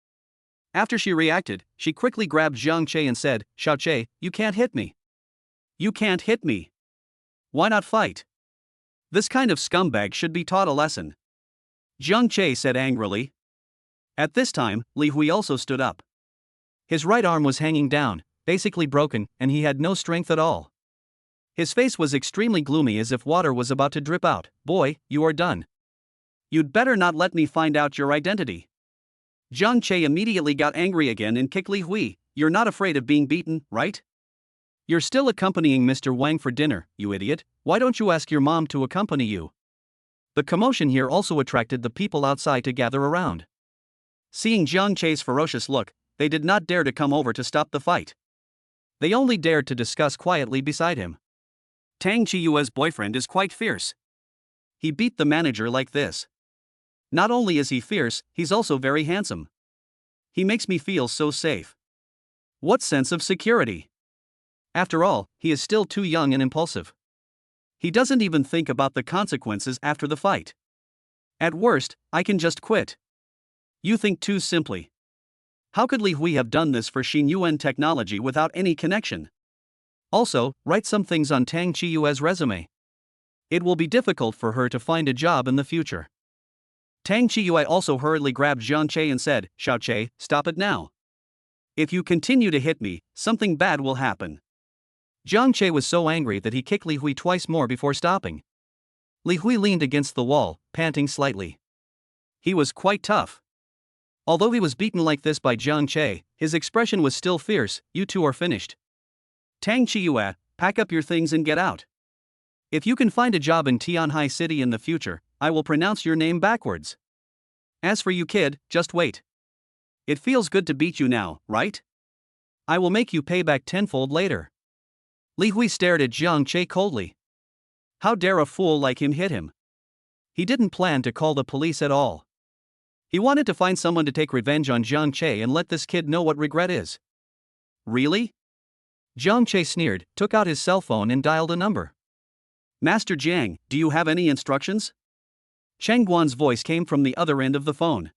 After she reacted, she quickly grabbed Jiang Che and said, "Xiao Che, you can't hit me. You can't hit me. Why not fight? This kind of scumbag should be taught a lesson," Jiang Che said angrily. At this time, Li Hui also stood up. His right arm was hanging down, basically broken, and he had no strength at all. His face was extremely gloomy as if water was about to drip out. "Boy, you are done. You'd better not let me find out your identity." Jiang Che immediately got angry again and kicked Li Hui. "You're not afraid of being beaten, right? You're still accompanying Mr. Wang for dinner, you idiot. Why don't you ask your mom to accompany you?" The commotion here also attracted the people outside to gather around. Seeing Jiang Che's ferocious look, they did not dare to come over to stop the fight. They only dared to discuss quietly beside him. Tang Chiyue's boyfriend is quite fierce. He beat the manager like this. Not only is he fierce, he's also very handsome. He makes me feel so safe. What sense of security? After all, he is still too young and impulsive. He doesn't even think about the consequences after the fight. At worst, I can just quit. You think too simply. How could Li Hui have done this for Xin Yuan Technology without any connection? Also, write some things on Tang Chiyue's resume. It will be difficult for her to find a job in the future. Tang Chiyue also hurriedly grabbed Jiang Che and said, "Xiao Che, stop it now. If you continue to hit me, something bad will happen." Jiang Che was so angry that he kicked Li Hui twice more before stopping. Li Hui leaned against the wall, panting slightly. He was quite tough. Although he was beaten like this by Jiang Che, his expression was still fierce. "You two are finished. Tang Chiyue, pack up your things and get out. If you can find a job in Tianhai City in the future, I will pronounce your name backwards. As for you kid, just wait. It feels good to beat you now, right? I will make you pay back tenfold later." Li Hui stared at Jiang Che coldly. How dare a fool like him hit him? He didn't plan to call the police at all. He wanted to find someone to take revenge on Jiang Che and let this kid know what regret is. Really? Jiang Che sneered, took out his cell phone and dialed a number. "Master Jiang, do you have any instructions?" Cheng Guan's voice came from the other end of the phone.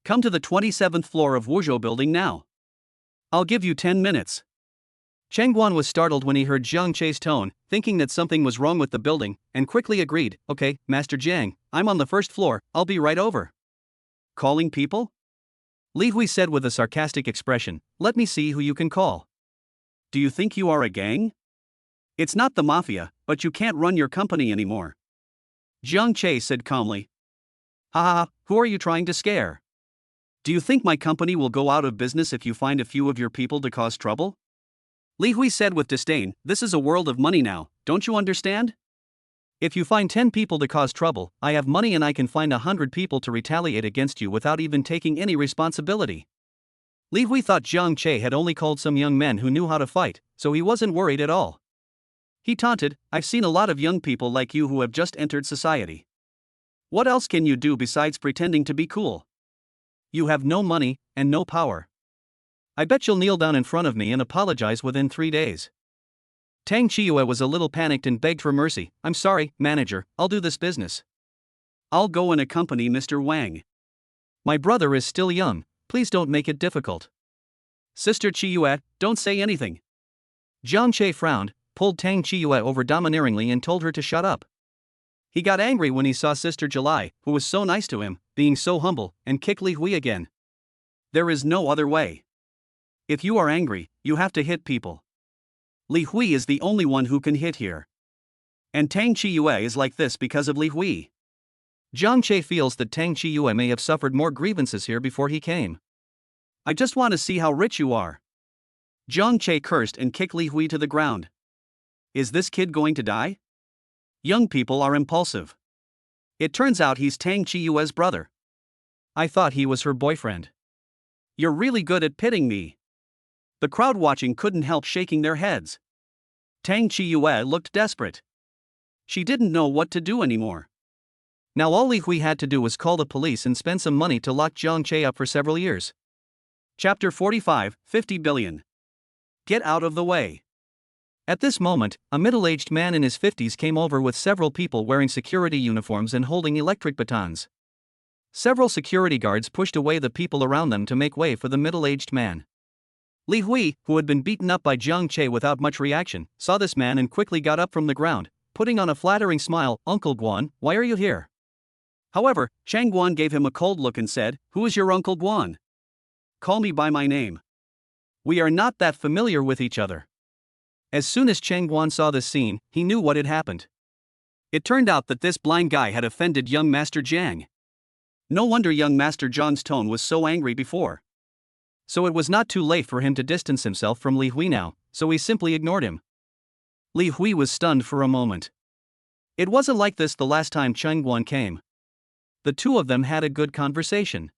"Come to the 27th floor of Wuzhou building now. I'll give you 10 minutes. Cheng Guan was startled when he heard Jiang Che's tone, thinking that something was wrong with the building, and quickly agreed, "Okay, Master Jiang, I'm on the first floor, I'll be right over." "Calling people?" Li Hui said with a sarcastic expression, "Let me see who you can call. Do you think you are a gang? It's not the mafia, but you can't run your company anymore." Jiang Che said calmly. "Ha ha ha, who are you trying to scare? Do you think my company will go out of business if you find a few of your people to cause trouble?" Li Hui said with disdain, "This is a world of money now, don't you understand? If you find 10 people to cause trouble, I have money and I can find 100 people to retaliate against you without even taking any responsibility." Li Hui thought Jiang Che had only called some young men who knew how to fight, so he wasn't worried at all. He taunted, "I've seen a lot of young people like you who have just entered society. What else can you do besides pretending to be cool? You have no money, and no power. I bet you'll kneel down in front of me and apologize within 3 days." Tang Chiyue was a little panicked and begged for mercy. "I'm sorry, manager, I'll do this business. I'll go and accompany Mr. Wang. My brother is still young, please don't make it difficult." "Sister Chiyue, don't say anything." Jiang Che frowned, pulled Tang Chiyue over domineeringly and told her to shut up. He got angry when he saw Sister July, who was so nice to him, being so humble, and kicked Li Hui again. There is no other way. If you are angry, you have to hit people. Li Hui is the only one who can hit here. And Tang Chiyue is like this because of Li Hui. Jiang Che feels that Tang Chiyue may have suffered more grievances here before he came. "I just want to see how rich you are." Jiang Che cursed and kicked Li Hui to the ground. Is this kid going to die? Young people are impulsive. It turns out he's Tang Chiyue's brother. I thought he was her boyfriend. You're really good at pitting me. The crowd watching couldn't help shaking their heads. Tang Chiyue looked desperate. She didn't know what to do anymore. Now all Li Hui had to do was call the police and spend some money to lock Jiang Che up for several years. Chapter 45, 50 billion. Get out of the way. At this moment, a middle-aged man in his 50s came over with several people wearing security uniforms and holding electric batons. Several security guards pushed away the people around them to make way for the middle-aged man. Li Hui, who had been beaten up by Jiang Che without much reaction, saw this man and quickly got up from the ground, putting on a flattering smile. "Uncle Guan, why are you here?" However, Cheng Guan gave him a cold look and said, "Who is your Uncle Guan? Call me by my name. We are not that familiar with each other." As soon as Cheng Guan saw this scene, he knew what had happened. It turned out that this blind guy had offended young Master Jiang. No wonder young Master Zhang's tone was so angry before. So it was not too late for him to distance himself from Li Hui now, so he simply ignored him. Li Hui was stunned for a moment. It wasn't like this the last time Cheng Guan came. The two of them had a good conversation.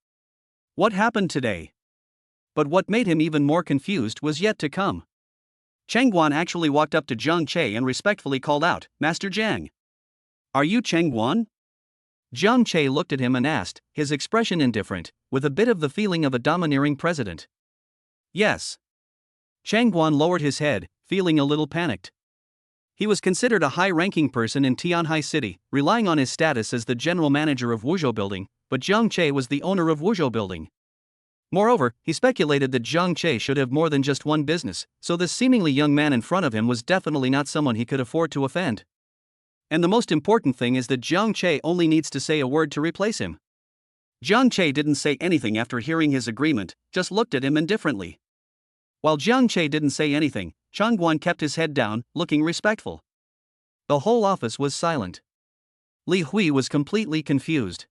What happened today? But what made him even more confused was yet to come. Cheng Guan actually walked up to Jiang Che and respectfully called out, "Master Jiang. Are you Cheng Guan?" Jiang Che looked at him and asked, his expression indifferent, with a bit of the feeling of a domineering president. "Yes." Cheng Guan lowered his head, feeling a little panicked. He was considered a high-ranking person in Tianhai City, relying on his status as the general manager of Wuzhou Building, but Jiang Che was the owner of Wuzhou Building. Moreover, he speculated that Jiang Che should have more than just one business, so this seemingly young man in front of him was definitely not someone he could afford to offend. And the most important thing is that Jiang Che only needs to say a word to replace him. Jiang Che didn't say anything after hearing his agreement, just looked at him indifferently. While Jiang Che didn't say anything, Cheng Guan kept his head down, looking respectful. The whole office was silent. Li Hui was completely confused.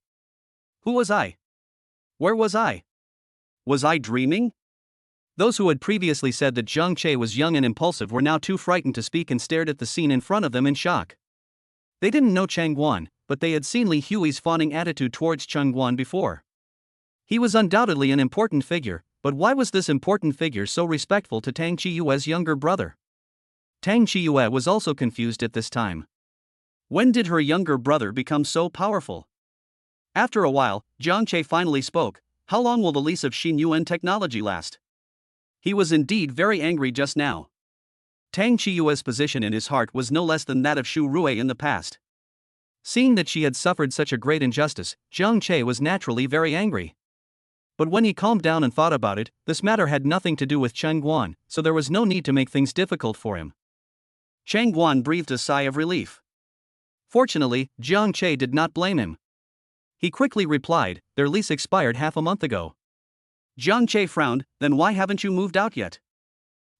Who was I? Where was I? Was I dreaming? Those who had previously said that Jiang Che was young and impulsive were now too frightened to speak and stared at the scene in front of them in shock. They didn't know Cheng Guan, but they had seen Li Hui's fawning attitude towards Cheng Guan before. He was undoubtedly an important figure, but why was this important figure so respectful to Tang Chiyue's younger brother? Tang Chiyue was also confused at this time. When did her younger brother become so powerful? After a while, Jiang Che finally spoke. "How long will the lease of Xin Yuan technology last?" He was indeed very angry just now. Tang Chiyue's position in his heart was no less than that of Shu Rui in the past. Seeing that she had suffered such a great injustice, Jiang Che was naturally very angry. But when he calmed down and thought about it, this matter had nothing to do with Cheng Guan, so there was no need to make things difficult for him. Cheng Guan breathed a sigh of relief. Fortunately, Jiang Che did not blame him. He quickly replied, "Their lease expired half a month ago." Jiang Che frowned, "Then why haven't you moved out yet?"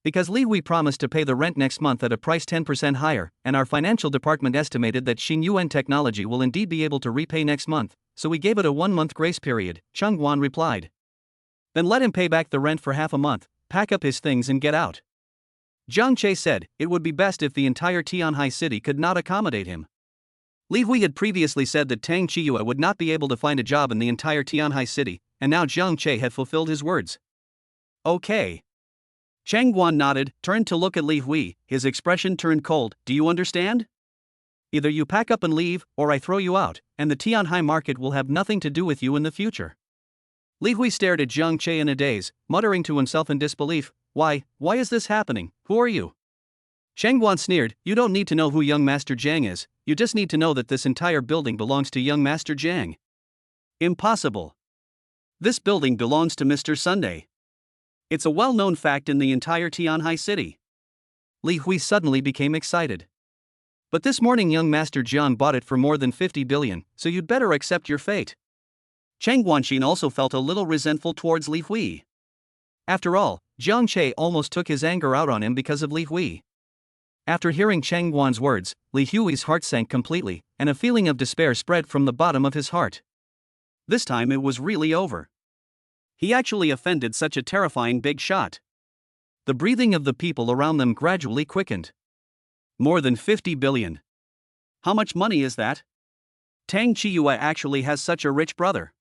"Because Li Hui promised to pay the rent next month at a price 10% higher, and our financial department estimated that Xin Yuan Technology will indeed be able to repay next month, so we gave it a 1-month grace period," Cheng Guan replied. "Then let him pay back the rent for half a month, pack up his things and get out." Jiang Che said, "It would be best if the entire Tianhai city could not accommodate him." Li Hui had previously said that Tang Chiyue would not be able to find a job in the entire Tianhai city, and now Jiang Che had fulfilled his words. "Okay." Cheng Guan nodded, turned to look at Li Hui, his expression turned cold. "Do you understand? Either you pack up and leave, or I throw you out, and the Tianhai market will have nothing to do with you in the future." Li Hui stared at Jiang Che in a daze, muttering to himself in disbelief, Why is this happening? Who are you?" Cheng Guan sneered, "You don't need to know who young Master Jiang is, you just need to know that this entire building belongs to young Master Jiang." "Impossible. This building belongs to Mr. Sunday. It's a well-known fact in the entire Tianhai city." Li Hui suddenly became excited. "But this morning young Master Jiang bought it for more than 50 billion, so you'd better accept your fate." Cheng Guanxin also felt a little resentful towards Li Hui. After all, Jiang Che almost took his anger out on him because of Li Hui. After hearing Cheng Guan's words, Li Hui's heart sank completely, and a feeling of despair spread from the bottom of his heart. This time it was really over. He actually offended such a terrifying big shot. The breathing of the people around them gradually quickened. More than 50 billion. How much money is that? Tang Chiyue actually has such a rich brother.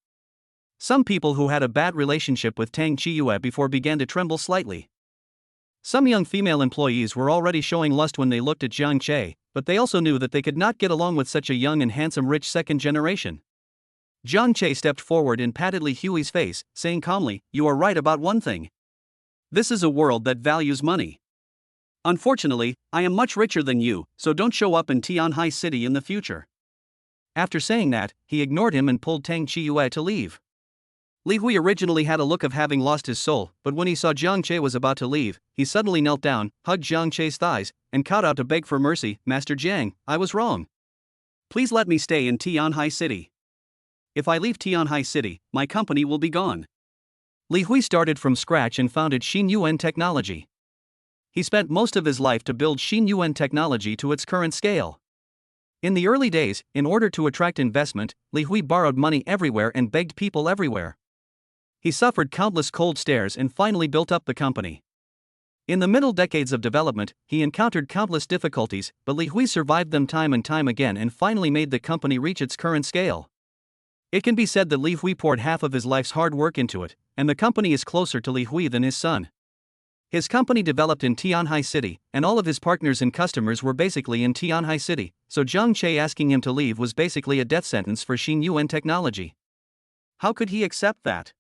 Some people who had a bad relationship with Tang Chiyue before began to tremble slightly. Some young female employees were already showing lust when they looked at Jiang Che, but they also knew that they could not get along with such a young and handsome rich second generation. Jiang Che stepped forward and patted Li Hui's face, saying calmly, "You are right about one thing. This is a world that values money. Unfortunately, I am much richer than you, so don't show up in Tianhai City in the future." After saying that, he ignored him and pulled Tang Chiyue to leave. Li Hui originally had a look of having lost his soul, but when he saw Jiang Che was about to leave, he suddenly knelt down, hugged Jiang Che's thighs, and called out to beg for mercy, "Master Jiang, I was wrong. Please let me stay in Tianhai City. If I leave Tianhai City, my company will be gone." Li Hui started from scratch and founded Xin Yuan Technology. He spent most of his life to build Xin Yuan Technology to its current scale. In the early days, in order to attract investment, Li Hui borrowed money everywhere and begged people everywhere. He suffered countless cold stares and finally built up the company. In the middle decades of development, he encountered countless difficulties, but Li Hui survived them time and time again and finally made the company reach its current scale. It can be said that Li Hui poured half of his life's hard work into it, and the company is closer to Li Hui than his son. His company developed in Tianhai City, and all of his partners and customers were basically in Tianhai City, so Zhang Che asking him to leave was basically a death sentence for Xin Yuan Technology. How could he accept that?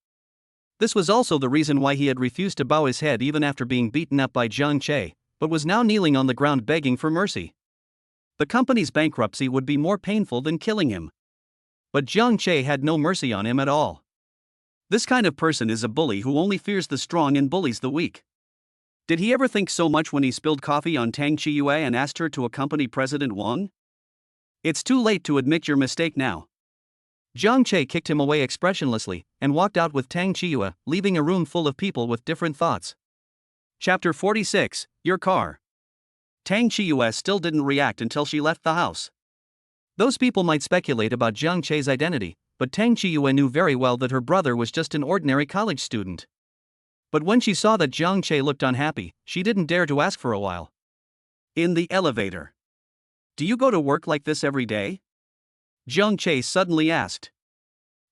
This was also the reason why he had refused to bow his head even after being beaten up by Zhang Che, but was now kneeling on the ground begging for mercy. The company's bankruptcy would be more painful than killing him. But Zhang Che had no mercy on him at all. This kind of person is a bully who only fears the strong and bullies the weak. Did he ever think so much when he spilled coffee on Tang Chiyue and asked her to accompany President Wang? It's too late to admit your mistake now. Zhang Che kicked him away expressionlessly and walked out with Tang Chiyue, leaving a room full of people with different thoughts. Chapter 46, Your Car. Tang Chiyue still didn't react until she left the house. Those people might speculate about Zhang Che's identity, but Tang Chiyue knew very well that her brother was just an ordinary college student. But when she saw that Zhang Che looked unhappy, she didn't dare to ask for a while. In the elevator. Do you go to work like this every day? Zhang Che suddenly asked.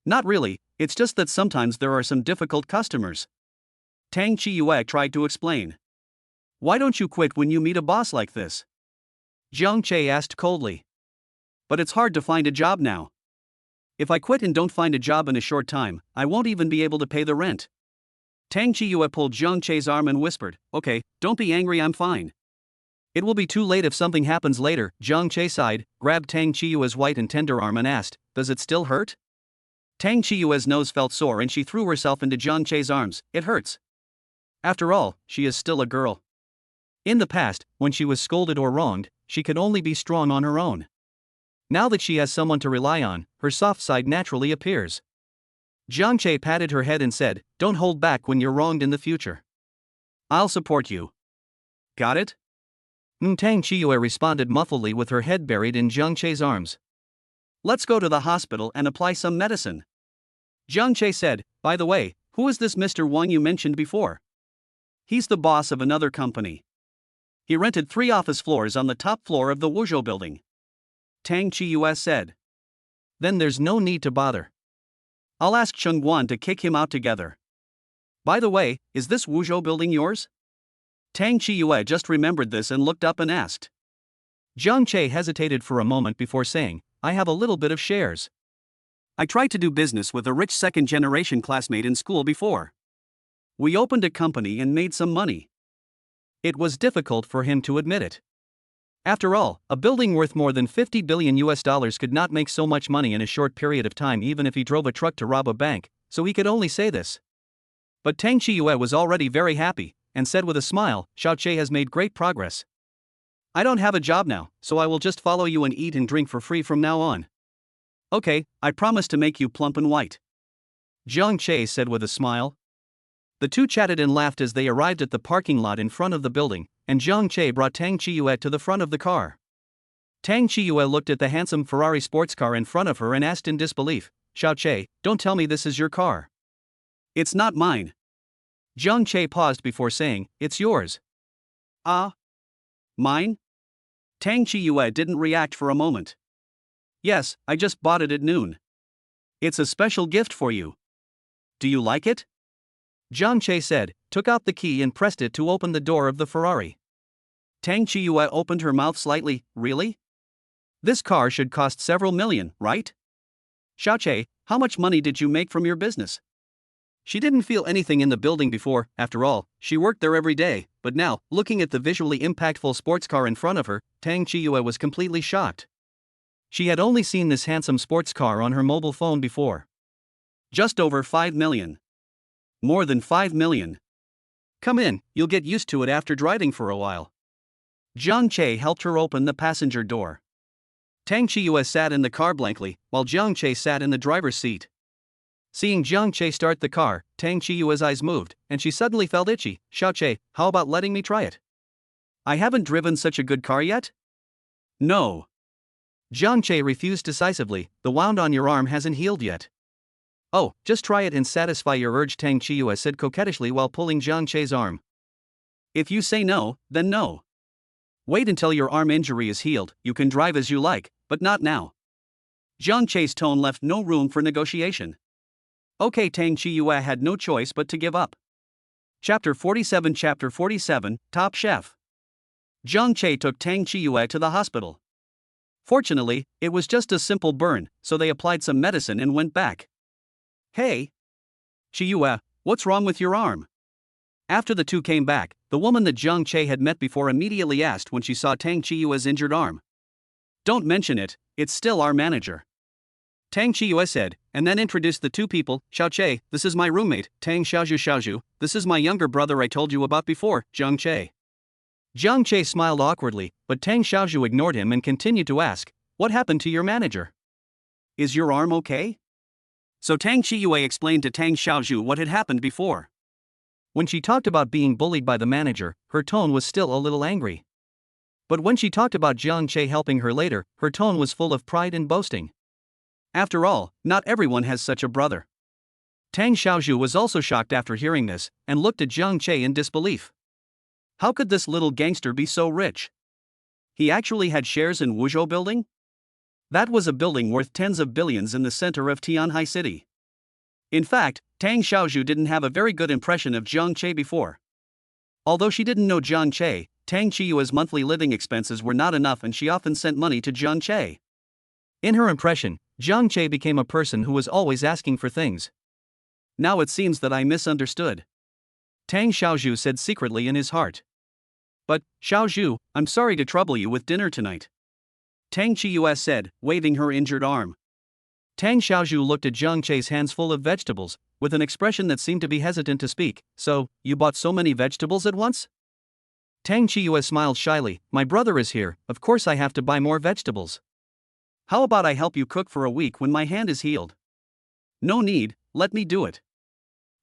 Not really, it's just that sometimes there are some difficult customers. Tang Chiyue tried to explain. Why don't you quit when you meet a boss like this? Zhang Che asked coldly. But it's hard to find a job now. If I quit and don't find a job in a short time, I won't even be able to pay the rent. Tang Chiyue pulled Zhang Che's arm and whispered, Okay, don't be angry, I'm fine. It will be too late if something happens later. Zhang Che sighed, grabbed Tang Chiyue's white and tender arm and asked, Does it still hurt? Tang Chiyue's nose felt sore and she threw herself into Zhang Che's arms. It hurts. After all, she is still a girl. In the past, when she was scolded or wronged, she could only be strong on her own. Now that she has someone to rely on, her soft side naturally appears. Zhang Che patted her head and said, Don't hold back when you're wronged in the future. I'll support you. Got it? Tang Chiyue responded muffledly with her head buried in Zhang Che's arms. Let's go to the hospital and apply some medicine. Zhang Che said, By the way, who is this Mr. Wang you mentioned before? He's the boss of another company. He rented 3 office floors on the top floor of the Wuzhou building. Tang Chiyue said. Then there's no need to bother. I'll ask Cheng Guan to kick him out together. By the way, is this Wuzhou building yours? Tang Chiyue just remembered this and looked up and asked. Zhang Che hesitated for a moment before saying, I have a little bit of shares. I tried to do business with a rich second-generation classmate in school before. We opened a company and made some money. It was difficult for him to admit it. After all, a building worth more than $50 billion could not make so much money in a short period of time even if he drove a truck to rob a bank, so he could only say this. But Tang Chiyue was already very happy, and said with a smile, Xiao Che has made great progress. I don't have a job now, so I will just follow you and eat and drink for free from now on. Okay, I promise to make you plump and white. Zhang Che said with a smile. The two chatted and laughed as they arrived at the parking lot in front of the building, and Zhang Che brought Tang Chiyue to the front of the car. Tang Chiyue looked at the handsome Ferrari sports car in front of her and asked in disbelief, Xiao Che, don't tell me this is your car. It's not mine. Zhang Che paused before saying, It's yours. Ah? Mine? Tang Chiyue didn't react for a moment. Yes, I just bought it at noon. It's a special gift for you. Do you like it? Zhang Che said, took out the key and pressed it to open the door of the Ferrari. Tang Chiyue opened her mouth slightly, Really? This car should cost several million, right? Xiao Che, how much money did you make from your business? She didn't feel anything in the building before, after all, she worked there every day, but now, looking at the visually impactful sports car in front of her, Tang Chiyue was completely shocked. She had only seen this handsome sports car on her mobile phone before. Just over 5 million. More than 5 million. Come in, you'll get used to it after driving for a while. Zhang Che helped her open the passenger door. Tang Chiyue sat in the car blankly, while Zhang Che sat in the driver's seat. Seeing Zhang Che start the car, Tang Chiyue's eyes moved, and she suddenly felt itchy. Xiao Che, how about letting me try it? I haven't driven such a good car yet? No. Zhang Che refused decisively, the wound on your arm hasn't healed yet. Oh, just try it and satisfy your urge, Tang Chiyue said coquettishly while pulling Zhang Che's arm. If you say no, then no. Wait until your arm injury is healed, you can drive as you like, but not now. Zhang Che's tone left no room for negotiation. Okay, Tang Chiyue had no choice but to give up. Chapter 47, Top Chef. Zhang Che took Tang Chiyue to the hospital. Fortunately, it was just a simple burn, so they applied some medicine and went back. Hey! Chiyue, what's wrong with your arm? After the two came back, the woman that Zhang Che had met before immediately asked when she saw Tang Chiyue's injured arm. Don't mention it, it's still our manager. Tang Chiyue said, and then introduced the two people. Xiao Che, this is my roommate. Tang Xiaozhu, this is my younger brother I told you about before, Zhang Che. Zhang Che smiled awkwardly, but Tang Xiaozhu ignored him and continued to ask, what happened to your manager? Is your arm okay? So Tang Chiyue explained to Tang Xiaozhu what had happened before. When she talked about being bullied by the manager, her tone was still a little angry. But when she talked about Zhang Che helping her later, her tone was full of pride and boasting. After all, not everyone has such a brother. Tang Xiaozhu was also shocked after hearing this, and looked at Zhang Che in disbelief. How could this little gangster be so rich? He actually had shares in Wuzhou Building? That was a building worth tens of billions in the center of Tianhai City. In fact, Tang Xiaozhu didn't have a very good impression of Zhang Che before. Although she didn't know Zhang Che, Tang Chiyue's monthly living expenses were not enough and she often sent money to Zhang Che. In her impression, Zhang Che became a person who was always asking for things. Now it seems that I misunderstood. Tang Xiaozhu said secretly in his heart. But, Xiaozhu, I'm sorry to trouble you with dinner tonight. Tang Chiyue said, waving her injured arm. Tang Xiaozhu looked at Zhang Che's hands full of vegetables, with an expression that seemed to be hesitant to speak. So, you bought so many vegetables at once? Tang Chiyue smiled shyly, my brother is here, of course I have to buy more vegetables. How about I help you cook for a week when my hand is healed? No need, let me do it.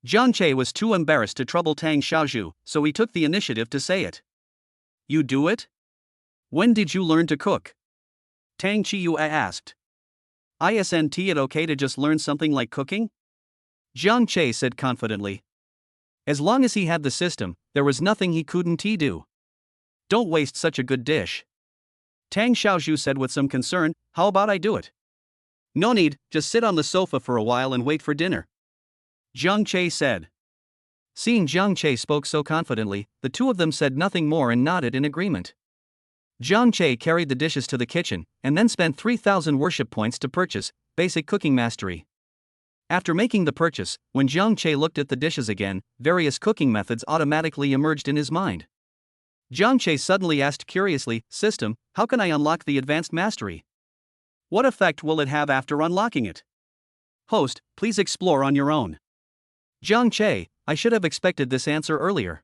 Zhang Che was too embarrassed to trouble Tang Xiaozhu, so he took the initiative to say it. You do it? When did you learn to cook? Tang Chiyue asked. Isn't it okay to just learn something like cooking? Zhang Che said confidently. As long as he had the system, there was nothing he couldn't do. Don't waste such a good dish. Tang Xiaozhu said with some concern, how about I do it? No need, just sit on the sofa for a while and wait for dinner. Zhang Che said. Seeing Zhang Che spoke so confidently, the two of them said nothing more and nodded in agreement. Zhang Che carried the dishes to the kitchen, and then spent 3,000 worship points to purchase basic cooking mastery. After making the purchase, when Zhang Che looked at the dishes again, various cooking methods automatically emerged in his mind. Zhang Che suddenly asked curiously, System, how can I unlock the advanced mastery? What effect will it have after unlocking it? Host, please explore on your own. Zhang Che, I should have expected this answer earlier.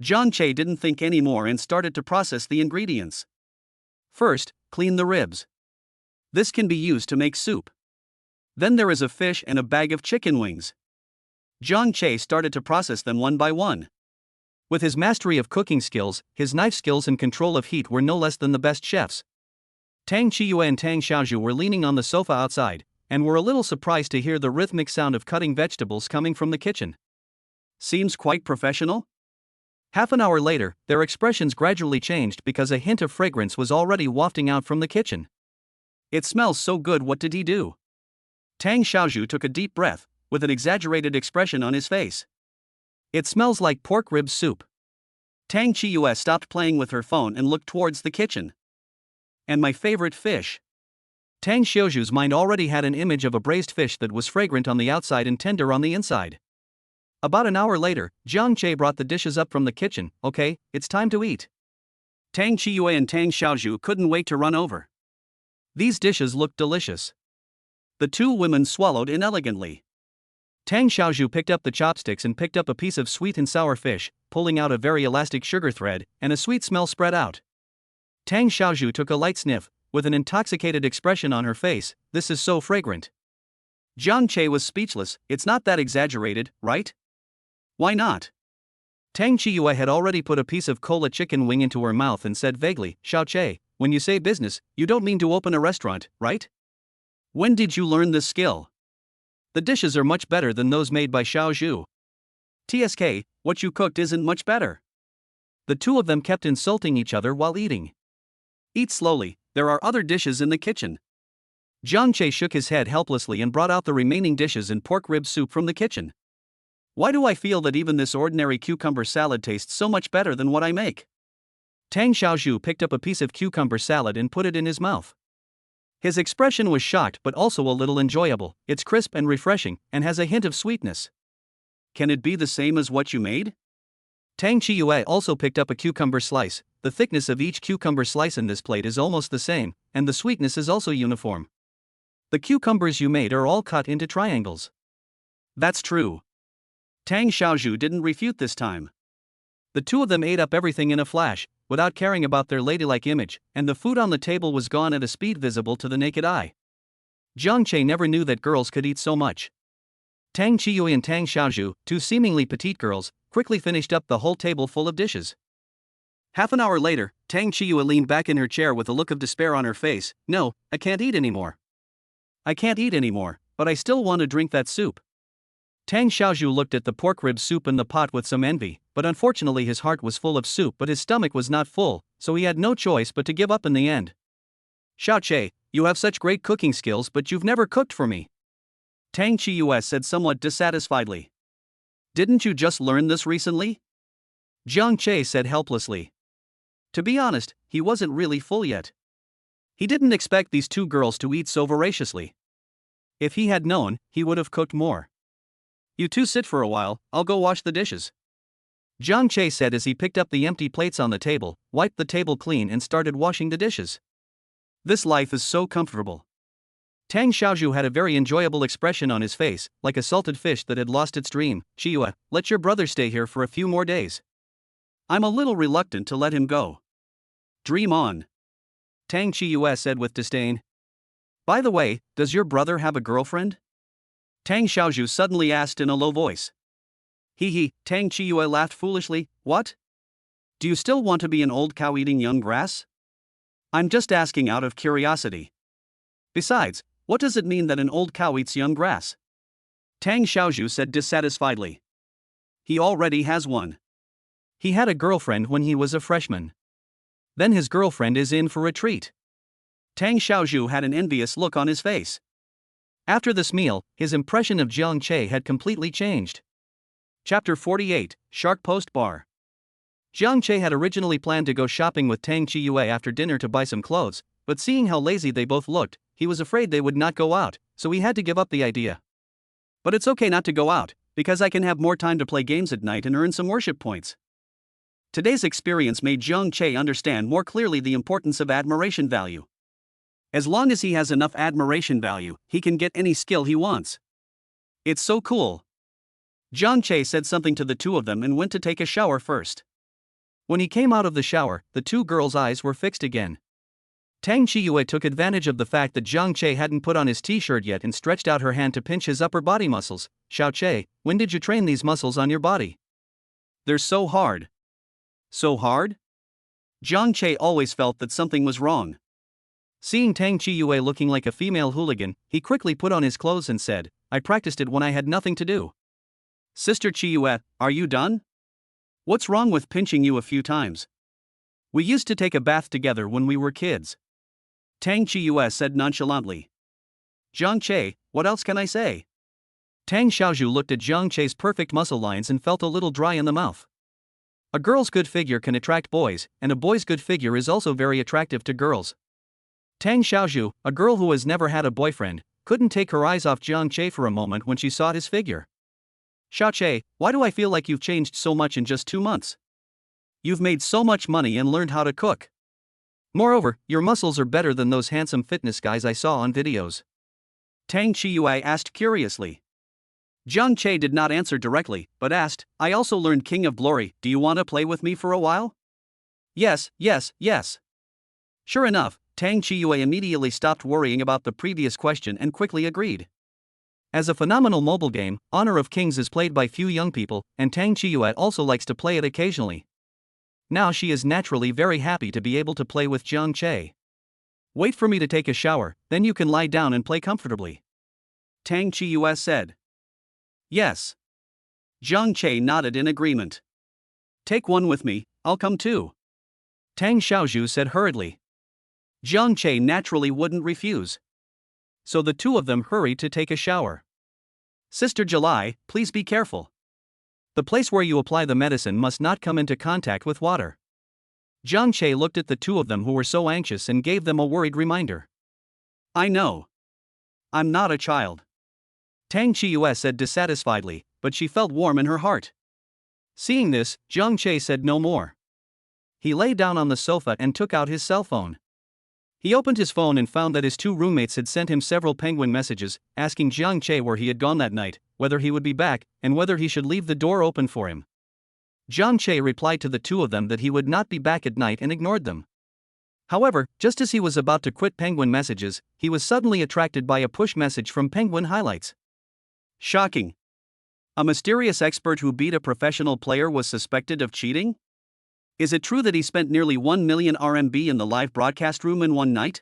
Zhang Che didn't think anymore and started to process the ingredients. First, clean the ribs. This can be used to make soup. Then there is a fish and a bag of chicken wings. Zhang Che started to process them one by one. With his mastery of cooking skills, his knife skills and control of heat were no less than the best chefs. Tang Chiyue and Tang Xiaozhu were leaning on the sofa outside, and were a little surprised to hear the rhythmic sound of cutting vegetables coming from the kitchen. Seems quite professional? Half an hour later, their expressions gradually changed because a hint of fragrance was already wafting out from the kitchen. It smells so good, what did he do? Tang Xiaozhu took a deep breath, with an exaggerated expression on his face. It smells like pork rib soup. Tang Chiyue stopped playing with her phone and looked towards the kitchen. And my favorite fish. Tang Xiaozhu's mind already had an image of a braised fish that was fragrant on the outside and tender on the inside. About an hour later, Zhang Che brought the dishes up from the kitchen. Okay, it's time to eat. Tang Chiyue and Tang Xiaozhu couldn't wait to run over. These dishes looked delicious. The two women swallowed inelegantly. Tang Xiaozhu picked up the chopsticks and picked up a piece of sweet and sour fish, pulling out a very elastic sugar thread, and a sweet smell spread out. Tang Xiaozhu took a light sniff, with an intoxicated expression on her face. This is so fragrant. Zhang Che was speechless. It's not that exaggerated, right? Why not? Tang Chiyue had already put a piece of cola chicken wing into her mouth and said vaguely, Xiao Che, when you say business, you don't mean to open a restaurant, right? When did you learn this skill? The dishes are much better than those made by Xiaozhu. TSK, what you cooked isn't much better. The two of them kept insulting each other while eating. Eat slowly, there are other dishes in the kitchen. Zhang Che shook his head helplessly and brought out the remaining dishes and pork rib soup from the kitchen. Why do I feel that even this ordinary cucumber salad tastes so much better than what I make? Tang Xiaozhu picked up a piece of cucumber salad and put it in his mouth. His expression was shocked but also a little enjoyable. It's crisp and refreshing, and has a hint of sweetness. Can it be the same as what you made? Tang Chiyue also picked up a cucumber slice. The thickness of each cucumber slice in this plate is almost the same, and the sweetness is also uniform. The cucumbers you made are all cut into triangles. That's true. Tang Xiaozhu didn't refute this time. The two of them ate up everything in a flash, without caring about their ladylike image, and the food on the table was gone at a speed visible to the naked eye. Jiang Che never knew that girls could eat so much. Tang Chiyue and Tang Xiaozhu, two seemingly petite girls, quickly finished up the whole table full of dishes. Half an hour later, Tang Chiyue leaned back in her chair with a look of despair on her face. No, I can't eat anymore. I can't eat anymore, but I still want to drink that soup. Tang Xiaozhu looked at the pork rib soup in the pot with some envy, but unfortunately his heart was full of soup but his stomach was not full, so he had no choice but to give up in the end. Xiao Che, you have such great cooking skills but you've never cooked for me. Tang Chiyue said somewhat dissatisfiedly. Didn't you just learn this recently? Jiang Che said helplessly. To be honest, he wasn't really full yet. He didn't expect these two girls to eat so voraciously. If he had known, he would have cooked more. You two sit for a while, I'll go wash the dishes. Jiang Che said as he picked up the empty plates on the table, wiped the table clean and started washing the dishes. This life is so comfortable. Tang Xiaozhu had a very enjoyable expression on his face, like a salted fish that had lost its dream. Chiyue, let your brother stay here for a few more days. I'm a little reluctant to let him go. Dream on. Tang Chiyue said with disdain. By the way, does your brother have a girlfriend? Tang Xiaozhu suddenly asked in a low voice. He, Tang Chiyue laughed foolishly. What? Do you still want to be an old cow eating young grass? I'm just asking out of curiosity. Besides, what does it mean that an old cow eats young grass? Tang Xiaozhu said dissatisfiedly. He already has one. He had a girlfriend when he was a freshman. Then his girlfriend is in for a treat. Tang Xiaozhu had an envious look on his face. After this meal, his impression of Jiang Che had completely changed. Chapter 48, Shark Post Bar. Jiang Che had originally planned to go shopping with Tang Chiyue after dinner to buy some clothes, but seeing how lazy they both looked, he was afraid they would not go out, so he had to give up the idea. But it's okay not to go out, because I can have more time to play games at night and earn some worship points. Today's experience made Jiang Che understand more clearly the importance of admiration value. As long as he has enough admiration value, he can get any skill he wants. It's so cool. Jiang Che said something to the two of them and went to take a shower first. When he came out of the shower, the two girls' eyes were fixed again. Tang Chiyue took advantage of the fact that Jiang Che hadn't put on his t-shirt yet and stretched out her hand to pinch his upper body muscles. Xiao Che, when did you train these muscles on your body? They're so hard. So hard? Jiang Che always felt that something was wrong. Seeing Tang Chiyue looking like a female hooligan, he quickly put on his clothes and said, I practiced it when I had nothing to do. Sister Chiyue, are you done? What's wrong with pinching you a few times? We used to take a bath together when we were kids. Tang Chiyue said nonchalantly. Jiang Che, what else can I say? Tang Xiaozhu looked at Jiang Che's perfect muscle lines and felt a little dry in the mouth. A girl's good figure can attract boys, and a boy's good figure is also very attractive to girls. Tang Xiaozhu, a girl who has never had a boyfriend, couldn't take her eyes off Jiang Che for a moment when she saw his figure. Xiao Che, why do I feel like you've changed so much in just 2 months? You've made so much money and learned how to cook. Moreover, your muscles are better than those handsome fitness guys I saw on videos. Tang Chiyue asked curiously. Jiang Che did not answer directly, but asked, I also learned King of Glory, do you want to play with me for a while? Yes. Sure enough, Tang Chiyue immediately stopped worrying about the previous question and quickly agreed. As a phenomenal mobile game, Honor of Kings is played by few young people, and Tang Chiyue also likes to play it occasionally. Now she is naturally very happy to be able to play with Jiang Che. Wait for me to take a shower, then you can lie down and play comfortably. Tang Chiyue said. Yes. Jiang Che nodded in agreement. Take one with me, I'll come too. Tang Xiaozhu said hurriedly. Jiang Che naturally wouldn't refuse. So the two of them hurried to take a shower. Sister July, please be careful. The place where you apply the medicine must not come into contact with water. Jiang Che looked at the two of them who were so anxious and gave them a worried reminder. I know. I'm not a child. Tang Chiu said dissatisfiedly, but she felt warm in her heart. Seeing this, Jiang Che said no more. He lay down on the sofa and took out his cell phone. He opened his phone and found that his two roommates had sent him several penguin messages, asking Jiang Che where he had gone that night, whether he would be back, and whether he should leave the door open for him. Jiang Che replied to the two of them that he would not be back at night and ignored them. However, just as he was about to quit penguin messages, he was suddenly attracted by a push message from Penguin Highlights. Shocking. A mysterious expert who beat a professional player was suspected of cheating? Is it true that he spent nearly 1 million RMB in the live broadcast room in one night?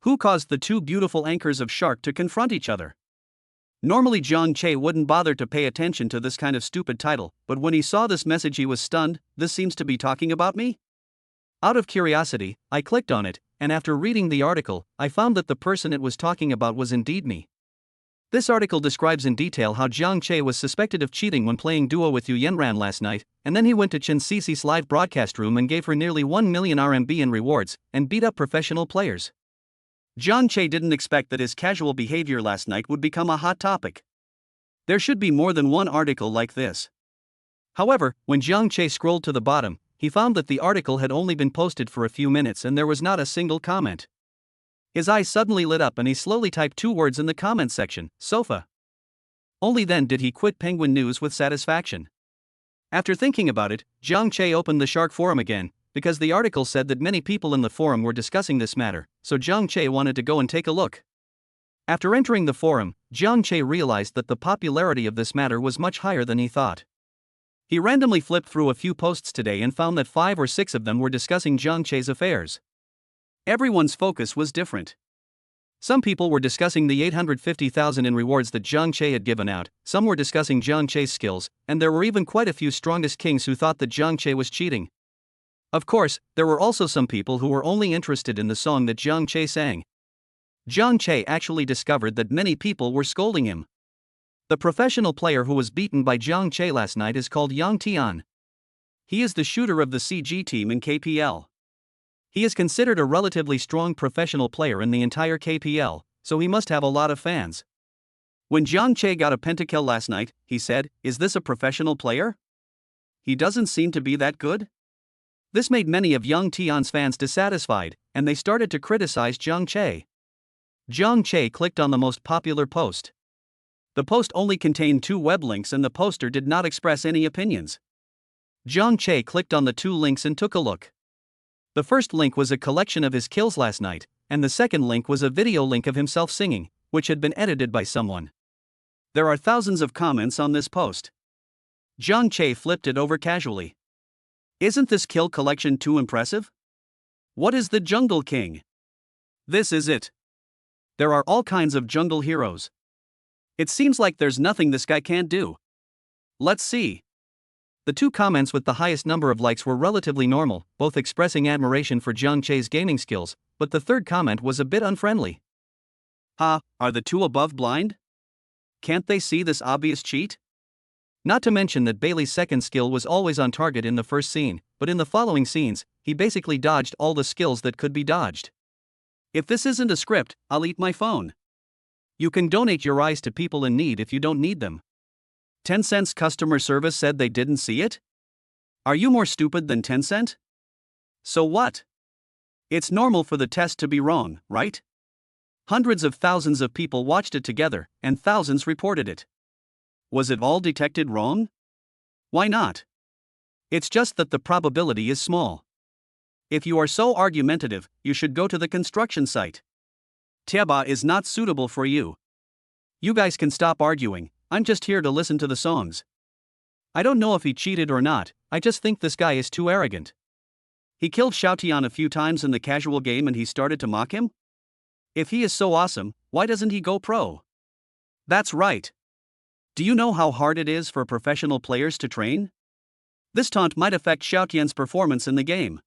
Who caused the two beautiful anchors of Shark to confront each other? Normally Jiang Che wouldn't bother to pay attention to this kind of stupid title, but when he saw this message he was stunned. This seems to be talking about me? Out of curiosity, I clicked on it, and after reading the article, I found that the person it was talking about was indeed me. This article describes in detail how Jiang Che was suspected of cheating when playing duo with Yu Yenran last night, and then he went to Chen Cici's live broadcast room and gave her nearly 1 million RMB in rewards, and beat up professional players. Jiang Che didn't expect that his casual behavior last night would become a hot topic. There should be more than one article like this. However, when Jiang Che scrolled to the bottom, he found that the article had only been posted for a few minutes and there was not a single comment. His eyes suddenly lit up and he slowly typed two words in the comments section: sofa. Only then did he quit Penguin News with satisfaction. After thinking about it, Jiang Che opened the Shark forum again, because the article said that many people in the forum were discussing this matter, so Jiang Che wanted to go and take a look. After entering the forum, Jiang Che realized that the popularity of this matter was much higher than he thought. He randomly flipped through a few posts today and found that 5 or 6 of them were discussing Jiang Che's affairs. Everyone's focus was different. Some people were discussing the 850,000 in rewards that Jiang Che had given out, some were discussing Jiang Che's skills, and there were even quite a few strongest kings who thought that Jiang Che was cheating. Of course, there were also some people who were only interested in the song that Jiang Che sang. Jiang Che actually discovered that many people were scolding him. The professional player who was beaten by Jiang Che last night is called Yang Tian. He is the shooter of the CG team in KPL. He is considered a relatively strong professional player in the entire KPL, so he must have a lot of fans. When Jiang Che got a pentakill last night, he said, "Is this a professional player? He doesn't seem to be that good." This made many of Yang Tian's fans dissatisfied, and they started to criticize Jiang Che. Jiang Che clicked on the most popular post. The post only contained 2 web links and the poster did not express any opinions. Jiang Che clicked on the 2 links and took a look. The first link was a collection of his kills last night, and the second link was a video link of himself singing, which had been edited by someone. There are thousands of comments on this post. Jiang Che flipped it over casually. Isn't this kill collection too impressive? What is the Jungle King? This is it. There are all kinds of jungle heroes. It seems like there's nothing this guy can't do. Let's see. The 2 comments with the highest number of likes were relatively normal, both expressing admiration for Jiang Che's gaming skills, but the third comment was a bit unfriendly. Ha, are the 2 above blind? Can't they see this obvious cheat? Not to mention that Bailey's second skill was always on target in the first scene, but in the following scenes, he basically dodged all the skills that could be dodged. If this isn't a script, I'll eat my phone. You can donate your eyes to people in need if you don't need them. Tencent's customer service said they didn't see it? Are you more stupid than Tencent? So what? It's normal for the test to be wrong, right? Hundreds of thousands of people watched it together, and thousands reported it. Was it all detected wrong? Why not? It's just that the probability is small. If you are so argumentative, you should go to the construction site. Tieba is not suitable for you. You guys can stop arguing, I'm just here to listen to the songs. I don't know if he cheated or not, I just think this guy is too arrogant. He killed Xiaotian a few times in the casual game and he started to mock him? If he is so awesome, why doesn't he go pro? That's right. Do you know how hard it is for professional players to train? This taunt might affect Xiaotian's performance in the game.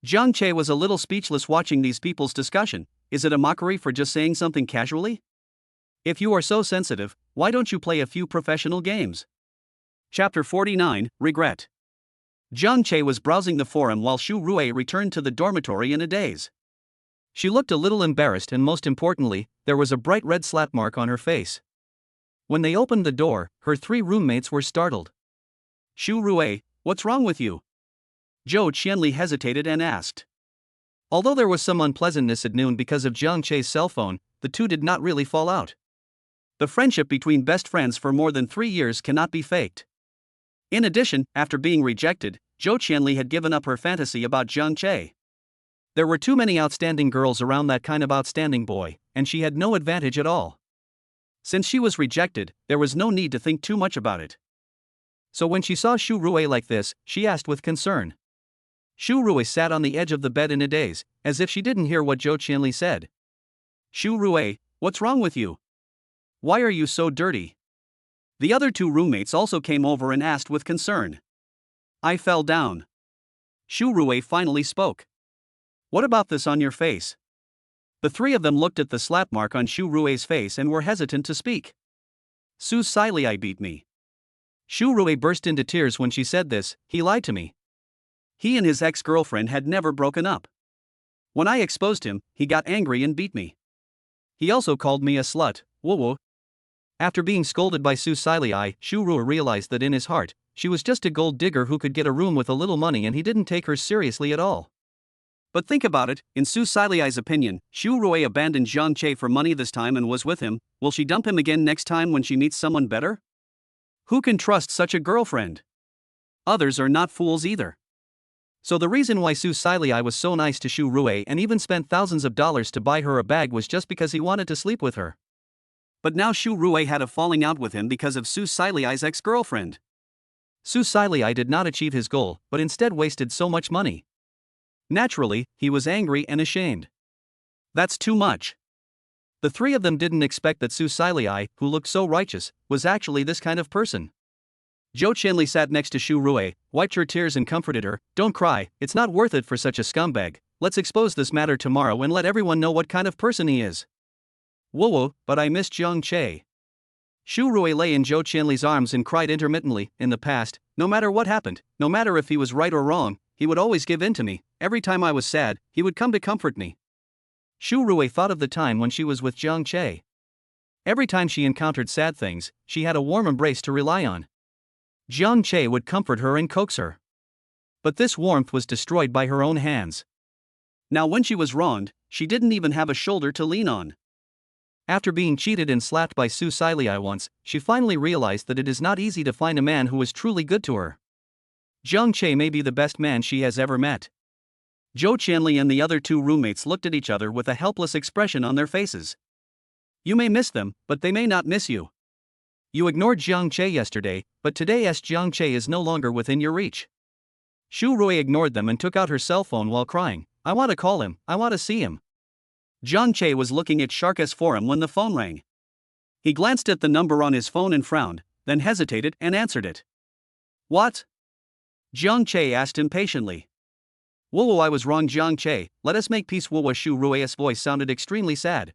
Jiang Che was a little speechless watching these people's discussion. Is it a mockery for just saying something casually? If you are so sensitive, why don't you play a few professional games? Chapter 49, Regret. Jiang Che was browsing the forum while Xu Rui returned to the dormitory in a daze. She looked a little embarrassed and most importantly, there was a bright red slap mark on her face. When they opened the door, her 3 roommates were startled. Xu Rui, what's wrong with you? Zhou Qianli hesitated and asked. Although there was some unpleasantness at noon because of Jiang Che's cell phone, the two did not really fall out. The friendship between best friends for more than 3 years cannot be faked. In addition, after being rejected, Zhou Qianli had given up her fantasy about Jiang Che. There were too many outstanding girls around that kind of outstanding boy, and she had no advantage at all. Since she was rejected, there was no need to think too much about it. So when she saw Xu Rui like this, she asked with concern. Xu Rui sat on the edge of the bed in a daze, as if she didn't hear what Zhou Qianli said. Xu Rui, what's wrong with you? Why are you so dirty? The other 2 roommates also came over and asked with concern. I fell down. Xu Rui finally spoke. What about this on your face? The 3 of them looked at the slap mark on Xu Rui's face and were hesitant to speak. Su Silei beat me. Xu Rui burst into tears when she said this. He lied to me. He and his ex-girlfriend had never broken up. When I exposed him, he got angry and beat me. He also called me a slut, woo. After being scolded by Su Silei, Xu Rui realized that in his heart, she was just a gold digger who could get a room with a little money and he didn't take her seriously at all. But think about it, in Su Silei's opinion, Xu Rui abandoned Jiang Che for money this time and was with him. Will she dump him again next time when she meets someone better? Who can trust such a girlfriend? Others are not fools either. So the reason why Su Silei was so nice to Xu Rui and even spent thousands of dollars to buy her a bag was just because he wanted to sleep with her. But now Xu Rui had a falling out with him because of Su Silei's ex-girlfriend. Su Silei did not achieve his goal, but instead wasted so much money. Naturally, he was angry and ashamed. That's too much. The 3 of them didn't expect that Su Silei, who looked so righteous, was actually this kind of person. Zhou Qianli sat next to Xu Rui, wiped her tears and comforted her. Don't cry, it's not worth it for such a scumbag. Let's expose this matter tomorrow and let everyone know what kind of person he is. Whoa, but I miss Jiang Che. Xu Rui lay in Zhou Qianli's arms and cried intermittently. In the past, no matter what happened, no matter if he was right or wrong, he would always give in to me. Every time I was sad, he would come to comfort me. Xu Rui thought of the time when she was with Jiang Che. Every time she encountered sad things, she had a warm embrace to rely on. Jiang Che would comfort her and coax her. But this warmth was destroyed by her own hands. Now when she was wronged, she didn't even have a shoulder to lean on. After being cheated and slapped by Su Silei once, she finally realized that it is not easy to find a man who is truly good to her. Jiang Che may be the best man she has ever met. Zhou Qianli and the other 2 roommates looked at each other with a helpless expression on their faces. You may miss them, but they may not miss you. You ignored Jiang Che yesterday, but today Jiang Che is no longer within your reach. Xu Rui ignored them and took out her cell phone while crying. I want to call him, I want to see him. Jiang Che was looking at Shark's forum when the phone rang. He glanced at the number on his phone and frowned, then hesitated and answered it. What? Jiang Che asked impatiently. Whoa, I was wrong Jiang Che, let us make peace. Whoa, Xu Rui's voice sounded extremely sad.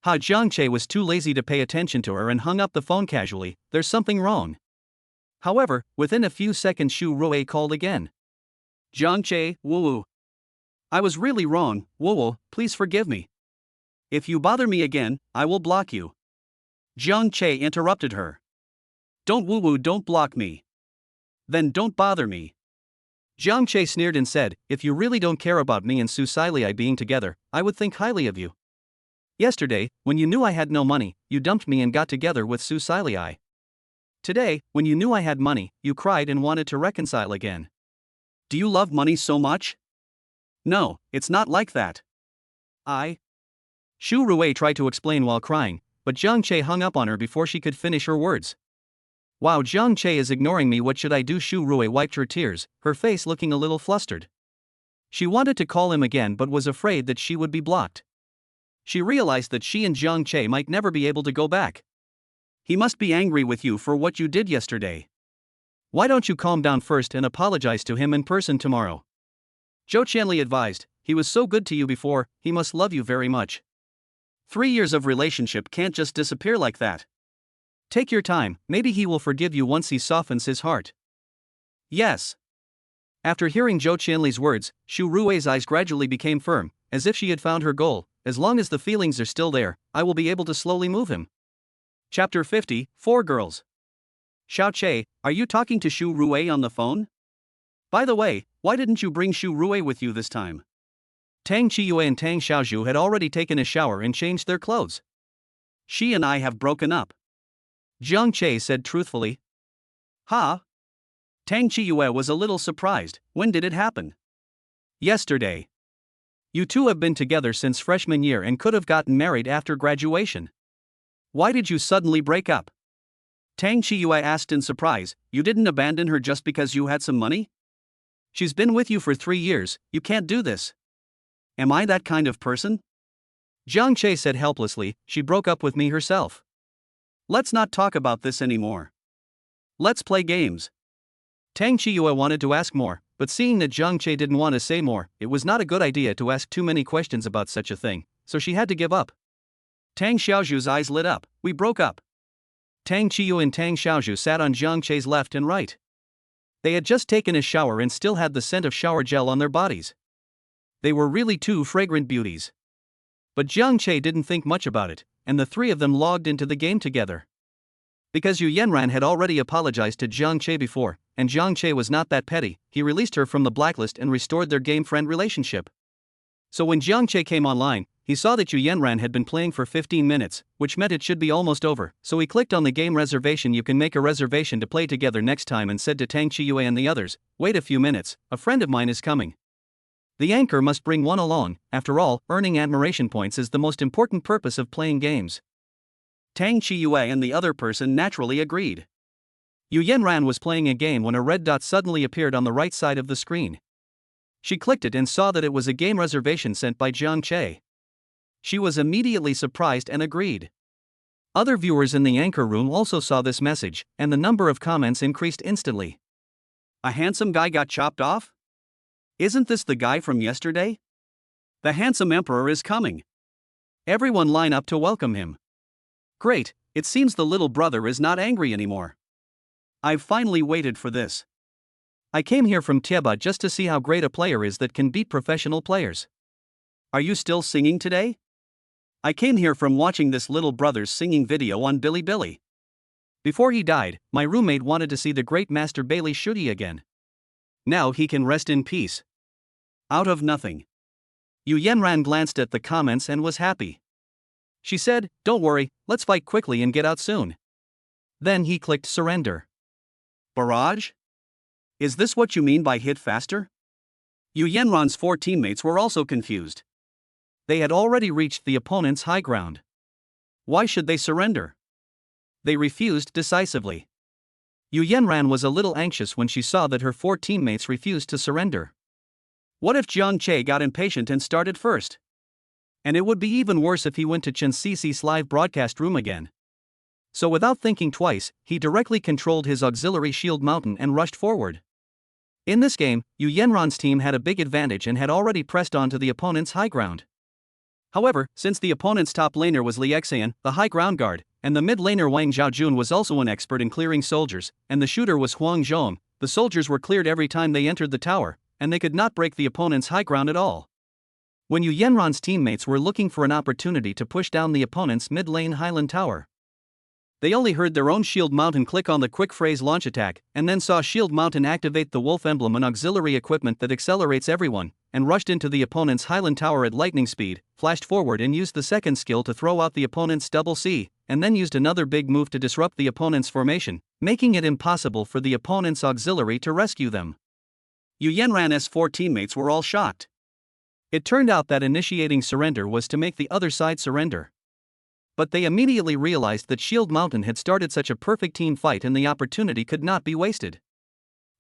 Jiang Che was too lazy to pay attention to her and hung up the phone casually. There's something wrong. However, within a few seconds Xu Rui called again. Jiang Che, woo. I was really wrong, woo, please forgive me. If you bother me again, I will block you. Jiang Che interrupted her. Don't woo, don't block me. Then don't bother me. Jiang Che sneered and said, if you really don't care about me and Su Silei being together, I would think highly of you. Yesterday, when you knew I had no money, you dumped me and got together with Su Silei. Today, when you knew I had money, you cried and wanted to reconcile again. Do you love money so much? No, it's not like that. Xu Rui tried to explain while crying, but Jiang Che hung up on her before she could finish her words. Wow, Jiang Che is ignoring me, what should I do? Xu Rui wiped her tears, her face looking a little flustered. She wanted to call him again but was afraid that she would be blocked. She realized that she and Jiang Che might never be able to go back. He must be angry with you for what you did yesterday. Why don't you calm down first and apologize to him in person tomorrow? Zhou Qianli advised, he was so good to you before, he must love you very much. 3 years of relationship can't just disappear like that. Take your time, maybe he will forgive you once he softens his heart. Yes. After hearing Zhou Qianli's words, Xu Rui's eyes gradually became firm, as if she had found her goal. As long as the feelings are still there, I will be able to slowly move him. Chapter 50, 4 Girls. Xiao Che, are you talking to Xu Rui on the phone? By the way, why didn't you bring Xu Rui with you this time? Tang Qiyue and Tang Xiaozhu had already taken a shower and changed their clothes. She and I have broken up. Jiang Che said truthfully. Ha? Tang Qiyue was a little surprised. When did it happen? Yesterday. You two have been together since freshman year and could have gotten married after graduation. Why did you suddenly break up? Tang Qiyue asked in surprise. You didn't abandon her just because you had some money? She's been with you for 3 years, you can't do this. Am I that kind of person? Jiang Che said helplessly. She broke up with me herself. Let's not talk about this anymore. Let's play games. Tang Qiyue wanted to ask more, but seeing that Jiang Che didn't want to say more, it was not a good idea to ask too many questions about such a thing, so she had to give up. Tang Xiaozhu's eyes lit up. We broke up. Tang Qiyue and Tang Xiaozhu sat on Jiang Che's left and right. They had just taken a shower and still had the scent of shower gel on their bodies. They were really two fragrant beauties. But Jiang Che didn't think much about it, and the three of them logged into the game together. Because Yu Yanran had already apologized to Jiang Che before, and Jiang Che was not that petty, he released her from the blacklist and restored their game-friend relationship. So when Jiang Che came online, he saw that Yu Yanran had been playing for 15 minutes, which meant it should be almost over, so he clicked on the game reservation. You can make a reservation to play together next time, and said to Tang Qiyue and the others, wait a few minutes, a friend of mine is coming. The anchor must bring one along. After all, earning admiration points is the most important purpose of playing games. Tang Qiyue and the other person naturally agreed. Yu Yanran was playing a game when a red dot suddenly appeared on the right side of the screen. She clicked it and saw that it was a game reservation sent by Jiang Che. She was immediately surprised and agreed. Other viewers in the anchor room also saw this message, and the number of comments increased instantly. A handsome guy got chopped off? Isn't this the guy from yesterday? The handsome emperor is coming. Everyone line up to welcome him. Great, it seems the little brother is not angry anymore. I've finally waited for this. I came here from Tieba just to see how great a player is that can beat professional players. Are you still singing today? I came here from watching this little brother's singing video on Bilibili. Before he died, my roommate wanted to see the great master Bailey Shuti again. Now he can rest in peace. Out of nothing. Yu Yanran glanced at the comments and was happy. She said, don't worry, let's fight quickly and get out soon. Then he clicked surrender. Barrage? Is this what you mean by hit faster? Yu Yanran's 4 teammates were also confused. They had already reached the opponent's high ground. Why should they surrender? They refused decisively. Yu Yanran was a little anxious when she saw that her 4 teammates refused to surrender. What if Jiang Che got impatient and started first? And it would be even worse if he went to Chen Cici's live broadcast room again. So without thinking twice, he directly controlled his auxiliary shield mountain and rushed forward. In this game, Yu Yanran's team had a big advantage and had already pressed on to the opponent's high ground. However, since the opponent's top laner was Li Xian, the high ground guard, and the mid laner Wang Zhaojun was also an expert in clearing soldiers, and the shooter was Huang Zhong, the soldiers were cleared every time they entered the tower, and they could not break the opponent's high ground at all. When Yu Yanran's teammates were looking for an opportunity to push down the opponent's mid-lane Highland tower, they only heard their own Shield Mountain click on the quick phrase launch attack, and then saw Shield Mountain activate the wolf emblem, an auxiliary equipment that accelerates everyone, and rushed into the opponent's Highland tower at lightning speed, flashed forward and used the second skill to throw out the opponent's double C, and then used another big move to disrupt the opponent's formation, making it impossible for the opponent's auxiliary to rescue them. Yu Yanran's 4 teammates were all shocked. It turned out that initiating surrender was to make the other side surrender. But they immediately realized that Shield Mountain had started such a perfect team fight and the opportunity could not be wasted.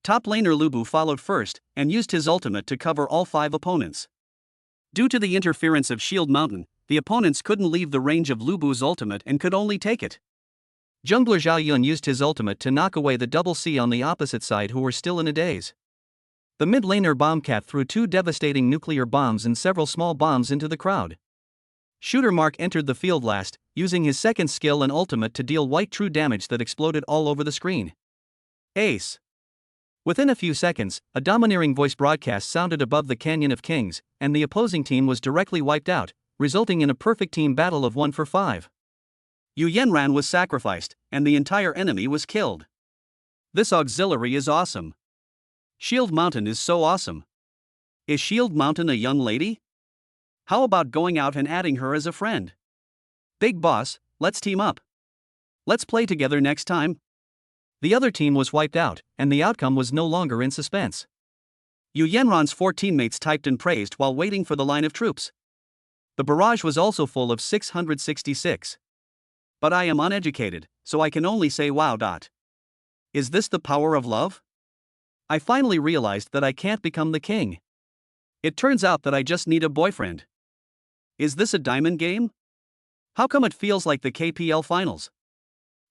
Top laner Lubu followed first, and used his ultimate to cover all 5 opponents. Due to the interference of Shield Mountain, the opponents couldn't leave the range of Lubu's ultimate and could only take it. Jungler Zhao Yun used his ultimate to knock away the double C on the opposite side, who were still in a daze. The mid laner Bombcat threw 2 devastating nuclear bombs and several small bombs into the crowd. Shooter Mark entered the field last, using his second skill and ultimate to deal white true damage that exploded all over the screen. Ace. Within a few seconds, a domineering voice broadcast sounded above the Canyon of Kings, and the opposing team was directly wiped out, resulting in a perfect team battle of 1 for 5. Yu Yenran was sacrificed, and the entire enemy was killed. This auxiliary is awesome. Shield Mountain is so awesome. Is Shield Mountain a young lady? How about going out and adding her as a friend? Big boss, let's team up. Let's play together next time. The other team was wiped out, and the outcome was no longer in suspense. Yu Yenran's 4 teammates typed and praised while waiting for the line of troops. The barrage was also full of 666. But I am uneducated, so I can only say wow. Is this the power of love? I finally realized that I can't become the king. It turns out that I just need a boyfriend. Is this a diamond game? How come it feels like the KPL finals?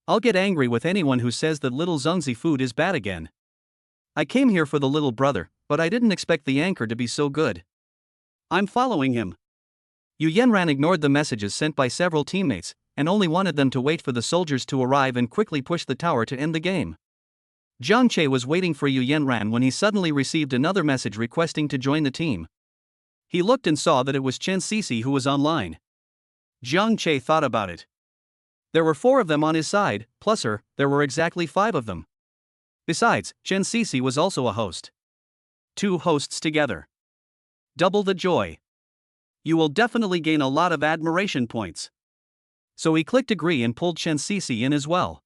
I'll get angry with anyone who says that little Zungzi food is bad again. I came here for the little brother, but I didn't expect the anchor to be so good. I'm following him. Yu Yenran ignored the messages sent by several teammates, and only wanted them to wait for the soldiers to arrive and quickly push the tower to end the game. Jiang Che was waiting for Yu Yenran when he suddenly received another message requesting to join the team. He looked and saw that it was Chen Sisi who was online. Jiang Che thought about it. There were 4 of them on his side, plus her, there were exactly 5 of them. Besides, Chen Sisi was also a host. 2 hosts together. Double the joy. You will definitely gain a lot of admiration points. So he clicked agree and pulled Chen Sisi in as well.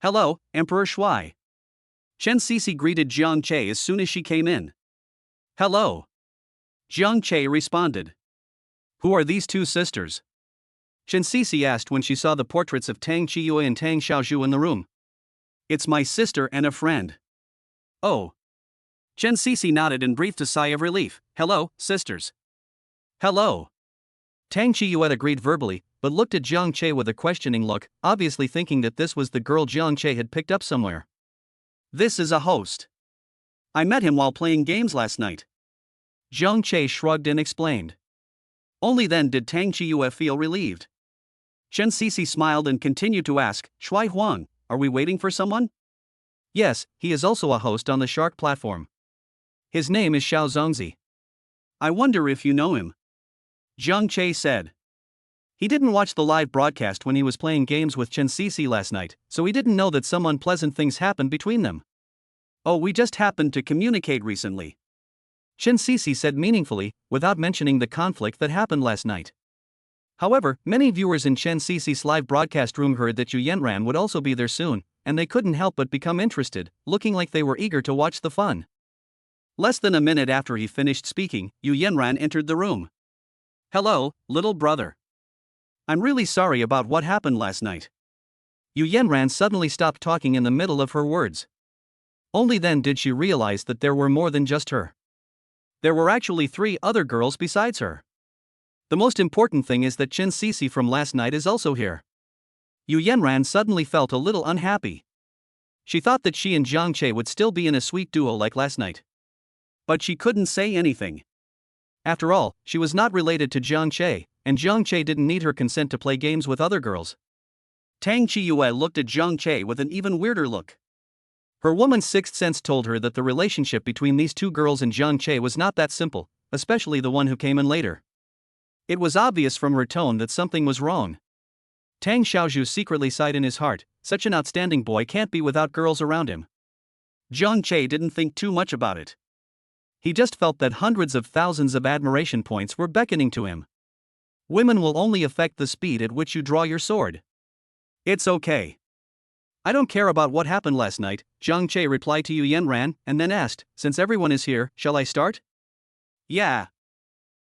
Hello, Emperor Shui. Chen Sisi greeted Jiang Che as soon as she came in. Hello. Jiang Che responded. Who are these 2 sisters? Chen Sisi asked when she saw the portraits of Tang Qiyue and Tang Xiaozhu in the room. It's my sister and a friend. Oh. Chen Sisi nodded and breathed a sigh of relief. Hello, sisters. Hello. Tang Qiyue agreed verbally, but looked at Jiang Che with a questioning look, obviously thinking that this was the girl Jiang Che had picked up somewhere. This is a host. I met him while playing games last night. Jiang Che shrugged and explained. Only then did Tang Qiyue feel relieved. Chen Sisi smiled and continued to ask, Shui Huang, are we waiting for someone? Yes, he is also a host on the Shark platform. His name is Xiao Zongzi. I wonder if you know him. Jiang Che said. He didn't watch the live broadcast when he was playing games with Chen Sisi last night, so he didn't know that some unpleasant things happened between them. Oh, we just happened to communicate recently. Chen Sisi said meaningfully, without mentioning the conflict that happened last night. However, many viewers in Chen Sisi's live broadcast room heard that Yu Yenran would also be there soon, and they couldn't help but become interested, looking like they were eager to watch the fun. Less than a minute after he finished speaking, Yu Yenran entered the room. Hello, little brother. I'm really sorry about what happened last night. Yu Yenran suddenly stopped talking in the middle of her words. Only then did she realize that there were more than just her. There were actually 3 other girls besides her. The most important thing is that Chen Sisi from last night is also here. Yu Yenran suddenly felt a little unhappy. She thought that she and Jiang Che would still be in a sweet duo like last night. But she couldn't say anything. After all, she was not related to Jiang Che, and Jiang Che didn't need her consent to play games with other girls. Tang Qiyue looked at Jiang Che with an even weirder look. Her woman's sixth sense told her that the relationship between these 2 girls and Jiang Che was not that simple, especially the one who came in later. It was obvious from her tone that something was wrong. Tang Xiaozhu secretly sighed in his heart, such an outstanding boy can't be without girls around him. Jiang Che didn't think too much about it. He just felt that hundreds of thousands of admiration points were beckoning to him. Women will only affect the speed at which you draw your sword. It's okay. I don't care about what happened last night, Jiang Che replied to Yu Yenran, and then asked, since everyone is here, shall I start? Yeah.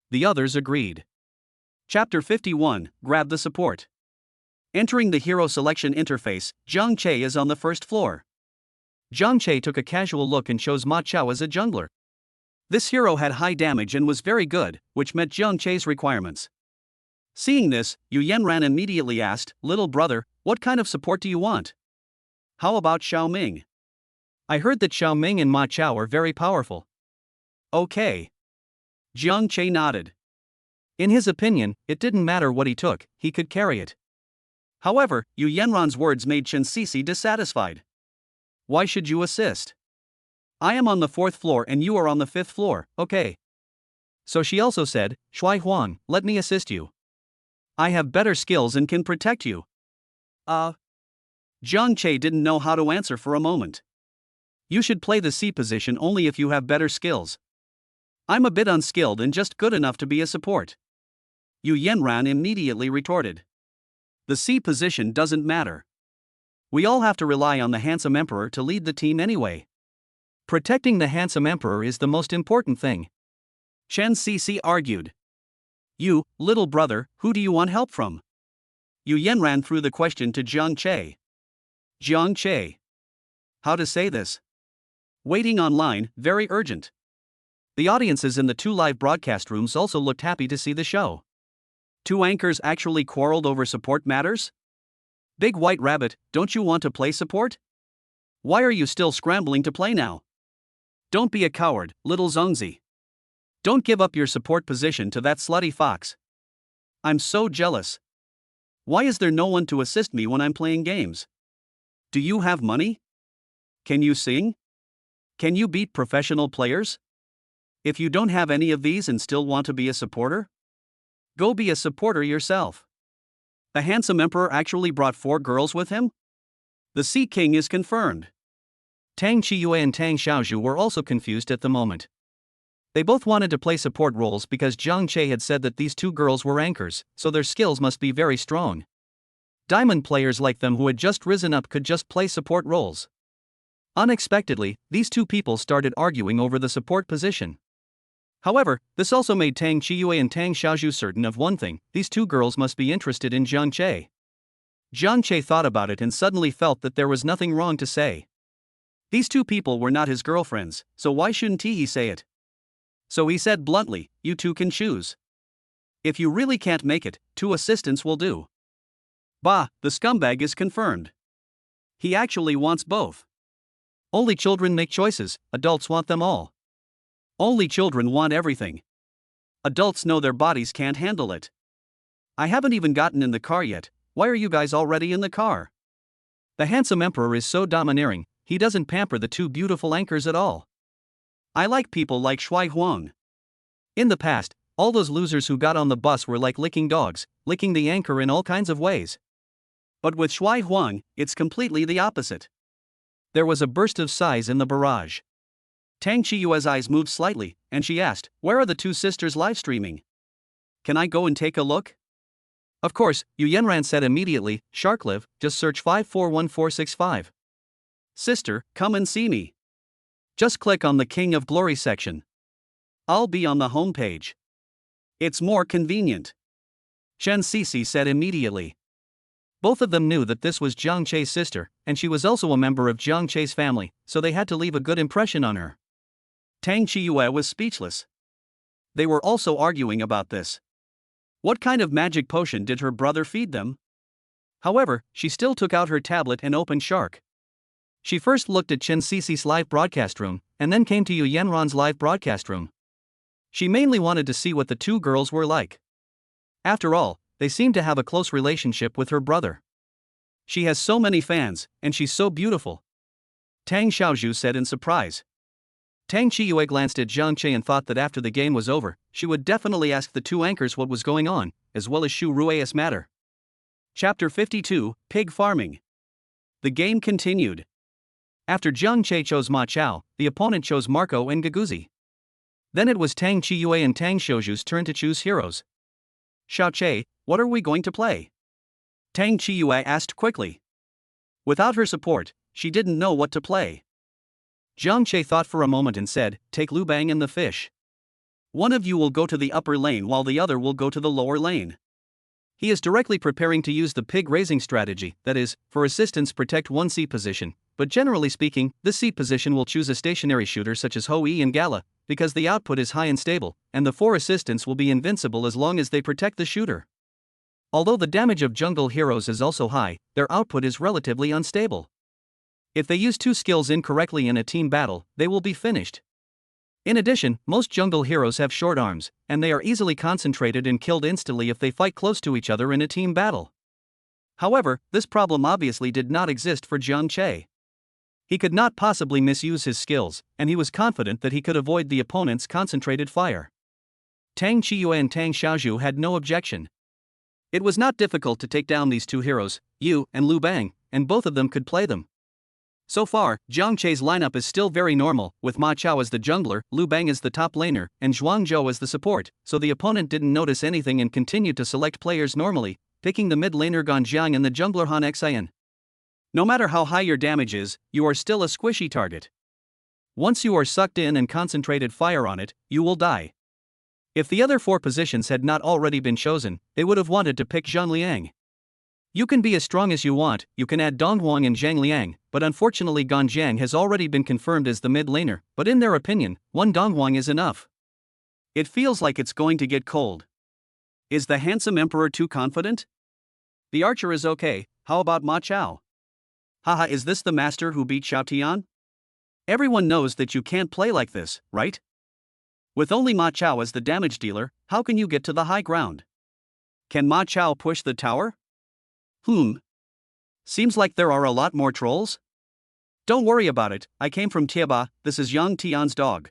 The others agreed. Chapter 51, Grab the Support. Entering the hero selection interface, Jiang Che is on the first floor. Jiang Che took a casual look and chose Ma Chao as a jungler. This hero had high damage and was very good, which met Jiang Che's requirements. Seeing this, Yu Yenran immediately asked, Little brother, what kind of support do you want? How about Xiao Ming? I heard that Xiao Ming and Ma Chao are very powerful. Okay. Jiang Che nodded. In his opinion, it didn't matter what he took, he could carry it. However, Yu Yanran's words made Chen Sisi dissatisfied. Why should you assist? I am on the 4th floor and you are on the 5th floor, okay. So she also said, Shui Huang, let me assist you. I have better skills and can protect you. Jiang Che didn't know how to answer for a moment. You should play the C position only if you have better skills. I'm a bit unskilled and just good enough to be a support. Yu Yanran immediately retorted. The C position doesn't matter. We all have to rely on the handsome emperor to lead the team anyway. Protecting the handsome emperor is the most important thing. Chen Sisi argued. You, little brother, who do you want help from? Yu Yanran threw the question to Jiang Che. Jiang Che. How to say this? Waiting online, very urgent. The audiences in the 2 live broadcast rooms also looked happy to see the show. 2 anchors actually quarreled over support matters? Big White Rabbit, don't you want to play support? Why are you still scrambling to play now? Don't be a coward, little Zongzi. Don't give up your support position to that slutty fox. I'm so jealous. Why is there no one to assist me when I'm playing games? Do you have money? Can you sing? Can you beat professional players? If you don't have any of these and still want to be a supporter, go be a supporter yourself. The handsome emperor actually brought 4 girls with him? The Sea King is confirmed. Tang Qiyue and Tang Xiaozhu were also confused at the moment. They both wanted to play support roles because Jiang Che had said that these 2 girls were anchors, so their skills must be very strong. Diamond players like them who had just risen up could just play support roles. Unexpectedly, these 2 people started arguing over the support position. However, this also made Tang Qiyue and Tang Xiaozhu certain of one thing: these 2 girls must be interested in Jiang Che. Jiang Che thought about it and suddenly felt that there was nothing wrong to say. These 2 people were not his girlfriends, so why shouldn't he say it? So he said bluntly, you 2 can choose. If you really can't make it, 2 assistants will do. Bah, the scumbag is confirmed. He actually wants both. Only children make choices, adults want them all. Only children want everything. Adults know their bodies can't handle it. I haven't even gotten in the car yet, why are you guys already in the car? The handsome emperor is so domineering, he doesn't pamper the 2 beautiful anchors at all. I like people like Shui Huang. In the past, all those losers who got on the bus were like licking dogs, licking the anchor in all kinds of ways. But with Shui Huang, it's completely the opposite. There was a burst of sighs in the barrage. Tang Qiyue's eyes moved slightly, and she asked, where are the 2 sisters live streaming? Can I go and take a look? Of course, Yu Yanran said immediately, Sharklive, just search 541465. Sister, come and see me. Just click on the King of Glory section. I'll be on the home page. It's more convenient. Chen Sisi said immediately. Both of them knew that this was Jiang Che's sister, and she was also a member of Jiang Che's family, so they had to leave a good impression on her. Tang Qiyue was speechless. They were also arguing about this. What kind of magic potion did her brother feed them? However, she still took out her tablet and opened Shark. She first looked at Chen Sisi's live broadcast room, and then came to Yu Yanran's live broadcast room. She mainly wanted to see what the 2 girls were like. After all, they seemed to have a close relationship with her brother. She has so many fans, and she's so beautiful. Tang Xiaozhu said in surprise. Tang Qiyue glanced at Jiang Che and thought that after the game was over, she would definitely ask the 2 anchors what was going on, as well as Shu Rue's matter. Chapter 52, Pig Farming. The game continued. After Jiang Che chose Ma Chao, the opponent chose Marco and Gaguzi. Then it was Tang Qiyue and Tang Xiaozhu's turn to choose heroes. Xiao Che, what are we going to play? Tang Qiyue asked quickly. Without her support, she didn't know what to play. Jiang Che thought for a moment and said, take Lu Bang and the fish. One of you will go to the upper lane while the other will go to the lower lane. He is directly preparing to use the pig raising strategy, that is, for assistance protect one C position, but generally speaking, this C position will choose a stationary shooter such as Hou-Yi and Gala, because the output is high and stable, and the 4 assistants will be invincible as long as they protect the shooter. Although the damage of jungle heroes is also high, their output is relatively unstable. If they use 2 skills incorrectly in a team battle, they will be finished. In addition, most jungle heroes have short arms, and they are easily concentrated and killed instantly if they fight close to each other in a team battle. However, this problem obviously did not exist for Jiang Che. He could not possibly misuse his skills, and he was confident that he could avoid the opponent's concentrated fire. Tang Qiyu and Tang Xiaozhu had no objection. It was not difficult to take down these two heroes, Yu and Lu Bang, and both of them could play them. So far, Jiang Che's lineup is still very normal, with Ma Chao as the jungler, Lu Bang as the top laner, and Zhuang Zhou as the support, so the opponent didn't notice anything and continued to select players normally, picking the mid laner Gan Jiang and the jungler Han Xian. No matter how high your damage is, you are still a squishy target. Once you are sucked in and concentrated fire on it, you will die. If the other four positions had not already been chosen, they would have wanted to pick Zhang Liang. You can be as strong as you want, you can add Dong Huang and Zhang Liang, but unfortunately Gan Jiang has already been confirmed as the mid laner, but in their opinion, one Dong Huang is enough. It feels like it's going to get cold. Is the handsome emperor too confident? The archer is okay, how about Ma Chao? Haha, is this the master who beat Xiao Tian? Everyone knows that you can't play like this, right? With only Ma Chao as the damage dealer, how can you get to the high ground? Can Ma Chao push the tower? Seems like there are a lot more trolls? Don't worry about it, I came from Tieba, this is Yang Tian's dog.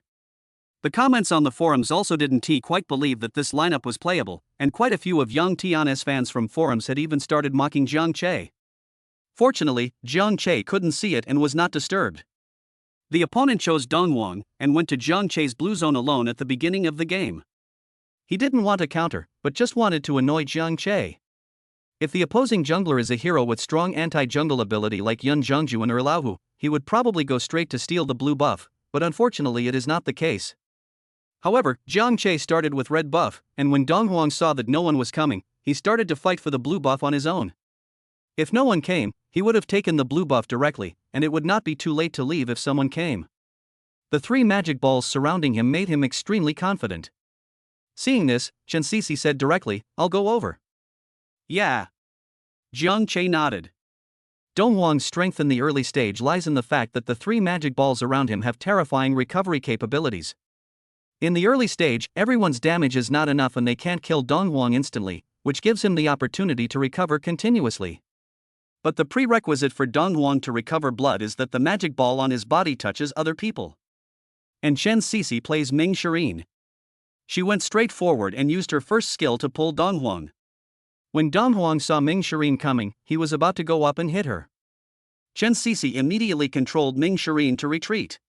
The comments on the forums also didn't quite believe that this lineup was playable, and quite a few of Yang Tian's fans from forums had even started mocking Jiang Che. Fortunately, Jiang Che couldn't see it and was not disturbed. The opponent chose Dong Huang and went to Jiang Che's blue zone alone at the beginning of the game. He didn't want a counter, but just wanted to annoy Jiang Che. If the opposing jungler is a hero with strong anti-jungle ability like Yun Zhongju and Erlauhu, he would probably go straight to steal the blue buff, but unfortunately it is not the case. However, Jiang Che started with red buff, and when Dong Huang saw that no one was coming, he started to fight for the blue buff on his own. If no one came, he would have taken the blue buff directly, and it would not be too late to leave if someone came. The three magic balls surrounding him made him extremely confident. Seeing this, Chen Sisi said directly, "I'll go over." Yeah. Jiang Che nodded. Dong Huang's strength in the early stage lies in the fact that the three magic balls around him have terrifying recovery capabilities. In the early stage, everyone's damage is not enough and they can't kill Dong Huang instantly, which gives him the opportunity to recover continuously. But the prerequisite for Dong Huang to recover blood is that the magic ball on his body touches other people. And Chen Sisi plays Ming Shireen. She went straight forward and used her first skill to pull Dong Huang. When Dong Huang saw Ming Shireen coming, he was about to go up and hit her. Chen Sisi immediately controlled Ming Shireen to retreat.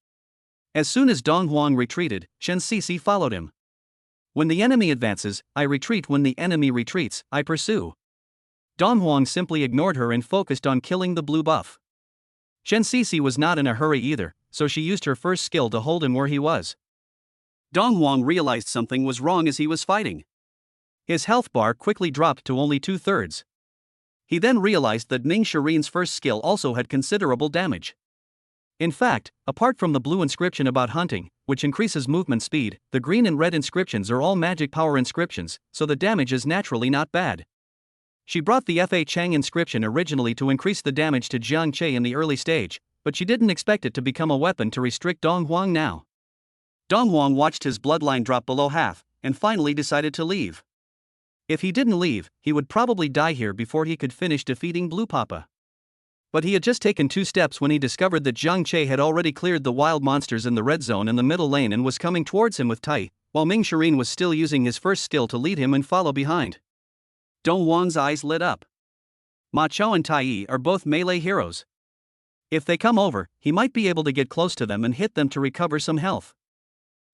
As soon as Dong Huang retreated, Chen Sisi followed him. When the enemy advances, I retreat. When the enemy retreats, I pursue. Dong Huang simply ignored her and focused on killing the blue buff. Chen Sisi was not in a hurry either, so she used her first skill to hold him where he was. Dong Huang realized something was wrong as he was fighting. His health bar quickly dropped to only 2/3. He then realized that Ming Shireen's first skill also had considerable damage. In fact, apart from the blue inscription about hunting, which increases movement speed, the green and red inscriptions are all magic power inscriptions, so the damage is naturally not bad. She brought the Fa Chang inscription originally to increase the damage to Jiang Che in the early stage, but she didn't expect it to become a weapon to restrict Dong Huang now. Dong Huang watched his bloodline drop below half, and finally decided to leave. If he didn't leave, he would probably die here before he could finish defeating Blue Papa. But he had just taken 2 steps when he discovered that Jiang Che had already cleared the wild monsters in the red zone in the middle lane and was coming towards him with Tai, while Ming Shireen was still using his first skill to lead him and follow behind. Dong Huang's eyes lit up. Ma Chao and Tai are both melee heroes. If they come over, he might be able to get close to them and hit them to recover some health.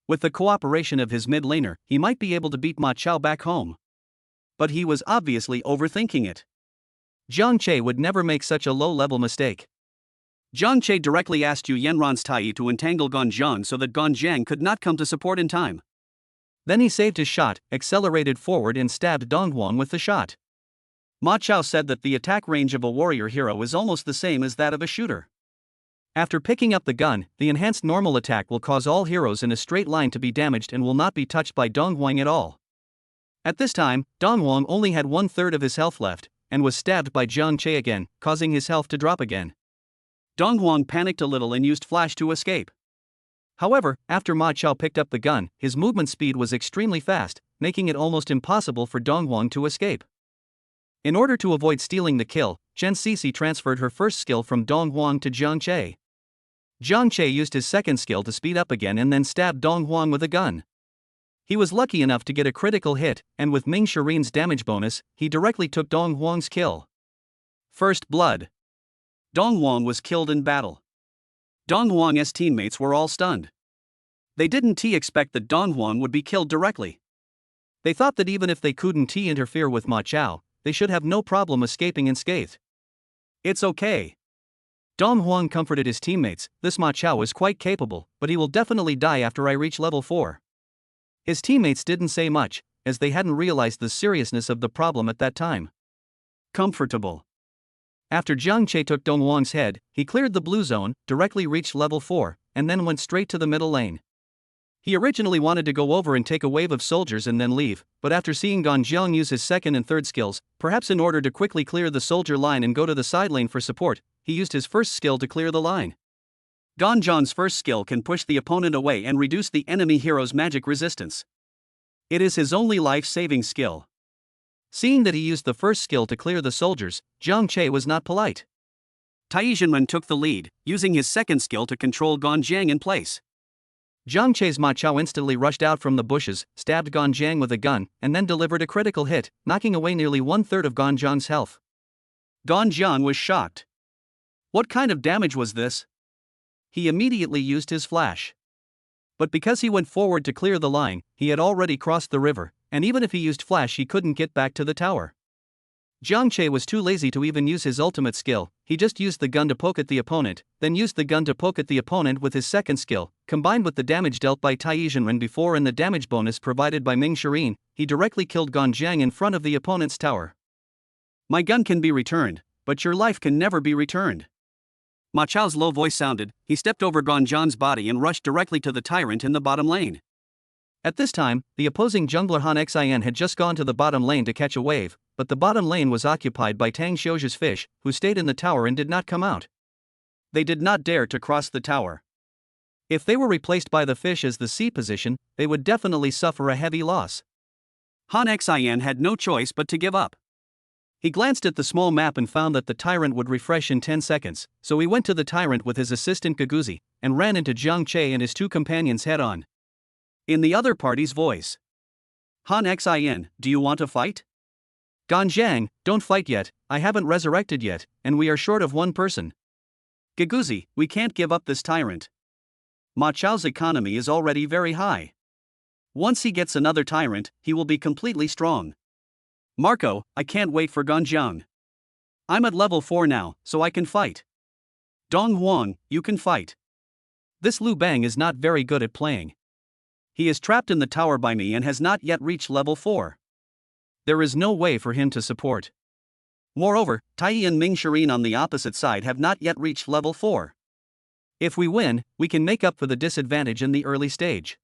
With the cooperation of his mid laner, he might be able to beat Ma Chao back home. But he was obviously overthinking it. Jiang Che would never make such a low-level mistake. Jiang Che directly asked Yu Yanran's Tai to entangle Gan Jiang so that Gan Jiang could not come to support in time. Then he saved his shot, accelerated forward and stabbed Dong Huang with the shot. Ma Chao said that the attack range of a warrior hero is almost the same as that of a shooter. After picking up the gun, the enhanced normal attack will cause all heroes in a straight line to be damaged and will not be touched by Dong Huang at all. At this time, Dong Huang only had 1/3 of his health left, and was stabbed by Jiang Che again, causing his health to drop again. Dong Huang panicked a little and used flash to escape. However, after Ma Chao picked up the gun, his movement speed was extremely fast, making it almost impossible for Dong Huang to escape. In order to avoid stealing the kill, Chen Sisi transferred her first skill from Dong Huang to Jiang Che. Jiang Che used his second skill to speed up again and then stabbed Dong Huang with a gun. He was lucky enough to get a critical hit, and with Ming Shirin's damage bonus, he directly took Dong Huang's kill. First blood. Dong Huang was killed in battle. Dong Huang's teammates were all stunned. They didn't expect that Dong Huang would be killed directly. They thought that even if they couldn't interfere with Ma Chao, they should have no problem escaping unscathed. It's okay. Dong Huang comforted his teammates. This Ma Chao is quite capable, but he will definitely die after I reach level 4. His teammates didn't say much, as they hadn't realized the seriousness of the problem at that time. Comfortable. After Jiang Che took Dong Huang's head, he cleared the blue zone, directly reached level 4, and then went straight to the middle lane. He originally wanted to go over and take a wave of soldiers and then leave, but after seeing Gan Jiang use his second and third skills, perhaps in order to quickly clear the soldier line and go to the side lane for support, he used his first skill to clear the line. Gan Jiang's first skill can push the opponent away and reduce the enemy hero's magic resistance. It is his only life-saving skill. Seeing that he used the first skill to clear the soldiers, Jiang Che was not polite. Tai Zhenren took the lead, using his second skill to control Gan Jiang in place. Jiang Che's Ma Chao instantly rushed out from the bushes, stabbed Gan Jiang with a gun, and then delivered a critical hit, knocking away nearly 1/3 of Gan Jiang's health. Gan Jiang was shocked. What kind of damage was this? He immediately used his flash. But because he went forward to clear the line, he had already crossed the river, and even if he used flash he couldn't get back to the tower. Jiang Che was too lazy to even use his ultimate skill. He just used the gun to poke at the opponent, then used the gun to poke at the opponent with his second skill, combined with the damage dealt by Tai Zhenren before and the damage bonus provided by Ming Shirin, he directly killed Gan Jiang in front of the opponent's tower. My gun can be returned, but your life can never be returned. Ma Chao's low voice sounded. He stepped over Gan Jiang's body and rushed directly to the tyrant in the bottom lane. At this time, the opposing jungler Han Xin had just gone to the bottom lane to catch a wave, but the bottom lane was occupied by Tang Xiuji's fish, who stayed in the tower and did not come out. They did not dare to cross the tower. If they were replaced by the fish as the C position, they would definitely suffer a heavy loss. Han Xin had no choice but to give up. He glanced at the small map and found that the tyrant would refresh in 10 seconds, so he went to the tyrant with his assistant Gaguzi, and ran into Jiang Che and his two companions head-on. In the other party's voice. Han Xin, do you want to fight? Gan Jiang, don't fight yet, I haven't resurrected yet, and we are short of one person. Gaguzi, we can't give up this tyrant. Ma Chao's economy is already very high. Once he gets another tyrant, he will be completely strong. Marco, I can't wait for Gan Jiang. I'm at level 4 now, so I can fight. Dong Huang, you can fight. This Lu Bang is not very good at playing. He is trapped in the tower by me and has not yet reached level 4. There is no way for him to support. Moreover, Tai and Ming Shirin on the opposite side have not yet reached level 4. If we win, we can make up for the disadvantage in the early stage.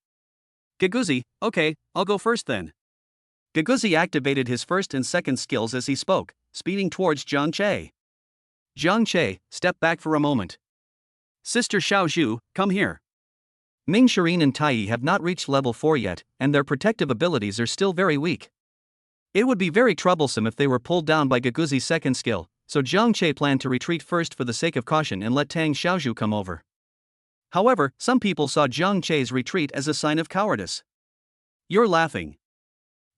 Gaguzi, okay, I'll go first then. Gaguzi activated his first and second skills as he spoke, speeding towards Jiang Che. Jiang Che, step back for a moment. Sister Xiaozhu, come here. Ming Shirin and Tai have not reached level 4 yet, and their protective abilities are still very weak. It would be very troublesome if they were pulled down by Gaguzi's second skill, so Jiang Che planned to retreat first for the sake of caution and let Tang Xiaozhu come over. However, some people saw Jiang Che's retreat as a sign of cowardice. You're laughing.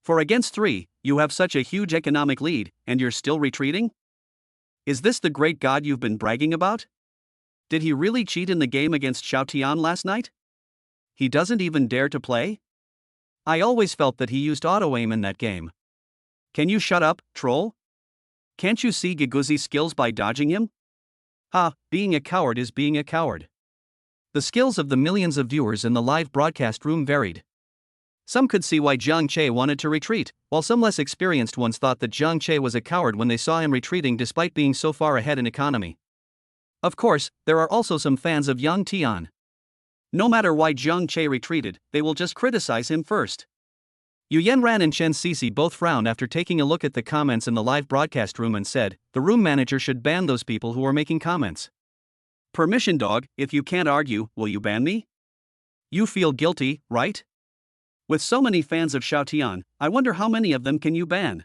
For against 3, you have such a huge economic lead, and you're still retreating? Is this the great god you've been bragging about? Did he really cheat in the game against Xiao Tian last night? He doesn't even dare to play? I always felt that he used auto-aim in that game. Can you shut up, troll? Can't you see Gaguzi's skills by dodging him? Ha, being a coward is being a coward. The skills of the millions of viewers in the live broadcast room varied. Some could see why Jiang Che wanted to retreat, while some less experienced ones thought that Jiang Che was a coward when they saw him retreating despite being so far ahead in economy. Of course, there are also some fans of Yang Tian. No matter why Jiang Che retreated, they will just criticize him first. Yu Yanran and Chen Sisi both frowned after taking a look at the comments in the live broadcast room and said, the room manager should ban those people who are making comments. Permission dog, if you can't argue, will you ban me? You feel guilty, right? With so many fans of Xiao Tian, I wonder how many of them can you ban?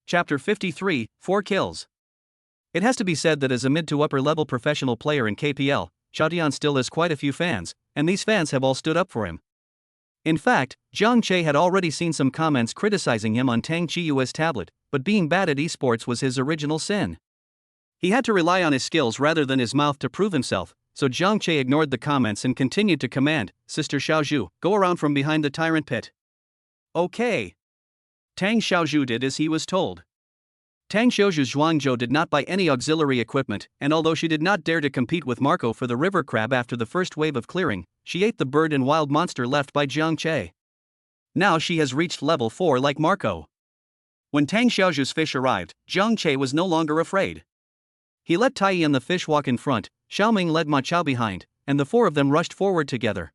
Chapter 53, 4 Kills. It has to be said that as a mid to upper level professional player in KPL, Xiao Tian still has quite a few fans, and these fans have all stood up for him. In fact, Zhang Che had already seen some comments criticizing him on Tang Chiu's tablet, but being bad at esports was his original sin. He had to rely on his skills rather than his mouth to prove himself, so Zhang Che ignored the comments and continued to command, Sister Xiaozhu, go around from behind the tyrant pit. Okay. Tang Xiaozhu did as he was told. Tang Xiaozhu's Zhuangzhou did not buy any auxiliary equipment, and although she did not dare to compete with Marco for the river crab after the first wave of clearing, she ate the bird and wild monster left by Zhang Che. Now she has reached level 4 like Marco. When Tang Xiaozhu's fish arrived, Zhang Che was no longer afraid. He let Tai and the fish walk in front, Xiaoming led Ma Chao behind, and the four of them rushed forward together.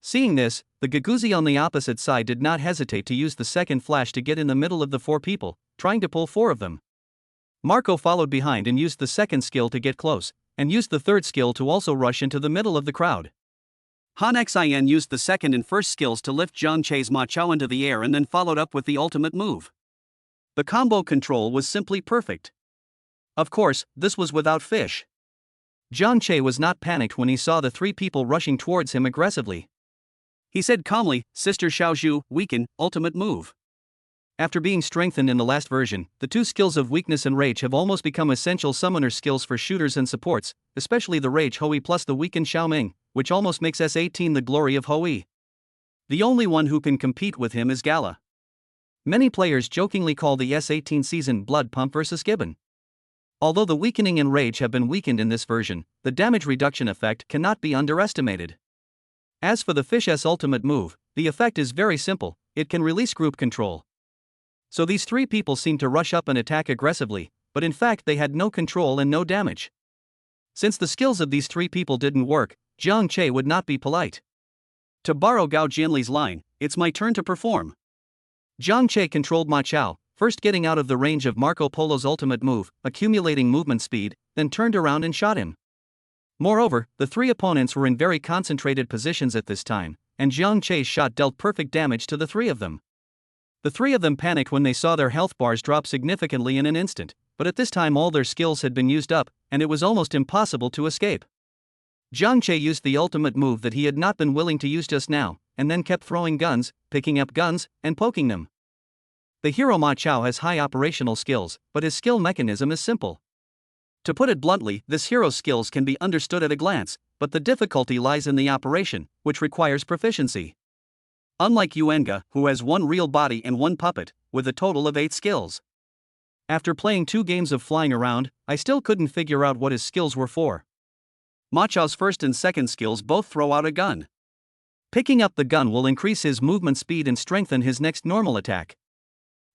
Seeing this, the Gaguzi on the opposite side did not hesitate to use the second flash to get in the middle of the four people, trying to pull four of them. Marco followed behind and used the second skill to get close, and used the third skill to also rush into the middle of the crowd. Han Xian used the second and first skills to lift Zhang Che's Ma Chao into the air and then followed up with the ultimate move. The combo control was simply perfect. Of course, this was without fish. Zhang Che was not panicked when he saw the three people rushing towards him aggressively. He said calmly, Sister Xiaozhu, weaken, ultimate move. After being strengthened in the last version, the two skills of weakness and rage have almost become essential summoner skills for shooters and supports, especially the rage Hui plus the weakened Xiaoming, which almost makes S18 the glory of Hui. The only one who can compete with him is Gala. Many players jokingly call the S18 season Blood Pump vs Gibbon. Although the weakening and rage have been weakened in this version, the damage reduction effect cannot be underestimated. As for the Fish's ultimate move, the effect is very simple, it can release group control. So these three people seem to rush up and attack aggressively, but in fact they had no control and no damage. Since the skills of these three people didn't work, Zhang Che would not be polite. To borrow Gao Jianli's line, it's my turn to perform. Zhang Che controlled Ma Chao, first getting out of the range of Marco Polo's ultimate move, accumulating movement speed, then turned around and shot him. Moreover, the three opponents were in very concentrated positions at this time, and Zhang Che's shot dealt perfect damage to the three of them. The three of them panicked when they saw their health bars drop significantly in an instant, but at this time all their skills had been used up, and it was almost impossible to escape. Zhang Che used the ultimate move that he had not been willing to use just now, and then kept throwing guns, picking up guns, and poking them. The hero Ma Chao has high operational skills, but his skill mechanism is simple. To put it bluntly, this hero's skills can be understood at a glance, but the difficulty lies in the operation, which requires proficiency. Unlike Yuenga, who has one real body and one puppet, with a total of 8 skills. After playing 2 games of flying around, I still couldn't figure out what his skills were for. Ma Chao's first and second skills both throw out a gun. Picking up the gun will increase his movement speed and strengthen his next normal attack.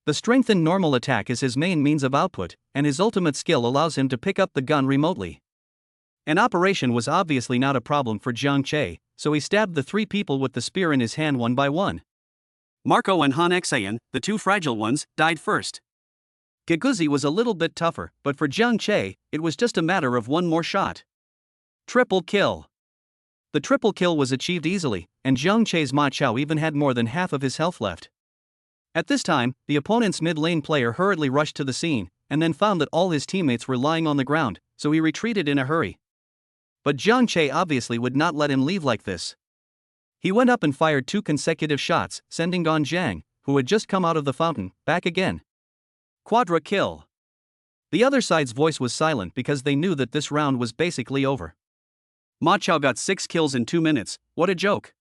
The strengthened normal attack is his main means of output, and his ultimate skill allows him to pick up the gun remotely. An operation was obviously not a problem for Zhang Che, so he stabbed the 3 people with the spear in his hand one by one. Marco and Han Xian, the 2 fragile ones, died first. Gaguzi was a little bit tougher, but for Zhang Che, it was just a matter of one more shot. Triple kill. The triple kill was achieved easily, and Zhang Che's Ma Chao even had more than half of his health left. At this time, the opponent's mid-lane player hurriedly rushed to the scene, and then found that all his teammates were lying on the ground, so he retreated in a hurry. But Zhang Che obviously would not let him leave like this. He went up and fired 2 consecutive shots, sending Don Zhang, who had just come out of the fountain, back again. Quadra kill. The other side's voice was silent because they knew that this round was basically over. Ma Chao got 6 kills in 2 minutes, what a joke.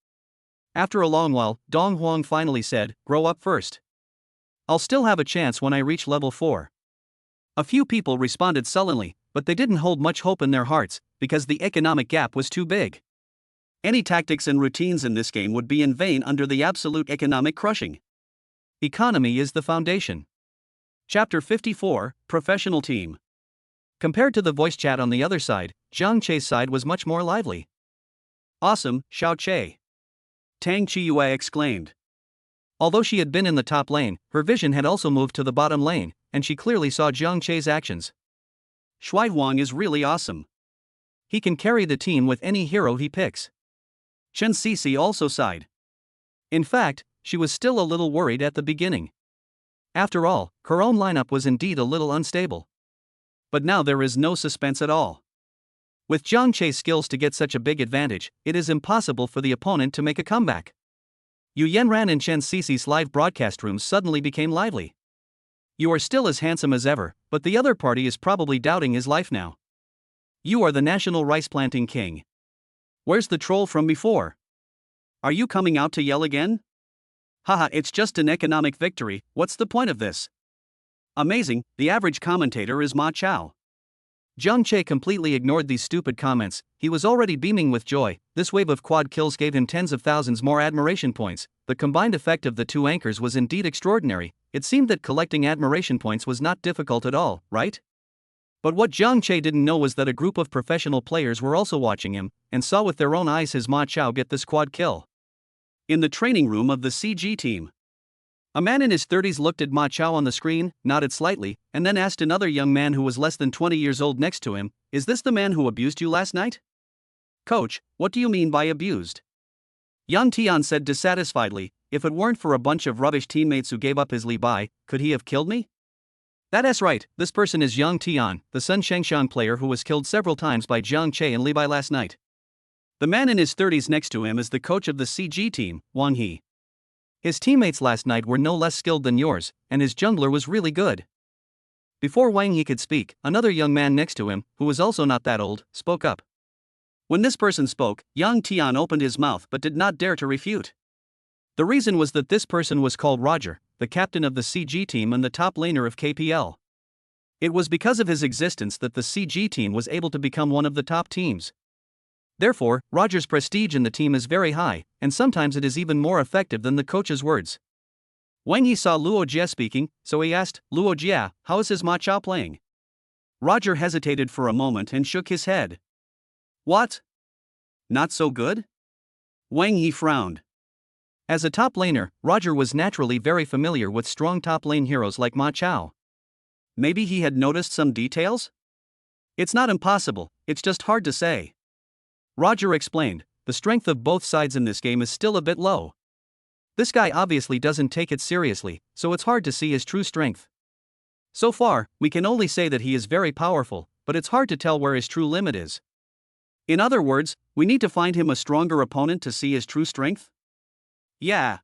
After a long while, Dong Huang finally said, grow up first. I'll still have a chance when I reach level 4. A few people responded sullenly, but they didn't hold much hope in their hearts, because the economic gap was too big. Any tactics and routines in this game would be in vain under the absolute economic crushing. Economy is the foundation. Chapter 54, Professional Team. Compared to the voice chat on the other side, Zhang Che's side was much more lively. Awesome, Xiao Che. Tang Chiyue exclaimed. Although she had been in the top lane, her vision had also moved to the bottom lane, and she clearly saw Zhang Che's actions. Shui Huang is really awesome. He can carry the team with any hero he picks. Chen Cece also sighed. In fact, she was still a little worried at the beginning. After all, her own lineup was indeed a little unstable. But now there is no suspense at all. With Zhang Che's skills to get such a big advantage, it is impossible for the opponent to make a comeback. Yu Yanran and Chen Cece's live broadcast rooms suddenly became lively. You are still as handsome as ever, but the other party is probably doubting his life now. You are the national rice planting king. Where's the troll from before? Are you coming out to yell again? Haha, it's just an economic victory, what's the point of this? Amazing, the average commentator is Ma Chao. Zhang Che completely ignored these stupid comments. He was already beaming with joy. This wave of quad kills gave him tens of thousands more admiration points. The combined effect of the two anchors was indeed extraordinary. It seemed that collecting admiration points was not difficult at all, right? But what Zhang Che didn't know was that a group of professional players were also watching him, and saw with their own eyes his Ma Chao get this quad kill. In the training room of the CG team, a man in his 30s looked at Ma Chao on the screen, nodded slightly, and then asked another young man who was less than 20 years old next to him, "Is this the man who abused you last night?" "Coach, what do you mean by abused?" Yang Tian said dissatisfiedly. "If it weren't for a bunch of rubbish teammates who gave up his Li Bai, could he have killed me?" That's right, this person is Yang Tian, the Sun Shengshan player who was killed several times by Zhang Che and Li Bai last night. The man in his 30s next to him is the coach of the CG team, Wang He. His teammates last night were no less skilled than yours, and his jungler was really good. Before Wang He could speak, another young man next to him, who was also not that old, spoke up. When this person spoke, Yang Tian opened his mouth but did not dare to refute. The reason was that this person was called Roger, the captain of the CG team and the top laner of KPL. It was because of his existence that the CG team was able to become one of the top teams. Therefore, Roger's prestige in the team is very high, and sometimes it is even more effective than the coach's words. Wang Yi saw Luo Jie speaking, so he asked, "Luo Jie, how is his Ma Chao playing?" Roger hesitated for a moment and shook his head. "What? Not so good?" Wang Yi frowned. As a top laner, Roger was naturally very familiar with strong top lane heroes like Ma Chao. Maybe he had noticed some details? It's not impossible, it's just hard to say. Roger explained, the strength of both sides in this game is still a bit low. This guy obviously doesn't take it seriously, so it's hard to see his true strength. So far, we can only say that he is very powerful, but it's hard to tell where his true limit is. In other words, we need to find him a stronger opponent to see his true strength? Yeah.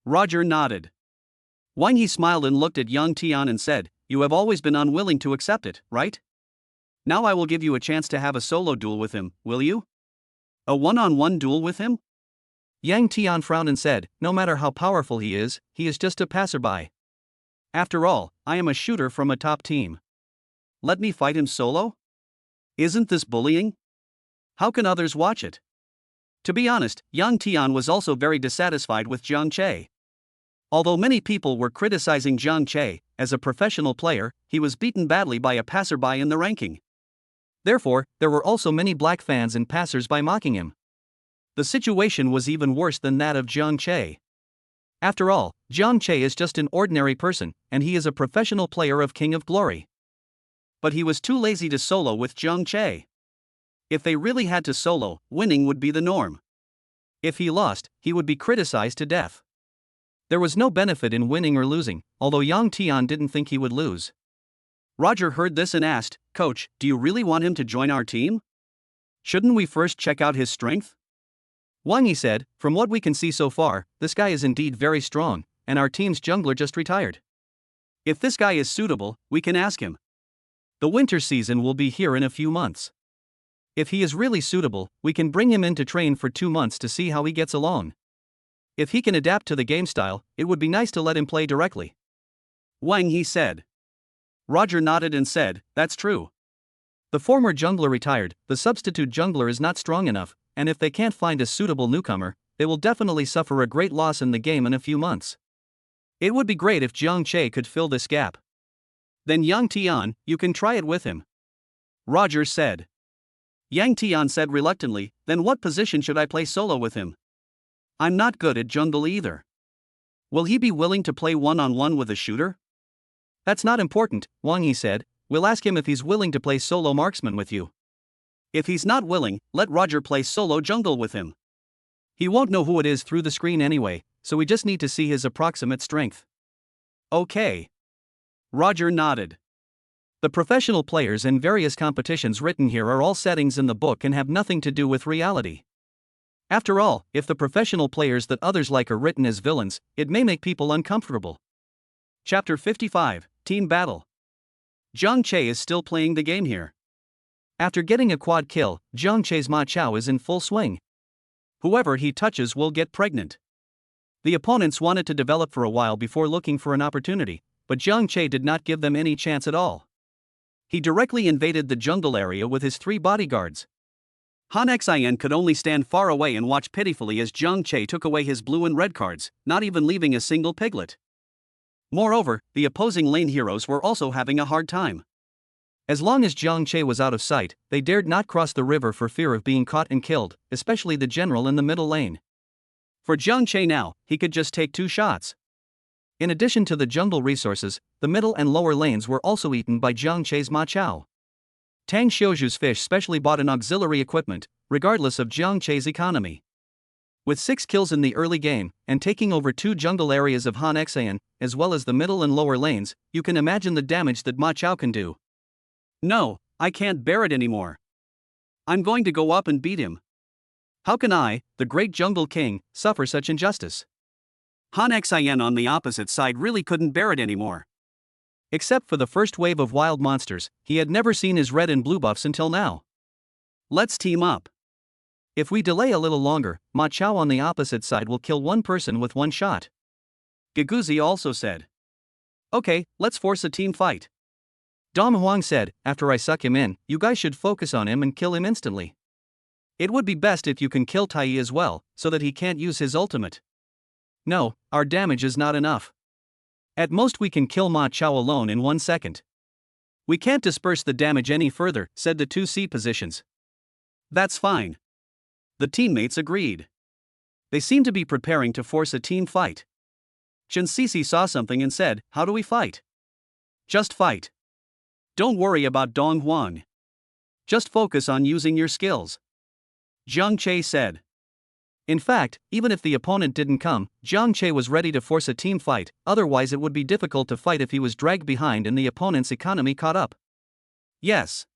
Roger nodded. Wang Yi smiled and looked at Yang Tian and said, "You have always been unwilling to accept it, right? Now I will give you a chance to have a solo duel with him, will you? A one-on-one duel with him?" Yang Tian frowned and said, "No matter how powerful he is just a passerby. After all, I am a shooter from a top team. Let me fight him solo? Isn't this bullying? How can others watch it?" To be honest, Yang Tian was also very dissatisfied with Zhang Che. Although many people were criticizing Zhang Che, as a professional player, he was beaten badly by a passerby in the ranking. Therefore, there were also many black fans and passers-by mocking him. The situation was even worse than that of Zhang Che. After all, Zhang Che is just an ordinary person, and he is a professional player of King of Glory. But he was too lazy to solo with Zhang Che. If they really had to solo, winning would be the norm. If he lost, he would be criticized to death. There was no benefit in winning or losing, although Yang Tian didn't think he would lose. Roger heard this and asked, "Coach, do you really want him to join our team? Shouldn't we first check out his strength?" Wang Yi said, "From what we can see so far, this guy is indeed very strong, and our team's jungler just retired. If this guy is suitable, we can ask him. The winter season will be here in a few months. If he is really suitable, we can bring him in to train for 2 months to see how he gets along. If he can adapt to the game style, it would be nice to let him play directly." Wang Yi said. Roger nodded and said, "That's true. The former jungler retired, the substitute jungler is not strong enough, and if they can't find a suitable newcomer, they will definitely suffer a great loss in the game in a few months. It would be great if Zhang Che could fill this gap." "Then Yang Tian, you can try it with him," Roger said. Yang Tian said reluctantly, "Then what position should I play solo with him? I'm not good at jungle either. Will he be willing to play one-on-one with a shooter?" "That's not important," Wang Yi said. "We'll ask him if he's willing to play solo marksman with you. If he's not willing, let Roger play solo jungle with him." He won't know who it is through the screen anyway, so we just need to see his approximate strength. Okay. Roger nodded. The professional players in various competitions written here are all settings in the book and have nothing to do with reality. After all, if the professional players that others like are written as villains, it may make people uncomfortable. Chapter 55, Team Battle. Zhang Che is still playing the game here. After getting a quad kill, Zhang Che's Ma Chao is in full swing. Whoever he touches will get pregnant. The opponents wanted to develop for a while before looking for an opportunity, but Zhang Che did not give them any chance at all. He directly invaded the jungle area with his 3 bodyguards. Han Xian could only stand far away and watch pitifully as Zhang Che took away his blue and red cards, not even leaving a single piglet. Moreover, the opposing lane heroes were also having a hard time. As long as Zhang Che was out of sight, they dared not cross the river for fear of being caught and killed, especially the general in the middle lane. For Zhang Che now, he could just take 2 shots. In addition to the jungle resources, the middle and lower lanes were also eaten by Zhang Che's Ma Chao. Tang Xiaoju's fish specially bought an auxiliary equipment, regardless of Zhang Che's economy. With 6 kills in the early game, and taking over 2 jungle areas of Han Xian, as well as the middle and lower lanes, you can imagine the damage that Ma Chao can do. No, I can't bear it anymore. I'm going to go up and beat him. How can I, the great jungle king, suffer such injustice? Han Xian on the opposite side really couldn't bear it anymore. Except for the first wave of wild monsters, he had never seen his red and blue buffs until now. Let's team up. If we delay a little longer, Ma Chao on the opposite side will kill 1 person with 1 shot. Gaguzi also said. Okay, let's force a team fight. Dong Huang said, after I suck him in, you guys should focus on him and kill him instantly. It would be best if you can kill Tai as well, so that he can't use his ultimate. No, our damage is not enough. At most we can kill Ma Chao alone in 1 second. We can't disperse the damage any further, said the 2 C positions. That's fine. The teammates agreed. They seemed to be preparing to force a team fight. Chen Sisi saw something and said, how do we fight? Just fight. Don't worry about Dong Huang. Just focus on using your skills. Zhang Che said. In fact, even if the opponent didn't come, Zhang Che was ready to force a team fight, otherwise it would be difficult to fight if he was dragged behind and the opponent's economy caught up. Yes.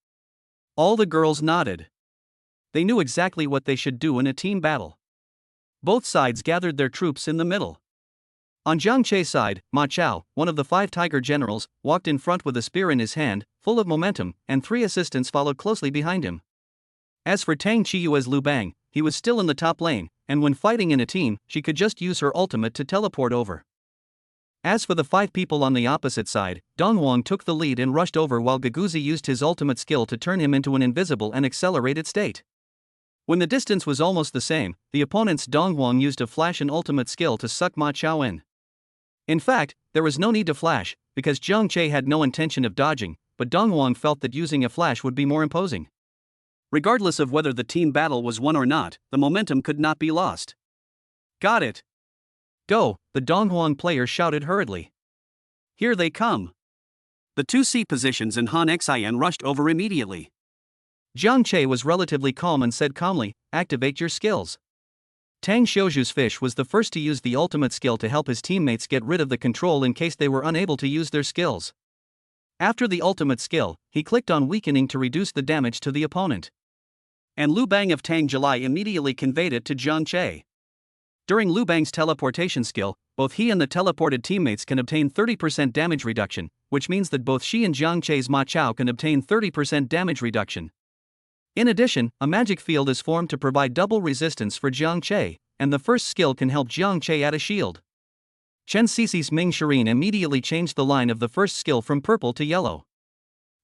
All the girls nodded. They knew exactly what they should do in a team battle. Both sides gathered their troops in the middle. On Zhang Che's side, Ma Chao, one of the 5 tiger generals, walked in front with a spear in his hand, full of momentum, and 3 assistants followed closely behind him. As for Tang Qiyu as Lu Bang, he was still in the top lane, and when fighting in a team, she could just use her ultimate to teleport over. As for the 5 people on the opposite side, Dong Huang took the lead and rushed over while Gaguzi used his ultimate skill to turn him into an invisible and accelerated state. When the distance was almost the same, the opponent's Dong Huang used a flash and ultimate skill to suck Ma Chao in. In fact, there was no need to flash, because Zhang Che had no intention of dodging, but Dong Huang felt that using a flash would be more imposing. Regardless of whether the team battle was won or not, the momentum could not be lost. Got it. Go, the Dong Huang player shouted hurriedly. Here they come. The 2 C positions and Han Xian rushed over immediately. Zhang Che was relatively calm and said calmly, activate your skills. Tang Xiaoju's fish was the first to use the ultimate skill to help his teammates get rid of the control in case they were unable to use their skills. After the ultimate skill, he clicked on weakening to reduce the damage to the opponent. And Lu Bang of Tang July immediately conveyed it to Zhang Che. During Lu Bang's teleportation skill, both he and the teleported teammates can obtain 30% damage reduction, which means that both she and Zhang Che's Ma Chao can obtain 30% damage reduction. In addition, a magic field is formed to provide double resistance for Zhang Che, and the first skill can help Zhang Che add a shield. Chen Sisi's Ming Shireen immediately changed the line of the first skill from purple to yellow.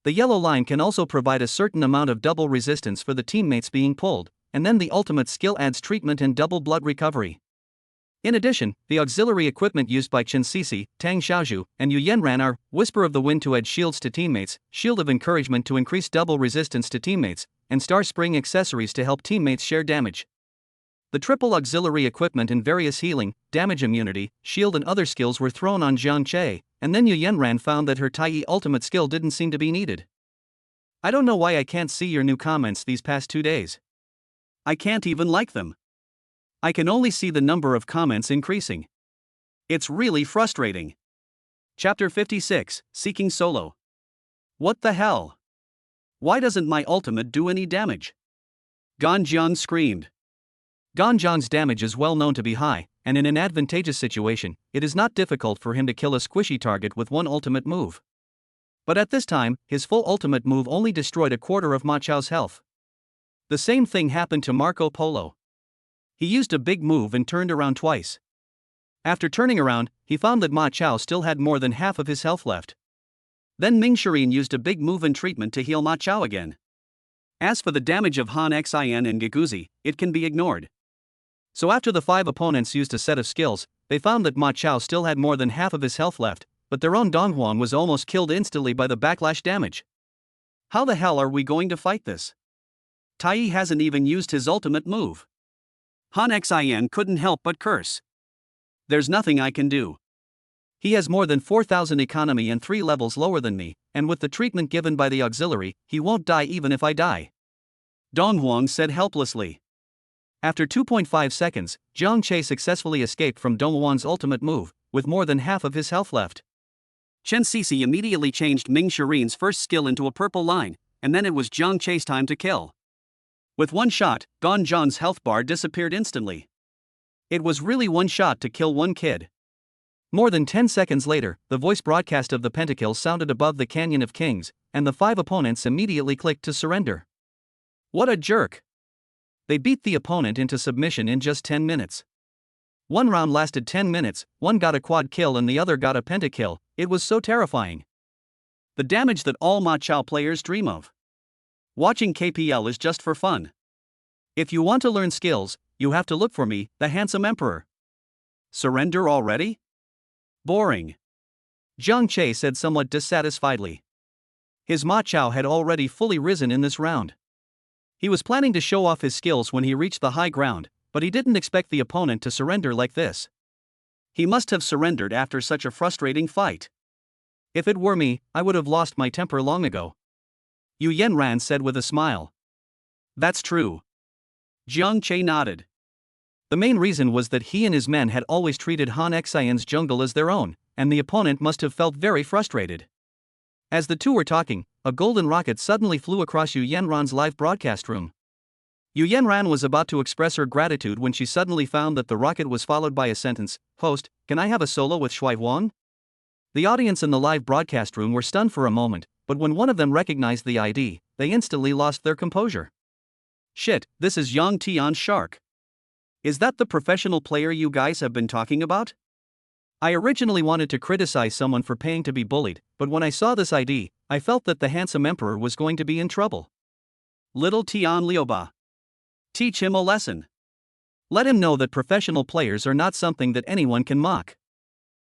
The yellow line can also provide a certain amount of double resistance for the teammates being pulled, and then the ultimate skill adds treatment and double blood recovery. In addition, the auxiliary equipment used by Chen Sisi, Tang Xiaoju, and Yu Yanran are Whisper of the Wind to add shields to teammates, Shield of Encouragement to increase double resistance to teammates, and Star Spring accessories to help teammates share damage. The triple auxiliary equipment and various healing, damage immunity, shield and other skills were thrown on Zhang Che, and then Yu Yanran found that her Tai ultimate skill didn't seem to be needed. I don't know why I can't see your new comments these past 2 days. I can't even like them. I can only see the number of comments increasing. It's really frustrating. Chapter 56, Seeking Solo. What the hell? Why doesn't my ultimate do any damage? Ganjian screamed. Ganjian's damage is well known to be high, and in an advantageous situation, it is not difficult for him to kill a squishy target with one ultimate move. But at this time, his full ultimate move only destroyed a quarter of Ma Chao's health. The same thing happened to Marco Polo. He used a big move and turned around twice. After turning around, he found that Ma Chao still had more than half of his health left. Then Ming Shirin used a big move and treatment to heal Ma Chao again. As for the damage of Han Xin and Giguzi, it can be ignored. So after the 5 opponents used a set of skills, they found that Ma Chao still had more than half of his health left, but their own Dong Huan was almost killed instantly by the backlash damage. How the hell are we going to fight this? Tai Yi hasn't even used his ultimate move. Han Xin couldn't help but curse. There's nothing I can do. He has more than 4,000 economy and 3 levels lower than me, and with the treatment given by the auxiliary, he won't die even if I die. Dong Huang said helplessly. After 2.5 seconds, Zhang Che successfully escaped from Dong Huang's ultimate move, with more than half of his health left. Chen Sisi immediately changed Ming Shirin's first skill into a purple line, and then it was Zhang Che's time to kill. With one shot, Gan Zhan's health bar disappeared instantly. It was really one shot to kill one kid. More than 10 seconds later, the voice broadcast of the pentakill sounded above the Canyon of Kings, and the 5 opponents immediately clicked to surrender. What a jerk! They beat the opponent into submission in just 10 minutes. One round lasted 10 minutes, one got a quad kill and the other got a pentakill. It was so terrifying. The damage that all Ma Chao players dream of. Watching KPL is just for fun. If you want to learn skills, you have to look for me, the handsome emperor. Surrender already? Boring. Zhang Che said somewhat dissatisfiedly. His Ma Chao had already fully risen in this round. He was planning to show off his skills when he reached the high ground, but he didn't expect the opponent to surrender like this. He must have surrendered after such a frustrating fight. If it were me, I would have lost my temper long ago. Yu Yanran said with a smile. That's true. Zhang Che nodded. The main reason was that he and his men had always treated Han Xian's jungle as their own, and the opponent must have felt very frustrated. As the two were talking, a golden rocket suddenly flew across Yu Yanran's live broadcast room. Yu Yanran was about to express her gratitude when she suddenly found that the rocket was followed by a sentence, "Host, can I have a solo with Shui Huang?" The audience in the live broadcast room were stunned for a moment, but when one of them recognized the ID, they instantly lost their composure. Shit, this is Yang Tian Shark. Is that the professional player you guys have been talking about? I originally wanted to criticize someone for paying to be bullied, but when I saw this ID, I felt that the handsome emperor was going to be in trouble. Little Tian Liuba. Teach him a lesson. Let him know that professional players are not something that anyone can mock.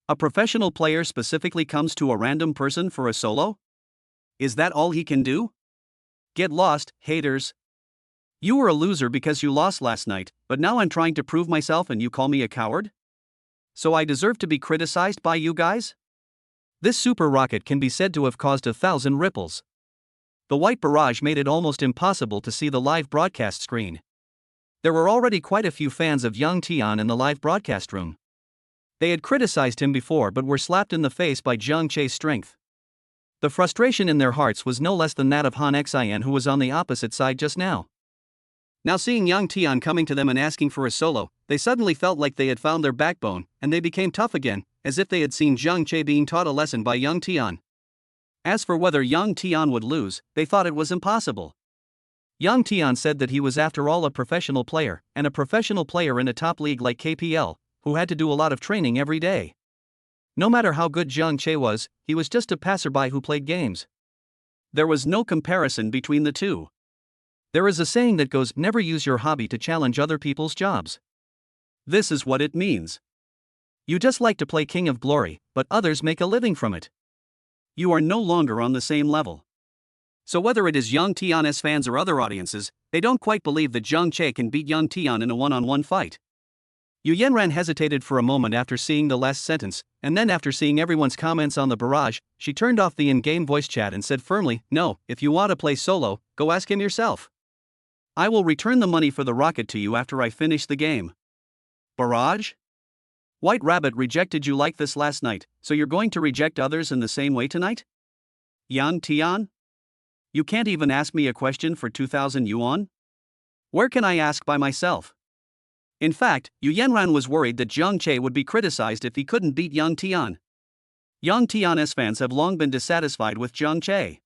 A professional player specifically comes to a random person for a solo? Is that all he can do? Get lost, haters. You were a loser because you lost last night, but now I'm trying to prove myself and you call me a coward? So I deserve to be criticized by you guys? This super rocket can be said to have caused 1,000 ripples. The white barrage made it almost impossible to see the live broadcast screen. There were already quite a few fans of Yang Tian in the live broadcast room. They had criticized him before but were slapped in the face by Zhang Che's strength. The frustration in their hearts was no less than that of Han Xian, who was on the opposite side just now. Now seeing Yang Tian coming to them and asking for a solo, they suddenly felt like they had found their backbone, and they became tough again, as if they had seen Zhang Che being taught a lesson by Yang Tian. As for whether Yang Tian would lose, they thought it was impossible. Yang Tian said that he was after all a professional player, and a professional player in a top league like KPL, who had to do a lot of training every day. No matter how good Zhang Che was, he was just a passerby who played games. There was no comparison between the two. There is a saying that goes, never use your hobby to challenge other people's jobs. This is what it means. You just like to play King of Glory, but others make a living from it. You are no longer on the same level. So whether it is Yang Tian's fans or other audiences, they don't quite believe that Zhang Che can beat Yang Tian in a one-on-one fight. Yu Yanran hesitated for a moment after seeing the last sentence, and then after seeing everyone's comments on the barrage, she turned off the in-game voice chat and said firmly, "No, if you want to play solo, go ask him yourself. I will return the money for the rocket to you after I finish the game." Barrage? White Rabbit rejected you like this last night, so you're going to reject others in the same way tonight? Yang Tian? You can't even ask me a question for 2,000 yuan? Where can I ask by myself? In fact, Yu Yanran was worried that Zhang Che would be criticized if he couldn't beat Yang Tian. Yang Tian's fans have long been dissatisfied with Zhang Che.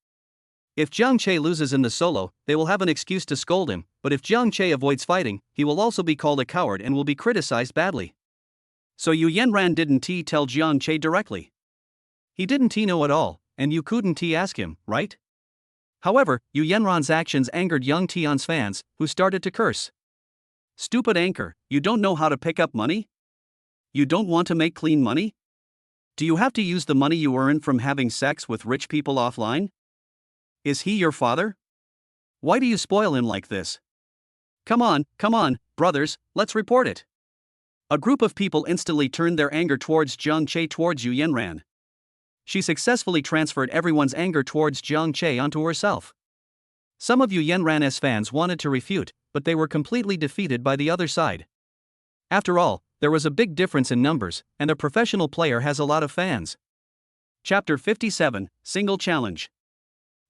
If Zhang Che loses in the solo, they will have an excuse to scold him, but if Zhang Che avoids fighting, he will also be called a coward and will be criticized badly. So Yu Yanran didn't tell Zhang Che directly. He didn't know at all, and you couldn't ask him, right? However, Yu Yanran's actions angered Yang Tian's fans, who started to curse. Stupid anchor, you don't know how to pick up money? You don't want to make clean money? Do you have to use the money you earn from having sex with rich people offline? Is he your father? Why do you spoil him like this? Come on, brothers, let's report it. A group of people instantly turned their anger towards Zhang Che towards Yu Yanran. She successfully transferred everyone's anger towards Zhang Che onto herself. Some of Yu Yanran's fans wanted to refute, but they were completely defeated by the other side. After all, there was a big difference in numbers, and a professional player has a lot of fans. Chapter 57, Single Challenge.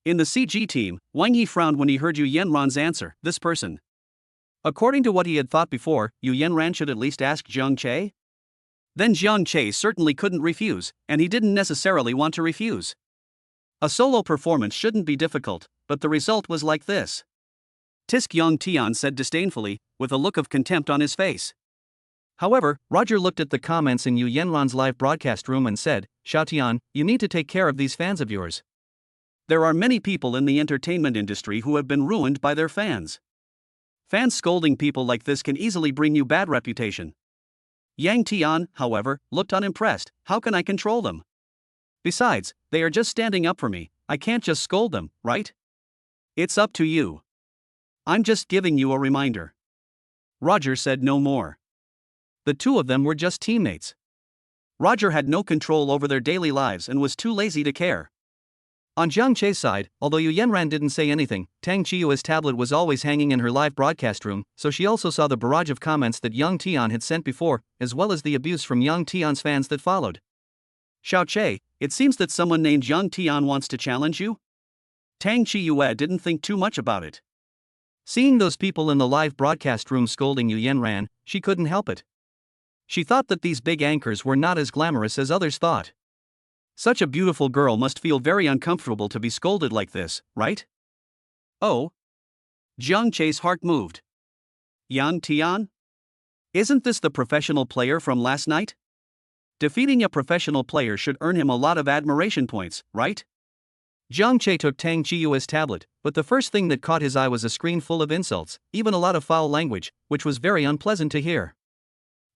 In the CG team, Wang Yi frowned when he heard Yu Yanran's answer, this person. According to what he had thought before, Yu Yanran should at least ask Zhang Che? Then Zhang Che certainly couldn't refuse, and he didn't necessarily want to refuse. A solo performance shouldn't be difficult, but the result was like this. Tisk Yang Tian said disdainfully, with a look of contempt on his face. However, Roger looked at the comments in Yu Yanran's live broadcast room and said, Xiao Tian, you need to take care of these fans of yours. There are many people in the entertainment industry who have been ruined by their fans. Fans scolding people like this can easily bring you bad reputation. Yang Tian, however, looked unimpressed. How can I control them? Besides, they are just standing up for me, I can't just scold them, right? It's up to you. I'm just giving you a reminder. Roger said no more. The two of them were just teammates. Roger had no control over their daily lives and was too lazy to care. On Zhang Che's side, although Yu Yanran didn't say anything, Tang Chiyue's tablet was always hanging in her live broadcast room, so she also saw the barrage of comments that Yang Tian had sent before, as well as the abuse from Yang Tian's fans that followed. Xiao Che, it seems that someone named Yang Tian wants to challenge you? Tang Chiyue didn't think too much about it. Seeing those people in the live broadcast room scolding Yu Yanran, she couldn't help it. She thought that these big anchors were not as glamorous as others thought. Such a beautiful girl must feel very uncomfortable to be scolded like this, right? Oh. Zhang Che's heart moved. Yang Tian? Isn't this the professional player from last night? Defeating a professional player should earn him a lot of admiration points, right? Zhang Che took Tang Chiyue's tablet, but the first thing that caught his eye was a screen full of insults, even a lot of foul language, which was very unpleasant to hear.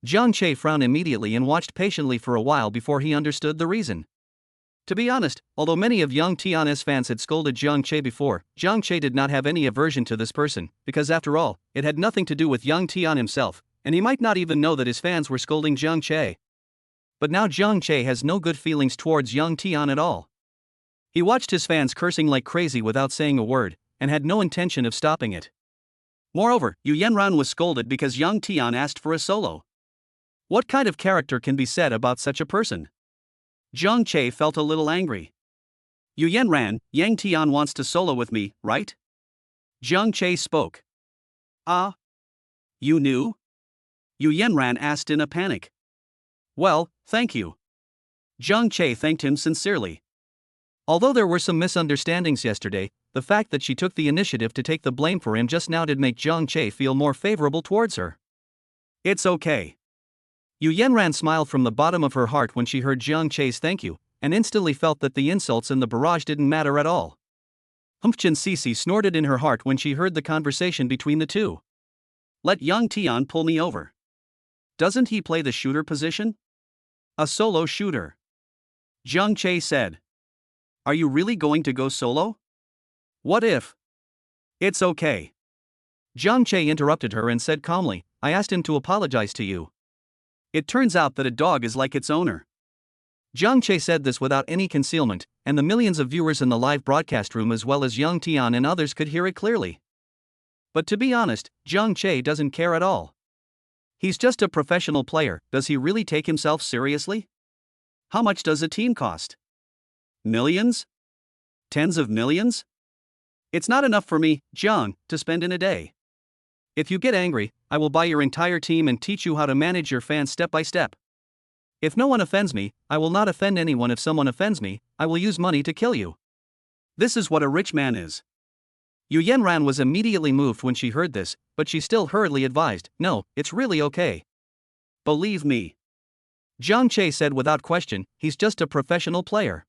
Zhang Che frowned immediately and watched patiently for a while before he understood the reason. To be honest, although many of Yang Tian's fans had scolded Zhang Che before, Zhang Che did not have any aversion to this person, because after all, it had nothing to do with Yang Tian himself, and he might not even know that his fans were scolding Zhang Che. But now Zhang Che has no good feelings towards Yang Tian at all. He watched his fans cursing like crazy without saying a word, and had no intention of stopping it. Moreover, Yu Yanran was scolded because Yang Tian asked for a solo. What kind of character can be said about such a person? Zhang Che felt a little angry. Yu Yanran, Yang Tian wants to solo with me, right? Zhang Che spoke. Ah? You knew? Yu Yanran asked in a panic. Well, thank you. Zhang Che thanked him sincerely. Although there were some misunderstandings yesterday, the fact that she took the initiative to take the blame for him just now did make Zhang Che feel more favorable towards her. It's okay. Yu Yanran smiled from the bottom of her heart when she heard Zhang Che's thank you, and instantly felt that the insults and the barrage didn't matter at all. Humpchen Sisi snorted in her heart when she heard the conversation between the two. Let Yang Tian pull me over. Doesn't he play the shooter position? A solo shooter. Zhang Che said. Are you really going to go solo? What if? It's okay. Zhang Che interrupted her and said calmly, I asked him to apologize to you. It turns out that a dog is like its owner. Zhang Che said this without any concealment, and the millions of viewers in the live broadcast room as well as Yang Tian and others could hear it clearly. But to be honest, Zhang Che doesn't care at all. He's just a professional player. Does he really take himself seriously? How much does a team cost? Millions? Tens of millions? It's not enough for me, Jiang, to spend in a day. If you get angry, I will buy your entire team and teach you how to manage your fans step by step. If no one offends me, I will not offend anyone. If someone offends me, I will use money to kill you. This is what a rich man is. Yu Yanran was immediately moved when she heard this, but she still hurriedly advised, no, it's really okay. Believe me. Jiang Che said without question, he's just a professional player.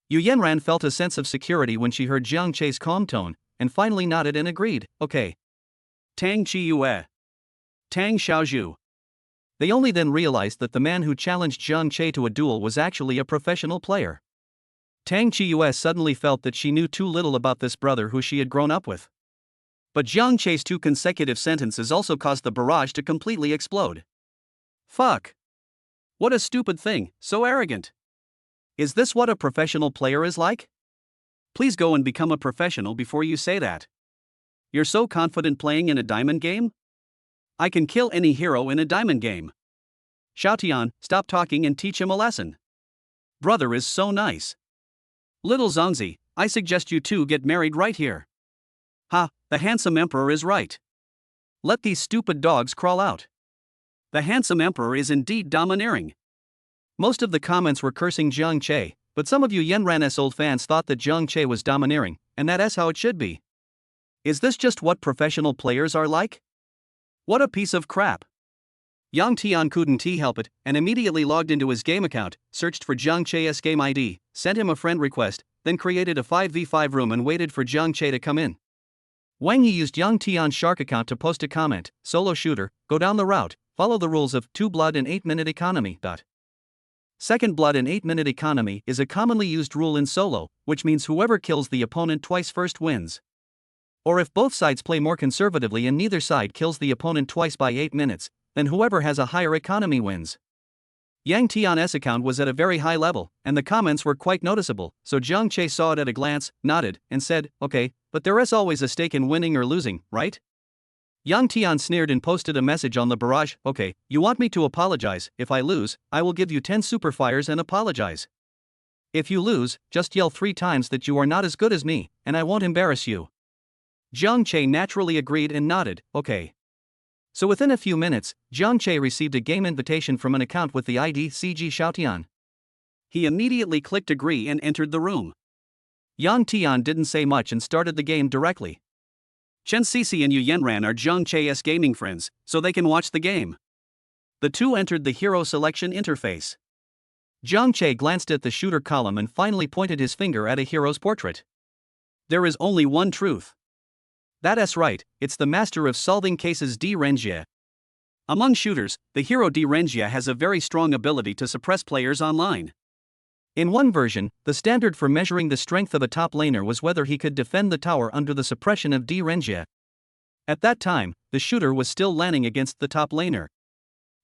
Yu Yanran felt a sense of security when she heard Jiang Che's calm tone, and finally nodded and agreed, okay. Tang Qiyue. Tang Xiaozhu. They only then realized that the man who challenged Jiang Che to a duel was actually a professional player. Tang Qiyue suddenly felt that she knew too little about this brother who she had grown up with. But Jiang Che's 2 consecutive sentences also caused the barrage to completely explode. Fuck. What a stupid thing, so arrogant. Is this what a professional player is like? Please go and become a professional before you say that. You're so confident playing in a diamond game? I can kill any hero in a diamond game. Xiaotian, stop talking and teach him a lesson. Brother is so nice. Little Zongzi, I suggest you two get married right here. Ha, the handsome emperor is right. Let these stupid dogs crawl out. The handsome emperor is indeed domineering. Most of the comments were cursing Jiang Che, but some of Yu Yanran's old fans thought that Jiang Che was domineering, and that's how it should be. Is this just what professional players are like? What a piece of crap. Yang Tian couldn't help it, and immediately logged into his game account, searched for Jiang Che's game ID, sent him a friend request, then created a 5v5 room and waited for Jiang Che to come in. Wang Yi used Yang Tian's Shark account to post a comment, solo shooter, go down the route, follow the rules of 2 blood and 8-minute economy. Second blood and 8-minute economy is a commonly used rule in solo, which means whoever kills the opponent twice first wins. Or if both sides play more conservatively and neither side kills the opponent twice by 8 minutes, then whoever has a higher economy wins. Yang Tian's account was at a very high level, and the comments were quite noticeable, so Jiang Che saw it at a glance, nodded, and said, okay, but there is always a stake in winning or losing, right? Yang Tian sneered and posted a message on the barrage, okay, you want me to apologize, if I lose, I will give you 10 super fires and apologize. If you lose, just yell 3 times that you are not as good as me, and I won't embarrass you. Jiang Che naturally agreed and nodded, okay. So within a few minutes, Jiang Che received a game invitation from an account with the ID CG Xiaotian. He immediately clicked agree and entered the room. Yang Tian didn't say much and started the game directly. Chen Sisi and Yu Yanran are Jiang Che's gaming friends, so they can watch the game. The two entered the hero selection interface. Jiang Che glanced at the shooter column and finally pointed his finger at a hero's portrait. There is only one truth. That's right, it's the master of solving cases Di Renjie. Among shooters, the hero Di Renjie has a very strong ability to suppress players online. In one version, the standard for measuring the strength of a top laner was whether he could defend the tower under the suppression of Di Renjie. At that time, the shooter was still landing against the top laner.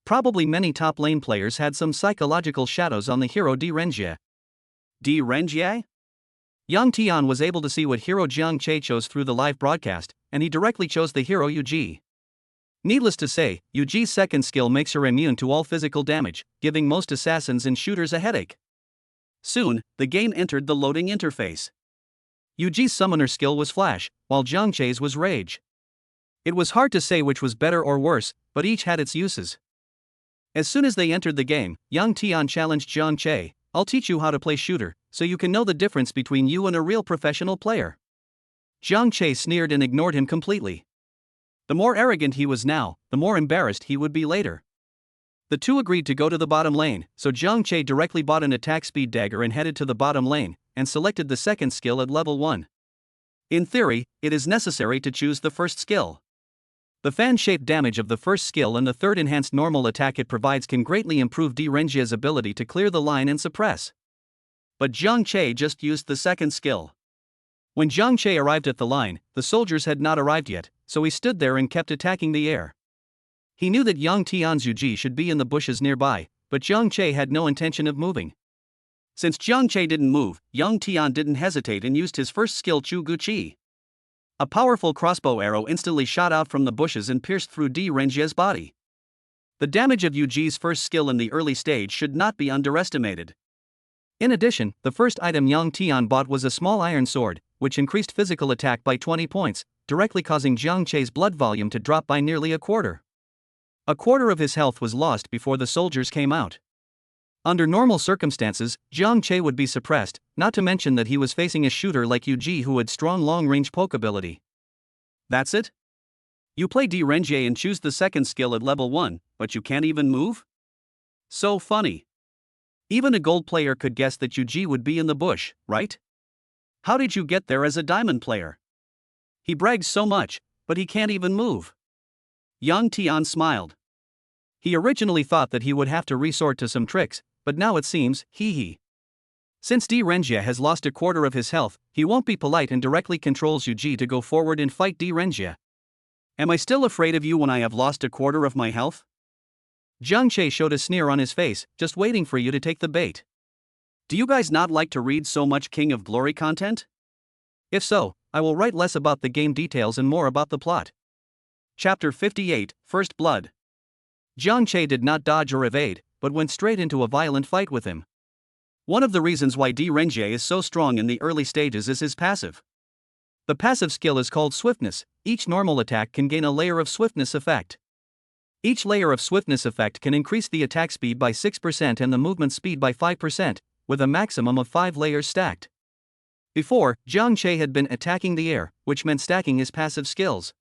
Probably many top lane players had some psychological shadows on the hero Di Renjie. Di Renjie? Yang Tian was able to see what hero Jiang Che chose through the live broadcast, and he directly chose the hero Yu Ji. Needless to say, Yu Ji's second skill makes her immune to all physical damage, giving most assassins and shooters a headache. Soon, the game entered the loading interface. Yu Ji's summoner skill was Flash, while Jiang Che's was Rage. It was hard to say which was better or worse, but each had its uses. As soon as they entered the game, Yang Tian challenged Jiang Che, I'll teach you how to play shooter, so you can know the difference between you and a real professional player. Jiang Che sneered and ignored him completely. The more arrogant he was now, the more embarrassed he would be later. The two agreed to go to the bottom lane, so Jiang Che directly bought an attack speed dagger and headed to the bottom lane, and selected the second skill at level 1. In theory, it is necessary to choose the first skill. The fan-shaped damage of the first skill and the third enhanced normal attack it provides can greatly improve Di Renjie's ability to clear the line and suppress. But Jiang Che just used the second skill. When Jiang Che arrived at the line, the soldiers had not arrived yet, so he stood there and kept attacking the air. He knew that Yang Tian's Yu Ji should be in the bushes nearby, but Jiang Che had no intention of moving. Since Jiang Che didn't move, Yang Tian didn't hesitate and used his first skill Chu Gu Chi. A powerful crossbow arrow instantly shot out from the bushes and pierced through Di Renjie's body. The damage of Yuji's first skill in the early stage should not be underestimated. In addition, the first item Yang Tian bought was a small iron sword, which increased physical attack by 20 points, directly causing Jiang Chei's blood volume to drop by nearly a quarter. A quarter of his health was lost before the soldiers came out. Under normal circumstances, Jiang Chei would be suppressed, not to mention that he was facing a shooter like Yuji who had strong long-range poke ability. That's it? You play Di Renjie and choose the second skill at level 1, but you can't even move? So funny. Even a gold player could guess that Yuji would be in the bush, right? How did you get there as a diamond player? He brags so much, but he can't even move. Yang Tian smiled. He originally thought that he would have to resort to some tricks, but now it seems, hee. Since Di Renjie has lost a quarter of his health, he won't be polite and directly controls Yuji to go forward and fight Di Renjie. Am I still afraid of you when I have lost a quarter of my health? Jiang Chei showed a sneer on his face, just waiting for you to take the bait. Do you guys not like to read so much King of Glory content? If so, I will write less about the game details and more about the plot. Chapter 58, First Blood. Jiang Chei did not dodge or evade, but went straight into a violent fight with him. One of the reasons why Di Renjie is so strong in the early stages is his passive. The passive skill is called Swiftness. Each normal attack can gain a layer of Swiftness effect. Each layer of Swiftness effect can increase the attack speed by 6% and the movement speed by 5%, with a maximum of 5 layers stacked. Before, Jiang Chei had been attacking the air, which meant stacking his passive skills.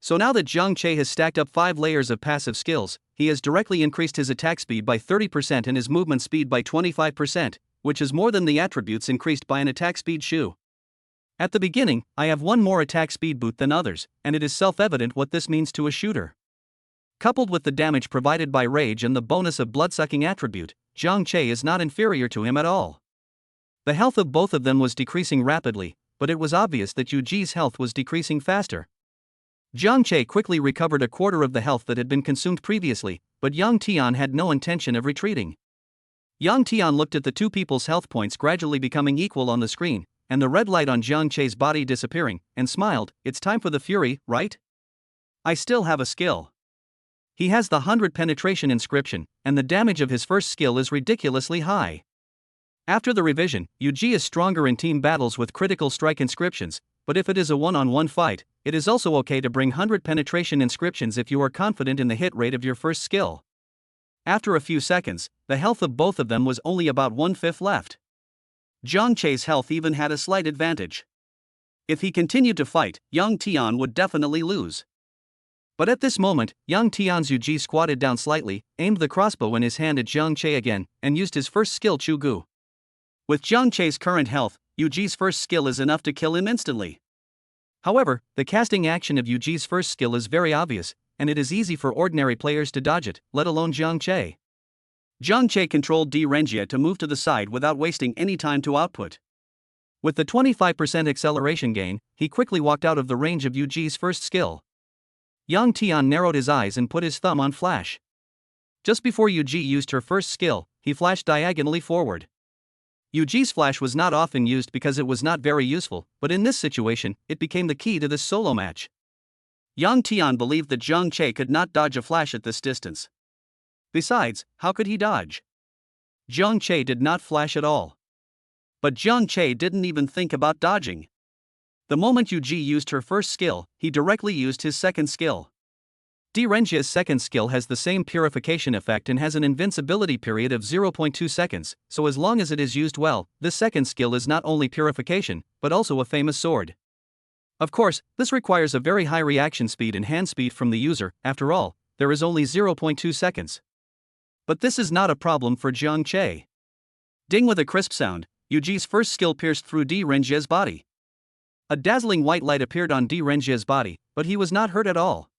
So now that Jiang Chei has stacked up 5 layers of passive skills, he has directly increased his attack speed by 30% and his movement speed by 25%, which is more than the attributes increased by an attack speed shoe. At the beginning, I have one more attack speed boot than others, and it is self-evident what this means to a shooter. Coupled with the damage provided by rage and the bonus of blood-sucking attribute, Jiang Chei is not inferior to him at all. The health of both of them was decreasing rapidly, but it was obvious that Yuji's health was decreasing faster. Jiang Chei quickly recovered a quarter of the health that had been consumed previously, but Yang Tian had no intention of retreating. Yang Tian looked at the two people's health points gradually becoming equal on the screen, and the red light on Jiang Chei's body disappearing, and smiled. It's time for the fury, right? I still have a skill. He has the 100 penetration inscription, and the damage of his first skill is ridiculously high. After the revision, Yuji is stronger in team battles with critical strike inscriptions, but if it is a one-on-one fight, it is also okay to bring 100 penetration inscriptions if you are confident in the hit rate of your first skill. After a few seconds, the health of both of them was only about 1/5 left. Jiang Chei's health even had a slight advantage. If he continued to fight, Yang Tian would definitely lose. But at this moment, Yang Tian's Yuji squatted down slightly, aimed the crossbow in his hand at Jiang Chei again, and used his first skill Chu Gu. With Jiang Chei's current health, Yuji's first skill is enough to kill him instantly. However, the casting action of Yuji's first skill is very obvious, and it is easy for ordinary players to dodge it, let alone Jiang Chei. Jiang Chei controlled Di Renjie to move to the side without wasting any time to output. With the 25% acceleration gain, he quickly walked out of the range of Yuji's first skill. Yang Tian narrowed his eyes and put his thumb on flash. Just before Yuji used her first skill, he flashed diagonally forward. Yuji's flash was not often used because it was not very useful, but in this situation, it became the key to this solo match. Yang Tian believed that Jiang Chei could not dodge a flash at this distance. Besides, how could he dodge? Jiang Chei did not flash at all. But Jiang Chei didn't even think about dodging. The moment Yuji used her first skill, he directly used his second skill. Di Renjie's second skill has the same purification effect and has an invincibility period of 0.2 seconds, so as long as it is used well, this second skill is not only purification, but also a famous sword. Of course, this requires a very high reaction speed and hand speed from the user. After all, there is only 0.2 seconds. But this is not a problem for Jiang Chei. Ding, with a crisp sound, Yuji's first skill pierced through Di Renjie's body. A dazzling white light appeared on Di Renjie's body, but he was not hurt at all.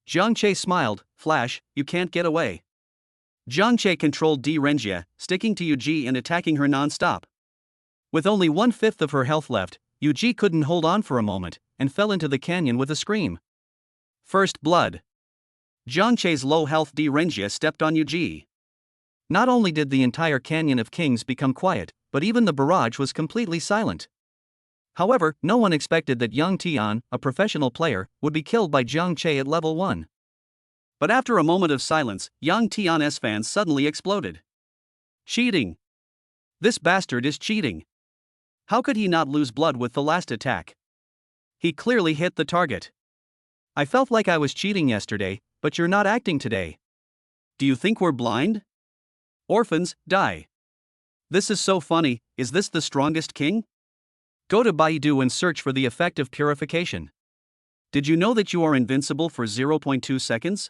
Jiang Chei smiled. Flash, you can't get away. Jiang Chei controlled Di Renjie, sticking to Yuji and attacking her non-stop. With only 1/5 of her health left, Yuji couldn't hold on for a moment, and fell into the canyon with a scream. First blood. Jiang Chei's low health Di Renjie stepped on Yuji. Not only did the entire Canyon of Kings become quiet, but even the barrage was completely silent. However, no one expected that Yang Tian, a professional player, would be killed by Jiang Chei at level 1. But after a moment of silence, Yang Tian's fans suddenly exploded. Cheating! This bastard is cheating! How could he not lose blood with the last attack? He clearly hit the target. I felt like I was cheating yesterday, but you're not acting today. Do you think we're blind? Orphans, die. This is so funny. Is this the strongest king? Go to Baidu and search for the effect of purification. Did you know that you are invincible for 0.2 seconds?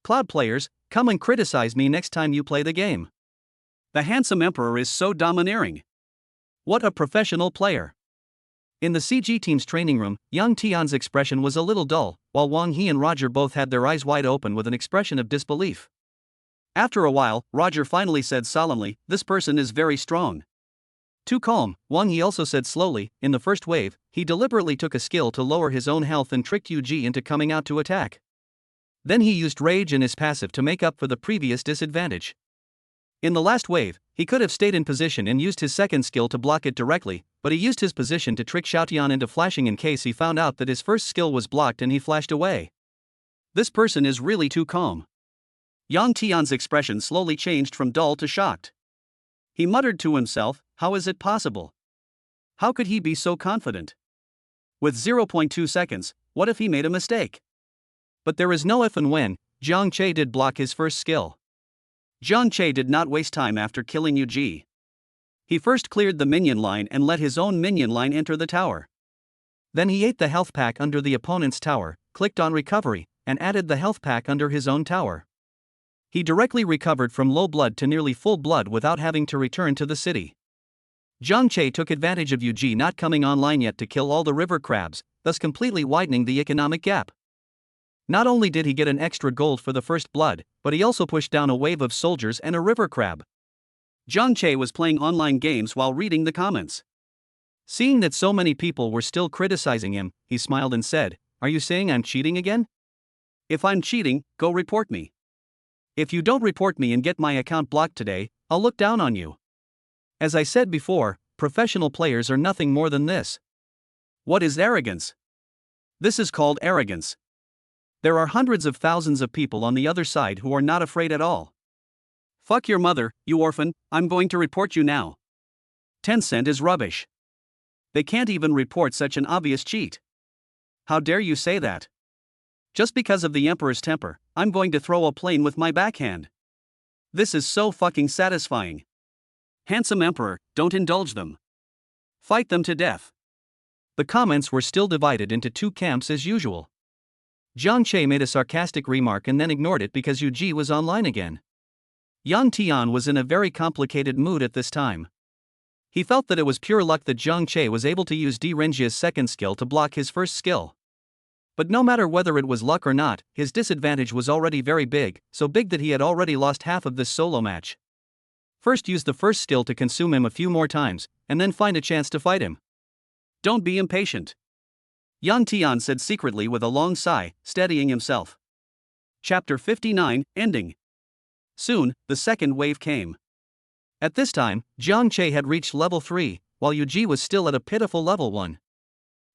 Cloud players, come and criticize me next time you play the game. The handsome emperor is so domineering. What a professional player. In the CG team's training room, Yang Tian's expression was a little dull, while Wang He and Roger both had their eyes wide open with an expression of disbelief. After a while, Roger finally said solemnly, "This person is very strong." Too calm, Wang He also said slowly, "In the first wave, he deliberately took a skill to lower his own health and tricked Yu Ji into coming out to attack. Then he used rage and his passive to make up for the previous disadvantage. In the last wave, he could have stayed in position and used his second skill to block it directly, but he used his position to trick Xiaotian into flashing in case he found out that his first skill was blocked and he flashed away. This person is really too calm." Yang Tian's expression slowly changed from dull to shocked. He muttered to himself, "How is it possible? How could he be so confident? With 0.2 seconds, what if he made a mistake?" But there is no if and when. Zhang Che did block his first skill. Zhang Che did not waste time after killing Yu Ji. He first cleared the minion line and let his own minion line enter the tower. Then he ate the health pack under the opponent's tower, clicked on recovery, and added the health pack under his own tower. He directly recovered from low blood to nearly full blood without having to return to the city. Zhang Che took advantage of Yu Ji not coming online yet to kill all the river crabs, thus completely widening the economic gap. Not only did he get an extra gold for the first blood, but he also pushed down a wave of soldiers and a river crab. Zhang Che was playing online games while reading the comments. Seeing that so many people were still criticizing him, he smiled and said, "Are you saying I'm cheating again? If I'm cheating, go report me. If you don't report me and get my account blocked today, I'll look down on you." As I said before, professional players are nothing more than this. What is arrogance? This is called arrogance. There are hundreds of thousands of people on the other side who are not afraid at all. Fuck your mother, you orphan, I'm going to report you now. Tencent is rubbish. They can't even report such an obvious cheat. How dare you say that? Just because of the emperor's temper, I'm going to throw a plane with my backhand. This is so fucking satisfying. Handsome emperor, don't indulge them. Fight them to death. The comments were still divided into two camps as usual. Zhang Che made a sarcastic remark and then ignored it because Yu Ji was online again. Yang Tian was in a very complicated mood at this time. He felt that it was pure luck that Zhang Che was able to use Di Renjia's second skill to block his first skill. But no matter whether it was luck or not, his disadvantage was already very big, so big that he had already lost half of this solo match. First use the first skill to consume him a few more times, and then find a chance to fight him. Don't be impatient. Yang Tian said secretly with a long sigh, steadying himself. Chapter 59, Ending. Soon, the second wave came. At this time, Zhang Che had reached level 3, while Yu Ji was still at a pitiful level 1.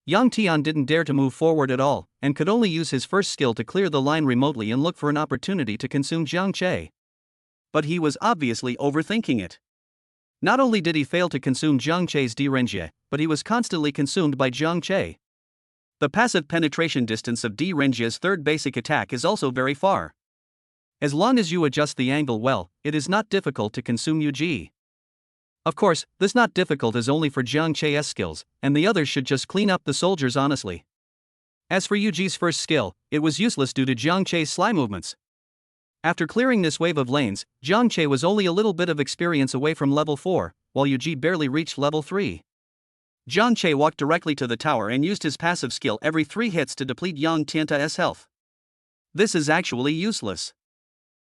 Yang Tian didn't dare to move forward at all, and could only use his first skill to clear the line remotely and look for an opportunity to consume Zhang Che. But he was obviously overthinking it. Not only did he fail to consume Zhang Che's Di Renjie, but he was constantly consumed by Zhang Che. The passive penetration distance of Di Renjie's third basic attack is also very far. As long as you adjust the angle well, it is not difficult to consume Yu Ji. Of course, this not difficult is only for Zhang Che's skills, and the others should just clean up the soldiers honestly. As for Yu Ji's first skill, it was useless due to Zhang Che's sly movements. After clearing this wave of lanes, Zhang Che was only a little bit of experience away from level 4, while Yu Ji barely reached level 3. Zhang Che walked directly to the tower and used his passive skill every 3 hits to deplete Yang Tian's health. This is actually useless.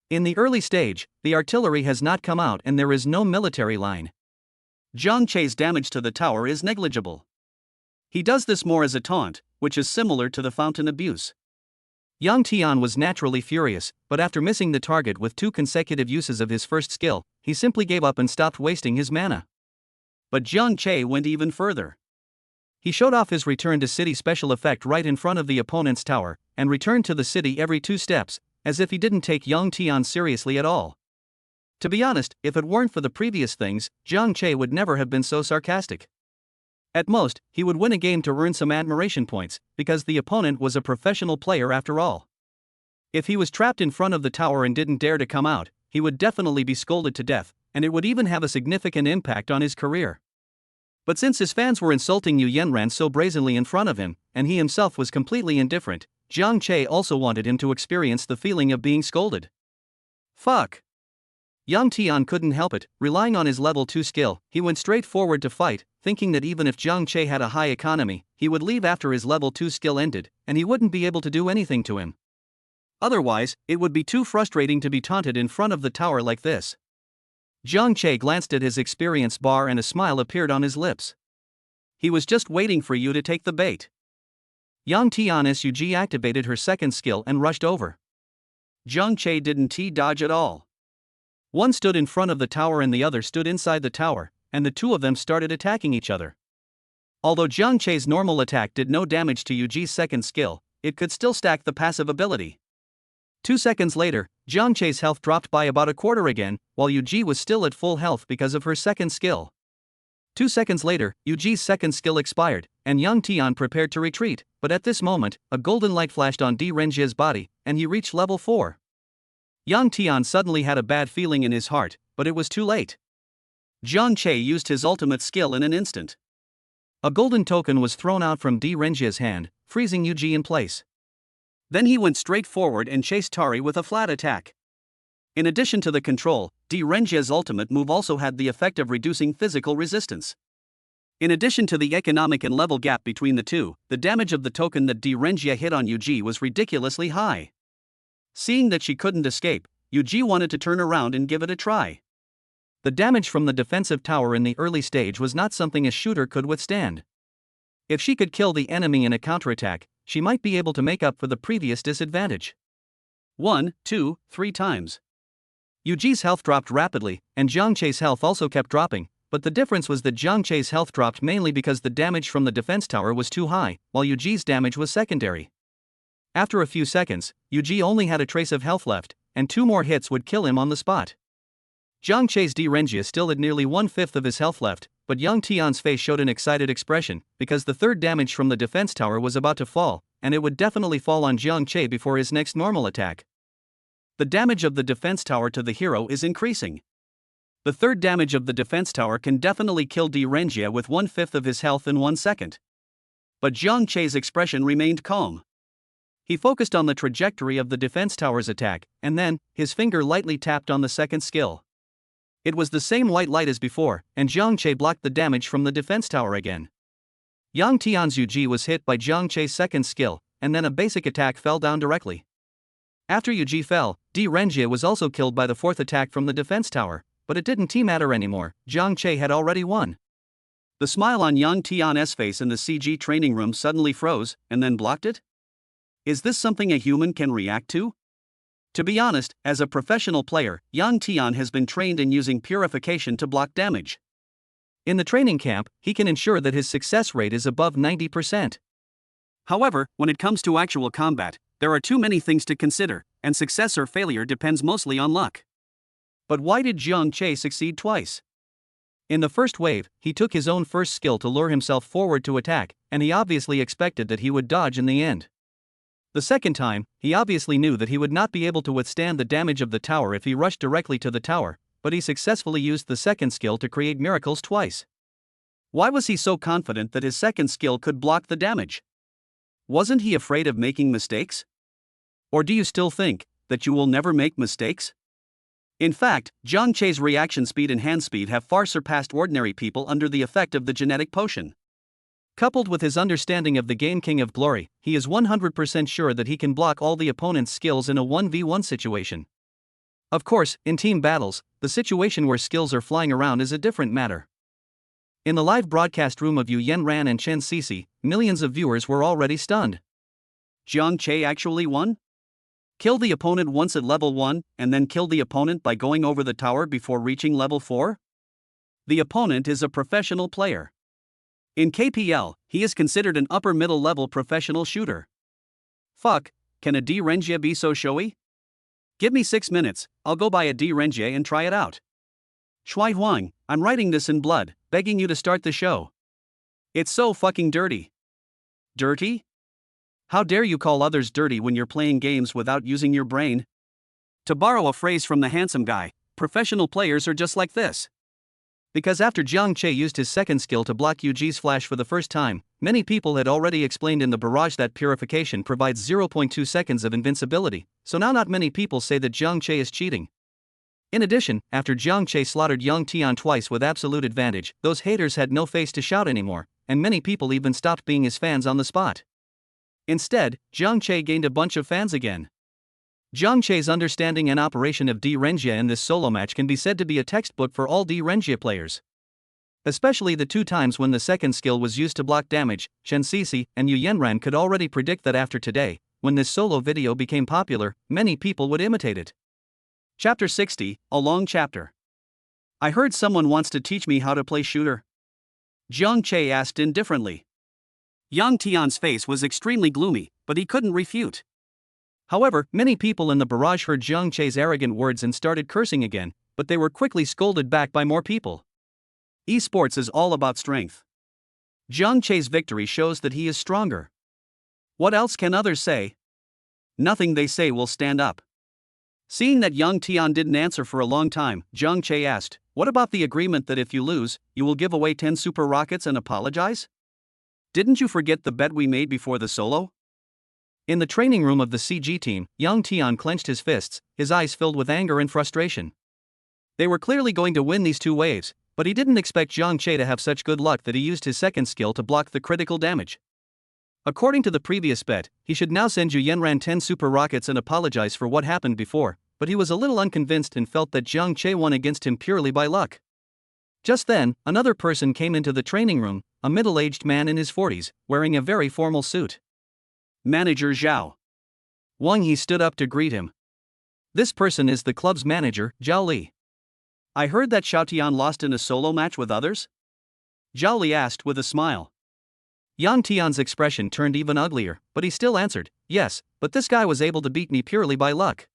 In the early stage, the artillery has not come out and there is no military line. Zhang Che's damage to the tower is negligible. He does this more as a taunt, which is similar to the fountain abuse. Yang Tian was naturally furious, but after missing the target with 2 consecutive uses of his first skill, he simply gave up and stopped wasting his mana. But Zhang Che went even further. He showed off his return to city special effect right in front of the opponent's tower, and returned to the city every 2 steps, as if he didn't take Yang Tian seriously at all. To be honest, if it weren't for the previous things, Zhang Che would never have been so sarcastic. At most, he would win a game to earn some admiration points, because the opponent was a professional player after all. If he was trapped in front of the tower and didn't dare to come out, he would definitely be scolded to death, and it would even have a significant impact on his career. But since his fans were insulting Yu Yanran so brazenly in front of him, and he himself was completely indifferent, Zhang Che also wanted him to experience the feeling of being scolded. Fuck. Yang Tian couldn't help it, relying on his level 2 skill, he went straight forward to fight, thinking that even if Zhang Che had a high economy, he would leave after his level 2 skill ended, and he wouldn't be able to do anything to him. Otherwise, it would be too frustrating to be taunted in front of the tower like this. Zhang Che glanced at his experience bar and a smile appeared on his lips. He was just waiting for you to take the bait. Yang Tian Sug activated her second skill and rushed over. Zhang Che didn't T-dodge at all. One stood in front of the tower and the other stood inside the tower, and the two of them started attacking each other. Although Zhang Che's normal attack did no damage to Yuji's second skill, it could still stack the passive ability. 2 seconds later, Zhang Che's health dropped by about a quarter again, while Yuji was still at full health because of her second skill. 2 seconds later, Yuji's second skill expired, and Yang Tian prepared to retreat, but at this moment, a golden light flashed on Di Renjie's body, and he reached level 4. Yang Tian suddenly had a bad feeling in his heart, but it was too late. Zhang Che used his ultimate skill in an instant. A golden token was thrown out from Di Renjie's hand, freezing Yuji in place. Then he went straight forward and chased Tari with a flat attack. In addition to the control, Di Renjie's ultimate move also had the effect of reducing physical resistance. In addition to the economic and level gap between the two, the damage of the token that Di Renjie hit on Yuji was ridiculously high. Seeing that she couldn't escape, Yuji wanted to turn around and give it a try. The damage from the defensive tower in the early stage was not something a shooter could withstand. If she could kill the enemy in a counterattack, she might be able to make up for the previous disadvantage. 1, 2, 3 times. Yuji's health dropped rapidly, and Zhang Che's health also kept dropping, but the difference was that Zhang Che's health dropped mainly because the damage from the defense tower was too high, while Yuji's damage was secondary. After a few seconds, Yuji only had a trace of health left, and 2 more hits would kill him on the spot. Zhang Che's Di Renjie still had nearly 1/5 of his health left, but Yang Tian's face showed an excited expression, because the third damage from the defense tower was about to fall, and it would definitely fall on Zhang Che before his next normal attack. The damage of the defense tower to the hero is increasing. The third damage of the defense tower can definitely kill Di Renjie with 1/5 of his health in 1 second. But Zhang Che's expression remained calm. He focused on the trajectory of the defense tower's attack, and then, his finger lightly tapped on the second skill. It was the same white light as before, and Zhang Che blocked the damage from the defense tower again. Yang Tian's Yuji was hit by Zhang Che's second skill, and then a basic attack fell down directly. After Yuji fell, Di Renjie was also killed by the fourth attack from the defense tower, but it didn't matter anymore, Zhang Che had already won. The smile on Yang Tian's face in the CG training room suddenly froze, and then blocked it? Is this something a human can react to? To be honest, as a professional player, Yang Tian has been trained in using purification to block damage. In the training camp, he can ensure that his success rate is above 90%. However, when it comes to actual combat, there are too many things to consider, and success or failure depends mostly on luck. But why did Zhang Che succeed twice? In the first wave, he took his own first skill to lure himself forward to attack, and he obviously expected that he would dodge in the end. The second time, he obviously knew that he would not be able to withstand the damage of the tower if he rushed directly to the tower, but he successfully used the second skill to create miracles twice. Why was he so confident that his second skill could block the damage? Wasn't he afraid of making mistakes? Or do you still think that you will never make mistakes? In fact, Zhang Che's reaction speed and hand speed have far surpassed ordinary people under the effect of the genetic potion. Coupled with his understanding of the game King of Glory, he is 100% sure that he can block all the opponent's skills in a 1v1 situation. Of course, in team battles, the situation where skills are flying around is a different matter. In the live broadcast room of Yu Yanran and Chen Sisi, millions of viewers were already stunned. Zhang Che actually won? Kill the opponent once at level 1, and then kill the opponent by going over the tower before reaching level 4? The opponent is a professional player. In KPL, he is considered an upper middle level professional shooter. Fuck, can a Di Renjie be so showy? Give me 6 minutes, I'll go buy a D-Renjie and try it out. Shui Huang, I'm writing this in blood, begging you to start the show. It's so fucking dirty. Dirty? How dare you call others dirty when you're playing games without using your brain? To borrow a phrase from the handsome guy, professional players are just like this. Because after Jiang Che used his second skill to block Yuji's flash for the first time, many people had already explained in the barrage that purification provides 0.2 seconds of invincibility, so now not many people say that Jiang Che is cheating. In addition, after Jiang Che slaughtered Yang Tian twice with absolute advantage, those haters had no face to shout anymore, and many people even stopped being his fans on the spot. Instead, Jiang Che gained a bunch of fans again. Jiang Che's understanding and operation of D-Renjie in this solo match can be said to be a textbook for all D-Renjie players. Especially the 2 times when the second skill was used to block damage, Chen Sisi and Yu Yanran could already predict that after today, when this solo video became popular, many people would imitate it. Chapter 60, a long chapter. I heard someone wants to teach me how to play shooter. Jiang Che asked indifferently. Yang Tian's face was extremely gloomy, but he couldn't refute. However, many people in the barrage heard Jiang Che's arrogant words and started cursing again, but they were quickly scolded back by more people. Esports is all about strength. Jiang Che's victory shows that he is stronger. What else can others say? Nothing they say will stand up. Seeing that Yang Tian didn't answer for a long time, Jiang Che asked, "What about the agreement that if you lose, you will give away 10 super rockets and apologize? Didn't you forget the bet we made before the solo?" In the training room of the CG team, Yang Tian clenched his fists, his eyes filled with anger and frustration. They were clearly going to win these 2 waves, but he didn't expect Jiang Che to have such good luck that he used his second skill to block the critical damage. According to the previous bet, he should now send Yu Yanran 10 super rockets and apologize for what happened before, but he was a little unconvinced and felt that Jiang Che won against him purely by luck. Just then, another person came into the training room, a middle-aged man in his 40s, wearing a very formal suit. Manager Zhao. Wang He stood up to greet him. This person is the club's manager, Zhao Li. I heard that Xiaotian lost in a solo match with others? Zhao Li asked with a smile. Yang Tian's expression turned even uglier, but he still answered, yes, but this guy was able to beat me purely by luck.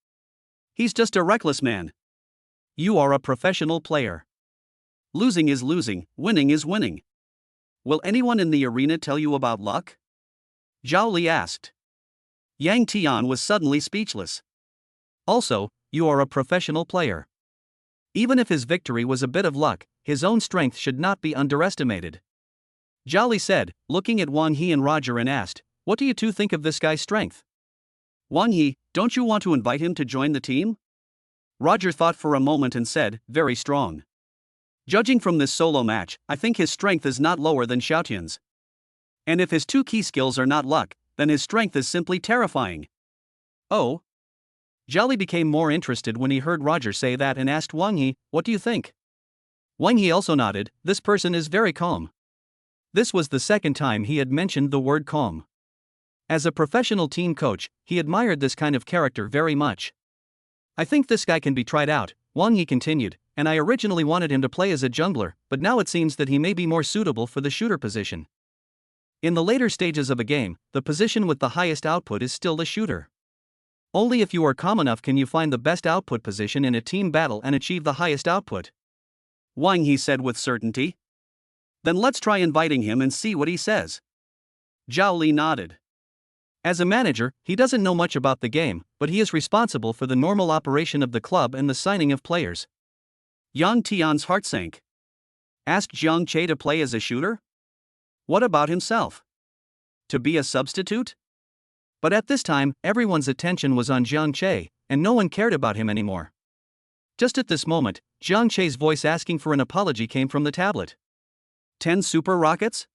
He's just a reckless man. You are a professional player. Losing is losing, winning is winning. Will anyone in the arena tell you about luck? Zhao Li asked. Yang Tian was suddenly speechless. Also, you are a professional player. Even if his victory was a bit of luck, his own strength should not be underestimated. Zhao Li said, looking at Wang He and Roger, and asked, what do you two think of this guy's strength? Wang He, don't you want to invite him to join the team? Roger thought for a moment and said, very strong. Judging from this solo match, I think his strength is not lower than Xiaotian's. And if his 2 key skills are not luck, then his strength is simply terrifying. Oh? Zhao Li became more interested when he heard Roger say that and asked Wang He, what do you think? Wang He also nodded, this person is very calm. This was the second time he had mentioned the word calm. As a professional team coach, he admired this kind of character very much. I think this guy can be tried out, Wang He continued, and I originally wanted him to play as a jungler, but now it seems that he may be more suitable for the shooter position. In the later stages of a game, the position with the highest output is still the shooter. Only if you are calm enough can you find the best output position in a team battle and achieve the highest output. Wang He said with certainty. Then let's try inviting him and see what he says. Zhao Li nodded. As a manager, he doesn't know much about the game, but he is responsible for the normal operation of the club and the signing of players. Yang Tian's heart sank. Asked Jiang Che to play as a shooter? What about himself? To be a substitute? But at this time, everyone's attention was on Jiang Che, and no one cared about him anymore. Just at this moment, Jiang Che's voice asking for an apology came from the tablet. 10 super rockets?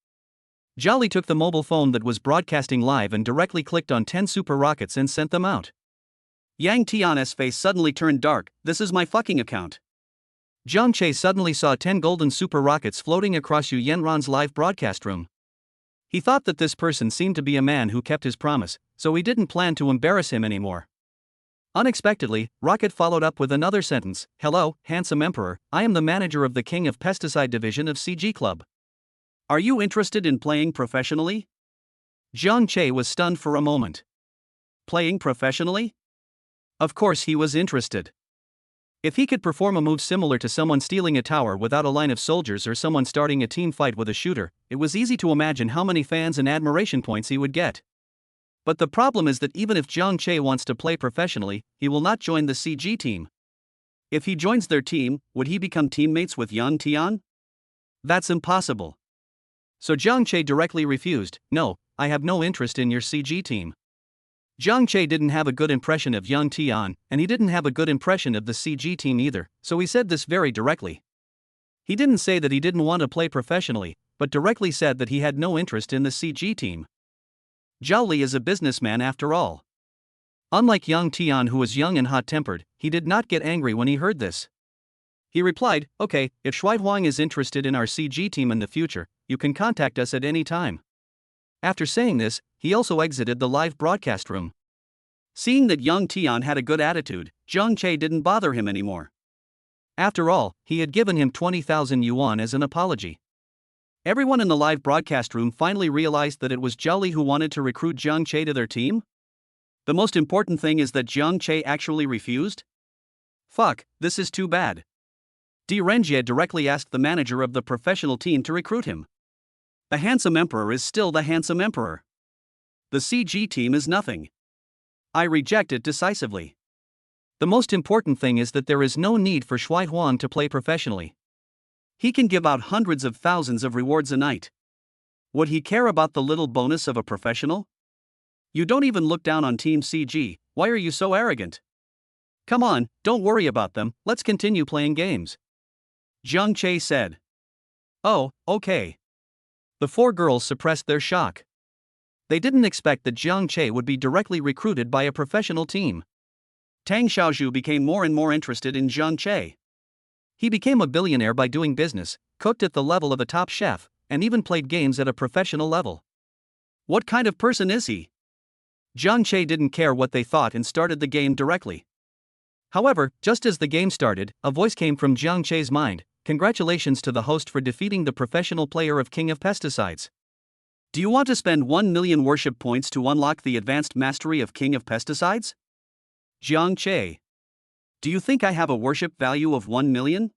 Zhao Li took the mobile phone that was broadcasting live and directly clicked on 10 super rockets and sent them out. Yang Tian's face suddenly turned dark, this is my fucking account. Jiang Che suddenly saw 10 golden super rockets floating across Yu Yanran's live broadcast room. He thought that this person seemed to be a man who kept his promise, so he didn't plan to embarrass him anymore. Unexpectedly, Rocket followed up with another sentence, hello, handsome emperor, I am the manager of the King of Pesticide Division of CG Club. Are you interested in playing professionally? Jiang Che was stunned for a moment. Playing professionally? Of course he was interested. If he could perform a move similar to someone stealing a tower without a line of soldiers or someone starting a team fight with a shooter, it was easy to imagine how many fans and admiration points he would get. But the problem is that even if Jiang Che wants to play professionally, he will not join the CG team. If he joins their team, would he become teammates with Yan Tian? That's impossible. So Jiang Che directly refused. No, I have no interest in your CG team. Jiang Che didn't have a good impression of Yan Tian, and he didn't have a good impression of the CG team either, so he said this very directly. He didn't say that he didn't want to play professionally, but directly said that he had no interest in the CG team. Zhao Li is a businessman after all. Unlike Yang Tian, who was young and hot-tempered, he did not get angry when he heard this. He replied, "Okay, if Shui Huang is interested in our CG team in the future, you can contact us at any time." After saying this, he also exited the live broadcast room. Seeing that Yang Tian had a good attitude, Jiang Che didn't bother him anymore. After all, he had given him 20,000 yuan as an apology. Everyone in the live broadcast room finally realized that it was Zhao Li who wanted to recruit Jiang Che to their team? The most important thing is that Jiang Che actually refused? Fuck, this is too bad. Di Renjie directly asked the manager of the professional team to recruit him. The handsome emperor is still the handsome emperor. The CG team is nothing. I reject it decisively. The most important thing is that there is no need for Shui Huang to play professionally. He can give out hundreds of thousands of rewards a night. Would he care about the little bonus of a professional? You don't even look down on Team CG, why are you so arrogant? Come on, don't worry about them, let's continue playing games. Jiang Che said. Oh, okay. The four girls suppressed their shock. They didn't expect that Jiang Che would be directly recruited by a professional team. Tang Xiaozhu became more and more interested in Jiang Che. He became a billionaire by doing business, cooked at the level of a top chef, and even played games at a professional level. What kind of person is he? Jiang Che didn't care what they thought and started the game directly. However, just as the game started, a voice came from Jiang Che's mind. Congratulations to the host for defeating the professional player of King of Pesticides. Do you want to spend 1 million worship points to unlock the advanced mastery of King of Pesticides? Jiang Che. Do you think I have a worship value of 1 million?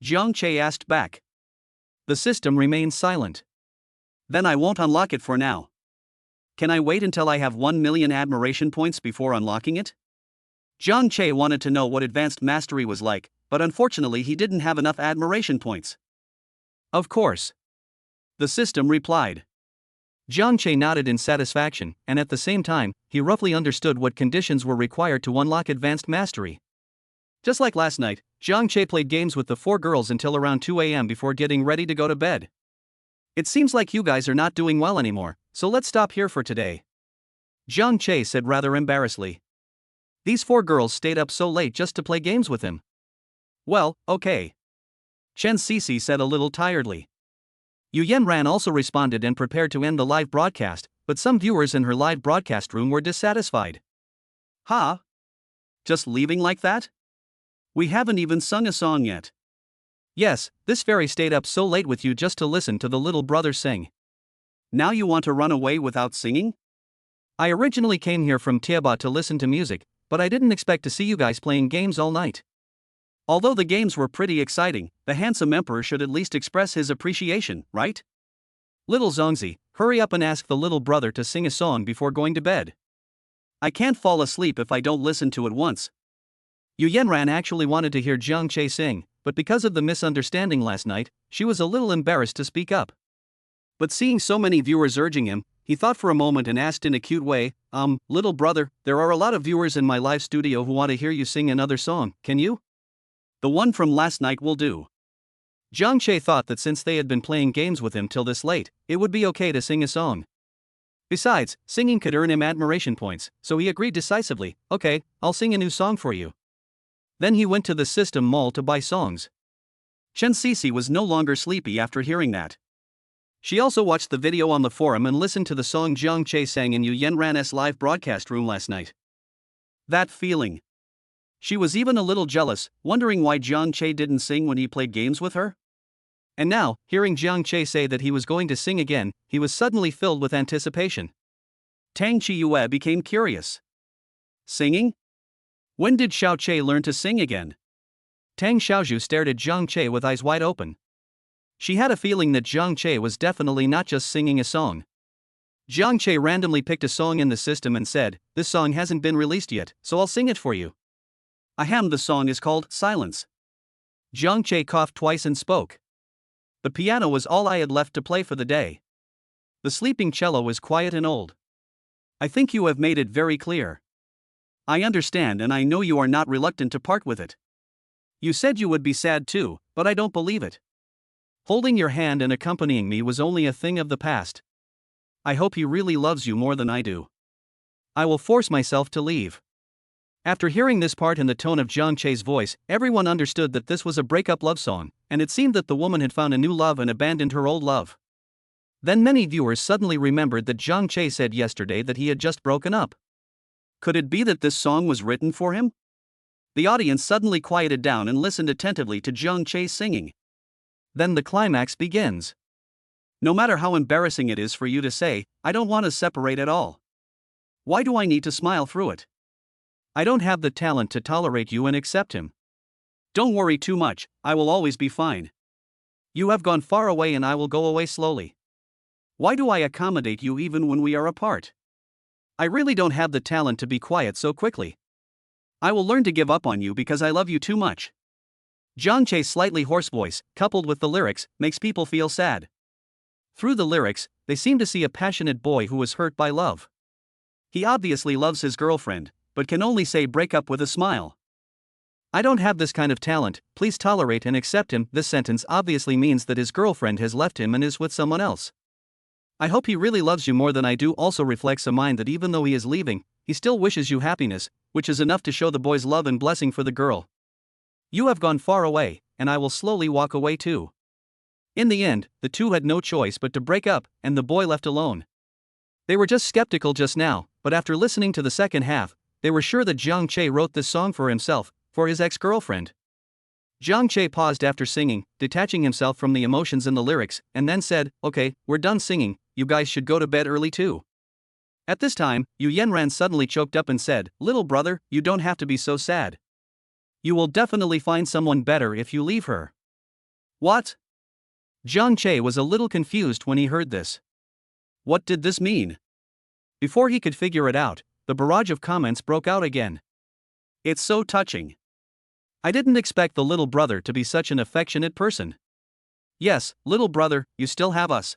Jiang Che asked back. The system remained silent. Then I won't unlock it for now. Can I wait until I have 1 million admiration points before unlocking it? Jiang Che wanted to know what advanced mastery was like, but unfortunately he didn't have enough admiration points. Of course. The system replied. Jiang Che nodded in satisfaction, and at the same time, he roughly understood what conditions were required to unlock advanced mastery. Just like last night, Jiang Che played games with the four girls until around 2 a.m. before getting ready to go to bed. It seems like you guys are not doing well anymore, so let's stop here for today. Jiang Che said rather embarrassedly. These four girls stayed up so late just to play games with him. Well, okay. Chen Cixi said a little tiredly. Yu Yanran also responded and prepared to end the live broadcast, but some viewers in her live broadcast room were dissatisfied. Huh? Just leaving like that? We haven't even sung a song yet. Yes, this fairy stayed up so late with you just to listen to the little brother sing. Now you want to run away without singing? I originally came here from Tieba to listen to music, but I didn't expect to see you guys playing games all night. Although the games were pretty exciting, the handsome emperor should at least express his appreciation, right? Little Zongzi, hurry up and ask the little brother to sing a song before going to bed. I can't fall asleep if I don't listen to it once. Yu Yanran actually wanted to hear Jiang Che sing, but because of the misunderstanding last night, she was a little embarrassed to speak up. But seeing so many viewers urging him, he thought for a moment and asked in a cute way, little brother, there are a lot of viewers in my live studio who want to hear you sing another song, can you? The one from last night will do. Jiang Che thought that since they had been playing games with him till this late, it would be okay to sing a song. Besides, singing could earn him admiration points, so he agreed decisively, okay, I'll sing a new song for you. Then he went to the system mall to buy songs. Chen Cixi was no longer sleepy after hearing that. She also watched the video on the forum and listened to the song Jiang Che sang in Yu Yanran's live broadcast room last night. That feeling. She was even a little jealous, wondering why Jiang Che didn't sing when he played games with her. And now, hearing Jiang Che say that he was going to sing again, he was suddenly filled with anticipation. Tang Chiyue became curious. Singing? When did Xiao Che learn to sing again? Tang Xiaozhu stared at Zhang Che with eyes wide open. She had a feeling that Zhang Che was definitely not just singing a song. Zhang Che randomly picked a song in the system and said, "This song hasn't been released yet, so I'll sing it for you." Ahem, the song is called Silence. Zhang Che coughed twice and spoke. The piano was all I had left to play for the day. The sleeping cello was quiet and old. I think you have made it very clear. I understand, and I know you are not reluctant to part with it. You said you would be sad too, but I don't believe it. Holding your hand and accompanying me was only a thing of the past. I hope he really loves you more than I do. I will force myself to leave. After hearing this part in the tone of Zhang Che's voice, everyone understood that this was a breakup love song, and it seemed that the woman had found a new love and abandoned her old love. Then many viewers suddenly remembered that Zhang Che said yesterday that he had just broken up. Could it be that this song was written for him? The audience suddenly quieted down and listened attentively to Zhang Che singing. Then the climax begins. No matter how embarrassing it is for you to say, I don't want to separate at all. Why do I need to smile through it? I don't have the talent to tolerate you and accept him. Don't worry too much, I will always be fine. You have gone far away and I will go away slowly. Why do I accommodate you even when we are apart? I really don't have the talent to be quiet so quickly. I will learn to give up on you because I love you too much. Zhang Che's slightly hoarse voice, coupled with the lyrics, makes people feel sad. Through the lyrics, they seem to see a passionate boy who was hurt by love. He obviously loves his girlfriend, but can only say break up with a smile. I don't have this kind of talent, please tolerate and accept him. This sentence obviously means that his girlfriend has left him and is with someone else. I hope he really loves you more than I do also reflects a mind that even though he is leaving, he still wishes you happiness, which is enough to show the boy's love and blessing for the girl. You have gone far away, and I will slowly walk away too. In the end, the two had no choice but to break up, and the boy left alone. They were just skeptical just now, but after listening to the second half, they were sure that Zhang Che wrote this song for himself, for his ex-girlfriend. Zhang Che paused after singing, detaching himself from the emotions in the lyrics, and then said, "Okay, we're done singing, you guys should go to bed early too." At this time, Yu Yanran suddenly choked up and said, "Little brother, you don't have to be so sad. You will definitely find someone better if you leave her." What? Zhang Che was a little confused when he heard this. What did this mean? Before he could figure it out, the barrage of comments broke out again. It's so touching. I didn't expect the little brother to be such an affectionate person. Yes, little brother, you still have us.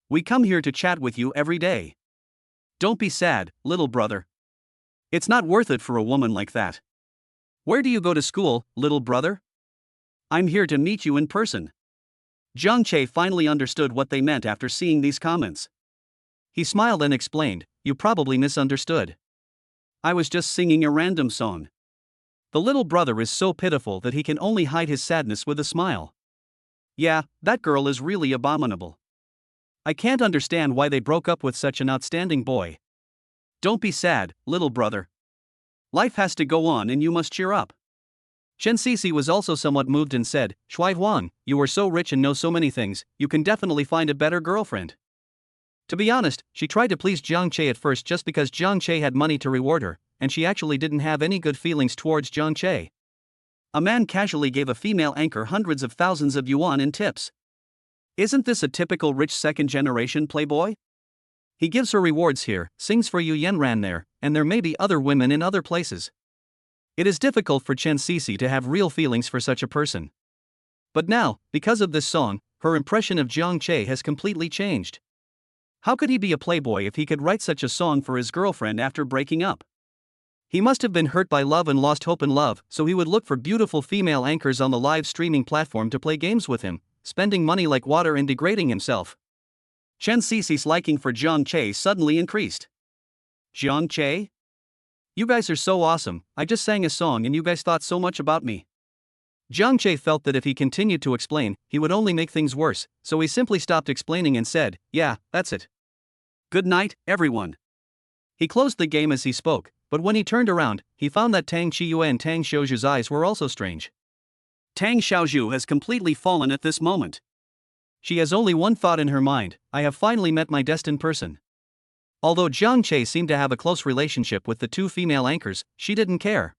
We come here to chat with you every day. Don't be sad, little brother. It's not worth it for a woman like that. Where do you go to school, little brother? I'm here to meet you in person. Zhang Che finally understood what they meant after seeing these comments. He smiled and explained, "You probably misunderstood. I was just singing a random song." The little brother is so pitiful that he can only hide his sadness with a smile. Yeah, that girl is really abominable. I can't understand why they broke up with such an outstanding boy. Don't be sad, little brother. Life has to go on and you must cheer up. Chen Sisi was also somewhat moved and said, "Shui Huang, you are so rich and know so many things, you can definitely find a better girlfriend." To be honest, she tried to please Zhang Che at first just because Zhang Che had money to reward her, and she actually didn't have any good feelings towards Zhang Che. A man casually gave a female anchor hundreds of thousands of yuan in tips. Isn't this a typical rich second-generation playboy? He gives her rewards here, sings for Yu Yanran there, and there may be other women in other places. It is difficult for Chen Sisi to have real feelings for such a person. But now, because of this song, her impression of Zhang Che has completely changed. How could he be a playboy if he could write such a song for his girlfriend after breaking up? He must have been hurt by love and lost hope in love, so he would look for beautiful female anchors on the live streaming platform to play games with him, spending money like water and degrading himself. Chen Sisi's liking for Zhang Che suddenly increased. Zhang Che? You guys are so awesome, I just sang a song and you guys thought so much about me. Zhang Che felt that if he continued to explain, he would only make things worse, so he simply stopped explaining and said, "Yeah, that's it. Good night, everyone." He closed the game as he spoke, but when he turned around, he found that Tang Qiyue and Tang Xiaozhu's eyes were also strange. Tang Xiaozhu has completely fallen at this moment. She has only one thought in her mind, I have finally met my destined person. Although Zhang Che seemed to have a close relationship with the two female anchors, she didn't care.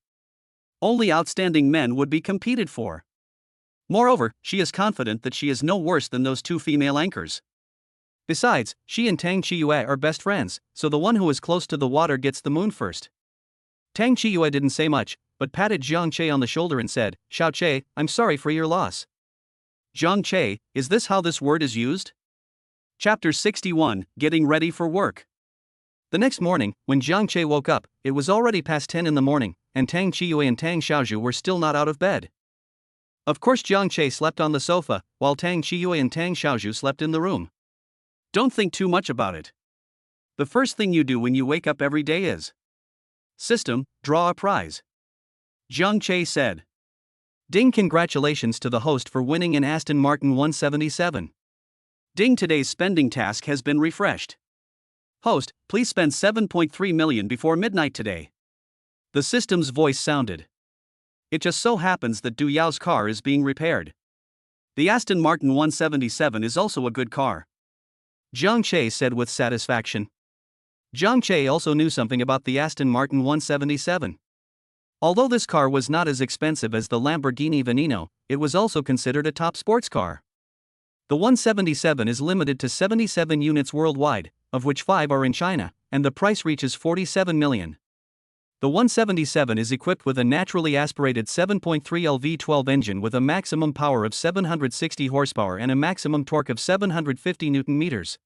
Only outstanding men would be competed for. Moreover, she is confident that she is no worse than those two female anchors. Besides, she and Tang Chiyue are best friends, so the one who is close to the water gets the moon first. Tang Chiyue didn't say much, but patted Zhang Che on the shoulder and said, "Xiao Che, I'm sorry for your loss." Zhang Che, is this how this word is used? Chapter 61, Getting Ready for Work. The next morning, when Zhang Che woke up, it was already past 10 in the morning, and Tang Chiyue and Tang Xiaozhu were still not out of bed. Of course, Zhang Che slept on the sofa, while Tang Chiyue and Tang Xiaozhu slept in the room. Don't think too much about it. The first thing you do when you wake up every day is System, draw a prize. Zhang Che said. Ding, congratulations to the host for winning an Aston Martin 177. Ding, today's spending task has been refreshed. Host, please spend 7.3 million before midnight today. The system's voice sounded. It just so happens that Du Yao's car is being repaired. The Aston Martin 177 is also a good car. Zhang Che said with satisfaction. Zhang Che also knew something about the Aston Martin 177. Although this car was not as expensive as the Lamborghini Veneno, it was also considered a top sports car. The 177 is limited to 77 units worldwide, of which 5 are in China, and the price reaches 47 million. The 177 is equipped with a naturally aspirated 7.3L V12 engine with a maximum power of 760 horsepower and a maximum torque of 750 Nm.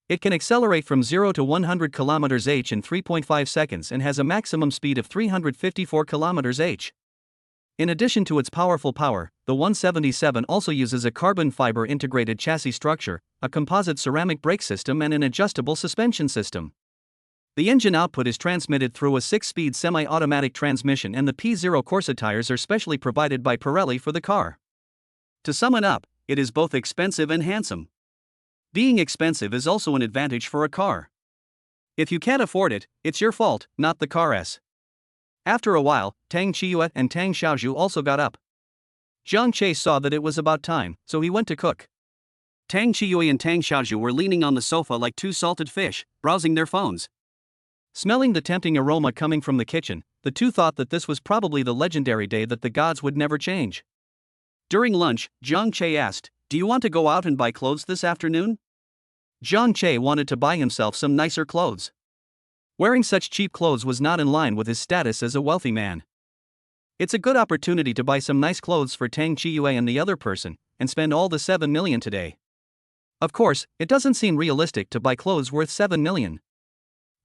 It can accelerate from 0 to 100 km/h in 3.5 seconds and has a maximum speed of 354 km/h. In addition to its powerful power, the 177 also uses a carbon fiber integrated chassis structure, a composite ceramic brake system, and an adjustable suspension system. The engine output is transmitted through a 6-speed semi-automatic transmission, and the P0 Corsa tires are specially provided by Pirelli for the car. To sum it up, it is both expensive and handsome. Being expensive is also an advantage for a car. If you can't afford it, it's your fault, not the car's. After a while, Tang Chiyue and Tang Xiaozhu also got up. Zhang Che saw that it was about time, so he went to cook. Tang Chiyue and Tang Xiaozhu were leaning on the sofa like two salted fish, browsing their phones. Smelling the tempting aroma coming from the kitchen, the two thought that this was probably the legendary day that the gods would never change. During lunch, Zhang Che asked, "Do you want to go out and buy clothes this afternoon?" Zhang Che wanted to buy himself some nicer clothes. Wearing such cheap clothes was not in line with his status as a wealthy man. It's a good opportunity to buy some nice clothes for Tang Chiyue and the other person, and spend all the 7 million today. Of course, it doesn't seem realistic to buy clothes worth 7 million.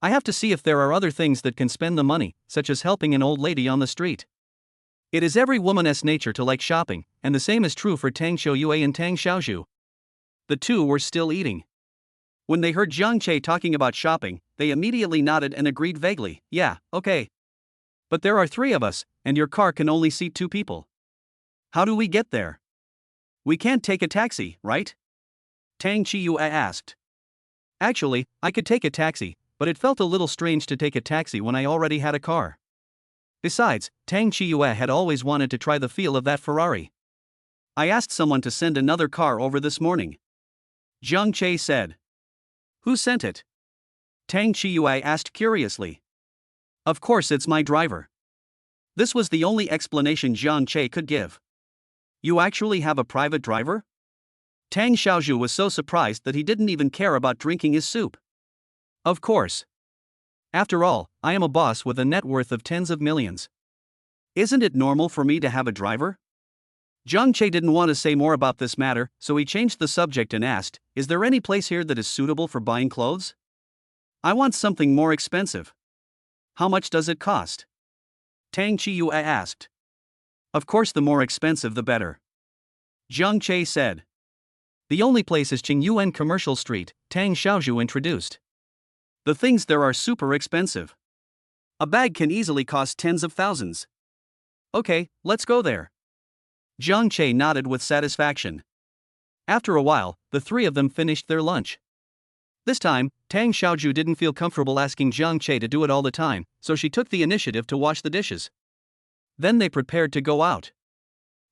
I have to see if there are other things that can spend the money, such as helping an old lady on the street. It is every woman's nature to like shopping, and the same is true for Tang Xiaoyue and Tang Xiaozhu. The two were still eating. When they heard Zhang Che talking about shopping, they immediately nodded and agreed vaguely, "Yeah, okay. But there are 3 of us, and your car can only seat 2 people. How do we get there? We can't take a taxi, right?" Tang Chiyue asked. Actually, I could take a taxi, but it felt a little strange to take a taxi when I already had a car. Besides, Tang Chiyue had always wanted to try the feel of that Ferrari. I asked someone to send another car over this morning. Zhang Che said. Who sent it? Tang Chiyue asked curiously. Of course, it's my driver. This was the only explanation Zhang Che could give. You actually have a private driver? Tang Xiaozhu was so surprised that he didn't even care about drinking his soup. Of course. After all, I am a boss with a net worth of tens of millions. Isn't it normal for me to have a driver? Zhang Che didn't want to say more about this matter, so he changed the subject and asked, "Is there any place here that is suitable for buying clothes? I want something more expensive. How much does it cost?" Tang Chiyue asked. Of course, the more expensive the better. Zhang Che said. The only place is Qingyuan Commercial Street, Tang Xiaozhu introduced. The things there are super expensive. A bag can easily cost tens of thousands. Okay, let's go there. Zhang Che nodded with satisfaction. After a while, the 3 of them finished their lunch. This time, Tang Xiaozhu didn't feel comfortable asking Zhang Che to do it all the time, so she took the initiative to wash the dishes. Then they prepared to go out.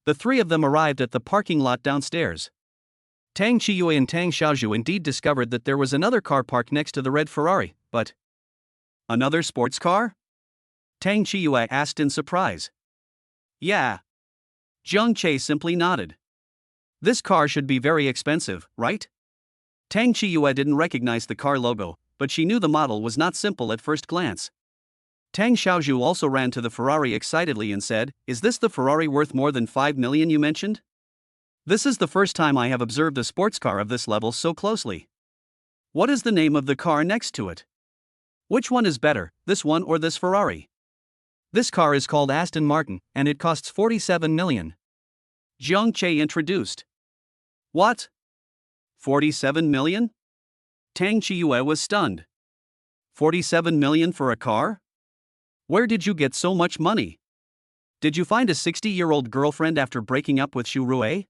The 3 of them arrived at the parking lot downstairs. Tang Chiyue and Tang Xiaozhu indeed discovered that there was another car parked next to the red Ferrari, but... Another sports car? Tang Chiyue asked in surprise. Yeah. Jiang Che simply nodded. This car should be very expensive, right? Tang Chiyue didn't recognize the car logo, but she knew the model was not simple at first glance. Tang Xiaozhu also ran to the Ferrari excitedly and said, "Is this the Ferrari worth more than 5 million you mentioned? This is the first time I have observed a sports car of this level so closely. What is the name of the car next to it? Which one is better, this one or this Ferrari?" "This car is called Aston Martin, and it costs 47 million. Jiang Che introduced. "What? 47 million? Tang Chiyue was stunned. 47 million for a car? Where did you get so much money? Did you find a 60-year-old girlfriend after breaking up with Xu Rui?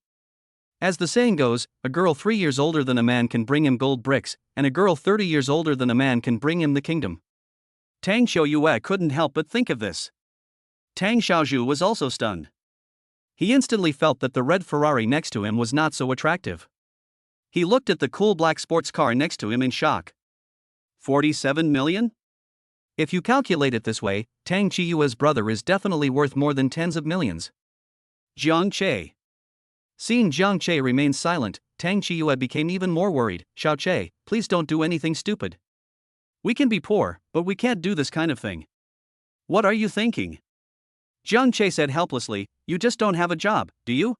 As the saying goes, a girl 3 years older than a man can bring him gold bricks, and a girl 30 years older than a man can bring him the kingdom." Tang Xiaoyue couldn't help but think of this. Tang Xiaozhu was also stunned. He instantly felt that the red Ferrari next to him was not so attractive. He looked at the cool black sports car next to him in shock. 47 million? If you calculate it this way, Tang Chiyue's brother is definitely worth more than tens of millions. Jiang Che. Seeing Jiang Che remain silent, Tang Chiyue became even more worried. "Xiao Che, please don't do anything stupid. We can be poor, but we can't do this kind of thing." "What are you thinking?" Jiang Che said helplessly, "You just don't have a job, do you?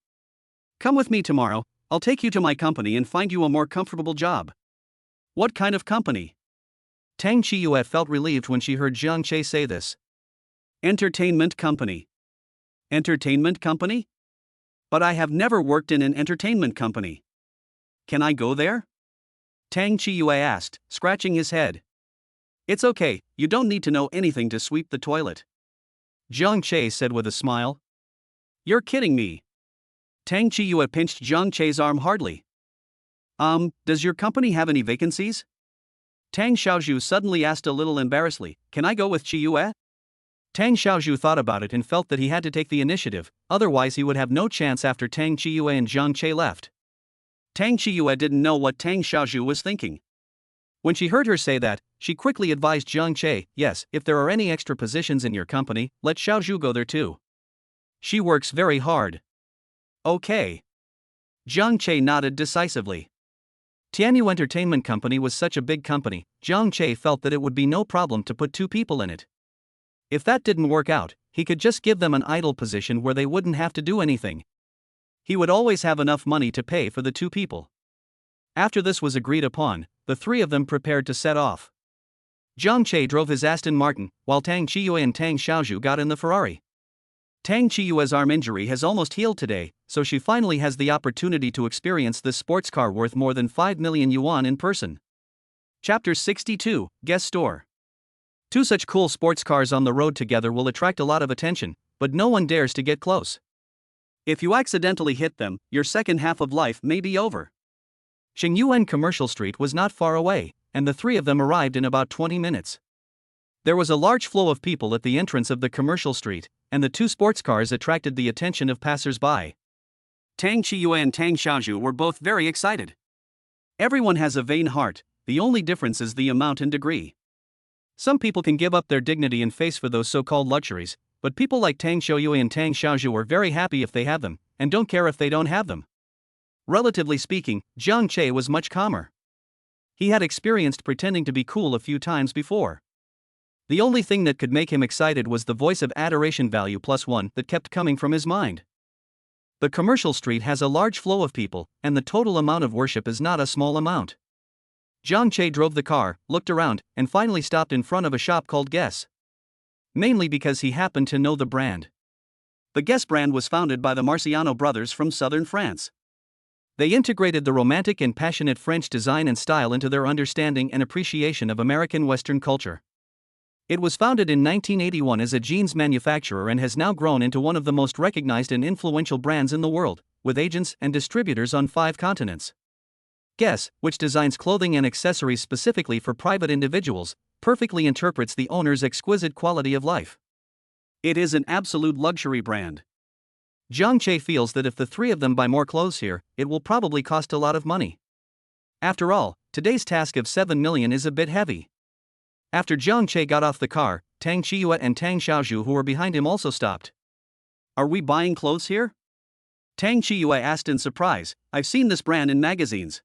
Come with me tomorrow, I'll take you to my company and find you a more comfortable job." "What kind of company?" Tang Chiyue felt relieved when she heard Jiang Che say this. "Entertainment company." "Entertainment company? But I have never worked in an entertainment company. Can I go there?" Tang Chiyue asked, scratching his head. "It's okay, you don't need to know anything to sweep the toilet," Jiang Che said with a smile. "You're kidding me." Tang Chiyue pinched Jiang Che's arm hardly. Does your company have any vacancies?" Tang Xiaozhu suddenly asked a little embarrassedly. "Can I go with Chiyue?" Tang Xiaozhu thought about it and felt that he had to take the initiative, otherwise he would have no chance after Tang Chiyue and Jiang Che left. Tang Chiyue didn't know what Tang Xiaozhu was thinking. When she heard her say that, she quickly advised Jiang Che, "Yes, if there are any extra positions in your company, let Xiaozhu go there too. She works very hard." "Okay." Jiang Che nodded decisively. Tianyu Entertainment Company was such a big company, Jiang Che felt that it would be no problem to put 2 people in it. If that didn't work out, he could just give them an idle position where they wouldn't have to do anything. He would always have enough money to pay for the 2 people. After this was agreed upon, the 3 of them prepared to set off. Jiang Che drove his Aston Martin, while Tang Chiyue and Tang Xiaozhu got in the Ferrari. Tang Chiyue's arm injury has almost healed today, so she finally has the opportunity to experience this sports car worth more than 5 million yuan in person. Chapter 62, Guest Store. 2 such cool sports cars on the road together will attract a lot of attention, but no one dares to get close. If you accidentally hit them, your second half of life may be over. Xingyuan Commercial Street was not far away, and the 3 of them arrived in about 20 minutes. There was a large flow of people at the entrance of the commercial street, and the 2 sports cars attracted the attention of passers-by. Tang Chiyue and Tang Xiaozhu were both very excited. Everyone has a vain heart, the only difference is the amount and degree. Some people can give up their dignity and face for those so-called luxuries, but people like Tang Xiaoyue and Tang Xiaozhu are very happy if they have them, and don't care if they don't have them. Relatively speaking, Jiang Che was much calmer. He had experienced pretending to be cool a few times before. The only thing that could make him excited was the voice of adoration value +1 that kept coming from his mind. The commercial street has a large flow of people, and the total amount of worship is not a small amount. Jiang Che drove the car, looked around, and finally stopped in front of a shop called Guess. Mainly because he happened to know the brand. The Guess brand was founded by the Marciano brothers from southern France. They integrated the romantic and passionate French design and style into their understanding and appreciation of American Western culture. It was founded in 1981 as a jeans manufacturer and has now grown into one of the most recognized and influential brands in the world, with agents and distributors on 5 continents. Guess, which designs clothing and accessories specifically for private individuals, perfectly interprets the owner's exquisite quality of life. It is an absolute luxury brand. Jiang Che feels that if the 3 of them buy more clothes here, it will probably cost a lot of money. After all, today's task of 7 million is a bit heavy. After Jiang Che got off the car, Tang Chiyue and Tang Xiaozhu who were behind him also stopped. Are we buying clothes here? Tang Chiyue asked in surprise. I've seen this brand in magazines.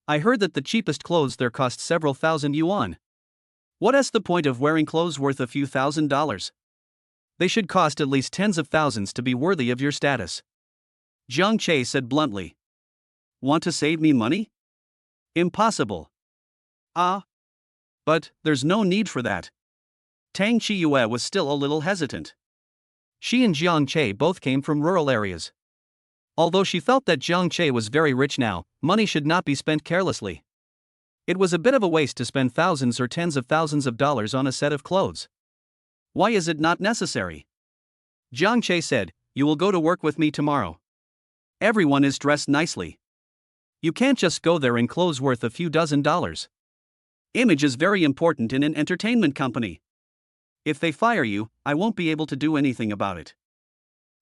I heard that the cheapest clothes there cost several thousand yuan. What is the point of wearing clothes worth a few $1,000s? They should cost at least tens of thousands to be worthy of your status. Jiang Che said bluntly. Want to save me money? Impossible. Ah. But there's no need for that. Tang Chiyue was still a little hesitant. She and Jiang Che both came from rural areas. Although she felt that Jiang Che was very rich now, money should not be spent carelessly. It was a bit of a waste to spend thousands or tens of thousands of dollars on a set of clothes. Why is it not necessary? Jiang Che said, you will go to work with me tomorrow. Everyone is dressed nicely. You can't just go there in clothes worth a few dozen dollars. Image is very important in an entertainment company. If they fire you, I won't be able to do anything about it.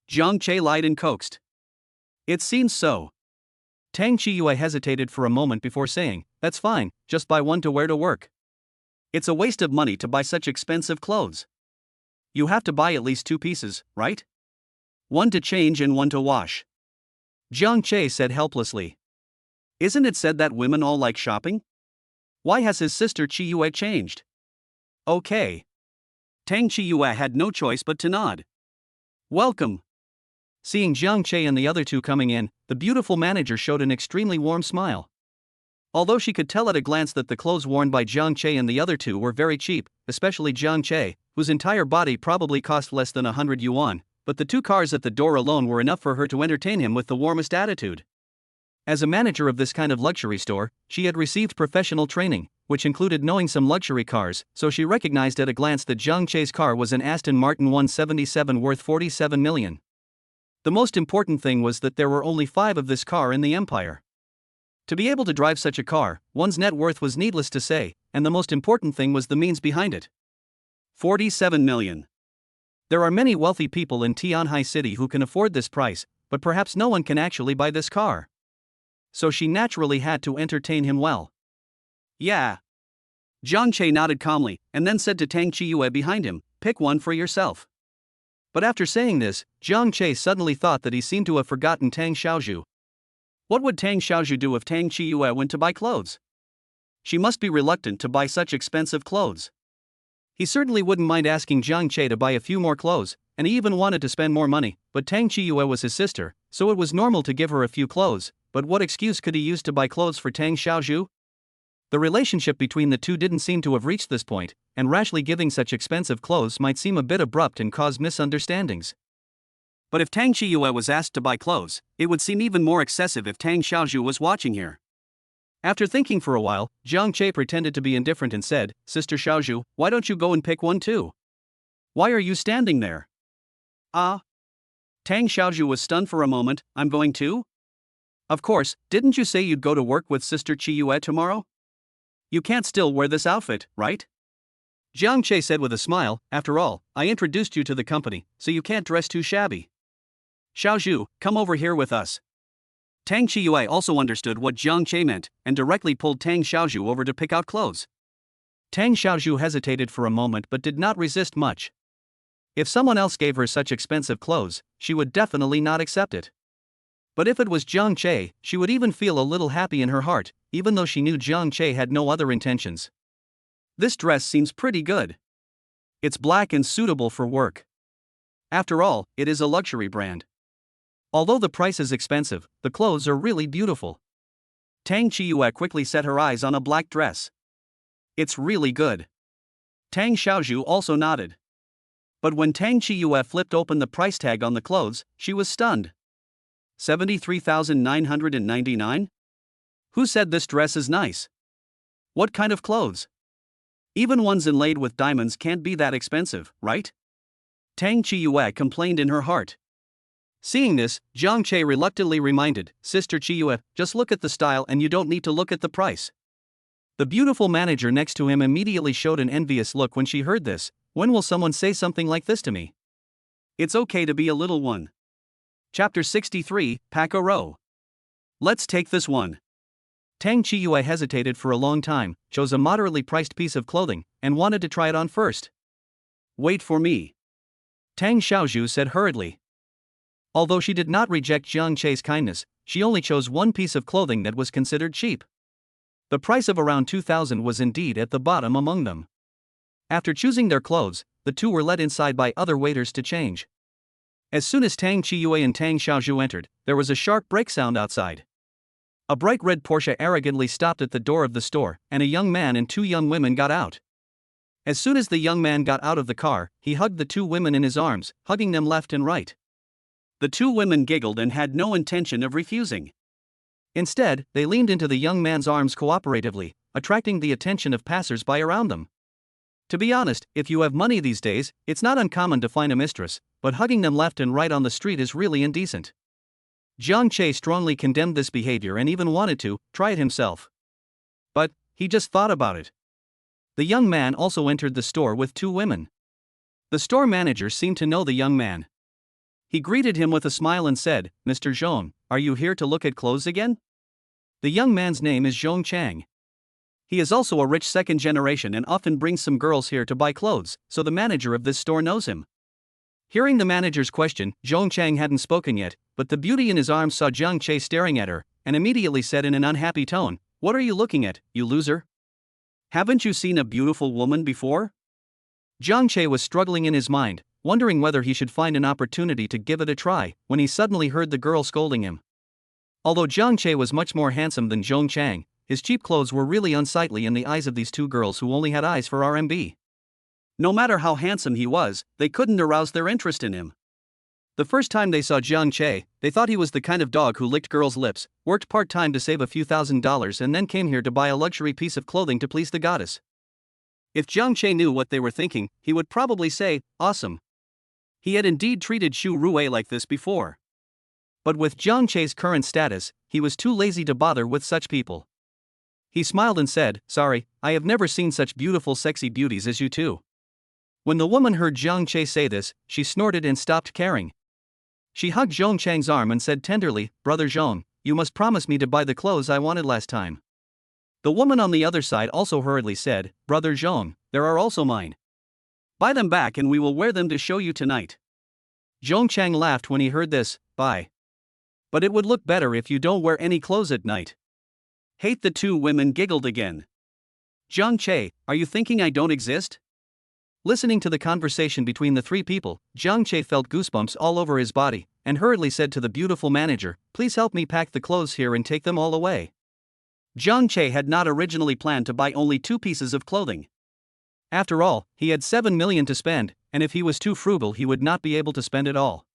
Jiang Che lied and coaxed. It seems so. Tang Chiyue hesitated for a moment before saying, that's fine, just buy one to wear to work. It's a waste of money to buy such expensive clothes. You have to buy at least 2 pieces, right? One to change and one to wash. Jiang Che said helplessly. Isn't it said that women all like shopping? Why has his sister Chiyue changed? Okay. Tang Chiyue had no choice but to nod. Welcome. Seeing Jiang Che and the other two coming in, the beautiful manager showed an extremely warm smile. Although she could tell at a glance that the clothes worn by Jiang Che and the other two were very cheap, especially Jiang Che, whose entire body probably cost less than 100 yuan, but the 2 cars at the door alone were enough for her to entertain him with the warmest attitude. As a manager of this kind of luxury store, she had received professional training, which included knowing some luxury cars, so she recognized at a glance that Jiang Che's car was an Aston Martin 177 worth 47 million. The most important thing was that there were only 5 of this car in the empire. To be able to drive such a car, one's net worth was needless to say, and the most important thing was the means behind it. 47 million. There are many wealthy people in Tianhai City who can afford this price, but perhaps no one can actually buy this car. So she naturally had to entertain him well. Yeah. Jiang Che nodded calmly, and then said to Tang Chiyue behind him, pick one for yourself. But after saying this, Jiang Che suddenly thought that he seemed to have forgotten Tang Xiaozhu. What would Tang Xiaozhu do if Tang Chiyue went to buy clothes? She must be reluctant to buy such expensive clothes. He certainly wouldn't mind asking Jiang Che to buy a few more clothes, and he even wanted to spend more money, but Tang Chiyue was his sister, so it was normal to give her a few clothes, but what excuse could he use to buy clothes for Tang Xiaozhu? The relationship between the two didn't seem to have reached this point, and rashly giving such expensive clothes might seem a bit abrupt and cause misunderstandings. But if Tang Chiyue was asked to buy clothes, it would seem even more excessive if Tang Xiaozhu was watching here. After thinking for a while, Jiang Che pretended to be indifferent and said, Sister Xiaozhu, why don't you go and pick one too? Why are you standing there? Ah. Tang Xiaozhu was stunned for a moment. I'm going too? Of course, didn't you say you'd go to work with Sister Chiyue tomorrow? You can't still wear this outfit, right? Jiang Che said with a smile, after all, I introduced you to the company, so you can't dress too shabby. Xiaozhu, come over here with us. Tang Chiyue also understood what Jiang Che meant, and directly pulled Tang Xiaozhu over to pick out clothes. Tang Xiaozhu hesitated for a moment but did not resist much. If someone else gave her such expensive clothes, she would definitely not accept it. But if it was Jiang Che, she would even feel a little happy in her heart, even though she knew Jiang Che had no other intentions. This dress seems pretty good. It's black and suitable for work. After all, it is a luxury brand. Although the price is expensive, the clothes are really beautiful. Tang Chiyue quickly set her eyes on a black dress. It's really good. Tang Xiaozhu also nodded. But when Tang Chiyue flipped open the price tag on the clothes, she was stunned. 73,999? Who said this dress is nice? What kind of clothes? Even ones inlaid with diamonds can't be that expensive, right? Tang Chiyue complained in her heart. Seeing this, Jiang Che reluctantly reminded, Sister Chiyue, just look at the style and you don't need to look at the price. The beautiful manager next to him immediately showed an envious look when she heard this. When will someone say something like this to me? It's okay to be a little one. Chapter 63, Pack a Row. Let's take this one. Tang Chiyue hesitated for a long time, chose a moderately priced piece of clothing, and wanted to try it on first. Wait for me. Tang Xiaozhu said hurriedly. Although she did not reject Jiang Che's kindness, she only chose one piece of clothing that was considered cheap. The price of around 2,000 was indeed at the bottom among them. After choosing their clothes, the two were led inside by other waiters to change. As soon as Tang Chiyue and Tang Xiaozhu entered, there was a sharp brake sound outside. A bright red Porsche arrogantly stopped at the door of the store, and a young man and two young women got out. As soon as the young man got out of the car, he hugged the two women in his arms, hugging them left and right. The two women giggled and had no intention of refusing. Instead, they leaned into the young man's arms cooperatively, attracting the attention of passers-by around them. To be honest, if you have money these days, it's not uncommon to find a mistress, but hugging them left and right on the street is really indecent. Jiang Che strongly condemned this behavior and even wanted to try it himself. But he just thought about it. The young man also entered the store with two women. The store manager seemed to know the young man. He greeted him with a smile and said, "Mr. Zhong, are you here to look at clothes again?" The young man's name is Zhong Chang. He is also a rich second generation and often brings some girls here to buy clothes, so the manager of this store knows him. Hearing the manager's question, Zhong Chang hadn't spoken yet, but the beauty in his arms saw Jiang Che staring at her, and immediately said in an unhappy tone, "What are you looking at, you loser? Haven't you seen a beautiful woman before?" Jiang Che was struggling in his mind, wondering whether he should find an opportunity to give it a try, when he suddenly heard the girl scolding him. Although Jiang Che was much more handsome than Zhong Chang, his cheap clothes were really unsightly in the eyes of these two girls who only had eyes for RMB. No matter how handsome he was, they couldn't arouse their interest in him. The first time they saw Jiang Che, they thought he was the kind of dog who licked girls' lips, worked part-time to save a few $1,000s and then came here to buy a luxury piece of clothing to please the goddess. If Jiang Che knew what they were thinking, he would probably say, "Awesome." He had indeed treated Xu Rui like this before. But with Jiang Che's current status, he was too lazy to bother with such people. He smiled and said, "Sorry, I have never seen such beautiful sexy beauties as you two." When the woman heard Jiang Che say this, she snorted and stopped caring. She hugged Zhong Chang's arm and said tenderly, "Brother Zhong, you must promise me to buy the clothes I wanted last time." The woman on the other side also hurriedly said, "Brother Zhong, there are also mine. Buy them back and we will wear them to show you tonight." Zhong Chang laughed when he heard this, "Buy. But it would look better if you don't wear any clothes at night." Hate. The two women giggled again. "Jiang Che, are you thinking I don't exist?" Listening to the conversation between the three people, Jiang Che felt goosebumps all over his body, and hurriedly said to the beautiful manager, "Please help me pack the clothes here and take them all away." Jiang Che had not originally planned to buy only two pieces of clothing. After all, he had 7 million to spend, and if he was too frugal he would not be able to spend it all.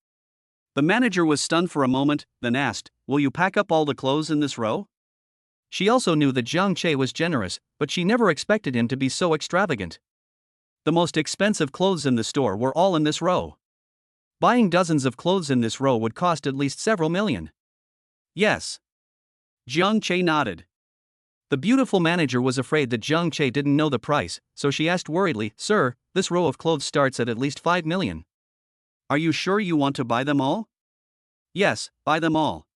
The manager was stunned for a moment, then asked, "Will you pack up all the clothes in this row?" She also knew that Jiang Che was generous, but she never expected him to be so extravagant. The most expensive clothes in the store were all in this row. Buying dozens of clothes in this row would cost at least several million. Yes. Jiang Che nodded. The beautiful manager was afraid that Jiang Che didn't know the price, so she asked worriedly, "Sir, this row of clothes starts at least 5 million. Are you sure you want to buy them all?" "Yes, buy them all."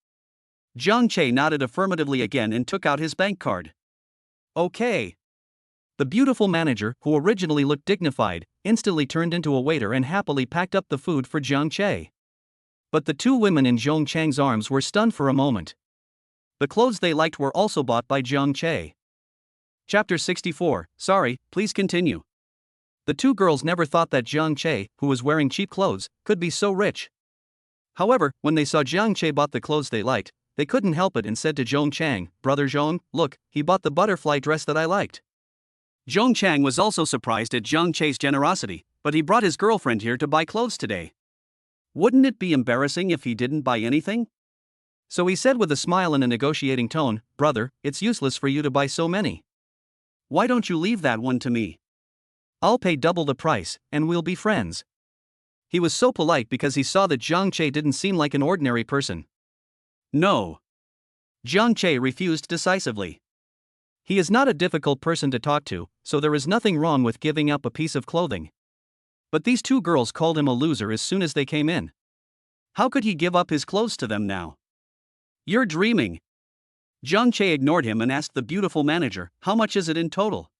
Jiang Che nodded affirmatively again and took out his bank card. "Okay." The beautiful manager, who originally looked dignified, instantly turned into a waiter and happily packed up the food for Jiang Che. But the two women in Zhong Chang's arms were stunned for a moment. The clothes they liked were also bought by Jiang Che. Chapter 64, Sorry, please continue. The two girls never thought that Jiang Che, who was wearing cheap clothes, could be so rich. However, when they saw Jiang Che bought the clothes they liked, they couldn't help it and said to Zhong Chang, "Brother Zhong, look, he bought the butterfly dress that I liked." Zhong Chang was also surprised at Jiang Che's generosity, but he brought his girlfriend here to buy clothes today. Wouldn't it be embarrassing if he didn't buy anything? So he said with a smile and a negotiating tone, "Brother, it's useless for you to buy so many. Why don't you leave that one to me? I'll pay double the price, and we'll be friends." He was so polite because he saw that Jiang Che didn't seem like an ordinary person. "No." Jiang Che refused decisively. He is not a difficult person to talk to, so there is nothing wrong with giving up a piece of clothing. But these two girls called him a loser as soon as they came in. How could he give up his clothes to them now? "You're dreaming." Jiang Che ignored him and asked the beautiful manager, "How much is it in total?"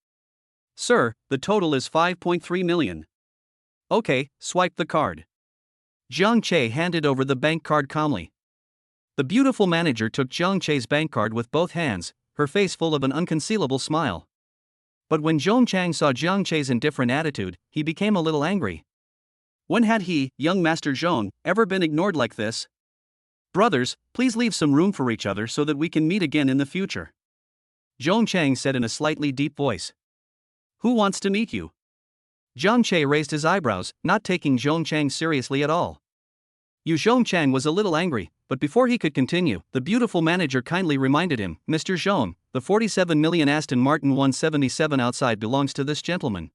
"Sir, the total is 5.3 million. Okay, swipe the card." Jiang Che handed over the bank card calmly. The beautiful manager took Jiang Che's bank card with both hands, her face full of an unconcealable smile. But when Zhong Chang saw Jiang Che's indifferent attitude, he became a little angry. When had he, young Master Zhong, ever been ignored like this? Brothers, please leave some room for each other so that we can meet again in the future. Zhong Chang said in a slightly deep voice. Who wants to meet you? Jiang Che raised his eyebrows, not taking Zhong Chang seriously at all. Zhong Chang was a little angry, but before he could continue, the beautiful manager kindly reminded him, Mr. Zhong, the 47 million Aston Martin 177 outside belongs to this gentleman.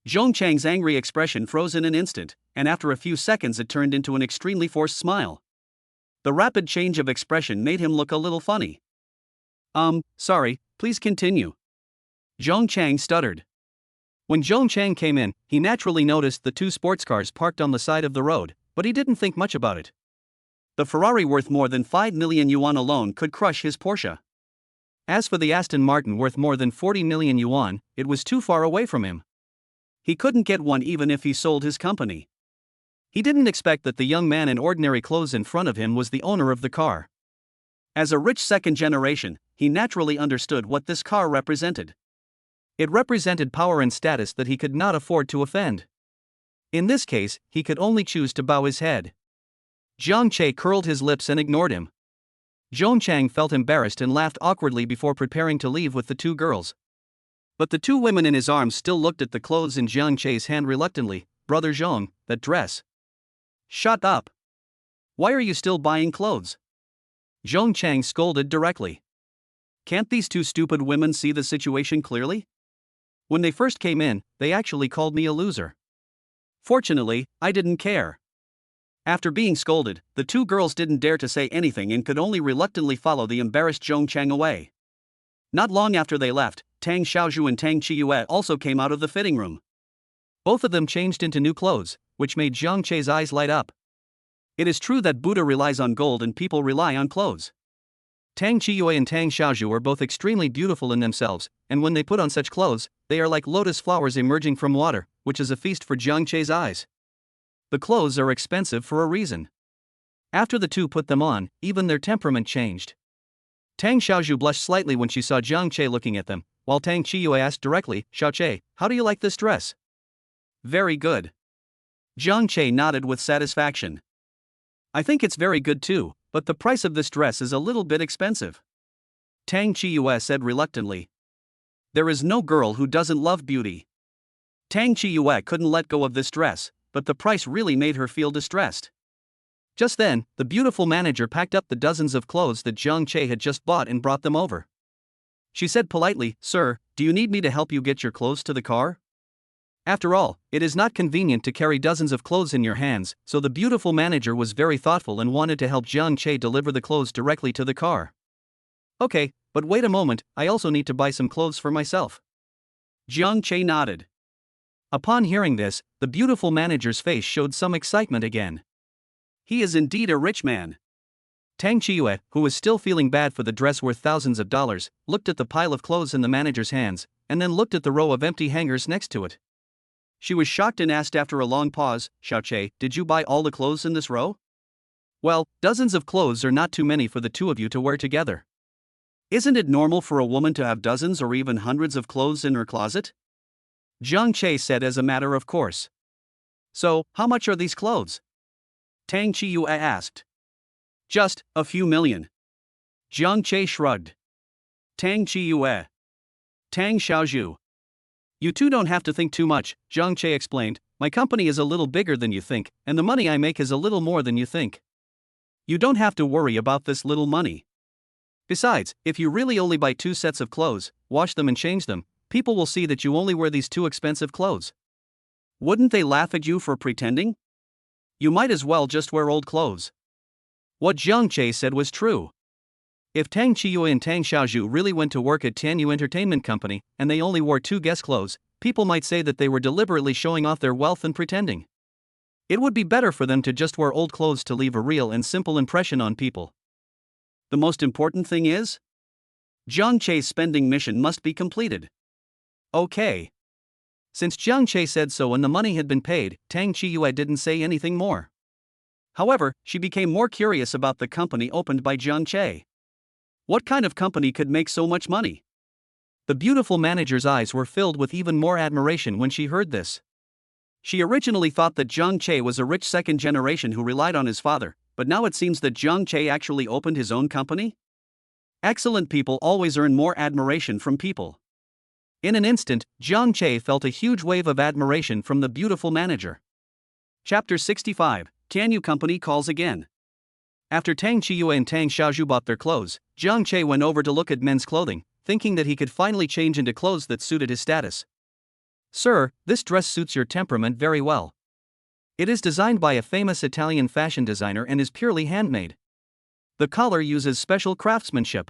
Zhong Chang's angry expression froze in an instant, and after a few seconds it turned into an extremely forced smile. The rapid change of expression made him look a little funny. Sorry, please continue. Zhong Chang stuttered. When Zhong Chang came in, he naturally noticed the two sports cars parked on the side of the road, but he didn't think much about it. The Ferrari worth more than 5 million yuan alone could crush his Porsche. As for the Aston Martin worth more than 40 million yuan, it was too far away from him. He couldn't get one even if he sold his company. He didn't expect that the young man in ordinary clothes in front of him was the owner of the car. As a rich second generation, he naturally understood what this car represented. It represented power and status that he could not afford to offend. In this case, he could only choose to bow his head. Jiang Che curled his lips and ignored him. Zhong Chang felt embarrassed and laughed awkwardly before preparing to leave with the two girls. But the two women in his arms still looked at the clothes in Jiang Che's hand reluctantly. Brother Zhong, that dress. Shut up. Why are you still buying clothes? Zhong Chang scolded directly. Can't these two stupid women see the situation clearly? When they first came in, they actually called me a loser. Fortunately, I didn't care. After being scolded, the two girls didn't dare to say anything and could only reluctantly follow the embarrassed Zhong Chang away. Not long after they left, Tang Xiaozhu and Tang Qiyue also came out of the fitting room. Both of them changed into new clothes, which made Jiang Che's eyes light up. It is true that Buddha relies on gold and people rely on clothes. Tang Qiyue and Tang Xiaozhu are both extremely beautiful in themselves, and when they put on such clothes, they are like lotus flowers emerging from water, which is a feast for Jiang Che's eyes. The clothes are expensive for a reason. After the two put them on, even their temperament changed. Tang Xiaozhu blushed slightly when she saw Jiang Che looking at them, while Tang Qiyue asked directly, Xiao Che, how do you like this dress? Very good. Jiang Che nodded with satisfaction. I think it's very good too, but the price of this dress is a little bit expensive. Tang Qiyue said reluctantly. There is no girl who doesn't love beauty. Tang Qiyue couldn't let go of this dress, but the price really made her feel distressed. Just then, the beautiful manager packed up the dozens of clothes that Jiang Che had just bought and brought them over. She said politely, Sir, do you need me to help you get your clothes to the car? After all, it is not convenient to carry dozens of clothes in your hands, so the beautiful manager was very thoughtful and wanted to help Jiang Che deliver the clothes directly to the car. Okay, but wait a moment, I also need to buy some clothes for myself. Jiang Che nodded. Upon hearing this, the beautiful manager's face showed some excitement again. He is indeed a rich man. Tang Qiyue, who was still feeling bad for the dress worth thousands of dollars, looked at the pile of clothes in the manager's hands, and then looked at the row of empty hangers next to it. She was shocked and asked after a long pause, Xiao Che, did you buy all the clothes in this row? Well, dozens of clothes are not too many for the two of you to wear together. Isn't it normal for a woman to have dozens or even hundreds of clothes in her closet? Jiang Che said as a matter of course. So, how much are these clothes? Tang Qiyue asked. Just a few million. Jiang Che shrugged. Tang Qiyue. Tang Xiaozhu. You two don't have to think too much, Jiang Che explained. My company is a little bigger than you think, and the money I make is a little more than you think. You don't have to worry about this little money. Besides, if you really only buy 2 sets of clothes, wash them and change them, people will see that you only wear these 2 expensive clothes. Wouldn't they laugh at you for pretending? You might as well just wear old clothes. What Jiang Che said was true. If Tang Qiyue and Tang Xiaozhu really went to work at Tianyu Entertainment Company, and they only wore 2 guest clothes, people might say that they were deliberately showing off their wealth and pretending. It would be better for them to just wear old clothes to leave a real and simple impression on people. The most important thing is? Jiang Che's spending mission must be completed. Okay. Since Jiang Che said so and the money had been paid, Tang Qiyue didn't say anything more. However, she became more curious about the company opened by Jiang Che. What kind of company could make so much money? The beautiful manager's eyes were filled with even more admiration when she heard this. She originally thought that Jiang Che was a rich second generation who relied on his father, but now it seems that Jiang Che actually opened his own company? Excellent people always earn more admiration from people. In an instant, Jiang Che felt a huge wave of admiration from the beautiful manager. Chapter 65, Tianyu Company calls again. After Tang Chiyue and Tang Xiaozhu bought their clothes, Jiang Che went over to look at men's clothing, thinking that he could finally change into clothes that suited his status. Sir, this dress suits your temperament very well. It is designed by a famous Italian fashion designer and is purely handmade. The collar uses special craftsmanship.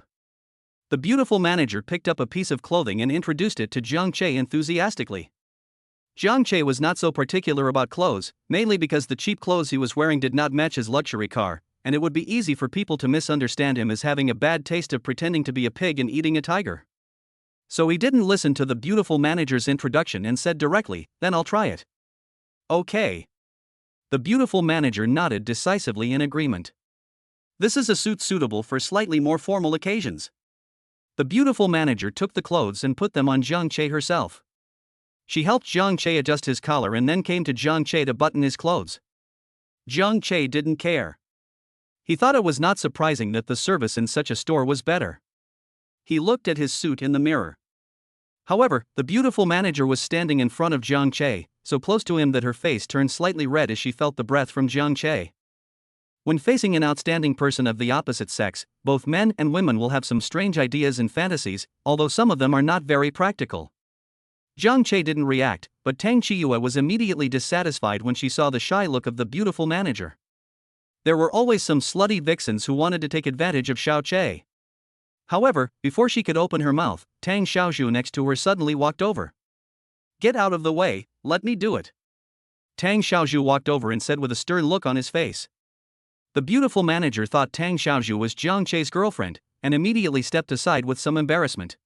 The beautiful manager picked up a piece of clothing and introduced it to Jiang Che enthusiastically. Jiang Che was not so particular about clothes, mainly because the cheap clothes he was wearing did not match his luxury car, and it would be easy for people to misunderstand him as having a bad taste of pretending to be a pig and eating a tiger. So he didn't listen to the beautiful manager's introduction and said directly, "Then I'll try it." Okay. The beautiful manager nodded decisively in agreement. This is a suit suitable for slightly more formal occasions. The beautiful manager took the clothes and put them on Jiang Che herself. She helped Jiang Che adjust his collar and then came to Jiang Che to button his clothes. Jiang Che didn't care. He thought it was not surprising that the service in such a store was better. He looked at his suit in the mirror. However, the beautiful manager was standing in front of Jiang Che, so close to him that her face turned slightly red as she felt the breath from Jiang Che. When facing an outstanding person of the opposite sex, both men and women will have some strange ideas and fantasies, although some of them are not very practical. Jiang Che didn't react, but Tang Chiyue was immediately dissatisfied when she saw the shy look of the beautiful manager. There were always some slutty vixens who wanted to take advantage of Xiao Che. However, before she could open her mouth, Tang Xiaozhu next to her suddenly walked over. "Get out of the way, let me do it." Tang Xiaozhu walked over and said with a stern look on his face. The beautiful manager thought Tang Xiaozhu was Jiang Che's girlfriend, and immediately stepped aside with some embarrassment.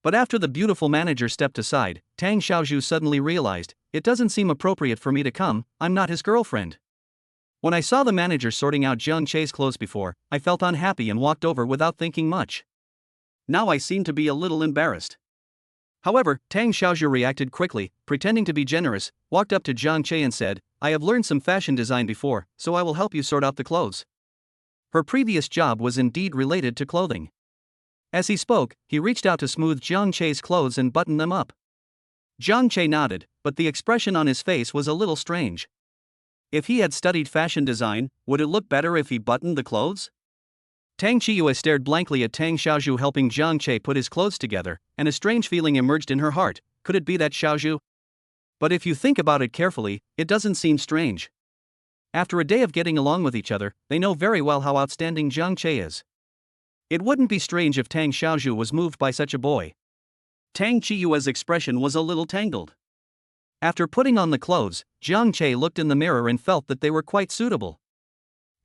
But after the beautiful manager stepped aside, Tang Xiaozhu suddenly realized, "It doesn't seem appropriate for me to come, I'm not his girlfriend." When I saw the manager sorting out Jiang Che's clothes before, I felt unhappy and walked over without thinking much. Now I seem to be a little embarrassed. However, Tang Xiaozhu reacted quickly, pretending to be generous, walked up to Jiang Che and said, "I have learned some fashion design before, so I will help you sort out the clothes." Her previous job was indeed related to clothing. As he spoke, he reached out to smooth Jiang Che's clothes and button them up. Jiang Che nodded, but the expression on his face was a little strange. If he had studied fashion design, would it look better if he buttoned the clothes? Tang Chiyue stared blankly at Tang Xiaozhu helping Jiang Che put his clothes together, and a strange feeling emerged in her heart. Could it be that Xiaozhu? But if you think about it carefully, it doesn't seem strange. After a day of getting along with each other, they know very well how outstanding Jiang Che is. It wouldn't be strange if Tang Xiaozhu was moved by such a boy. Tang Chiyue's expression was a little tangled. After putting on the clothes, Jiang Che looked in the mirror and felt that they were quite suitable.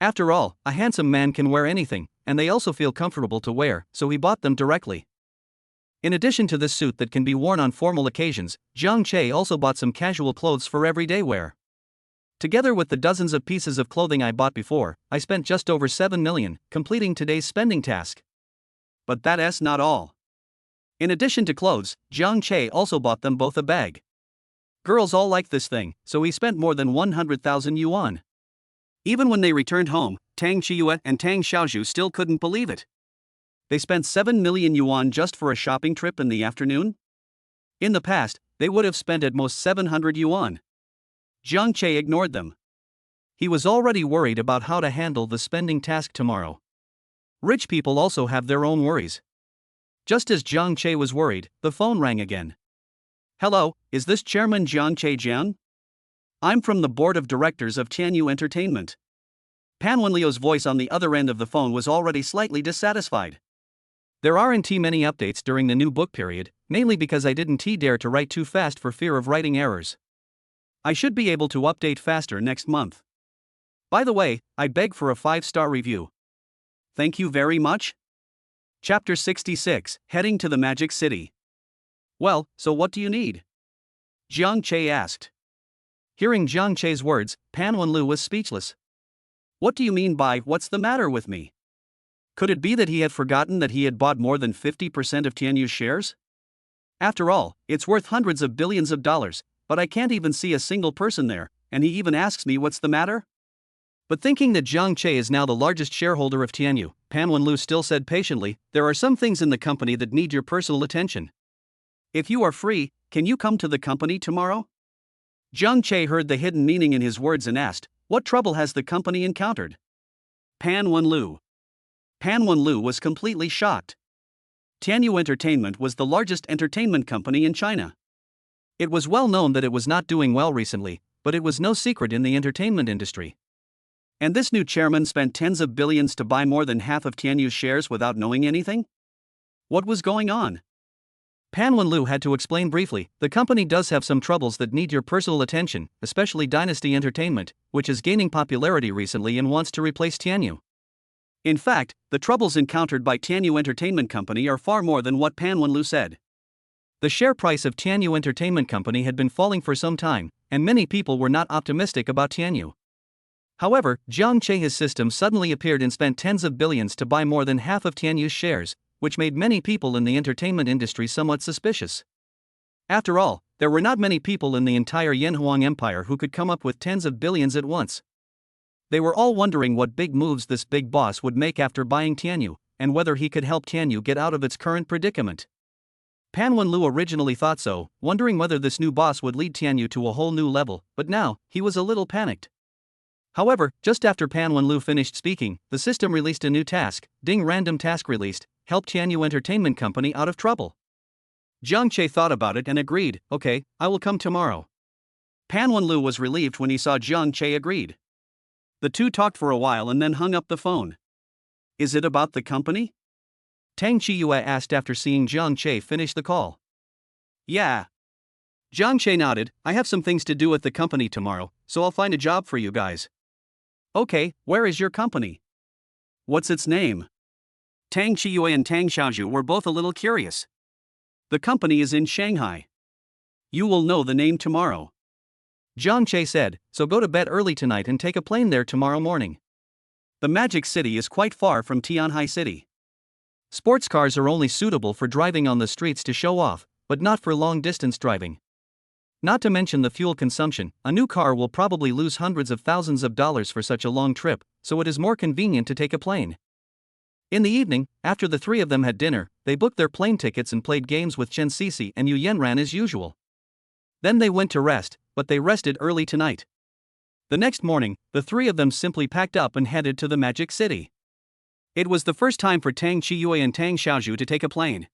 After all, a handsome man can wear anything, and they also feel comfortable to wear, so he bought them directly. In addition to this suit that can be worn on formal occasions, Jiang Che also bought some casual clothes for everyday wear. Together with the dozens of pieces of clothing I bought before, I spent just over 7 million, completing today's spending task. But that's not all. In addition to clothes, Jiang Che also bought them both a bag. Girls all like this thing, so he spent more than 100,000 yuan. Even when they returned home, Tang Chiyue and Tang Xiaozhu still couldn't believe it. They spent 7 million yuan just for a shopping trip in the afternoon? In the past, they would have spent at most 700 yuan. Jiang Che ignored them. He was already worried about how to handle the spending task tomorrow. Rich people also have their own worries. Just as Jiang Che was worried, the phone rang again. "Hello, is this Chairman Jiang Che Jian? I'm from the board of directors of Tianyu Entertainment." Pan Wenliu's voice on the other end of the phone was already slightly dissatisfied. "There aren't many updates during the new book period, mainly because I didn't dare to write too fast for fear of writing errors. I should be able to update faster next month. By the way, I beg for a 5-star review. Thank you very much." Chapter 66, Heading to the Magic City. "Well, so what do you need?" Jiang Che asked. Hearing Jiang Che's words, Pan Wenliu was speechless. What do you mean by, what's the matter with me? Could it be that he had forgotten that he had bought more than 50% of Tianyu's shares? After all, it's worth hundreds of billions of dollars, but I can't even see a single person there, and he even asks me what's the matter? But thinking that Jiang Che is now the largest shareholder of Tianyu, Pan Wenlu still said patiently, there are some things in the company that need your personal attention. If you are free, can you come to the company tomorrow? Jiang Che heard the hidden meaning in his words and asked, what trouble has the company encountered? Pan Wenlu. Pan Wenlu was completely shocked. Tianyu Entertainment was the largest entertainment company in China. It was well known that it was not doing well recently, but it was no secret in the entertainment industry. And this new chairman spent tens of billions to buy more than half of Tianyu's shares without knowing anything? What was going on? Pan Wenlu had to explain briefly, the company does have some troubles that need your personal attention, especially Dynasty Entertainment, which is gaining popularity recently and wants to replace Tianyu. In fact, the troubles encountered by Tianyu Entertainment Company are far more than what Pan Wenlu said. The share price of Tianyu Entertainment Company had been falling for some time, and many people were not optimistic about Tianyu. However, Jiang Che's system suddenly appeared and spent tens of billions to buy more than half of Tianyu's shares, which made many people in the entertainment industry somewhat suspicious. After all, there were not many people in the entire Yanhuang Empire who could come up with tens of billions at once. They were all wondering what big moves this big boss would make after buying Tianyu, and whether he could help Tianyu get out of its current predicament. Pan Wenlu originally thought so, wondering whether this new boss would lead Tianyu to a whole new level, but now, he was a little panicked. However, just after Pan Wenlu finished speaking, the system released a new task, Ding Random Task Released, help Tianyu Entertainment Company out of trouble. Jiang Che thought about it and agreed, okay, I will come tomorrow. Pan Wenlu was relieved when he saw Jiang Che agreed. The two talked for a while and then hung up the phone. Is it about the company? Tang Chiyue asked after seeing Jiang Che finish the call. Yeah. Jiang Che nodded, I have some things to do at the company tomorrow, so I'll find a job for you guys. Okay, where is your company? What's its name? Tang Chiyue and Tang Xiaozhu were both a little curious. The company is in Shanghai. You will know the name tomorrow. Jiang Che said, so go to bed early tonight and take a plane there tomorrow morning. The Magic City is quite far from Tianhai City. Sports cars are only suitable for driving on the streets to show off, but not for long-distance driving. Not to mention the fuel consumption, a new car will probably lose hundreds of thousands of dollars for such a long trip, so it is more convenient to take a plane. In the evening, after the three of them had dinner, they booked their plane tickets and played games with Chen Sisi and Yu Yanran as usual. Then they went to rest, but they rested early tonight. The next morning, the three of them simply packed up and headed to the Magic City. It was the first time for Tang Chiyue and Tang Xiaozhu to take a plane.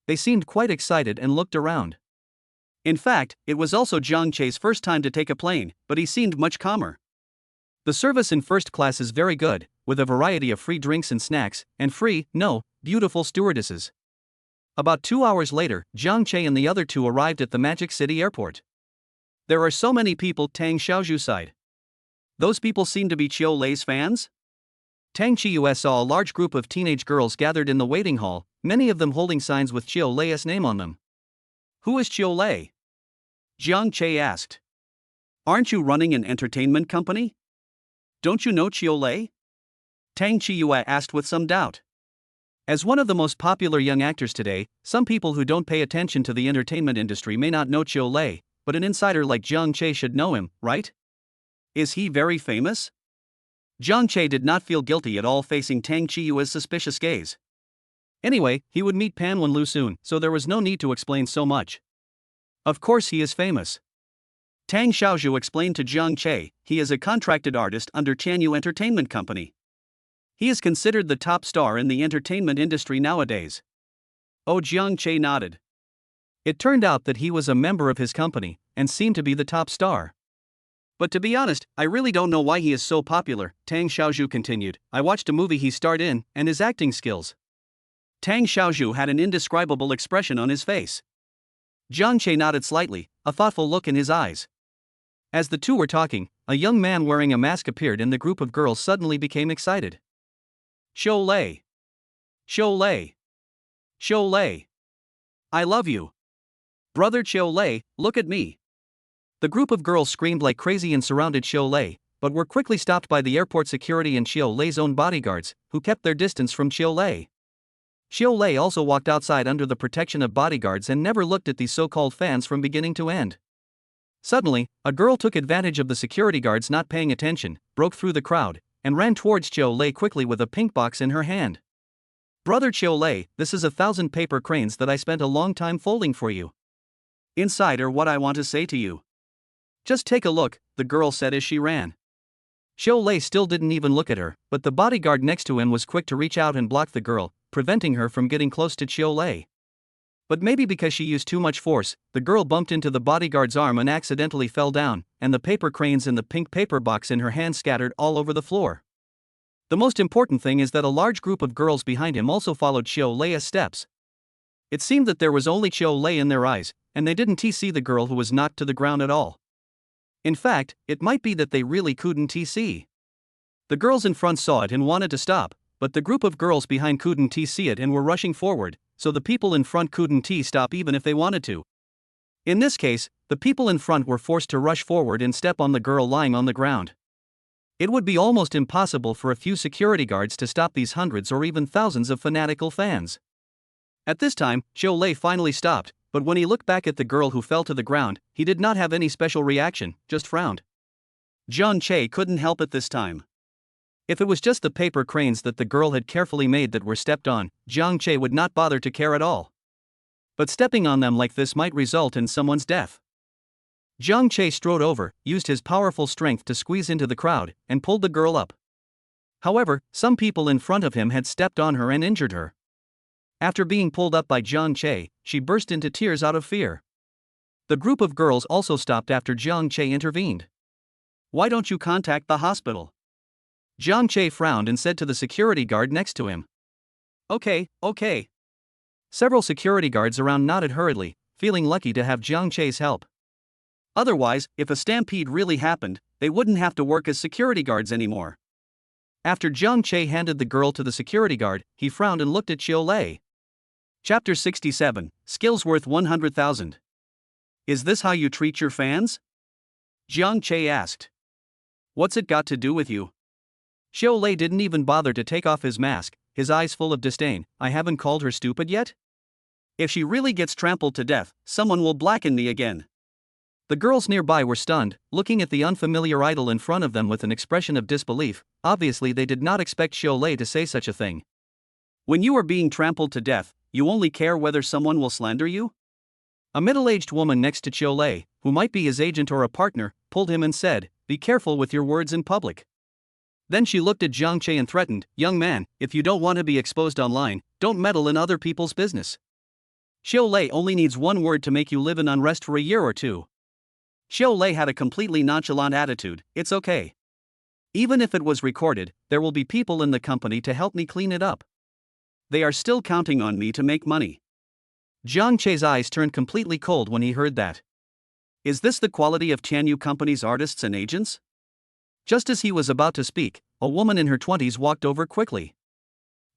They seemed quite excited and looked around. In fact, it was also Jiang Che's first time to take a plane, but he seemed much calmer. The service in first class is very good, with a variety of free drinks and snacks, and beautiful stewardesses. About 2 hours later, Jiang Che and the other two arrived at the Magic City airport. There are so many people, Tang Xiaozhu sighed. Those people seem to be Chiu Lei's fans? Tang Chiyue saw a large group of teenage girls gathered in the waiting hall, many of them holding signs with Chiu Lei's name on them. Who is Chiu Lei? Jiang Che asked. Aren't you running an entertainment company? Don't you know Chiu Lei? Tang Chiyue asked with some doubt. As one of the most popular young actors today, some people who don't pay attention to the entertainment industry may not know Chiu Lei, but an insider like Jiang Che should know him, right? Is he very famous? Jiang Che did not feel guilty at all facing Tang Chiyue's suspicious gaze. Anyway, he would meet Pan Wenlu soon, so there was no need to explain so much. Of course he is famous. Tang Xiaozhu explained to Jiang Che, he is a contracted artist under Tianyu Entertainment Company. He is considered the top star in the entertainment industry nowadays. Oh, Jiang Che nodded. It turned out that he was a member of his company, and seemed to be the top star. But to be honest, I really don't know why he is so popular, Tang Xiaozhu continued. I watched a movie he starred in, and his acting skills. Tang Xiaozhu had an indescribable expression on his face. Jiang Che nodded slightly, a thoughtful look in his eyes. As the two were talking, a young man wearing a mask appeared and the group of girls suddenly became excited. Chiu Lei! Chiu Lei! Chiu Lei! I love you! Brother Chiu Lei, look at me! The group of girls screamed like crazy and surrounded Chiu Lei, but were quickly stopped by the airport security and Xiao Lei's own bodyguards, who kept their distance from Xiao Lei. Xiao Lei also walked outside under the protection of bodyguards and never looked at these so-called fans from beginning to end. Suddenly, a girl took advantage of the security guards not paying attention, broke through the crowd, and ran towards Xiao Lei quickly with a pink box in her hand. "Brother Xiao Lei, this is 1,000 paper cranes that I spent a long time folding for you. Inside are what I want to say to you. Just take a look," the girl said as she ran. Xiao Lei still didn't even look at her, but the bodyguard next to him was quick to reach out and block the girl, preventing her from getting close to Xiao Lei. But maybe because she used too much force, the girl bumped into the bodyguard's arm and accidentally fell down, and the paper cranes in the pink paper box in her hand scattered all over the floor. The most important thing is that a large group of girls behind him also followed Xiao Lei's steps. It seemed that there was only Xiao Lei in their eyes, and they didn't see the girl who was knocked to the ground at all. In fact, it might be that they really couldn't see. The girls in front saw it and wanted to stop, but the group of girls behind couldn't see it and were rushing forward, so the people in front couldn't stop even if they wanted to. In this case, the people in front were forced to rush forward and step on the girl lying on the ground. It would be almost impossible for a few security guards to stop these hundreds or even thousands of fanatical fans. At this time, Xiao Lei finally stopped, but when he looked back at the girl who fell to the ground, he did not have any special reaction, just frowned. Zhang Che couldn't help it this time. If it was just the paper cranes that the girl had carefully made that were stepped on, Zhang Che would not bother to care at all. But stepping on them like this might result in someone's death. Zhang Che strode over, used his powerful strength to squeeze into the crowd, and pulled the girl up. However, some people in front of him had stepped on her and injured her. After being pulled up by Zhang Che, she burst into tears out of fear. The group of girls also stopped after Zhang Che intervened. "Why don't you contact the hospital?" Zhang Che frowned and said to the security guard next to him. Okay. Several security guards around nodded hurriedly, feeling lucky to have Zhang Che's help. Otherwise, if a stampede really happened, they wouldn't have to work as security guards anymore. After Zhang Che handed the girl to the security guard, he frowned and looked at Xiao Lei. Chapter 67, Skills Worth 100,000. Is this how you treat your fans? Zhang Che asked. What's it got to do with you? Xiao Lei didn't even bother to take off his mask, his eyes full of disdain. I haven't called her stupid yet? If she really gets trampled to death, someone will blacken me again. The girls nearby were stunned, looking at the unfamiliar idol in front of them with an expression of disbelief. Obviously they did not expect Xiao Lei to say such a thing. When you are being trampled to death, you only care whether someone will slander you? A middle-aged woman next to Xiao Lei, who might be his agent or a partner, pulled him and said, "Be careful with your words in public." Then she looked at Zhang Che and threatened, "Young man, if you don't want to be exposed online, don't meddle in other people's business. Xiao Lei only needs one word to make you live in unrest for a year or two." Xiao Lei had a completely nonchalant attitude. It's okay. Even if it was recorded, there will be people in the company to help me clean it up. They are still counting on me to make money. Zhang Che's eyes turned completely cold when he heard that. Is this the quality of Tianyu Company's artists and agents? Just as he was about to speak, a woman in her 20s walked over quickly.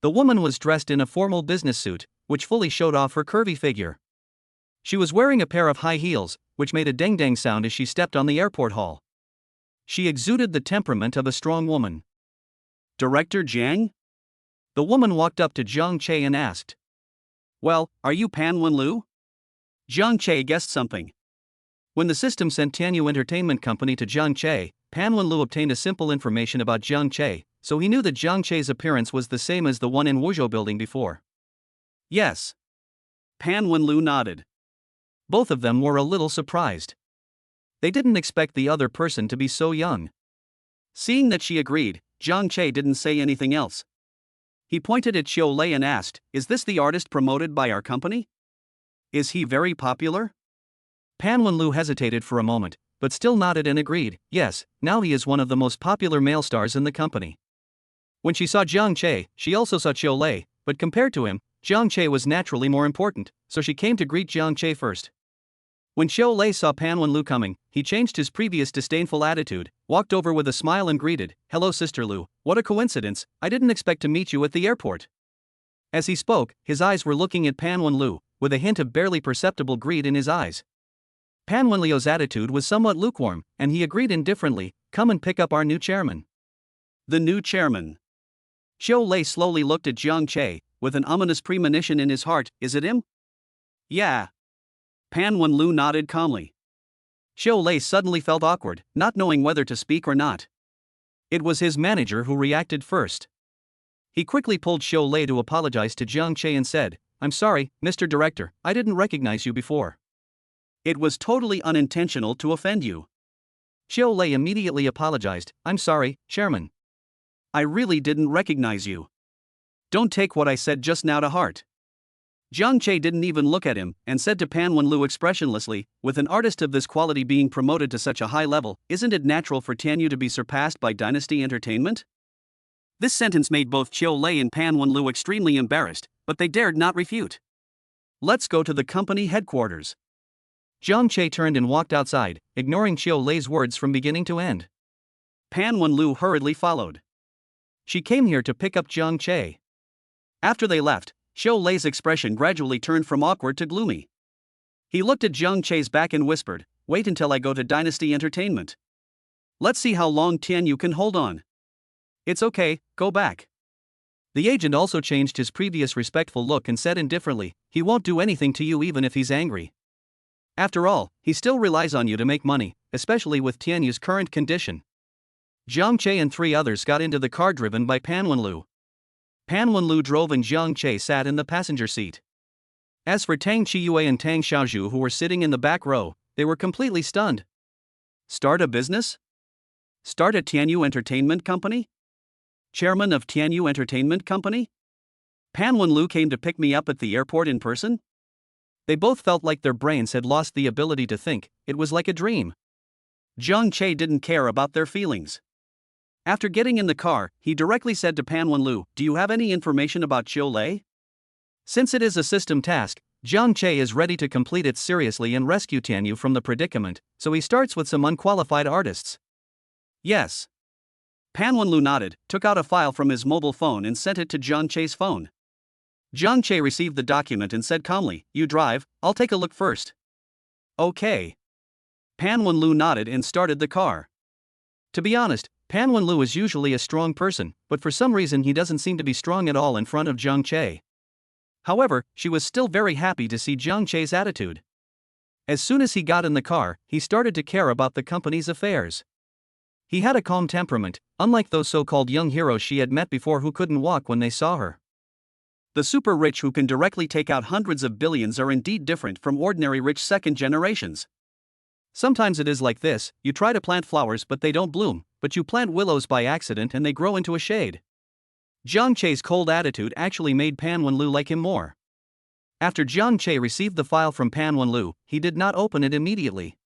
The woman was dressed in a formal business suit, which fully showed off her curvy figure. She was wearing a pair of high heels, which made a deng-deng sound as she stepped on the airport hall. She exuded the temperament of a strong woman. Director Jiang? The woman walked up to Zhang Che and asked. Well, are you Pan Wenlu? Zhang Che guessed something. When the system sent Tianyu Entertainment Company to Zhang Che, Pan Wenlu obtained a simple information about Zhang Che, so he knew that Zhang Che's appearance was the same as the one in Wuzhou building before. Yes. Pan Wenlu nodded. Both of them were a little surprised. They didn't expect the other person to be so young. Seeing that she agreed, Zhang Che didn't say anything else. He pointed at Xiao Lei and asked, "Is this the artist promoted by our company? Is he very popular?" Pan Wenlu hesitated for a moment, but still nodded and agreed, "Yes, now he is one of the most popular male stars in the company." When she saw Zhang Che, she also saw Xiao Lei, but compared to him, Zhang Che was naturally more important, so she came to greet Zhang Che first. When Xiao Lei saw Pan Wenlu coming, he changed his previous disdainful attitude, walked over with a smile and greeted, "Hello Sister Lu, what a coincidence, I didn't expect to meet you at the airport." As he spoke, his eyes were looking at Pan Wenlu, with a hint of barely perceptible greed in his eyes. Pan Wenliu's attitude was somewhat lukewarm, and he agreed indifferently, come and pick up our new chairman. The new chairman. Xiao Lei slowly looked at Jiang Che, with an ominous premonition in his heart. Is it him? Yeah. Pan Wenlu nodded calmly. Xiao Lei suddenly felt awkward, not knowing whether to speak or not. It was his manager who reacted first. He quickly pulled Xiao Lei to apologize to Jiang Che and said, I'm sorry, Mr. Director, I didn't recognize you before. It was totally unintentional to offend you. Xiao Lei immediately apologized. I'm sorry, Chairman. I really didn't recognize you. Don't take what I said just now to heart. Jiang Che didn't even look at him and said to Pan Wenlu expressionlessly, with an artist of this quality being promoted to such a high level, isn't it natural for Tianyu to be surpassed by Dynasty Entertainment? This sentence made both Xiao Lei and Pan Wenlu extremely embarrassed, but they dared not refute. Let's go to the company headquarters. Jiang Che turned and walked outside, ignoring Xiao Lei's words from beginning to end. Pan Wenlu hurriedly followed. She came here to pick up Jiang Che. After they left, Xiao Lei's expression gradually turned from awkward to gloomy. He looked at Jiang Che's back and whispered, wait until I go to Dynasty Entertainment. Let's see how long Tianyu can hold on. It's okay, go back. The agent also changed his previous respectful look and said indifferently, he won't do anything to you even if he's angry. After all, he still relies on you to make money, especially with Tianyu's current condition. Jiang Che and 3 others got into the car driven by Pan Wenlu. Pan Wenlu drove and Jiang Che sat in the passenger seat. As for Tang Qiyue and Tang Xiaozhu, who were sitting in the back row, they were completely stunned. Start a business? Start a Tianyu Entertainment Company? Chairman of Tianyu Entertainment Company? Pan Wenlu came to pick me up at the airport in person? They both felt like their brains had lost the ability to think. It was like a dream. Jiang Che didn't care about their feelings. After getting in the car, he directly said to Pan Wenlu, do you have any information about Xiao Lei? Since it is a system task, Jiang Che is ready to complete it seriously and rescue Tianyu from the predicament, so he starts with some unqualified artists. Yes. Pan Wenlu nodded, took out a file from his mobile phone and sent it to Jiang Che's phone. Jiang Che received the document and said calmly, you drive, I'll take a look first. Okay. Pan Wenlu nodded and started the car. To be honest, Pan Wenlu is usually a strong person, but for some reason he doesn't seem to be strong at all in front of Jiang Che. However, she was still very happy to see Jiang Che's attitude. As soon as he got in the car, he started to care about the company's affairs. He had a calm temperament, unlike those so-called young heroes she had met before who couldn't walk when they saw her. The super rich who can directly take out hundreds of billions are indeed different from ordinary rich second generations. Sometimes it is like this, you try to plant flowers but they don't bloom, but you plant willows by accident and they grow into a shade. Jiang Che's cold attitude actually made Pan Wenlu like him more. After Jiang Che received the file from Pan Wenlu, he did not open it immediately.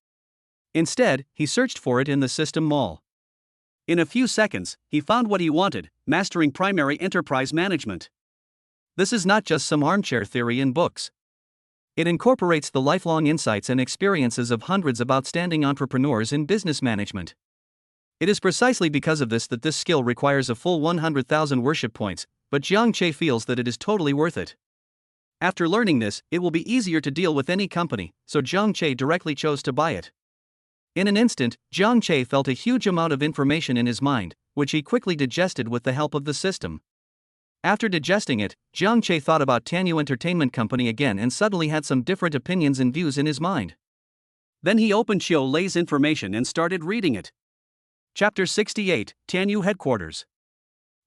Instead, he searched for it in the system mall. In a few seconds, he found what he wanted, mastering primary enterprise management. This is not just some armchair theory in books. It incorporates the lifelong insights and experiences of hundreds of outstanding entrepreneurs in business management. It is precisely because of this that this skill requires a full 100,000 worship points, but Jiang Che feels that it is totally worth it. After learning this, it will be easier to deal with any company, so Jiang Che directly chose to buy it. In an instant, Jiang Che felt a huge amount of information in his mind, which he quickly digested with the help of the system. After digesting it, Jiang Che thought about Tianyu Entertainment Company again and suddenly had some different opinions and views in his mind. Then he opened Xiao Lei's information and started reading it. Chapter 68, Tianyu Headquarters.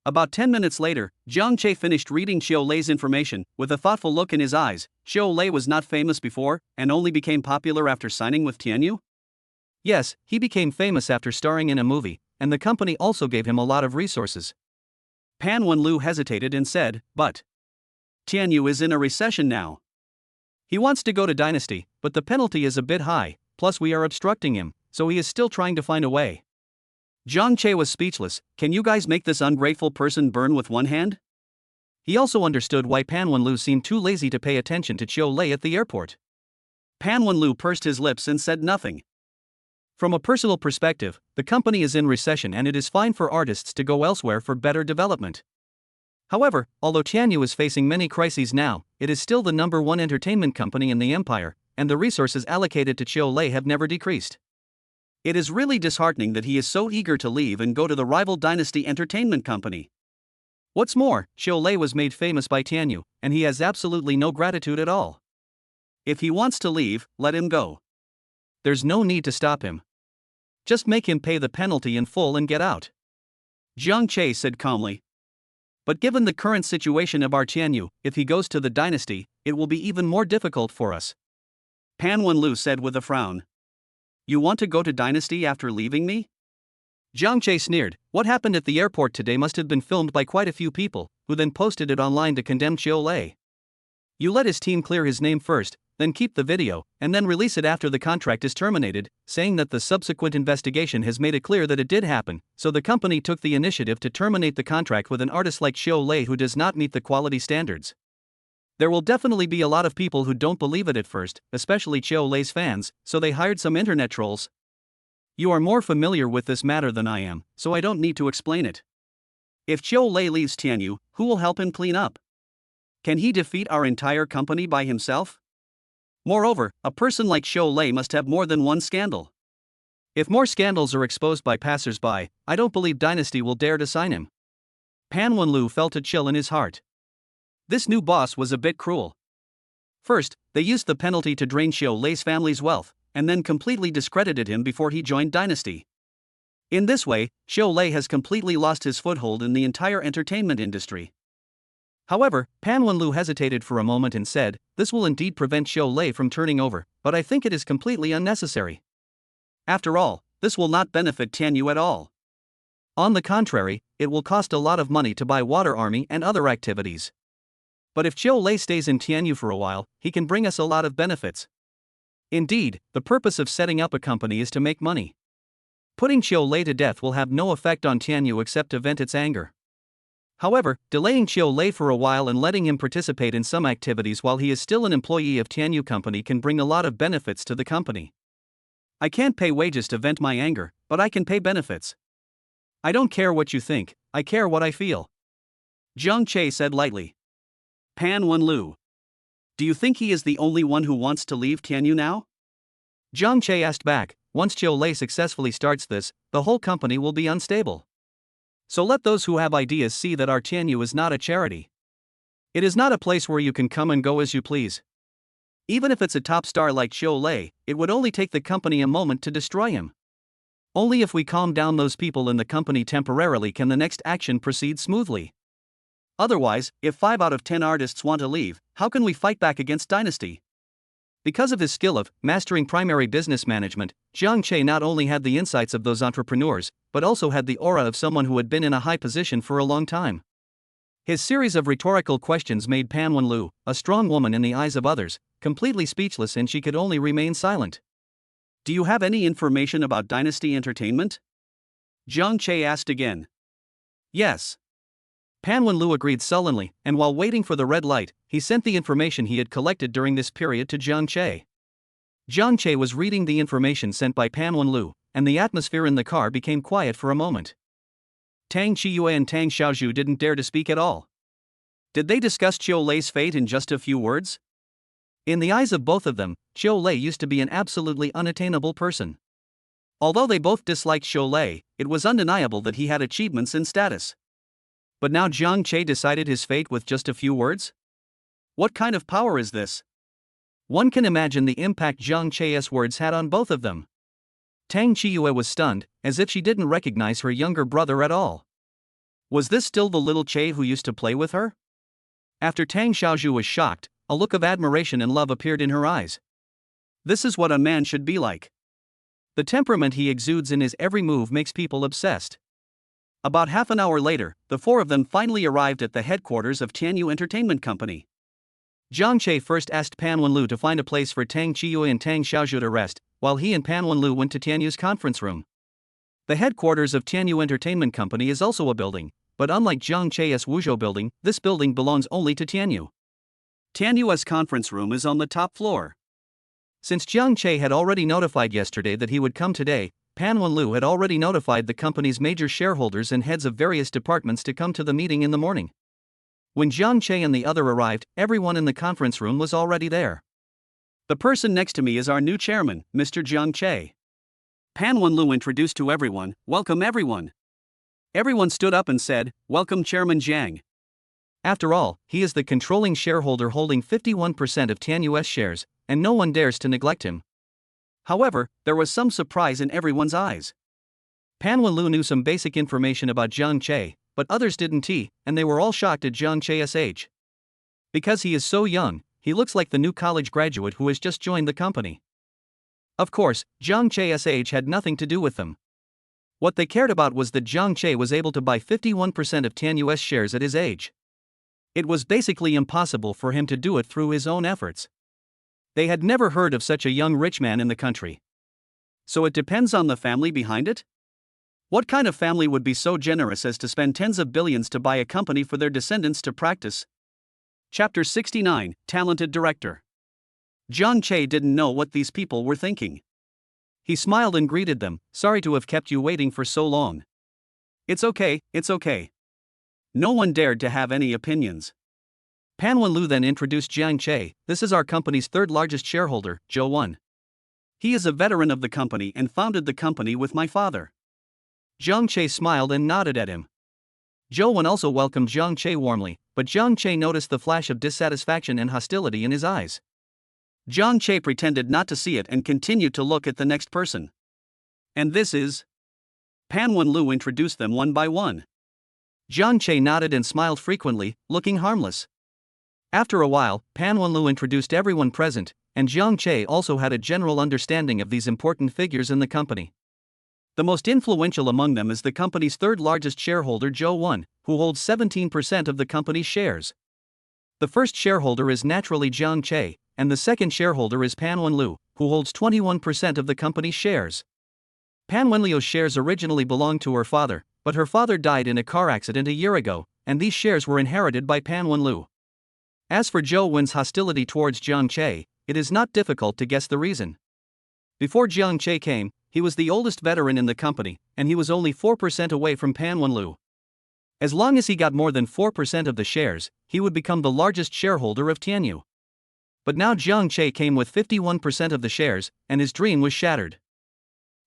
About 10 minutes later, Jiang Che finished reading Xiao Lei's information, with a thoughtful look in his eyes. Xiao Lei was not famous before, and only became popular after signing with Tianyu? Yes, he became famous after starring in a movie, and the company also gave him a lot of resources. Pan Wenlu hesitated and said, but Tianyu is in a recession now. He wants to go to Dynasty, but the penalty is a bit high, plus we are obstructing him, so he is still trying to find a way. Jiang Che was speechless. Can you guys make this ungrateful person burn with one hand? He also understood why Pan Wenlu seemed too lazy to pay attention to Xiao Lei at the airport. Pan Wenlu pursed his lips and said nothing. From a personal perspective, the company is in recession and it is fine for artists to go elsewhere for better development. However, although Tianyu is facing many crises now, it is still the #1 entertainment company in the empire, and the resources allocated to Xiao Lei have never decreased. It is really disheartening that he is so eager to leave and go to the rival Dynasty Entertainment Company. What's more, Xiaolei was made famous by Tianyu, and he has absolutely no gratitude at all. If he wants to leave, let him go. There's no need to stop him. Just make him pay the penalty in full and get out. Jiang Che said calmly. But given the current situation of our Tianyu, if he goes to the dynasty, it will be even more difficult for us. Pan Wenlu said with a frown. You want to go to dynasty after leaving me? Jiang Che sneered. What happened at the airport today must have been filmed by quite a few people, who then posted it online to condemn Xiaolei. You let his team clear his name first, then keep the video, and then release it after the contract is terminated, saying that the subsequent investigation has made it clear that it did happen, so the company took the initiative to terminate the contract with an artist like Xiaolei who does not meet the quality standards. There will definitely be a lot of people who don't believe it at first, especially Xiaolei's fans, so they hired some internet trolls. You are more familiar with this matter than I am, so I don't need to explain it. If Xiaolei leaves Tianyu, who will help him clean up? Can he defeat our entire company by himself? Moreover, a person like Xiaolei must have more than one scandal. If more scandals are exposed by passers-by, I don't believe Dynasty will dare to sign him. Pan Wenlu felt a chill in his heart. This new boss was a bit cruel. First, they used the penalty to drain Xiaolei's family's wealth, and then completely discredited him before he joined Dynasty. In this way, Xiaolei has completely lost his foothold in the entire entertainment industry. However, Pan Wenlu hesitated for a moment and said, this will indeed prevent Xiaolei from turning over, but I think it is completely unnecessary. After all, this will not benefit Tianyu at all. On the contrary, it will cost a lot of money to buy water army and other activities. But if Xiaolei stays in Tianyu for a while, he can bring us a lot of benefits. Indeed, the purpose of setting up a company is to make money. Putting Xiaolei to death will have no effect on Tianyu except to vent its anger. However, delaying Xiaolei for a while and letting him participate in some activities while he is still an employee of Tianyu Company can bring a lot of benefits to the company. I can't pay wages to vent my anger, but I can pay benefits. I don't care what you think, I care what I feel. Jiang Che said lightly. Pan Wenlu. Do you think he is the only one who wants to leave Tianyu now? Jiang Che asked back. Once Xiaolei successfully starts this, the whole company will be unstable. So let those who have ideas see that our Tianyu is not a charity. It is not a place where you can come and go as you please. Even if it's a top star like Xiaolei, it would only take the company a moment to destroy him. Only if we calm down those people in the company temporarily can the next action proceed smoothly. Otherwise, if 5 out of 10 artists want to leave, how can we fight back against Dynasty? Because of his skill of mastering primary business management, Jiang Che not only had the insights of those entrepreneurs, but also had the aura of someone who had been in a high position for a long time. His series of rhetorical questions made Pan Wenlu, a strong woman in the eyes of others, completely speechless, and she could only remain silent. Do you have any information about Dynasty Entertainment? Jiang Che asked again. Yes. Pan Wenlu agreed sullenly, and while waiting for the red light, he sent the information he had collected during this period to Jiang Che. Jiang Che was reading the information sent by Pan Wenlu, and the atmosphere in the car became quiet for a moment. Tang Qiyue and Tang Xiaozhu didn't dare to speak at all. Did they discuss Xiaolei's fate in just a few words? In the eyes of both of them, Xiaolei used to be an absolutely unattainable person. Although they both disliked Xiaolei, it was undeniable that he had achievements and status. But now Jiang Che decided his fate with just a few words? What kind of power is this? One can imagine the impact Jiang Che's words had on both of them. Tang Qiyue was stunned, as if she didn't recognize her younger brother at all. Was this still the little Che who used to play with her? After Tang Xiaozhu was shocked, a look of admiration and love appeared in her eyes. This is what a man should be like. The temperament he exudes in his every move makes people obsessed. About half an hour later, the four of them finally arrived at the headquarters of Tianyu Entertainment Company. Jiang Che first asked Pan Wenlu to find a place for Tang Qiyue and Tang Xiaozhu to rest, while he and Pan Wenlu went to Tianyu's conference room. The headquarters of Tianyu Entertainment Company is also a building, but unlike Jiang Che's Wuzhou building, this building belongs only to Tianyu. Tianyu's conference room is on the top floor. Since Jiang Che had already notified yesterday that he would come today, Pan Wenlu had already notified the company's major shareholders and heads of various departments to come to the meeting in the morning. When Jiang Che and the other arrived, everyone in the conference room was already there. The person next to me is our new chairman, Mr. Jiang Che. Pan Wenlu introduced to everyone, "Welcome everyone." Everyone stood up and said, "Welcome Chairman Jiang." After all, he is the controlling shareholder holding 51% of Tianyu's shares, and no one dares to neglect him. However, there was some surprise in everyone's eyes. Pan Wenlu knew some basic information about Jiang Che, but others didn't, and they were all shocked at Jiang Che's age. Because he is so young, he looks like the new college graduate who has just joined the company. Of course, Jiang Che's age had nothing to do with them. What they cared about was that Jiang Che was able to buy 51% of Tianyu's shares at his age. It was basically impossible for him to do it through his own efforts. They had never heard of such a young rich man in the country. So it depends on the family behind it? What kind of family would be so generous as to spend tens of billions to buy a company for their descendants to practice? Chapter 69, Talented Director. Jiang Che didn't know what these people were thinking. He smiled and greeted them, "Sorry to have kept you waiting for so long." It's okay. No one dared to have any opinions. Pan Wenlu then introduced Jiang Che. "This is our company's third largest shareholder, Zhou Wen. He is a veteran of the company and founded the company with my father." Jiang Che smiled and nodded at him. Zhou Wen also welcomed Jiang Che warmly, but Jiang Che noticed the flash of dissatisfaction and hostility in his eyes. Jiang Che pretended not to see it and continued to look at the next person. "And this is?" Pan Wenlu introduced them one by one. Jiang Che nodded and smiled frequently, looking harmless. After a while, Pan Wenlu introduced everyone present, and Jiang Che also had a general understanding of these important figures in the company. The most influential among them is the company's third largest shareholder, Zhou Wen, who holds 17% of the company's shares. The first shareholder is naturally Jiang Che, and the second shareholder is Pan Wenlu, who holds 21% of the company's shares. Pan Wenlu's shares originally belonged to her father, but her father died in a car accident a year ago, and these shares were inherited by Pan Wenlu. As for Zhou Wen's hostility towards Jiang Che, it is not difficult to guess the reason. Before Jiang Che came, he was the oldest veteran in the company, and he was only 4% away from Pan Wenlu. As long as he got more than 4% of the shares, he would become the largest shareholder of Tianyu. But now Jiang Che came with 51% of the shares, and his dream was shattered.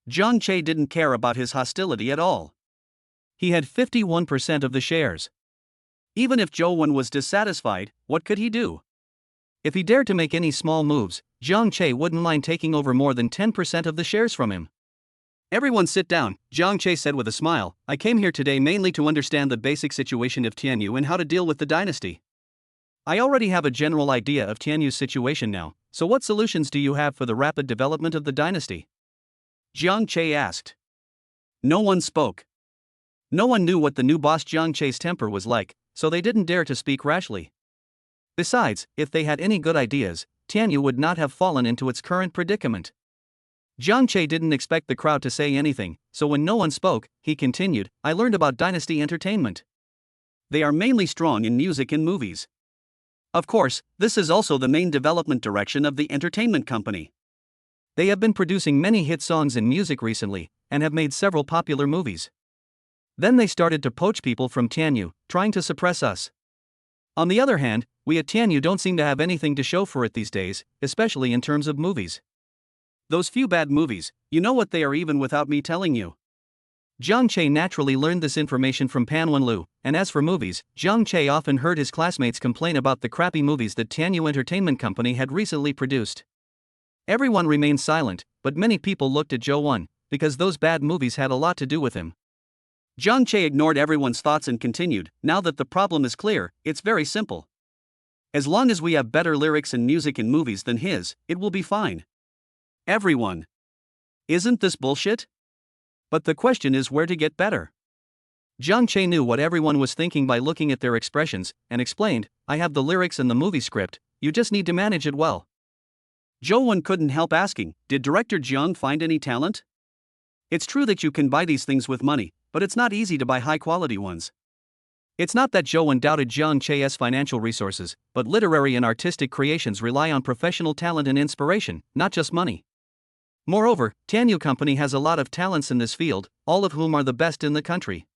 Jiang Che didn't care about his hostility at all. He had 51% of the shares. Even if Zhou Wen was dissatisfied, what could he do? If he dared to make any small moves, Jiang Che wouldn't mind taking over more than 10% of the shares from him. "Everyone sit down," Jiang Che said with a smile. "I came here today mainly to understand the basic situation of Tianyu and how to deal with the dynasty. I already have a general idea of Tianyu's situation now, so what solutions do you have for the rapid development of the dynasty?" Jiang Che asked. No one spoke. No one knew what the new boss Jiang Che's temper was like, so they didn't dare to speak rashly. Besides, if they had any good ideas, Tianyu would not have fallen into its current predicament. Jiang Che didn't expect the crowd to say anything, so when no one spoke, he continued, "I learned about dynasty entertainment. They are mainly strong in music and movies. Of course, this is also the main development direction of the entertainment company. They have been producing many hit songs in music recently, and have made several popular movies. Then they started to poach people from Tianyu, trying to suppress us. On the other hand, we at Tianyu don't seem to have anything to show for it these days, especially in terms of movies. Those few bad movies, you know what they are even without me telling you." Jiang Che naturally learned this information from Pan Wenlu, and as for movies, Jiang Che often heard his classmates complain about the crappy movies that Tianyu Entertainment Company had recently produced. Everyone remained silent, but many people looked at Zhou Wen, because those bad movies had a lot to do with him. Jiang Che ignored everyone's thoughts and continued, "Now that the problem is clear, it's very simple. As long as we have better lyrics and music in movies than his, it will be fine." Everyone. "Isn't this bullshit? But the question is where to get better." Jiang Che knew what everyone was thinking by looking at their expressions, and explained, "I have the lyrics and the movie script, you just need to manage it well." Zhou Wen couldn't help asking, "Did director Jiang find any talent? It's true that you can buy these things with money, but it's not easy to buy high-quality ones." It's not that Zhou Wen doubted Jiang Che's financial resources, but literary and artistic creations rely on professional talent and inspiration, not just money. Moreover, Tianyu Company has a lot of talents in this field, all of whom are the best in the country.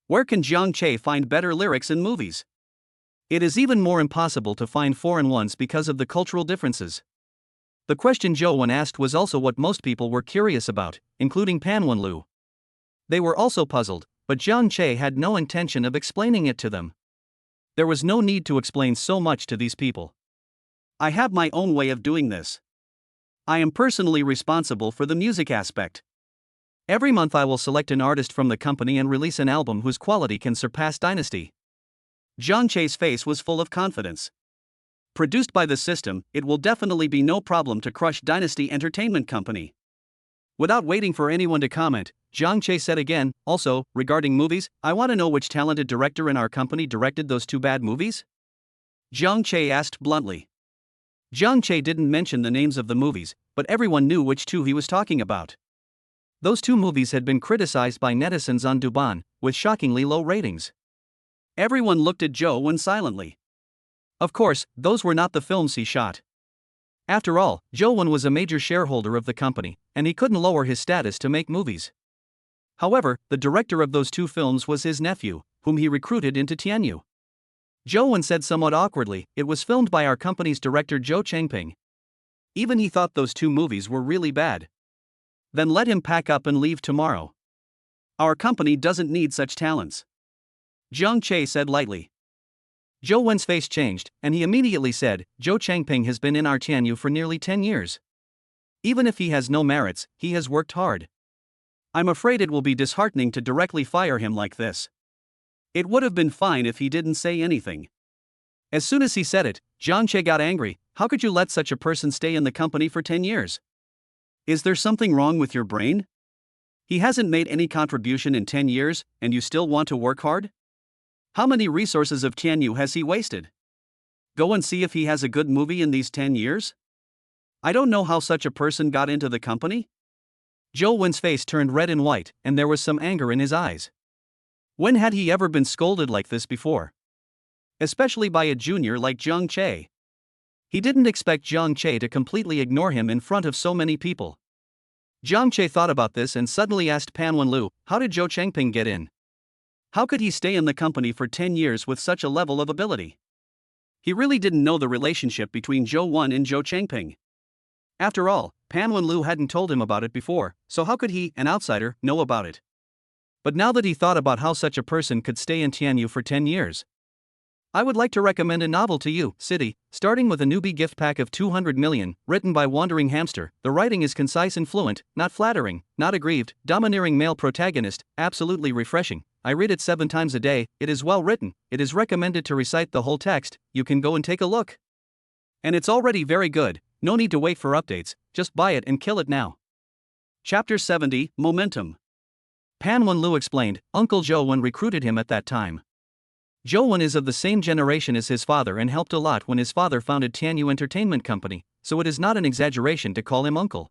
Where can Jiang Che find better lyrics in movies? It is even more impossible to find foreign ones because of the cultural differences. The question Zhou Wen asked was also what most people were curious about, including Pan Wenlu. They were also puzzled, but Jiang Che had no intention of explaining it to them. There was no need to explain so much to these people. I have my own way of doing this. I am personally responsible for the music aspect. Every month I will select an artist from the company and release an album whose quality can surpass Dynasty. Jiang Che's face was full of confidence. Produced by the system, it will definitely be no problem to crush Dynasty Entertainment Company. Without waiting for anyone to comment, Jiang Che said again, also, regarding movies, I want to know which talented director in our company directed those two bad movies? Jiang Che asked bluntly. Jiang Che didn't mention the names of the movies, but everyone knew which two he was talking about. Those two movies had been criticized by netizens on Douban, with shockingly low ratings. Everyone looked at Zhou Wen silently. Of course, those were not the films he shot. After all, Zhou Wen was a major shareholder of the company, and he couldn't lower his status to make movies. However, the director of those two films was his nephew, whom he recruited into Tianyu. Zhou Wen said somewhat awkwardly, it was filmed by our company's director Zhou Changping. Even he thought those two movies were really bad. Then let him pack up and leave tomorrow. Our company doesn't need such talents. Jiang Che said lightly. Zhou Wen's face changed, and he immediately said, Zhou Changping has been in our Tianyu for nearly 10 years. Even if he has no merits, he has worked hard. I'm afraid it will be disheartening to directly fire him like this. It would have been fine if he didn't say anything. As soon as he said it, Jiang Che got angry. How could you let such a person stay in the company for 10 years? Is there something wrong with your brain? He hasn't made any contribution in 10 years, and you still want to work hard? How many resources of Tianyu has he wasted? Go and see if he has a good movie in these 10 years? I don't know how such a person got into the company. Zhou Wen's face turned red and white, and there was some anger in his eyes. When had he ever been scolded like this before? Especially by a junior like Jiang Che. He didn't expect Jiang Che to completely ignore him in front of so many people. Jiang Che thought about this and suddenly asked Pan Wenlu, how did Zhou Changping get in? How could he stay in the company for 10 years with such a level of ability? He really didn't know the relationship between Zhou Wen and Zhou Changping. After all, Pan Wenlu hadn't told him about it before, so how could he, an outsider, know about it? But now that he thought about how such a person could stay in Tianyu for 10 years. I would like to recommend a novel to you, City, starting with a newbie gift pack of 200 million, written by Wandering Hamster. The writing is concise and fluent, not flattering, not aggrieved, domineering male protagonist, absolutely refreshing. I read it 7 times a day, it is well written, it is recommended to recite the whole text, you can go and take a look. And it's already very good, no need to wait for updates, just buy it and kill it now. Chapter 70, Momentum. Pan Wenlu explained, Uncle Zhou Wen recruited him at that time. Zhou Wen is of the same generation as his father and helped a lot when his father founded Tianyu Entertainment Company, so it is not an exaggeration to call him uncle.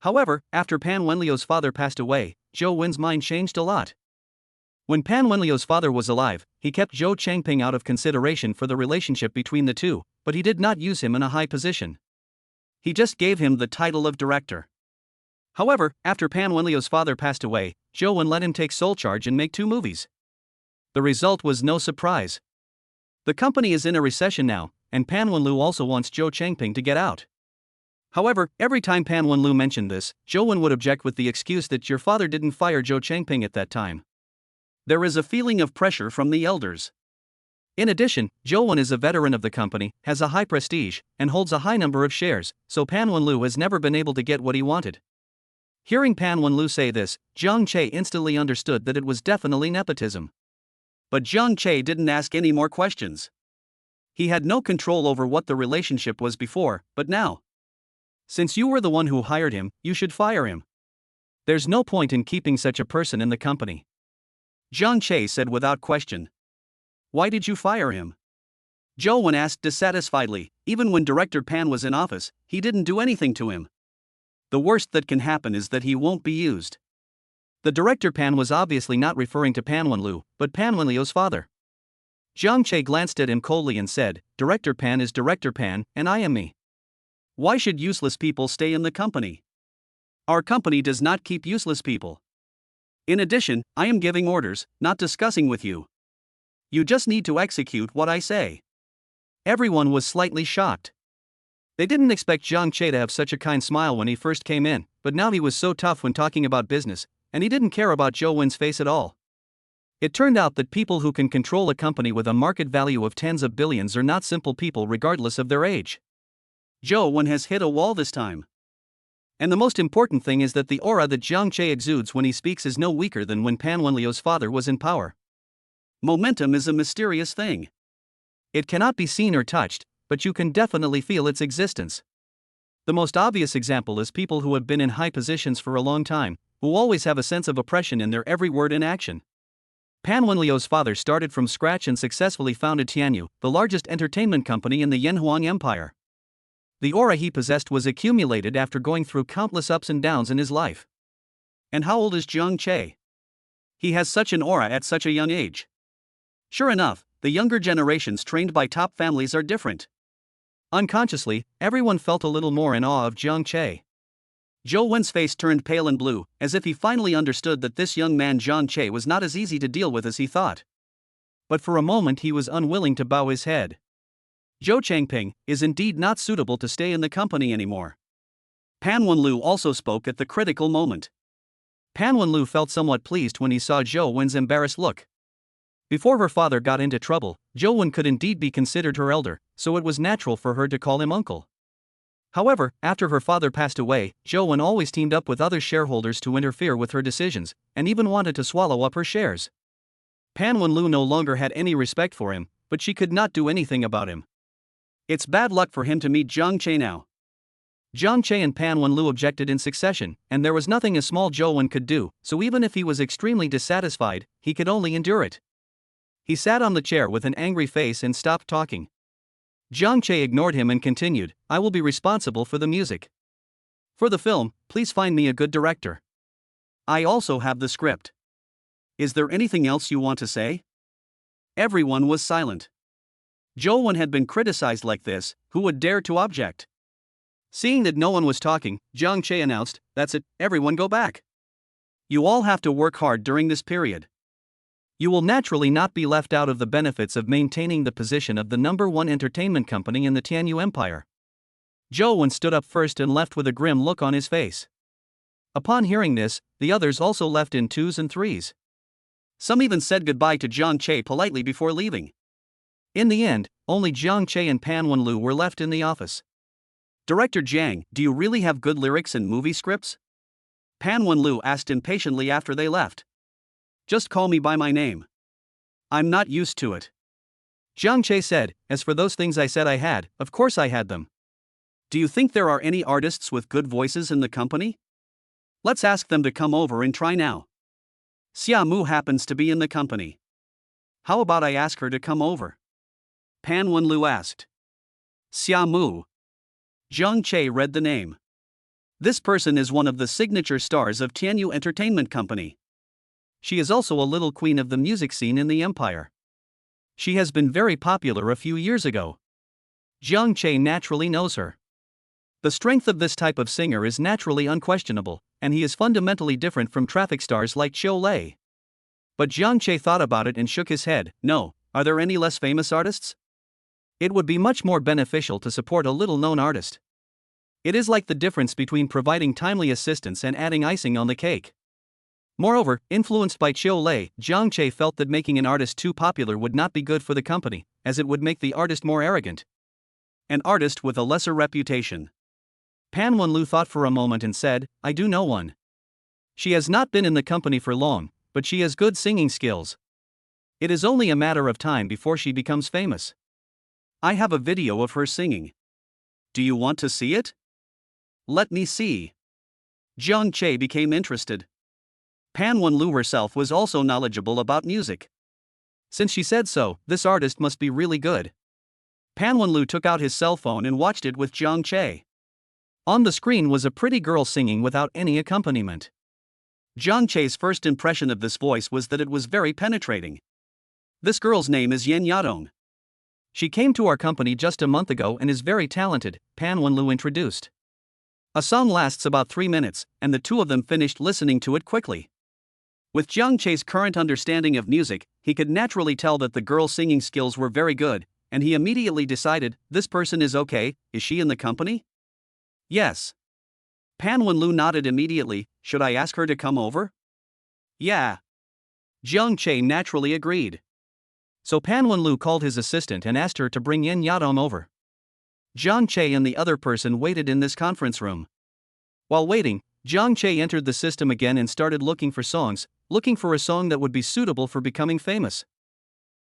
However, after Pan Wenliu's father passed away, Zhou Wen's mind changed a lot. When Pan Wenliu's father was alive, he kept Zhou Changping out of consideration for the relationship between the two, but he did not use him in a high position. He just gave him the title of director. However, after Pan Wenliu's father passed away, Zhou Wen let him take sole charge and make 2 movies. The result was no surprise. The company is in a recession now, and Pan Wenlu also wants Zhou Changping to get out. However, every time Pan Wenlu mentioned this, Zhou Wen would object with the excuse that your father didn't fire Zhou Changping at that time. There is a feeling of pressure from the elders. In addition, Zhou Wen is a veteran of the company, has a high prestige, and holds a high number of shares, so Pan Wenlu has never been able to get what he wanted. Hearing Pan Wenlu say this, Jiang Che instantly understood that it was definitely nepotism. But Jiang Che didn't ask any more questions. He had no control over what the relationship was before, but now. Since you were the one who hired him, you should fire him. There's no point in keeping such a person in the company. Jiang Che said without question. Why did you fire him? Zhou Wen asked dissatisfiedly. Even when Director Pan was in office, he didn't do anything to him. The worst that can happen is that he won't be used. The Director Pan was obviously not referring to Pan Wenlu, but Pan Wenliu's father. Jiang Che glanced at him coldly and said, Director Pan is Director Pan, and I am me. Why should useless people stay in the company? Our company does not keep useless people. In addition, I am giving orders, not discussing with you. You just need to execute what I say. Everyone was slightly shocked. They didn't expect Jiang Che to have such a kind smile when he first came in, but now he was so tough when talking about business, and he didn't care about Zhou Wen's face at all. It turned out that people who can control a company with a market value of tens of billions are not simple people regardless of their age. Zhou Wen has hit a wall this time. And the most important thing is that the aura that Jiang Che exudes when he speaks is no weaker than when Pan Wenliu's father was in power. Momentum is a mysterious thing. It cannot be seen or touched, but you can definitely feel its existence. The most obvious example is people who have been in high positions for a long time, who always have a sense of oppression in their every word and action. Pan Wenliu's father started from scratch and successfully founded Tianyu, the largest entertainment company in the Yanhuang Empire. The aura he possessed was accumulated after going through countless ups and downs in his life. And how old is Jiang Che? He has such an aura at such a young age. Sure enough, the younger generations trained by top families are different. Unconsciously, everyone felt a little more in awe of Jiang Che. Zhou Wen's face turned pale and blue, as if he finally understood that this young man Jiang Che was not as easy to deal with as he thought. But for a moment he was unwilling to bow his head. Zhou Changping is indeed not suitable to stay in the company anymore. Pan Wenliu also spoke at the critical moment. Pan Wenliu felt somewhat pleased when he saw Zhou Wen's embarrassed look. Before her father got into trouble, Zhou Wen could indeed be considered her elder, so it was natural for her to call him uncle. However, after her father passed away, Zhou Wen always teamed up with other shareholders to interfere with her decisions, and even wanted to swallow up her shares. Pan Wenliu no longer had any respect for him, but she could not do anything about him. It's bad luck for him to meet Jiang Che now. Jiang Che and Pan Wenliu objected in succession, and there was nothing a small Zhou Wen could do, so even if he was extremely dissatisfied, he could only endure it. He sat on the chair with an angry face and stopped talking. Jiang Che ignored him and continued, I will be responsible for the music. For the film, please find me a good director. I also have the script. Is there anything else you want to say? Everyone was silent. Zhou Wen had been criticized like this, who would dare to object? Seeing that no one was talking, Jiang Che announced, that's it, everyone go back. You all have to work hard during this period. You will naturally not be left out of the benefits of maintaining the position of the #1 entertainment company in the Tianyu Empire. Zhou Wen stood up first and left with a grim look on his face. Upon hearing this, the others also left in twos and threes. Some even said goodbye to Jiang Che politely before leaving. In the end, only Jiang Che and Pan Wenliu were left in the office. Director Jiang, do you really have good lyrics and movie scripts? Pan Wenliu asked impatiently after they left. Just call me by my name. I'm not used to it. Jiang Che said, as for those things I said I had, of course I had them. Do you think there are any artists with good voices in the company? Let's ask them to come over and try now. Xia Mu happens to be in the company. How about I ask her to come over? Pan Wenliu asked. Xia Mu. Jiang Che read the name. This person is one of the signature stars of Tianyu Entertainment Company. She is also a little queen of the music scene in the empire. She has been very popular a few years ago. Jiang Che naturally knows her. The strength of this type of singer is naturally unquestionable, and he is fundamentally different from traffic stars like Qiu Lei. But Jiang Che thought about it and shook his head. No, are there any less famous artists? It would be much more beneficial to support a little-known artist. It is like the difference between providing timely assistance and adding icing on the cake. Moreover, influenced by Qiu Lei, Jiang Che felt that making an artist too popular would not be good for the company, as it would make the artist more arrogant. An artist with a lesser reputation. Pan Wenliu thought for a moment and said, I do know one. She has not been in the company for long, but she has good singing skills. It is only a matter of time before she becomes famous. I have a video of her singing. Do you want to see it? Let me see. Jiang Che became interested. Pan Wenliu herself was also knowledgeable about music. Since she said so, this artist must be really good. Pan Wenliu took out his cell phone and watched it with Jiang Che. On the screen was a pretty girl singing without any accompaniment. Jiang Che's first impression of this voice was that it was very penetrating. This girl's name is Yan Yadong. She came to our company just a month ago and is very talented, Pan Wenliu introduced. A song lasts about 3 minutes, and the two of them finished listening to it quickly. With Jiang Che's current understanding of music, he could naturally tell that the girl's singing skills were very good, and he immediately decided, this person is okay. Is she in the company? Yes. Pan Wenlu nodded immediately. Should I ask her to come over? Yeah. Jiang Che naturally agreed. So Pan Wenlu called his assistant and asked her to bring Yin Yadong over. Jiang Che and the other person waited in this conference room. While waiting, Jiang Che entered the system again and started looking for songs, looking for a song that would be suitable for becoming famous.